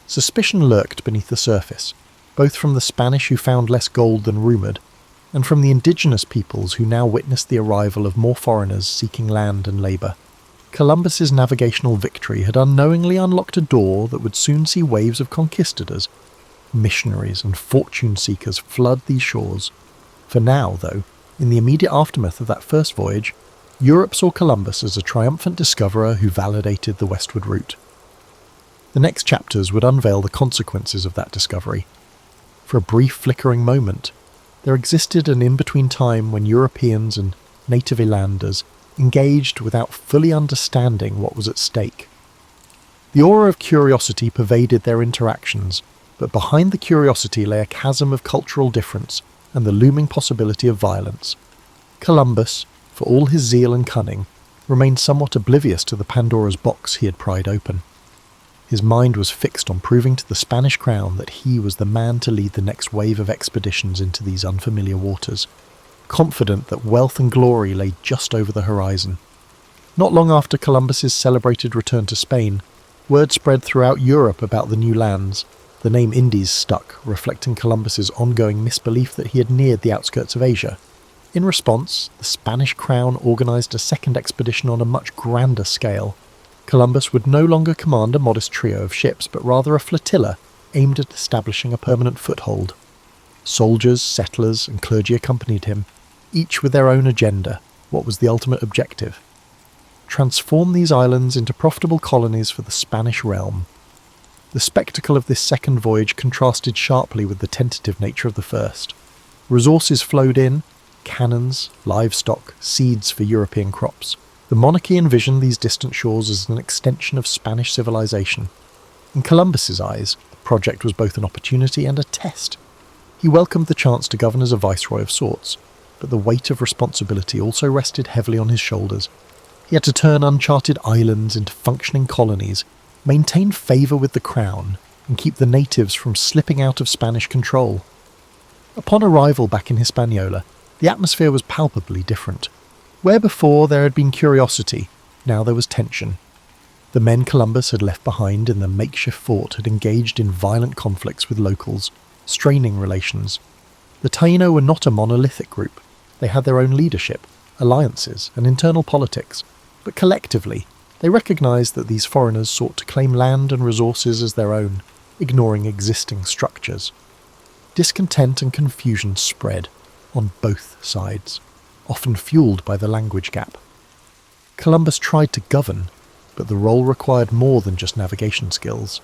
Suspicion lurked beneath the surface, both from the Spanish who found less gold than rumoured, and from the indigenous peoples who now witnessed the arrival of more foreigners seeking land and labour. Columbus's navigational victory had unknowingly unlocked a door that would soon see waves of conquistadors. Missionaries and fortune-seekers flood these shores. For now, though, in the immediate aftermath of that first voyage, Europe saw Columbus as a triumphant discoverer who validated the westward route. The next chapters would unveil the consequences of that discovery. For a brief flickering moment, there existed an in-between time when Europeans and native islanders engaged without fully understanding what was at stake. The aura of curiosity pervaded their interactions, but behind the curiosity lay a chasm of cultural difference and the looming possibility of violence. Columbus, for all his zeal and cunning, remained somewhat oblivious to the Pandora's box he had pried open. His mind was fixed on proving to the Spanish crown that he was the man to lead the next wave of expeditions into these unfamiliar waters, confident that wealth and glory lay just over the horizon. Not long after Columbus's celebrated return to Spain, word spread throughout Europe about the new lands. The name Indies stuck, reflecting Columbus's ongoing misbelief that he had neared the outskirts of Asia. In response, the Spanish crown organised a second expedition on a much grander scale. Columbus would no longer command a modest trio of ships, but rather a flotilla aimed at establishing a permanent foothold. Soldiers, settlers, and clergy accompanied him, each with their own agenda. What was the ultimate objective? Transform these islands into profitable colonies for the Spanish realm. The spectacle of this second voyage contrasted sharply with the tentative nature of the first. Resources flowed in: cannons, livestock, seeds for European crops. The monarchy envisioned these distant shores as an extension of Spanish civilization. In Columbus's eyes, the project was both an opportunity and a test. He welcomed the chance to govern as a viceroy of sorts, but the weight of responsibility also rested heavily on his shoulders. He had to turn uncharted islands into functioning colonies, maintain favour with the crown, and keep the natives from slipping out of Spanish control. Upon arrival back in Hispaniola, the atmosphere was palpably different. Where before there had been curiosity, now there was tension. The men Columbus had left behind in the makeshift fort had engaged in violent conflicts with locals, straining relations. The Taino were not a monolithic group. They had their own leadership, alliances, and internal politics, but collectively, they recognised that these foreigners sought to claim land and resources as their own, ignoring existing structures. Discontent and confusion spread, on both sides, often fueled by the language gap. Columbus tried to govern, but the role required more than just navigation skills.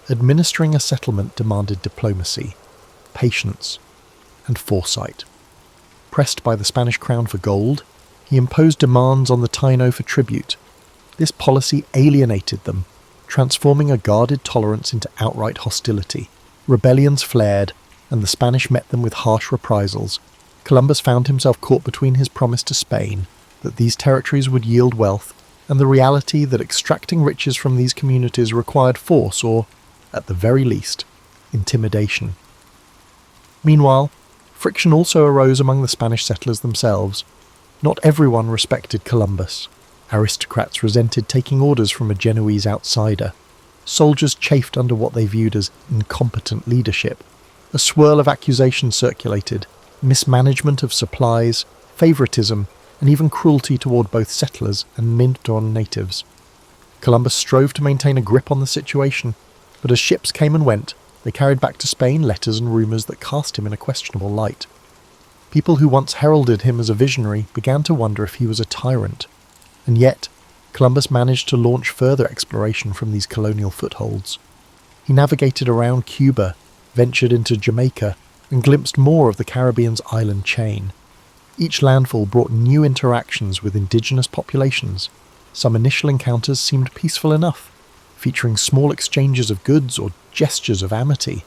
Administering a settlement demanded diplomacy, patience, and foresight. Pressed by the Spanish crown for gold, he imposed demands on the Taino for tribute. This policy alienated them, transforming a guarded tolerance into outright hostility. Rebellions flared, and the Spanish met them with harsh reprisals. Columbus found himself caught between his promise to Spain that these territories would yield wealth, and the reality that extracting riches from these communities required force or, at the very least, intimidation. Meanwhile, friction also arose among the Spanish settlers themselves. Not everyone respected Columbus. Aristocrats resented taking orders from a Genoese outsider. Soldiers chafed under what they viewed as incompetent leadership. A swirl of accusations circulated, mismanagement of supplies, favouritism, and even cruelty toward both settlers and mid-dawn natives. Columbus strove to maintain a grip on the situation, but as ships came and went, they carried back to Spain letters and rumours that cast him in a questionable light. People who once heralded him as a visionary began to wonder if he was a tyrant. And yet, Columbus managed to launch further exploration from these colonial footholds. He navigated around Cuba, ventured into Jamaica, and glimpsed more of the Caribbean's island chain. Each landfall brought new interactions with indigenous populations. Some initial encounters seemed peaceful enough, featuring small exchanges of goods or gestures of amity.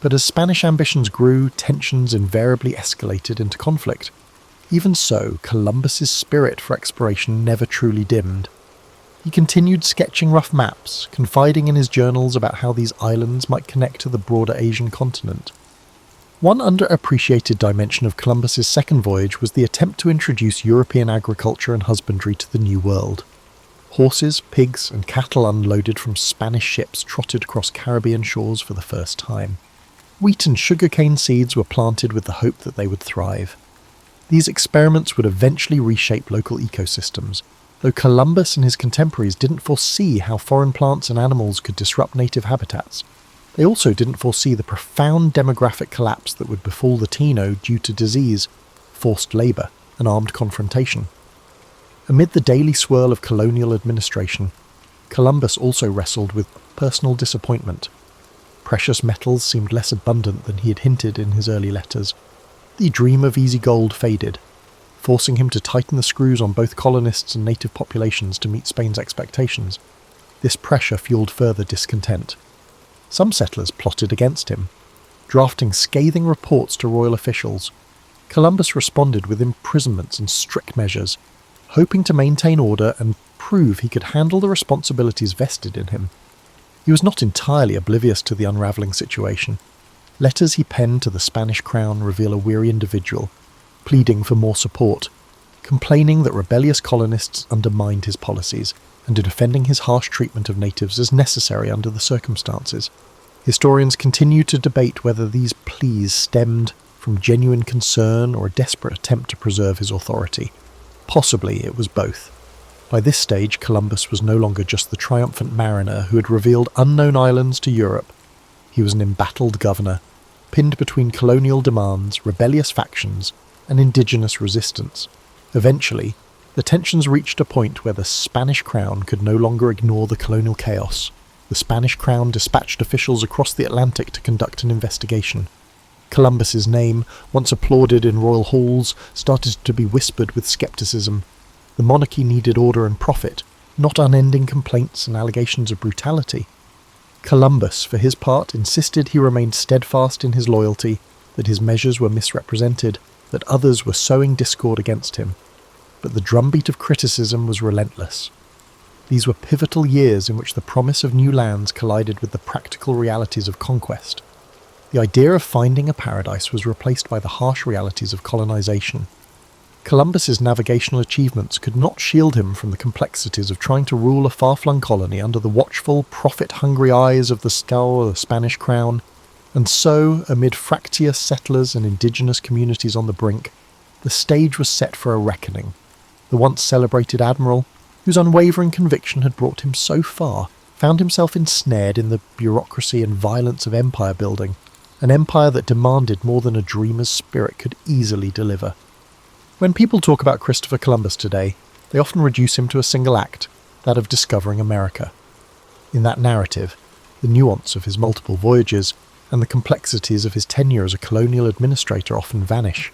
But as Spanish ambitions grew, tensions invariably escalated into conflict. Even so, Columbus's spirit for exploration never truly dimmed. He continued sketching rough maps, confiding in his journals about how these islands might connect to the broader Asian continent. One underappreciated dimension of Columbus's second voyage was the attempt to introduce European agriculture and husbandry to the New World. Horses, pigs, and cattle unloaded from Spanish ships trotted across Caribbean shores for the first time. Wheat and sugarcane seeds were planted with the hope that they would thrive. These experiments would eventually reshape local ecosystems, though Columbus and his contemporaries didn't foresee how foreign plants and animals could disrupt native habitats. They also didn't foresee the profound demographic collapse that would befall the Taino due to disease, forced labour, and armed confrontation. Amid the daily swirl of colonial administration, Columbus also wrestled with personal disappointment. Precious metals seemed less abundant than he had hinted in his early letters. The dream of easy gold faded, forcing him to tighten the screws on both colonists and native populations to meet Spain's expectations. This pressure fueled further discontent. Some settlers plotted against him, drafting scathing reports to royal officials. Columbus responded with imprisonments and strict measures, hoping to maintain order and prove he could handle the responsibilities vested in him. He was not entirely oblivious to the unravelling situation. Letters he penned to the Spanish crown reveal a weary individual, pleading for more support, complaining that rebellious colonists undermined his policies, and defending his harsh treatment of natives as necessary under the circumstances. Historians continue to debate whether these pleas stemmed from genuine concern or a desperate attempt to preserve his authority. Possibly it was both. By this stage, Columbus was no longer just the triumphant mariner who had revealed unknown islands to Europe. He was an embattled governor, pinned between colonial demands, rebellious factions, and indigenous resistance. Eventually, the tensions reached a point where the Spanish crown could no longer ignore the colonial chaos. The Spanish crown dispatched officials across the Atlantic to conduct an investigation. Columbus's name, once applauded in royal halls, started to be whispered with skepticism. The monarchy needed order and profit, not unending complaints and allegations of brutality. Columbus, for his part, insisted he remained steadfast in his loyalty, that his measures were misrepresented, that others were sowing discord against him. But the drumbeat of criticism was relentless. These were pivotal years in which the promise of new lands collided with the practical realities of conquest. The idea of finding a paradise was replaced by the harsh realities of colonization. Columbus's navigational achievements could not shield him from the complexities of trying to rule a far-flung colony under the watchful, profit-hungry eyes of the skull of the Spanish crown, and so, amid fractious settlers and indigenous communities on the brink, the stage was set for a reckoning. The once celebrated admiral, whose unwavering conviction had brought him so far, found himself ensnared in the bureaucracy and violence of empire building, an empire that demanded more than a dreamer's spirit could easily deliver. When people talk about Christopher Columbus today, they often reduce him to a single act, that of discovering America. In that narrative, the nuance of his multiple voyages and the complexities of his tenure as a colonial administrator often vanish.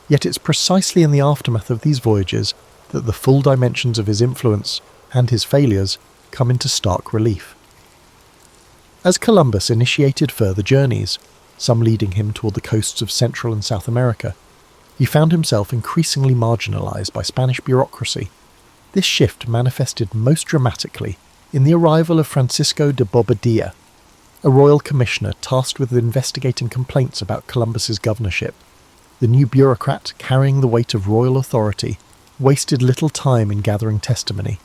Yet it's precisely in the aftermath of these voyages that the full dimensions of his influence and his failures come into stark relief. As Columbus initiated further journeys, some leading him toward the coasts of Central and South America, he found himself increasingly marginalized by Spanish bureaucracy. This shift manifested most dramatically in the arrival of Francisco de Bobadilla, a royal commissioner tasked with investigating complaints about Columbus's governorship. The new bureaucrat, carrying the weight of royal authority, wasted little time in gathering testimony.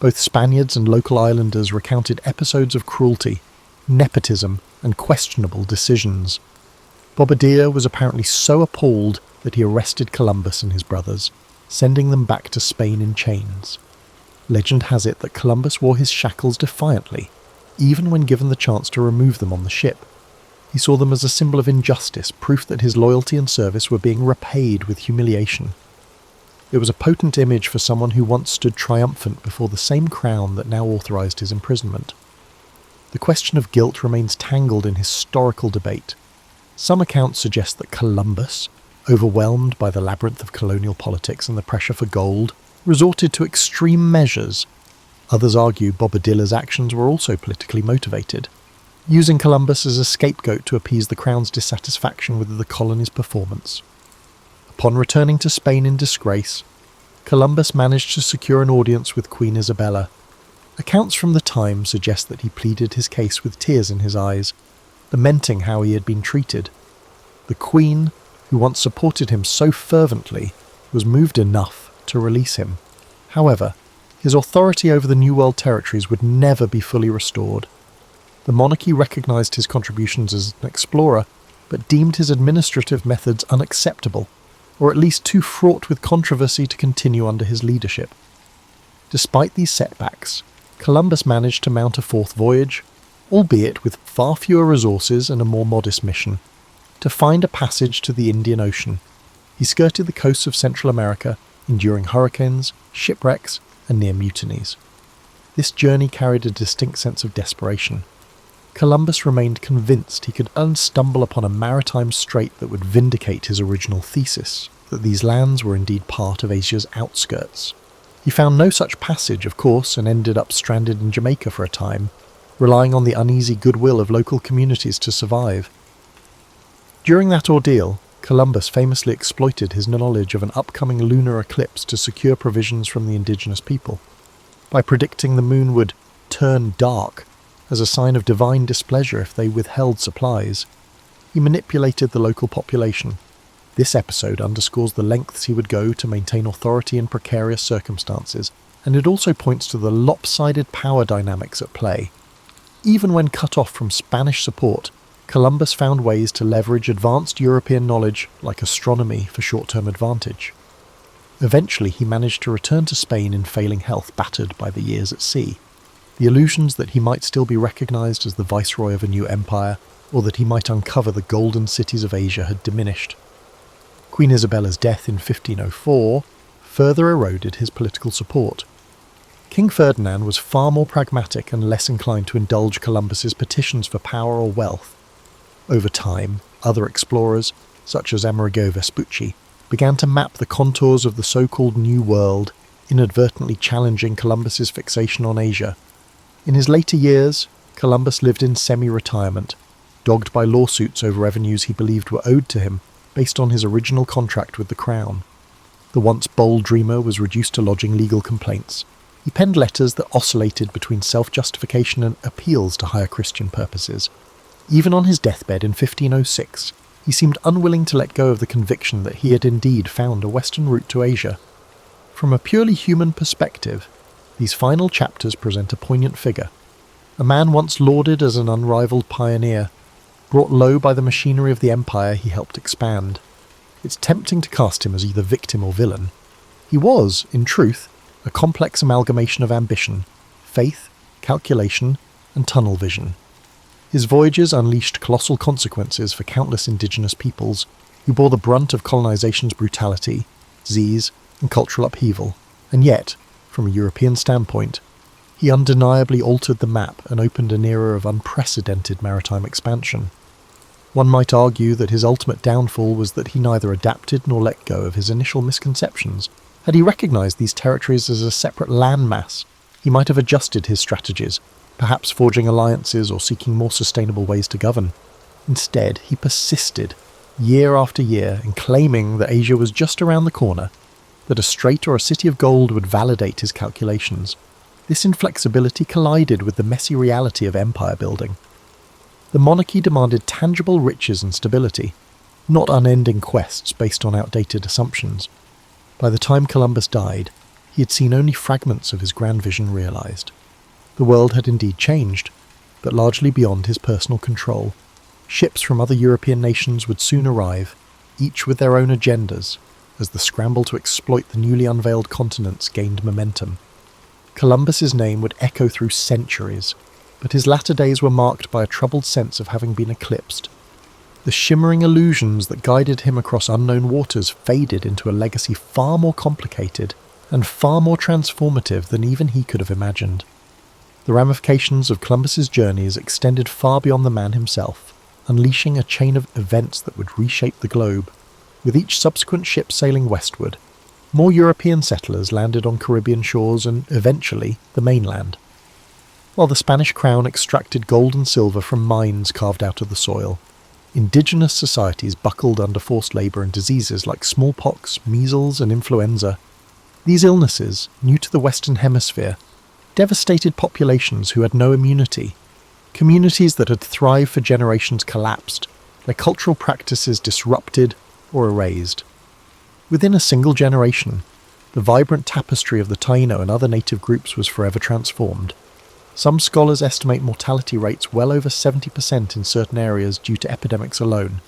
Both Spaniards and local islanders recounted episodes of cruelty, nepotism, and questionable decisions. Bobadilla was apparently so appalled that he arrested Columbus and his brothers, sending them back to Spain in chains. Legend has it that Columbus wore his shackles defiantly, even when given the chance to remove them on the ship. He saw them as a symbol of injustice, proof that his loyalty and service were being repaid with humiliation. It was a potent image for someone who once stood triumphant before the same crown that now authorized his imprisonment. The question of guilt remains tangled in historical debate. Some accounts suggest that Columbus, overwhelmed by the labyrinth of colonial politics and the pressure for gold, resorted to extreme measures. Others argue Bobadilla's actions were also politically motivated, using Columbus as a scapegoat to appease the crown's dissatisfaction with the colony's performance. Upon returning to Spain in disgrace, Columbus managed to secure an audience with Queen Isabella. Accounts from the time suggest that he pleaded his case with tears in his eyes, lamenting how he had been treated. The Queen, who once supported him so fervently, was moved enough to release him. However, his authority over the New World territories would never be fully restored. The monarchy recognised his contributions as an explorer, but deemed his administrative methods unacceptable, or at least too fraught with controversy to continue under his leadership. Despite these setbacks, Columbus managed to mount a fourth voyage, albeit with far fewer resources and a more modest mission, to find a passage to the Indian Ocean. He skirted the coasts of Central America, enduring hurricanes, shipwrecks, and near mutinies. This journey carried a distinct sense of desperation. Columbus remained convinced he could unstumble upon a maritime strait that would vindicate his original thesis, that these lands were indeed part of Asia's outskirts. He found no such passage, of course, and ended up stranded in Jamaica for a time, relying on the uneasy goodwill of local communities to survive. During that ordeal, Columbus famously exploited his knowledge of an upcoming lunar eclipse to secure provisions from the indigenous people. By predicting the moon would turn dark as a sign of divine displeasure if they withheld supplies, he manipulated the local population. This episode underscores the lengths he would go to maintain authority in precarious circumstances, and it also points to the lopsided power dynamics at play. Even when cut off from Spanish support, Columbus found ways to leverage advanced European knowledge like astronomy for short-term advantage. Eventually he managed to return to Spain in failing health, battered by the years at sea. The illusions that he might still be recognised as the viceroy of a new empire, or that he might uncover the golden cities of Asia, had diminished. Queen Isabella's death in 1504 further eroded his political support. King Ferdinand was far more pragmatic and less inclined to indulge Columbus's petitions for power or wealth. Over time, other explorers, such as Amerigo Vespucci, began to map the contours of the so-called New World, inadvertently challenging Columbus's fixation on Asia. In his later years, Columbus lived in semi-retirement, dogged by lawsuits over revenues he believed were owed to him based on his original contract with the Crown. The once bold dreamer was reduced to lodging legal complaints. He penned letters that oscillated between self-justification and appeals to higher Christian purposes. Even on his deathbed in 1506, he seemed unwilling to let go of the conviction that he had indeed found a western route to Asia. From a purely human perspective, these final chapters present a poignant figure, a man once lauded as an unrivaled pioneer, brought low by the machinery of the empire he helped expand. It's tempting to cast him as either victim or villain. He was, in truth, a complex amalgamation of ambition, faith, calculation, and tunnel vision. His voyages unleashed colossal consequences for countless indigenous peoples who bore the brunt of colonization's brutality, disease, and cultural upheaval, and yet, from a European standpoint, he undeniably altered the map and opened an era of unprecedented maritime expansion. One might argue that his ultimate downfall was that he neither adapted nor let go of his initial misconceptions. Had he recognized these territories as a separate landmass, he might have adjusted his strategies, perhaps forging alliances or seeking more sustainable ways to govern. Instead, he persisted, year after year, in claiming that Asia was just around the corner, that a strait or a city of gold would validate his calculations. This inflexibility collided with the messy reality of empire building. The monarchy demanded tangible riches and stability, not unending quests based on outdated assumptions. By the time Columbus died, he had seen only fragments of his grand vision realized. The world had indeed changed, but largely beyond his personal control. Ships from other European nations would soon arrive, each with their own agendas, as the scramble to exploit the newly unveiled continents gained momentum. Columbus's name would echo through centuries, but his latter days were marked by a troubled sense of having been eclipsed. The shimmering illusions that guided him across unknown waters faded into a legacy far more complicated and far more transformative than even he could have imagined. The ramifications of Columbus's journeys extended far beyond the man himself, unleashing a chain of events that would reshape the globe. With each subsequent ship sailing westward, more European settlers landed on Caribbean shores and, eventually, the mainland. While the Spanish crown extracted gold and silver from mines carved out of the soil, indigenous societies buckled under forced labour and diseases like smallpox, measles, and influenza. These illnesses, new to the Western Hemisphere, devastated populations who had no immunity. Communities that had thrived for generations collapsed, their cultural practices disrupted or erased. Within a single generation, the vibrant tapestry of the Taino and other native groups was forever transformed. Some scholars estimate mortality rates well over 70% in certain areas due to epidemics alone.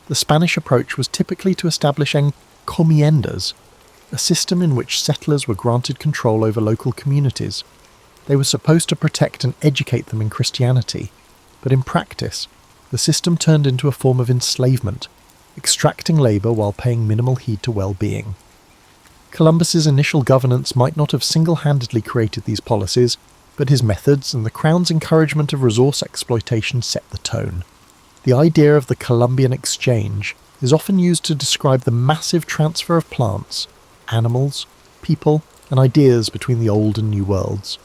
The Spanish approach was typically to establish encomiendas, a system in which settlers were granted control over local communities. They were supposed to protect and educate them in Christianity, but in practice, the system turned into a form of enslavement, extracting labour while paying minimal heed to well-being. Columbus's initial governance might not have single-handedly created these policies, but his methods and the Crown's encouragement of resource exploitation set the tone. The idea of the Columbian Exchange is often used to describe the massive transfer of plants, animals, people, and ideas between the old and new worlds.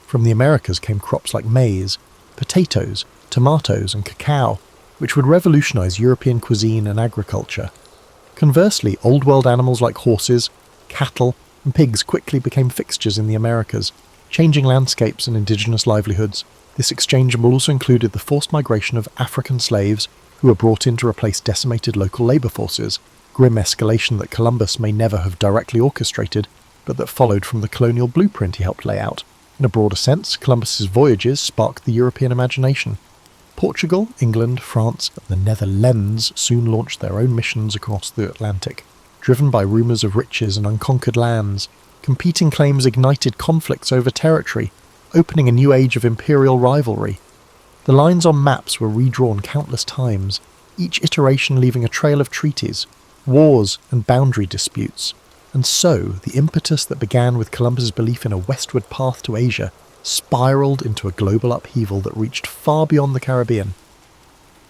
From the Americas came crops like maize, potatoes, tomatoes, and cacao, which would revolutionize European cuisine and agriculture. Conversely, Old World animals like horses, cattle, and pigs quickly became fixtures in the Americas, changing landscapes and indigenous livelihoods. This exchange also included the forced migration of African slaves who were brought in to replace decimated local labour forces, grim escalation that Columbus may never have directly orchestrated, but that followed from the colonial blueprint he helped lay out. In a broader sense, Columbus's voyages sparked the European imagination. Portugal, England, France, and the Netherlands soon launched their own missions across the Atlantic, driven by rumours of riches and unconquered lands. Competing claims ignited conflicts over territory, opening a new age of imperial rivalry. The lines on maps were redrawn countless times, each iteration leaving a trail of treaties, wars, and boundary disputes. And so, the impetus that began with Columbus's belief in a westward path to Asia spiraled into a global upheaval that reached far beyond the Caribbean.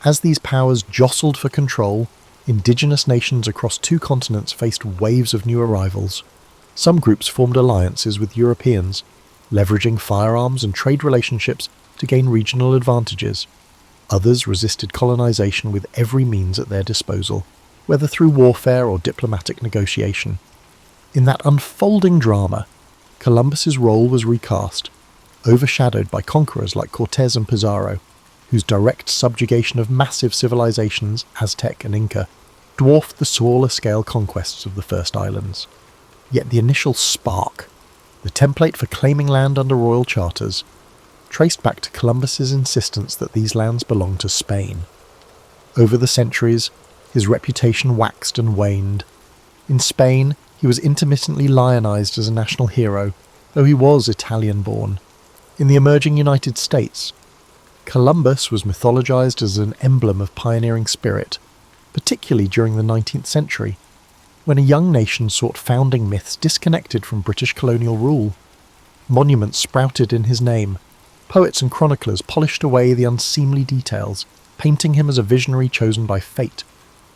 As these powers jostled for control, indigenous nations across two continents faced waves of new arrivals. Some groups formed alliances with Europeans, leveraging firearms and trade relationships to gain regional advantages. Others resisted colonization with every means at their disposal, whether through warfare or diplomatic negotiation. In that unfolding drama, Columbus's role was recast, overshadowed by conquerors like Cortés and Pizarro. whose direct subjugation of massive civilizations, Aztec and Inca, dwarfed the smaller-scale conquests of the first islands. Yet the initial spark, the template for claiming land under royal charters, traced back to Columbus's insistence that these lands belonged to Spain. Over the centuries, his reputation waxed and waned. In Spain, he was intermittently lionized as a national hero, though he was Italian-born. In the emerging United States, Columbus was mythologized as an emblem of pioneering spirit, particularly during the 19th century, when a young nation sought founding myths disconnected from British colonial rule. Monuments sprouted in his name. Poets and chroniclers polished away the unseemly details, painting him as a visionary chosen by fate.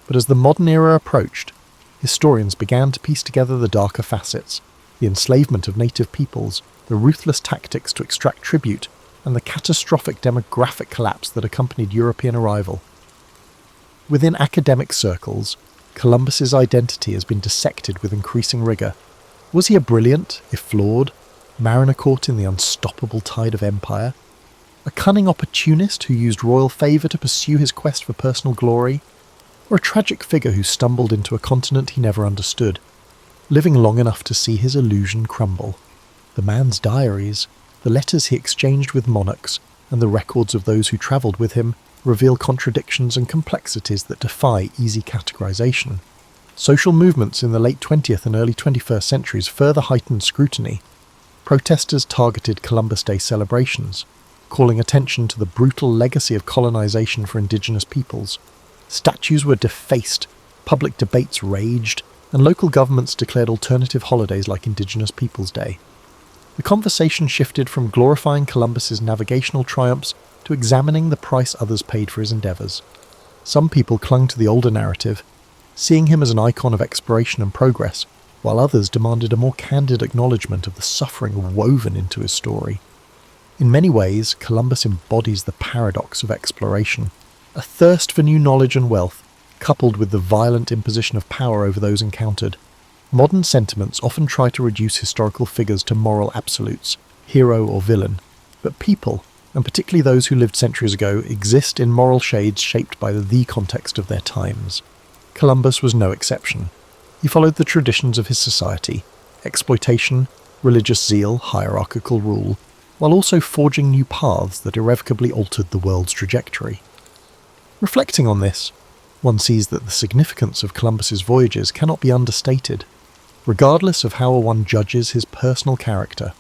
But as the modern era approached, historians began to piece together the darker facets, the enslavement of native peoples, the ruthless tactics to extract tribute, and the catastrophic demographic collapse that accompanied European arrival. Within academic circles, Columbus's identity has been dissected with increasing rigour. Was he a brilliant, if flawed, mariner caught in the unstoppable tide of empire? A cunning opportunist who used royal favour to pursue his quest for personal glory? Or a tragic figure who stumbled into a continent he never understood, living long enough to see his illusion crumble? The man's diaries, the letters he exchanged with monarchs, and the records of those who travelled with him reveal contradictions and complexities that defy easy categorization. Social movements in the late 20th and early 21st centuries further heightened scrutiny. Protesters targeted Columbus Day celebrations, calling attention to the brutal legacy of colonization for indigenous peoples. Statues were defaced, public debates raged, and local governments declared alternative holidays like Indigenous Peoples Day. The conversation shifted from glorifying Columbus's navigational triumphs to examining the price others paid for his endeavours. Some people clung to the older narrative, seeing him as an icon of exploration and progress, while others demanded a more candid acknowledgement of the suffering woven into his story. In many ways, Columbus embodies the paradox of exploration, a thirst for new knowledge and wealth, coupled with the violent imposition of power over those encountered. Modern sentiments often try to reduce historical figures to moral absolutes, hero or villain, but people, and particularly those who lived centuries ago, exist in moral shades shaped by the context of their times. Columbus was no exception. He followed the traditions of his society, exploitation, religious zeal, hierarchical rule, while also forging new paths that irrevocably altered the world's trajectory. Reflecting on this, one sees that the significance of Columbus's voyages cannot be understated. Regardless of how one judges his personal character,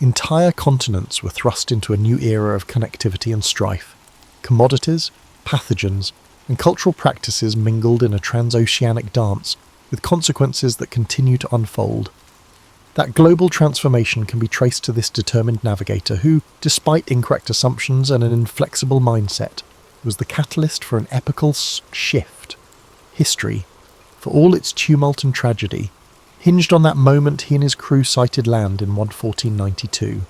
entire continents were thrust into a new era of connectivity and strife. Commodities, pathogens, and cultural practices mingled in a transoceanic dance, with consequences that continue to unfold. That global transformation can be traced to this determined navigator who, despite incorrect assumptions and an inflexible mindset, was the catalyst for an epical shift. History, for all its tumult and tragedy, hinged on that moment he and his crew sighted land in 1492.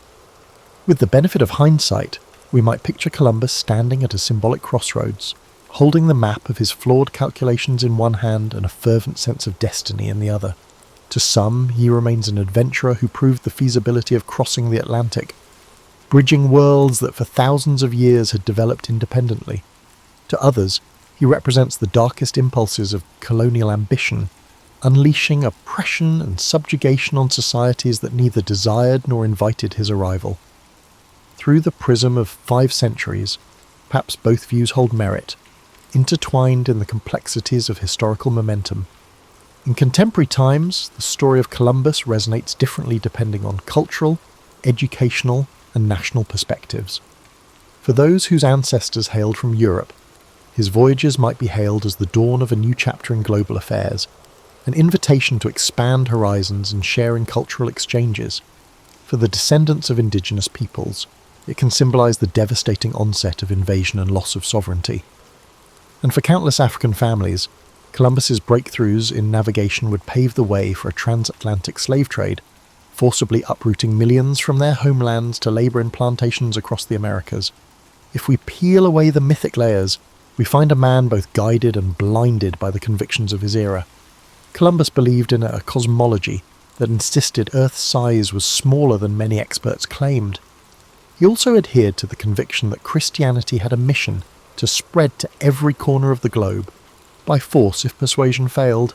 With the benefit of hindsight, we might picture Columbus standing at a symbolic crossroads, holding the map of his flawed calculations in one hand and a fervent sense of destiny in the other. To some, he remains an adventurer who proved the feasibility of crossing the Atlantic, bridging worlds that for thousands of years had developed independently. To others, he represents the darkest impulses of colonial ambition, unleashing oppression and subjugation on societies that neither desired nor invited his arrival. Through the prism of 5 centuries, perhaps both views hold merit, intertwined in the complexities of historical momentum. In contemporary times, the story of Columbus resonates differently depending on cultural, educational, and national perspectives. For those whose ancestors hailed from Europe, his voyages might be hailed as the dawn of a new chapter in global affairs, an invitation to expand horizons and share in cultural exchanges. For the descendants of indigenous peoples, it can symbolize the devastating onset of invasion and loss of sovereignty. And for countless African families, Columbus's breakthroughs in navigation would pave the way for a transatlantic slave trade, forcibly uprooting millions from their homelands to labor in plantations across the Americas. If we peel away the mythic layers, we find a man both guided and blinded by the convictions of his era. Columbus believed in a cosmology that insisted Earth's size was smaller than many experts claimed. He also adhered to the conviction that Christianity had a mission to spread to every corner of the globe, by force if persuasion failed.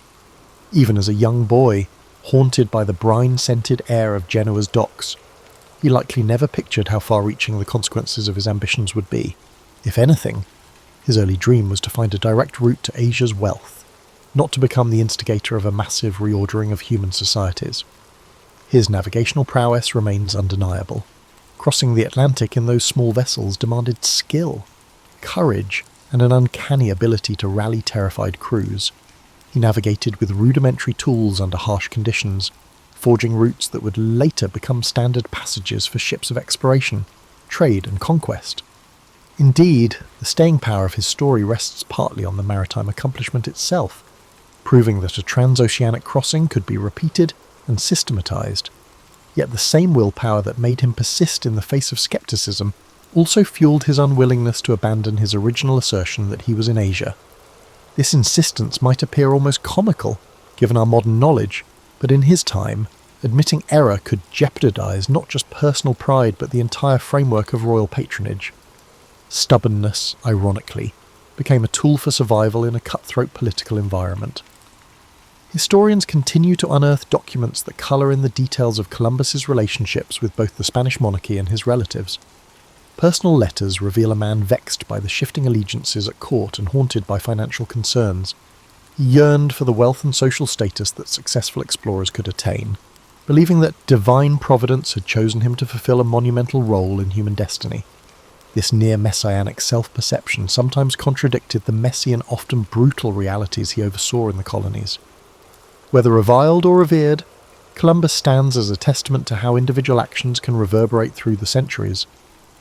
Even as a young boy, haunted by the brine-scented air of Genoa's docks, he likely never pictured how far-reaching the consequences of his ambitions would be. If anything, his early dream was to find a direct route to Asia's wealth, not to become the instigator of a massive reordering of human societies. His navigational prowess remains undeniable. Crossing the Atlantic in those small vessels demanded skill, courage, and an uncanny ability to rally terrified crews. He navigated with rudimentary tools under harsh conditions, forging routes that would later become standard passages for ships of exploration, trade, and conquest. Indeed, the staying power of his story rests partly on the maritime accomplishment itself, proving that a transoceanic crossing could be repeated and systematized. Yet the same willpower that made him persist in the face of skepticism also fueled his unwillingness to abandon his original assertion that he was in Asia. This insistence might appear almost comical, given our modern knowledge, but in his time, admitting error could jeopardize not just personal pride but the entire framework of royal patronage. Stubbornness, ironically, became a tool for survival in a cutthroat political environment. Historians continue to unearth documents that colour in the details of Columbus's relationships with both the Spanish monarchy and his relatives. Personal letters reveal a man vexed by the shifting allegiances at court and haunted by financial concerns. He yearned for the wealth and social status that successful explorers could attain, believing that divine providence had chosen him to fulfill a monumental role in human destiny. This near-messianic self-perception sometimes contradicted the messy and often brutal realities he oversaw in the colonies. Whether reviled or revered, Columbus stands as a testament to how individual actions can reverberate through the centuries.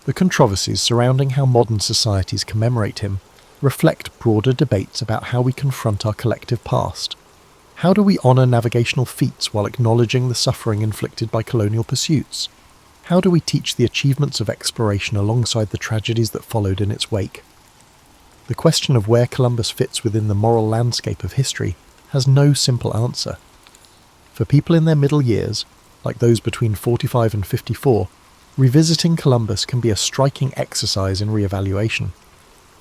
The controversies surrounding how modern societies commemorate him reflect broader debates about how we confront our collective past. How do we honour navigational feats while acknowledging the suffering inflicted by colonial pursuits? How do we teach the achievements of exploration alongside the tragedies that followed in its wake? The question of where Columbus fits within the moral landscape of history has no simple answer. For people in their middle years, like those between 45 and 54, revisiting Columbus can be a striking exercise in re-evaluation.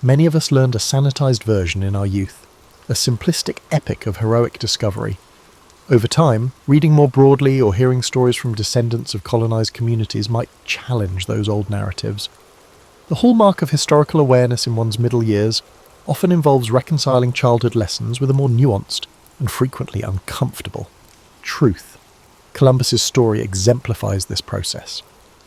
Many of us learned a sanitized version in our youth, a simplistic epic of heroic discovery. Over time, reading more broadly or hearing stories from descendants of colonized communities might challenge those old narratives. The hallmark of historical awareness in one's middle years often involves reconciling childhood lessons with a more nuanced and frequently uncomfortable truth. Columbus's story exemplifies this process.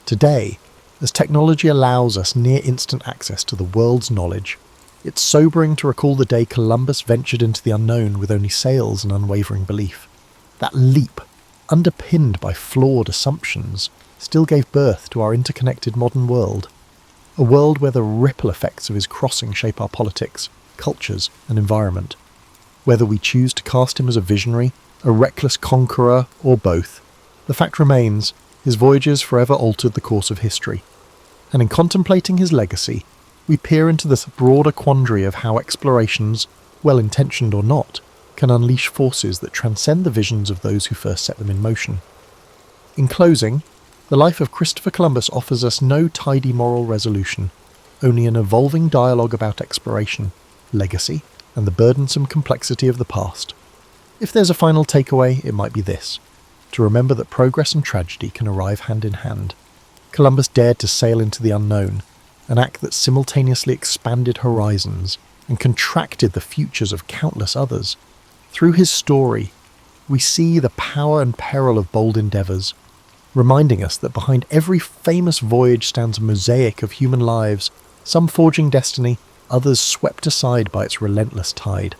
Today, as technology allows us near-instant access to the world's knowledge, it's sobering to recall the day Columbus ventured into the unknown with only sails and unwavering belief. That leap, underpinned by flawed assumptions, still gave birth to our interconnected modern world. A world where the ripple effects of his crossing shape our politics, cultures, and environment. Whether we choose to cast him as a visionary, a reckless conqueror, or both, the fact remains, his voyages forever altered the course of history. And in contemplating his legacy, we peer into this broader quandary of how explorations, well-intentioned or not, can unleash forces that transcend the visions of those who first set them in motion. In closing, the life of Christopher Columbus offers us no tidy moral resolution, only an evolving dialogue about exploration, legacy, and the burdensome complexity of the past. If there's a final takeaway, it might be this: to remember that progress and tragedy can arrive hand in hand. Columbus dared to sail into the unknown, an act that simultaneously expanded horizons and contracted the futures of countless others. Through his story, we see the power and peril of bold endeavours, reminding us that behind every famous voyage stands a mosaic of human lives, some forging destiny, others swept aside by its relentless tide.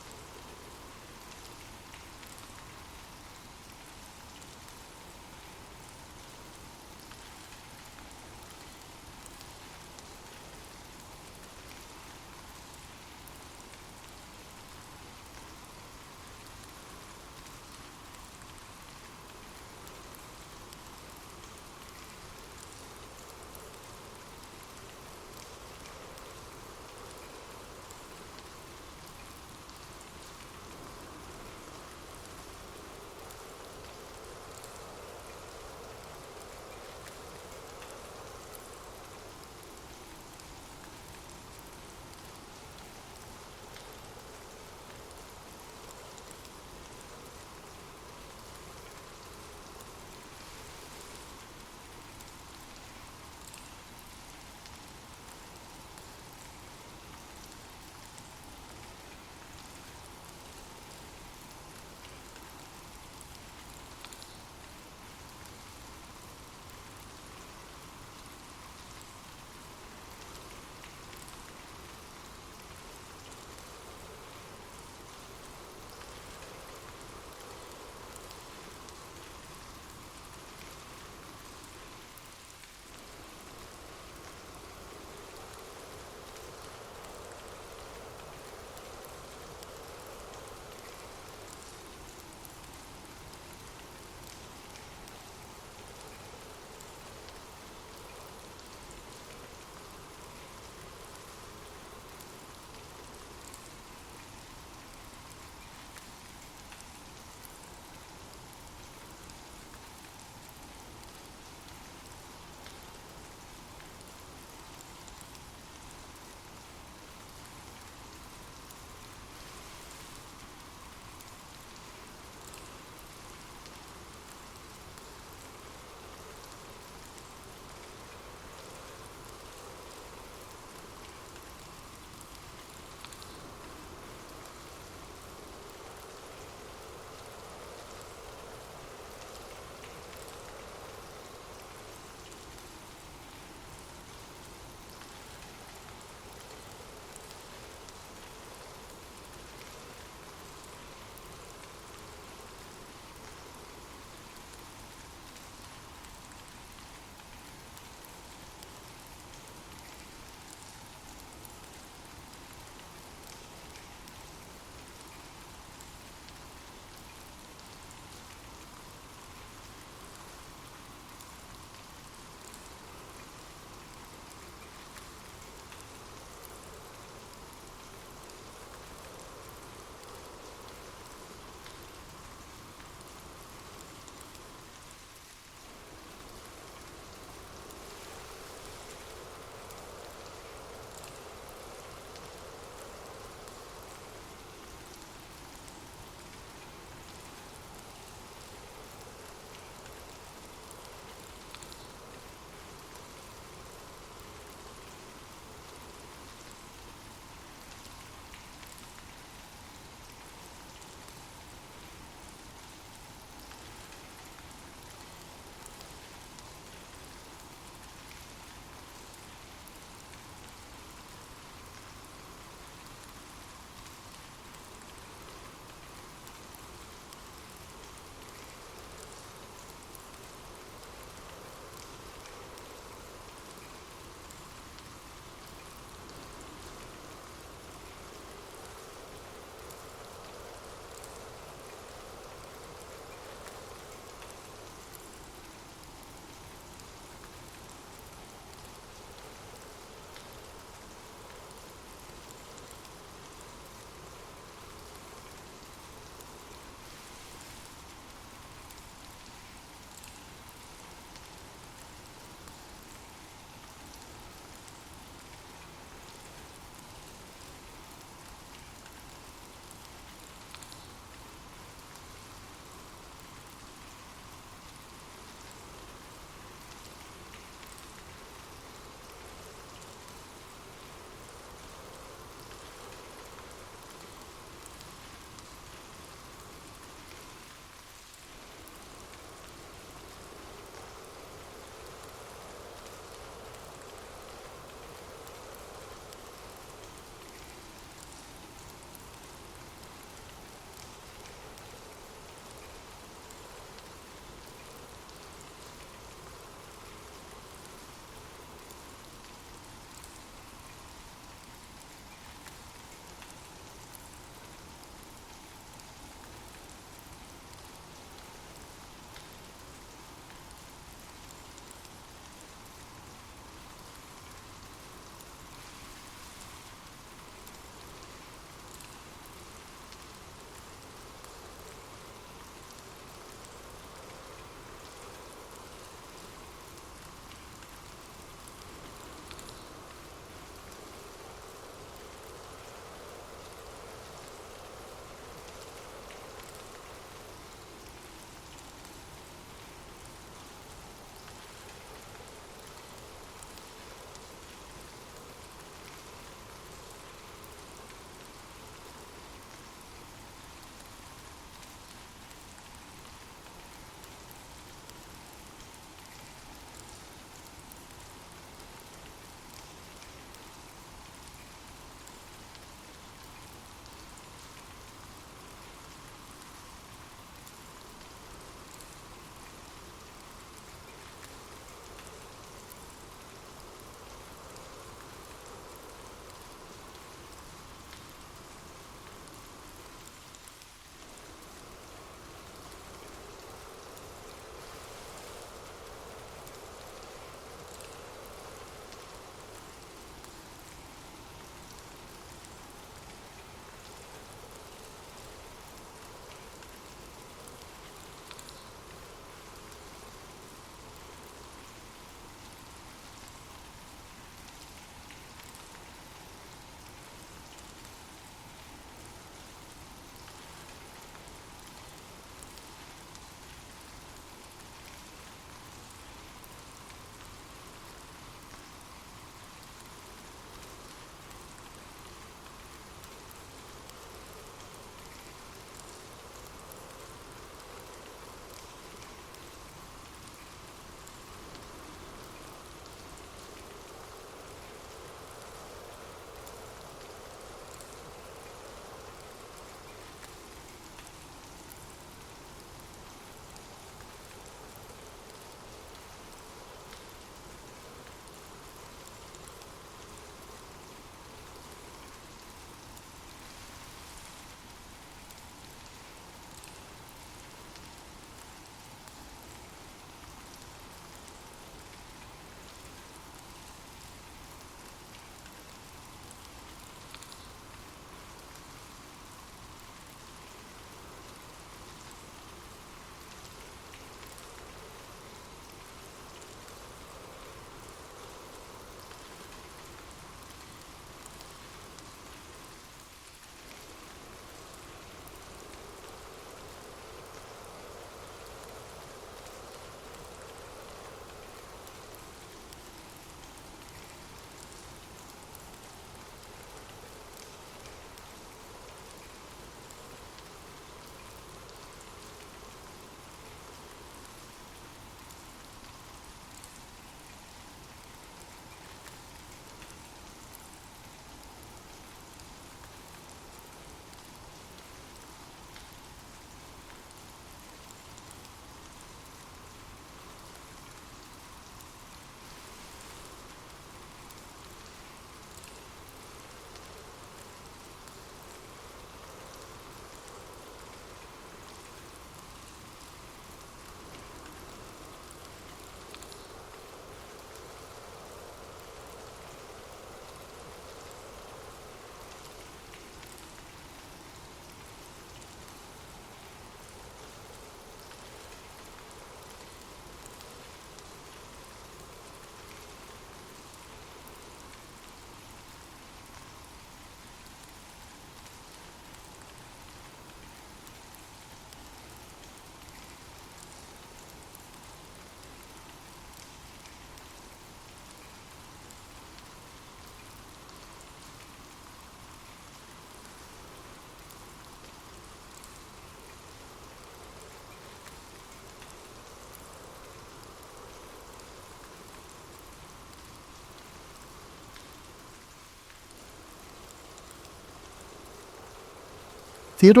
Theodore